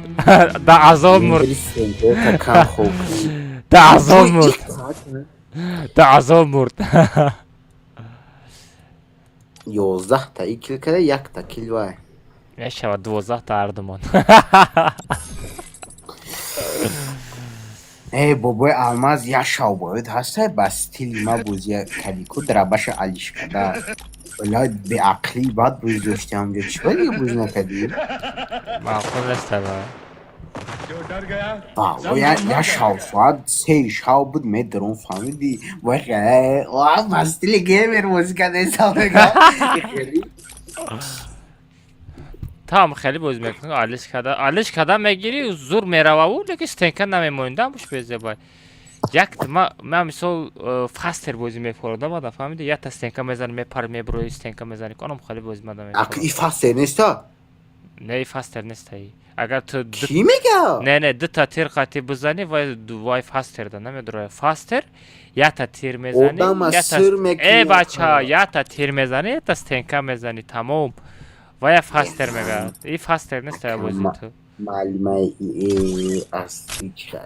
Da azab murd. انگلیس تکان خوب Da azab murd. Da azab murd. 11 تا ای کل کرده یک تا کل وای Ne şava 12 ta ardıman. ای بابای الماز یا شاو باید هسته بستیلی ما بوزی کلیکو دربش علیش کده ولی به عقلی باید بوز داشتی همجا چی باید یه بوز نکدی؟ Makul este be. بابا یا شاو سواد سه شاو بود میدرون فهمیدی وای خیلی وای بستیلی گیمر بوزی کده حسابه خیلی Tamam خیلی بازی میکنه آلیش کدا میگیری زور میروه و لیکن استنکن نمیمونده بوش بیزه بای یک ما مثال فاستر بازی میکردم آدم فهمیدی یا تا استنکن میزنی میپر میبروی استنکن میزنی کنم خیلی بازی میدم اکو ای فاسته نیستا؟ نه ای فاستر نیست ای اگر تو کی میگه؟ نه دو تا تیر قاطی بزنی وای فاستر ده نمیدروی فاستر یا تا تیر میزنی اودم یا سر میکنی ای بچه یا تا تیر میزنی یا تا استنکن میزنی تمام وای فاستر میگه ای فاستر نیست ای بازی تو معلومه ای اصلی چه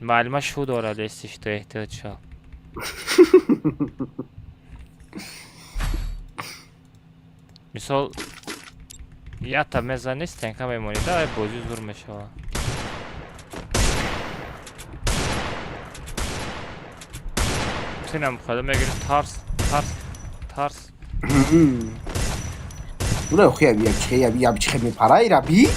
معلومه شو داره لیستش تو احتیاج شا مثال یا تا میزنی استنکن میمونی ده بازی زور میشه تونم خدا میگیری تارس برای خوی ابی چه میپره را بی؟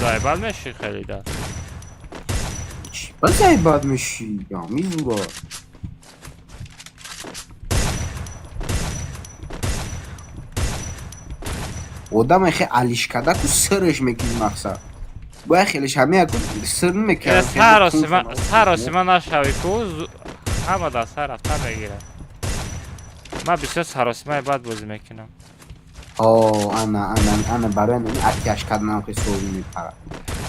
زایبال میشی خیلی دار چی بازه باد میشی؟ یا میزورا آدم خیلی علیش کده که سرش میکنی مقصد باید خیلیش همه یک سر میکنم سر نشوی که همه در سر رفته میگیره. من بسیار سراسیمه باید بازی میکنم. انا برای نمی اتیش کردنم که سوزی میپرد.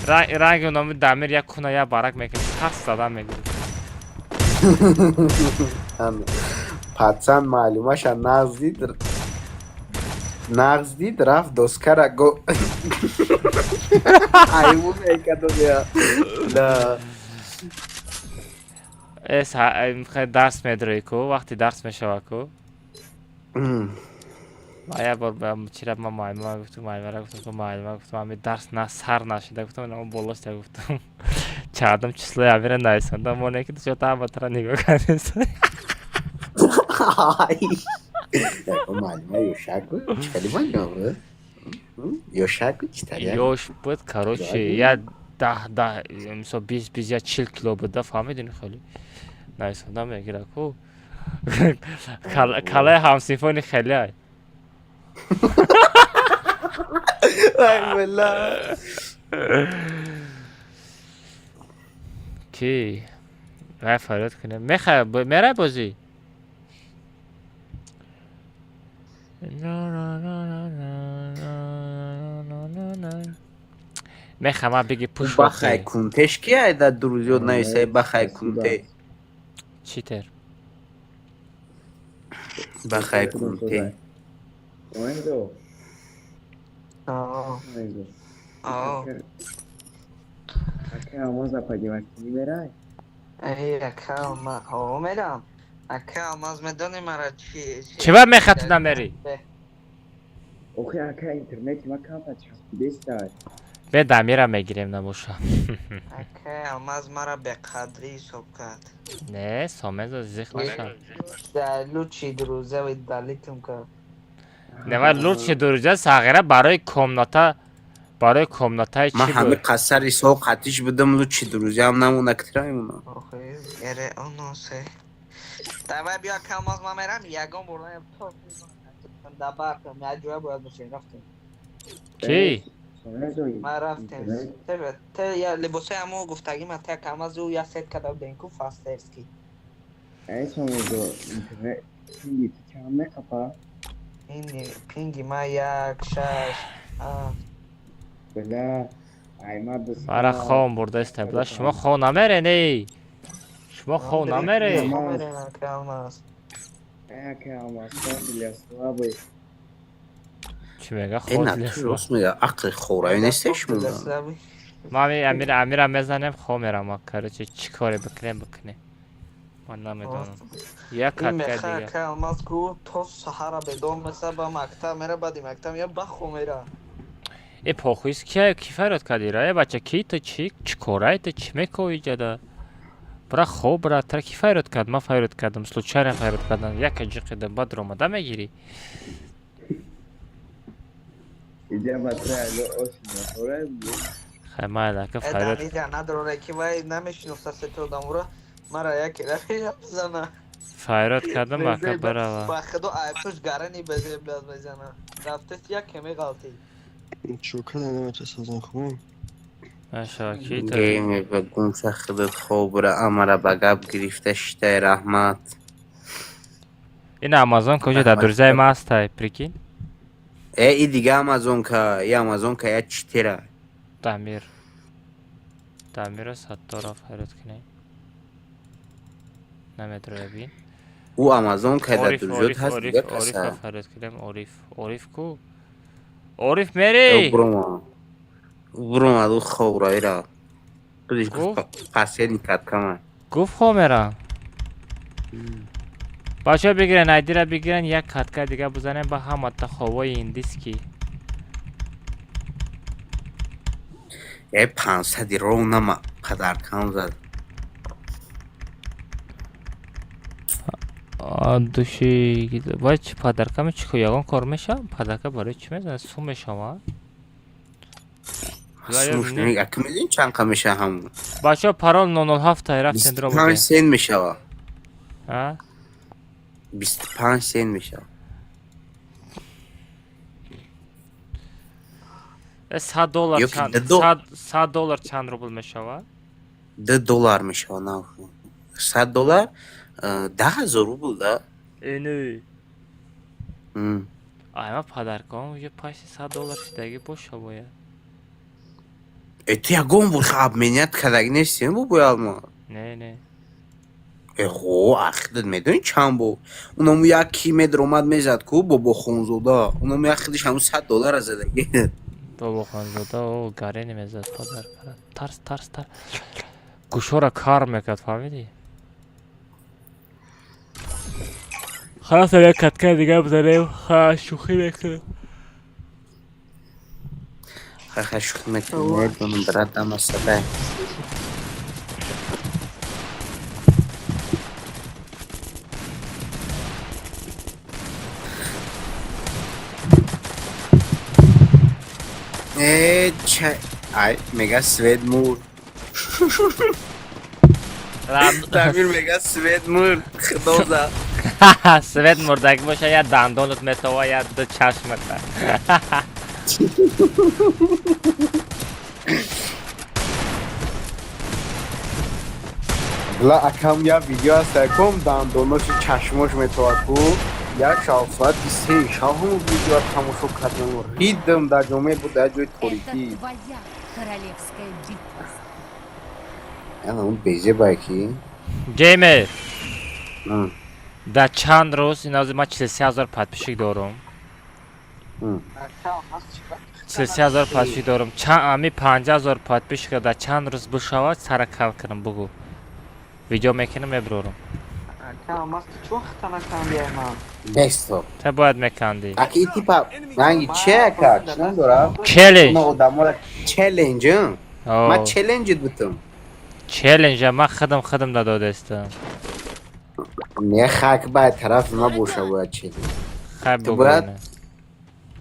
رنگ اونم دمیر یک کنه یا برک میکنه پس دادم میگیره. پتسن معلومش نغز دید رفت دوسکره گو ایمون میکرد و بیا میخوای درس میدروی که وقتی درس میشوه که یه بار چرا من معلمه گفتم همین درس نه سر نشده گفتم اما بولست گفتم چردم چیزلای امیره نایستم مونه که تو تا بطره نگاه کردیم معلمه یوشاکو چکلی من نامه یوشاکو چی تریا یوش بود کروچی یا 20 یا 40 کیلو بود فهمیدین خیلی نایستم میگیره که کلای همسیفونی خیلی های ای والله کی باید فراد کنیم میره بازی میخوام بگی پوش بخای کنتش کیه در دروزیو نیسته بخای کنته چی تر بخای کنته میرم اکه آماز میدونی مرا چی چه باید میخواد نمیری به دمیرم میگیریم نموشم اکه آماز مرا به قدری صبح نه سامز زیخ نشم دلو چی دروزه و دلیتم که نه لور چی دروزه ساغره برای کمناتای چی بود؟ من همه قصر ساق قطیش بدم لو چی دروزه هم نمونه کترای اونا آخه اره اونو سه دوای بیا کماز ما میرم یگم بردم دبرتم یه جوه باید بچین رفتیم کی؟ ما رفتیم تا یا لباسه همو گفتگی من تا کماز او یا سید کدام دینکو فاسترسکی این پینگی ما یک شش مرا خوام برده استبلا شما خواه نمیره نی شما خواه نمیره چی میگه این خواه نتوش راست میگه عقل خورایی نیستش مونده ما امیرم میزنیم خواه میرم ما کاره چی کاری بکنیم من نمیدونم یک این حد میخواه دیگه که الماز کو تو سهر بدون مثل با مکتب میره بعدی مکتب یا بخو میره ای پاخویست کی فراد کردی رای بچه کی تو چی کاره تو چی میکوی جدا برا خوب برا تر کی فراد کرد ما فراد کردم سلوچار فراد کردم یک جقی ده باد رو مده میگیری خیمه که فراد ادنی نداره که وای نمیشنوسته ستو دامورا مرا یکی رفیق بزنه فراد کردم که برا با خدا ایپش گرنی بزیم بیاد بزنه رفته یک کمی غلطی چوکه نمیشه سازن خوبیم اشاکی تو گیمی به گونس خودت خوب را امره بگب گرفته شته رحمت این امازون کجا در درزای ما هست پریکی ای دیگه امازون که یه چی تیره تعمیر رو 100 را فراد کنی نمیدره بین او امازون که در درزیوت هست دیگه عارف کسه فراد کنیم عارف کو عارف میری برو دو خوب رایی را خودش گفت قصیه نیکت کمه گفت خواه میرم بچه بگیرن ایدی را بگیرن یک کتکه دیگه بزنن با هم خوابای این دیسکی یه 500 رو نما پدر کم زد دوشی باید چی پدرکم چی که یگان کار میشه پدرکه برای چی میزنه سوم شما سوش نمیگه اکه میدین چند که میشه همون بچه پرال 907 تایی رفتن درو 25 سین میشه 25 25 سین میشه $100 Yok, چند $100 $100 چند روبل میشود؟ $10 میشه نه. $100 10,000 روبل ده. اینو ام. ayma padarkom уже почти $100 шидагӣ боша бояд. Ти ягон бор обменят кардаги нестем бо боялма. Не. Хо, ахидат медони чанд бо. Унам як километр омад мезад ку бобо Хонзода. Унам як хидиш ҳамун $100 азадаги. Бобо Хонзода о гаре немезад падар. Тарс. Гушора кар мекард, фаҳмидӣ? Хастам як катка дига бизанем. Шӯхӣ мекунем. Ха шухи мекунем. Медонам братам асадай. Ай, мега свет мур. Тамир мега свет мур. Худоза. Свет мурдагӣ боша, я дандонат метова, я ду чашмата. Бла акам я видео астаком дандонош чашмош метавад ку. Я шалфат исе шахум видео тамошо кардам. Ридам дар ҷомеъ буд дар ҷои торикӣ. Яна он безе байки. Геймер. Дар чанд рӯз инозӣ ман 43000 подписчик дорам. 43000 подписчик дорам. Ами 50000 подписчик дар чанд рӯз бишавад сара кал кунам бугу. Видео мекунам мебурорам. Бесто. Та бояд меканди. Аки типа ранги че как? Чунан дора? Челлендж. На одамора челлендж. Ма челлендж бутам. Челлендж ман хадам надодастам. Не хак бай тараф набоша бояд челлендж. Хаб То бугу. бояд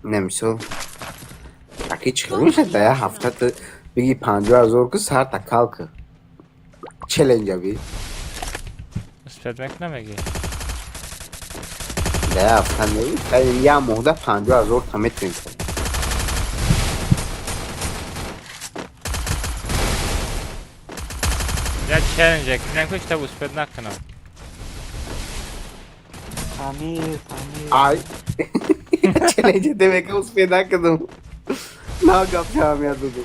немисол аки чӣ мешад дар як ҳафта ту биги 50000 ку сар такал ку челлендж аби Успед мекунам меги. дар як ҳафта неи қайри як моҳда 50000 та метавем кунем. Я челлендж кунам ку чита успед накунам. Ай челлендж деме ка успед накунам. На гап ҷамъият буду.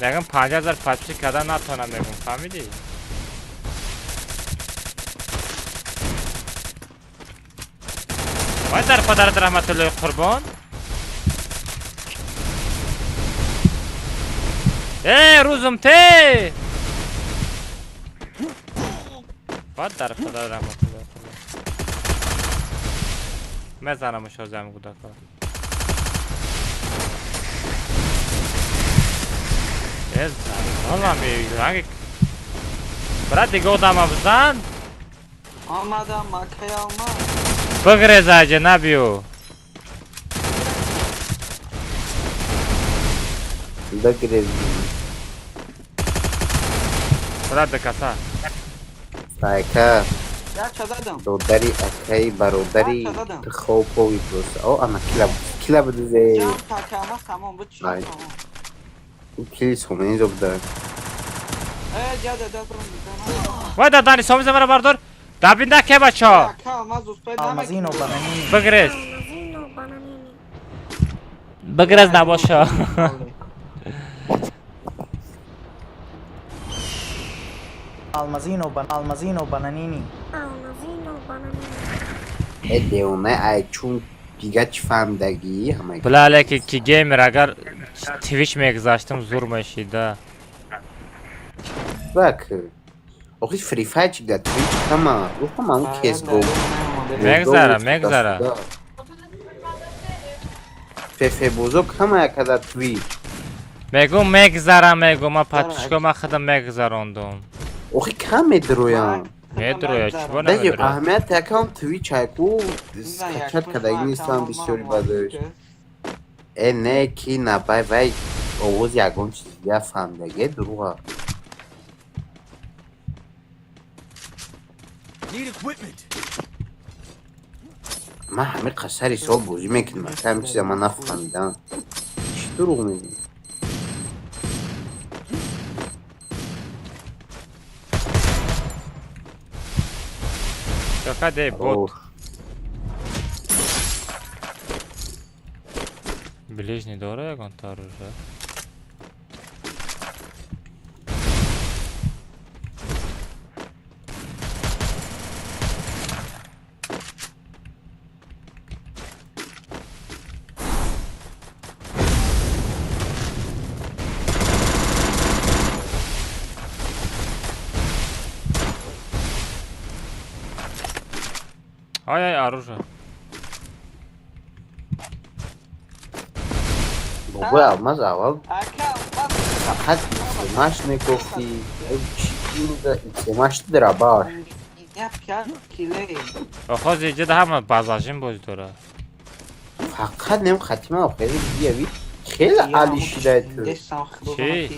Ягон 5000 подписчик кардан натонам мегум, фаҳмидӣ? Вай дар падарат раҳматуллоҳи қурбон. Рӯзум те! Вай дар падарат раҳматуллоҳи қурбон. Мезанамаш озам гудака. Брат, دیگه odama bzan. آمدم مکه آمد. بگریز اجه نبیو. بگریز. برات دکتا. سایکا. چه دادم؟ دوداری اکی بروداری خوب پوی پروسه. او اما کلا بدوزه. جام پاکه آمد تمام بود چی تمام. کلی سومنی زب دار. جاده برم. وای دادانی سومیز مرا بردار. دابینده که بچه ها. آلمازین و بنانینی. بگریز. بگریز نباشه. آلمازین و بنانینی. دیونه ای چون دیگه چی فهمدگی همه بله که گیمر اگر تویچ میگذاشتم زور میشیده. بک آخه فری فایر چی ده تویچ همه اون کس گو میگذاره فیفه بزرگ همه یک در تویچ میگذاره ما پتشکو ما خودم میگذاراندم آخه کم میدرویم میدرویا چی با دیگه نمیدرویا اهمیت یکم تویچ هایکو کچت کدایی نیستم بسیاری بدش نه کی نبای وای آواز یکم چیزی دیگه فهمدگی دروغه Need equipment. من همه قصر سال بازی میکنم همین چیزا من نفهمیدم چی دروغ میگی Şaka değil bot. Ближний doğru ya kontarır ya. Ay ay оружие. بابا алмаз اول فقط ایتماش میگفتی چی میده ایتماش دراباش Oha zeyce همه بازاجین boz dora. فقط نیم ختیمه آخری بیاوی خیلی عالی شده تو Şey,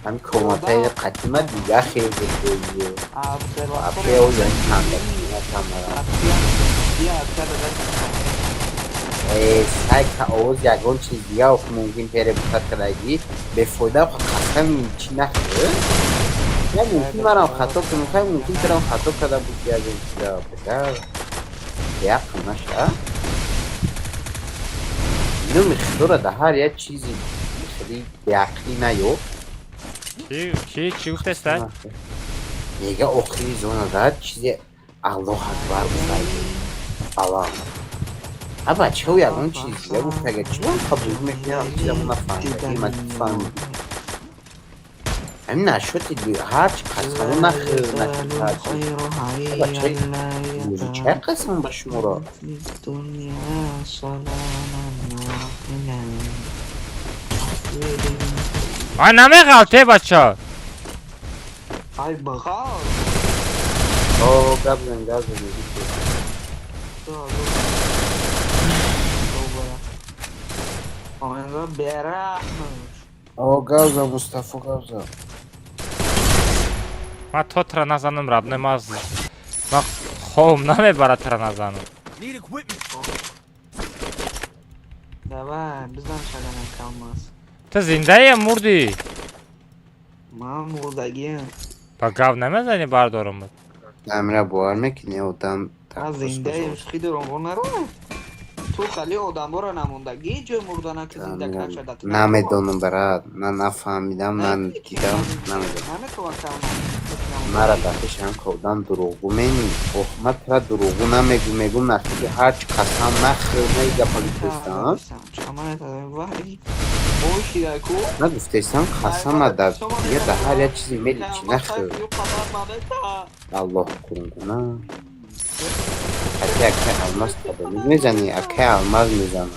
همین کماتای قدیمه دیگه خیلی بزرگیه افره او یعنی کمره سعی که اوز یکون چیز دیگه او ممکن پیره بخط کردگی به فایده قسم چی نخواه یا ممکن مرم خطا کنم خواهی ممکن ترم خطا کرده بود یا از این چیزا بگر یک نشه اینو میخوره ده هر یک چیزی خیلی بیعقلی نیو چی گفته استن؟ میگه آخری زونه داد چیزی الله اکبر بخواهی الله ها بچه ها یکون چیزی گفت اگه چی باید قبول میکنم چیزا ما نفهمیده این من فهمیده همین نشد دیگه هرچی قسمو نخیر نکرد هرچی بچه های چه قسم با شما را Ay نمیخواد ته بچه ای بخار اوه گبزن گبزن اوه گبزن مصطفی گبزن من تو تر نزنم رب نماز من خوم نمیبره تر نزنم دوان بزن شدن کاماس تو زنده یا مردی؟ من مردگیم با گاو نمیزنی بردارم بود امره باور میکنی آدم من زنده ایم خیلی رنگو نرو تو خیلی آدم برا نموندگی جای مردانه که زنده کن شده نمیدونم برات من نفهمیدم من دیدم نمیدونم نمیتونم مرا دفعش هم کودم دروغو مینی احمد را دروغو نمیگو میگو نخیلی هرچی قسم نخیر نیگه پالیتستان نگفتیستم قسم در یه ده هر یه چیزی میلی چی نخیر الله کرنگونه حتی اکه الماس قدمی میزنی اکه الماس میزنی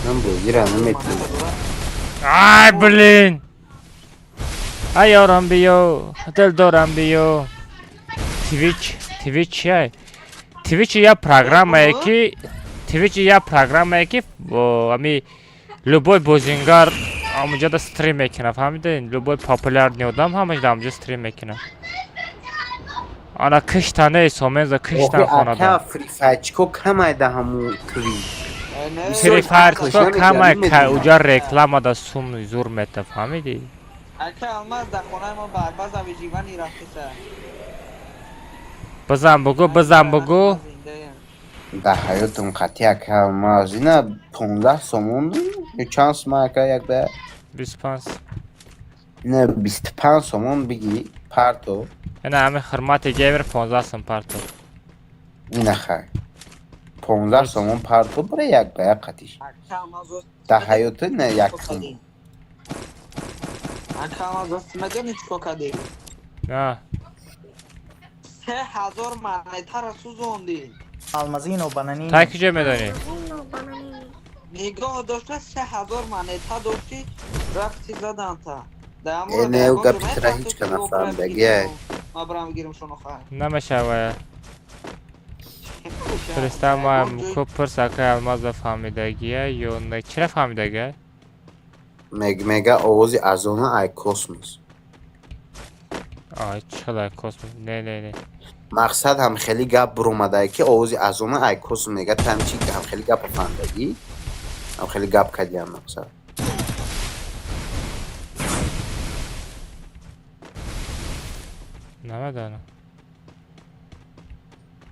من بازی را نمیتونم Ay blin Ay yavrum biyo Dil doram biyo Twitch ya Twitch ya программа है कि Twitch या программа है कि हमें любой бозингар амуҷада стрим мекунад фаҳмидин любой популярни одам ҳамаҷда амуҷа стрим мекунад ана киштане сомеза киштан хонада фрифайчко камайда ҳаму кви фрифайчко камай ка уҷа рекламада сум зур мета фаҳмидӣ اکه алмаз در خونه ما برباز اوی جیوانی رفته سر بزن بگو در حیاتم قطعی اکه الماس اینا 15 سومون یه چانس ما اکه یک ده 25 نه 25 سومون بگی پارتو اینا همه خرمات گیمر 15 سم پارتو این خیر 15 سومون پارتو برای یک به یک قطیش در حیات نه یک سومون اکه алмаз استمدنی چکو کدی نه 3000 مانیتا را سوزوندی Almazino bananini. تا کجا میدانی نگاه داشته 3000 مانیتا داشتی رفتی زدن تا اینه او گپی تره هیچ که نفهمدگیه ما برام گیرم شنو خواهد نمیشه فرستم کو پرسا که الماز فهمیدگیه یا نه چرا فهمیدگیه میگه آوازی از اونه ای کوسموس آی چقدر کسم نه مقصد هم خیلی گپ برومده که اوزی از اون ایکوس میگه تام چی هم خیلی گپ فهمیدی هم خیلی گپ کردی هم مقصد نمیدونم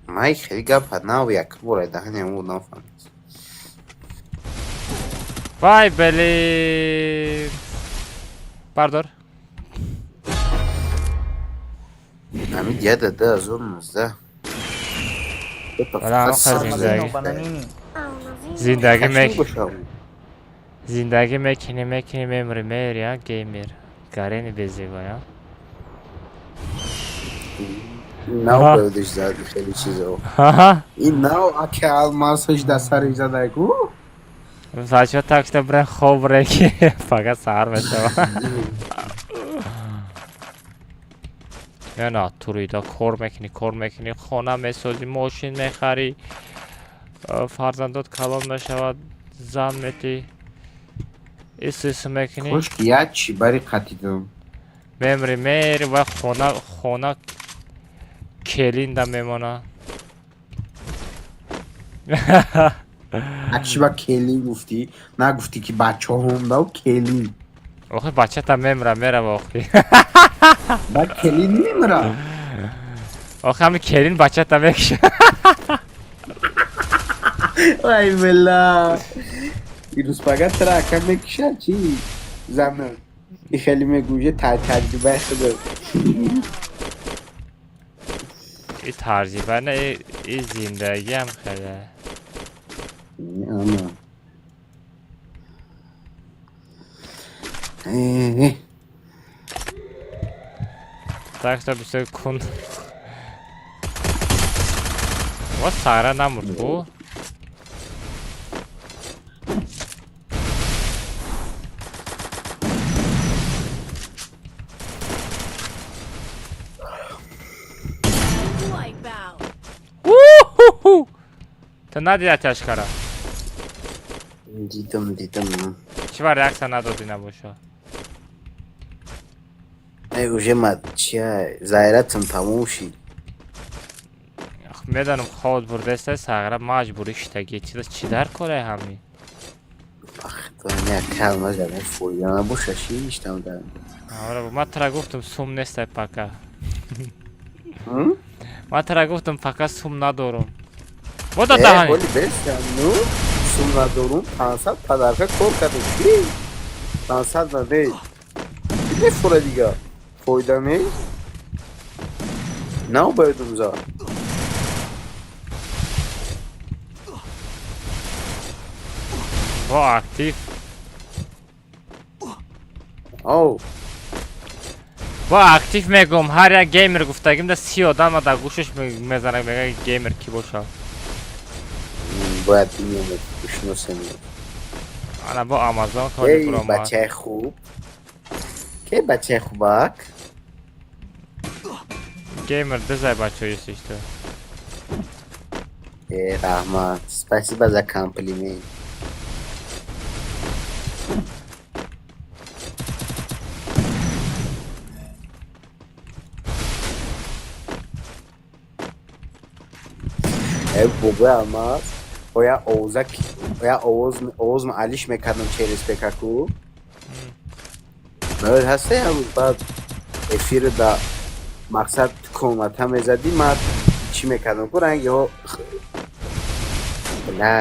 مای خیلی گپ نه و یک بوره دهنی اون نفهمید وای بلی بردار همین دیگه داده از اون 19 ولی همه خیلی Almazino bananini. زندگی خشمی مک باشه زندگی مکنی ممری یا گیمر گارینی بزیگو یا ناو آها. بایدش زدی خیلی چیزا هاها این ناو اکه الماسش در سر زده کو بچه تاکشتا برن خوب رکی فقط سهر بشه یا نه توریدا کار میکنی خونه میسازی ماشین میخری فرزندات کلان میشود زن میتی ایسیس میکنی خوش که چی بری قتیدم میری و خونه کلینده میمونه اکشی با کلی گفتی نگفتی که بچه هم دا و کلی آخه بچه تا میره واقعی با کلی نمیمرا آخه همین کلین بچه تا میکشه وای بلا ایروز فقط ترا اکم میکشه چی زمن این خیلی میگوشه تجربه شده این ترجیبه نه این زندگی هم خیلی اما تاکتا بسیار کن و ساره نمورد بو تو ندید اتش کرده دیدم چی بر ریاکس ندادی نباشه ای اوژه مد چیه زایرتم تموم شید میدانم خود برده است ساغره مجبوری شتگی چی در کاره همین تو نه کلمه زدن فوریانه باشه چی اشتم دارم آره من ترا گفتم سوم نیست پاکا من ترا گفتم پاکا سوم ندارم بودا دهانی ولی بستم نو سوم ندارم 500 پدرکه کار کردم چی 500 نده دیگه فوره دیگه فایده نیست نه بایدم زا با اکتیف او با اکتیف میگم هر یک گیمر گفتگیم ده 30 آدم در گوشش میزنه میگه گیمر کی باشه باید بینیم بشناسم انا با آمازون کاری ای برام بچه خوب که بچه خوبک گیمر دزای بچه یستیش تو ای رحمت спасибо за комплимент ای بابا اما oya Oğuz'a oya Oğuz mu Aliş mekanım çeyresi pekaku böyle hasta ya بعد efiri da maksat konuta mezadi ma çi mekanım ku rengi o نه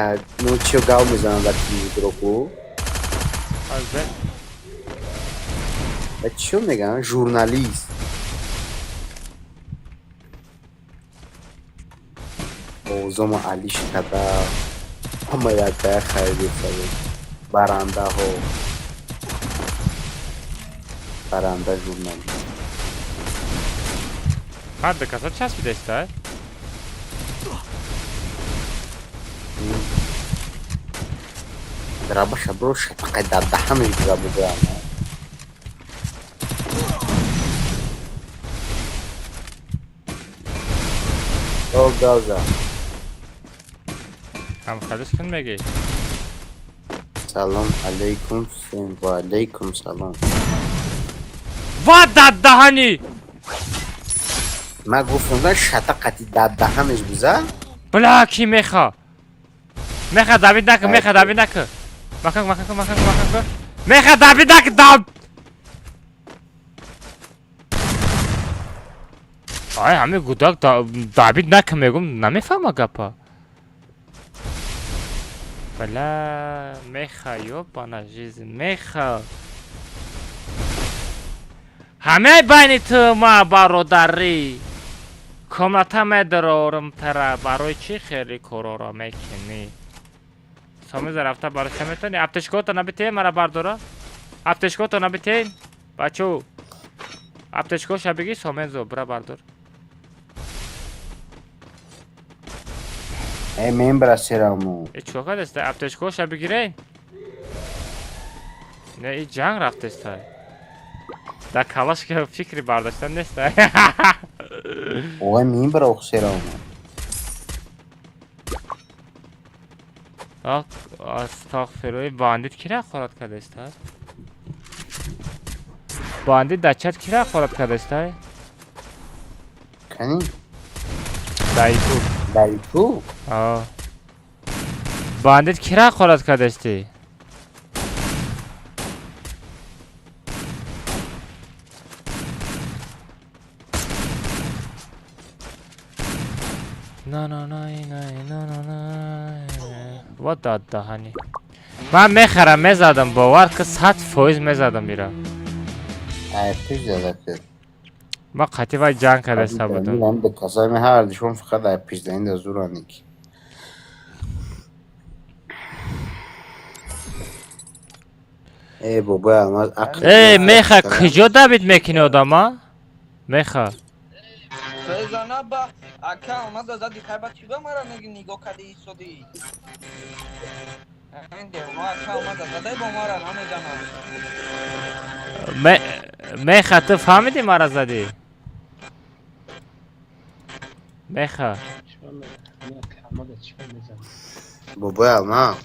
نو چیو گاو میزنم در تیوی دروکو و چیو میگن ژورنالیست اوزم و علیش کده همه یکه خیلی سوی برنده ها برنده ژورنالیست حد کسا چسبیده است Draba bro şapka daha mı draba bu ama? O gaza. هم خالص کن میگی سلام علیکم و علیکم سلام و دهانی من گفتم شتا قطی دهنش بزن بلاکی میخوا دوید نکن دوید نکن مکن میخوا دوید نکن آی همه گوداک دوید نکن میگم نمیفهمه گپا بلا میخوا یو پاناجیز میخوا همه بین تو ما برادری کاملتا میدارم ترا برای چی خیلی کارا را میکنی سامیز رفته برای چه میتونی اپتشکو تو نبیتین مرا بردارا اپتشکو تو نبیتین بچو اپتشکو شبگی سامیزو برا بردار ای من برا سرامو ای چوکا دسته اپتشکو شبگیره نه ای جنگ رفته استه در کلاش که فکری برداشتن نیسته اوه من برا سرامو استغفروی باندید کی را خورد کرده است باندید دچت کی را خورد کرده است کنی دایتو آه باندید کی را خورد کرده استی نه what داد دهانی من میخرم میزدم باور که 100% میزدم میرم پیش زده کرد ما قطعی وای جنگ کرده است بودم من به کسای هر دیشون فقط پیش دهین در زورانی که ای بابا الماز عقل ای میخه کجا دوید میکنی آدم میخه فیضانه با اکا آمد از دیگر با چی با مرا نگاه کده ای سودی این دیونا اکا آمد از دای با مرا نمیدانم میخه تو فهمیدی مرا زدی میخه بابا الماز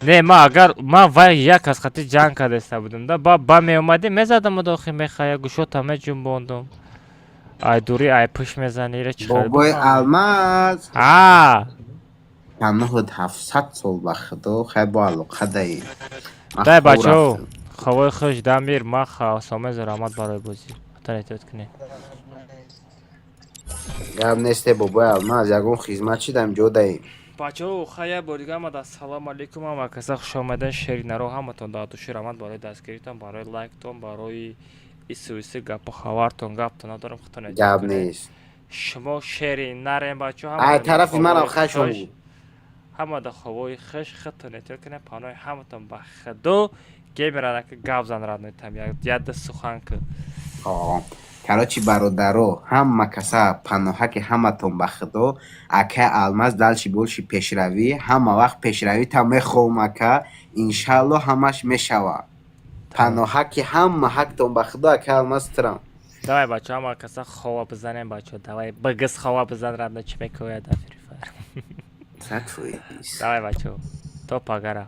نه ما اگر ما وای یک از خطی جنگ کرده است بودم دا با می اومدی میزدم داخل میخه گوشو همه جنبوندم ای دوری ای پوش میزنی را چی بابا الماز پناه 700 سال بخدو خیلی با علاقه دایی دای بچو خواه خوش دمیر ما خواه سامز رحمت برای بازی خطر احتیاط کنی گم نیسته بابا الماز یکون خیزمت چی دم جو دایی بچو خیلی بودیگه ما دا سلام علیکم و کسا خوش آمدن شیر نرو همتون دادوشی رحمت برای دستگیریتون برای لایکتون برای ایسویسی گپ و خوارتون گپ ندارم خطر احتیاط کنی نیست شما شیری نرین بچو ای طرفی من آخش بود همه دا خواه خش خطر احتیاط کنی پانوی همتون بخدو گیم را که گپ زن را نیتم ید سخن که کراچی برادرو همه کسا پناهه که همه تون بخدو اکه الماز دلشی بولشی پیشروی همه وقت پیشروی تا میخوام اکه انشالله همش میشوه پناهه که همه حق تون بخدو اکه الماز ترم دوای بچه همه کسا خواه بزنیم بچه دوای بگز خواه بزن را چی میکوید افری فر دوای بچه تو پاگره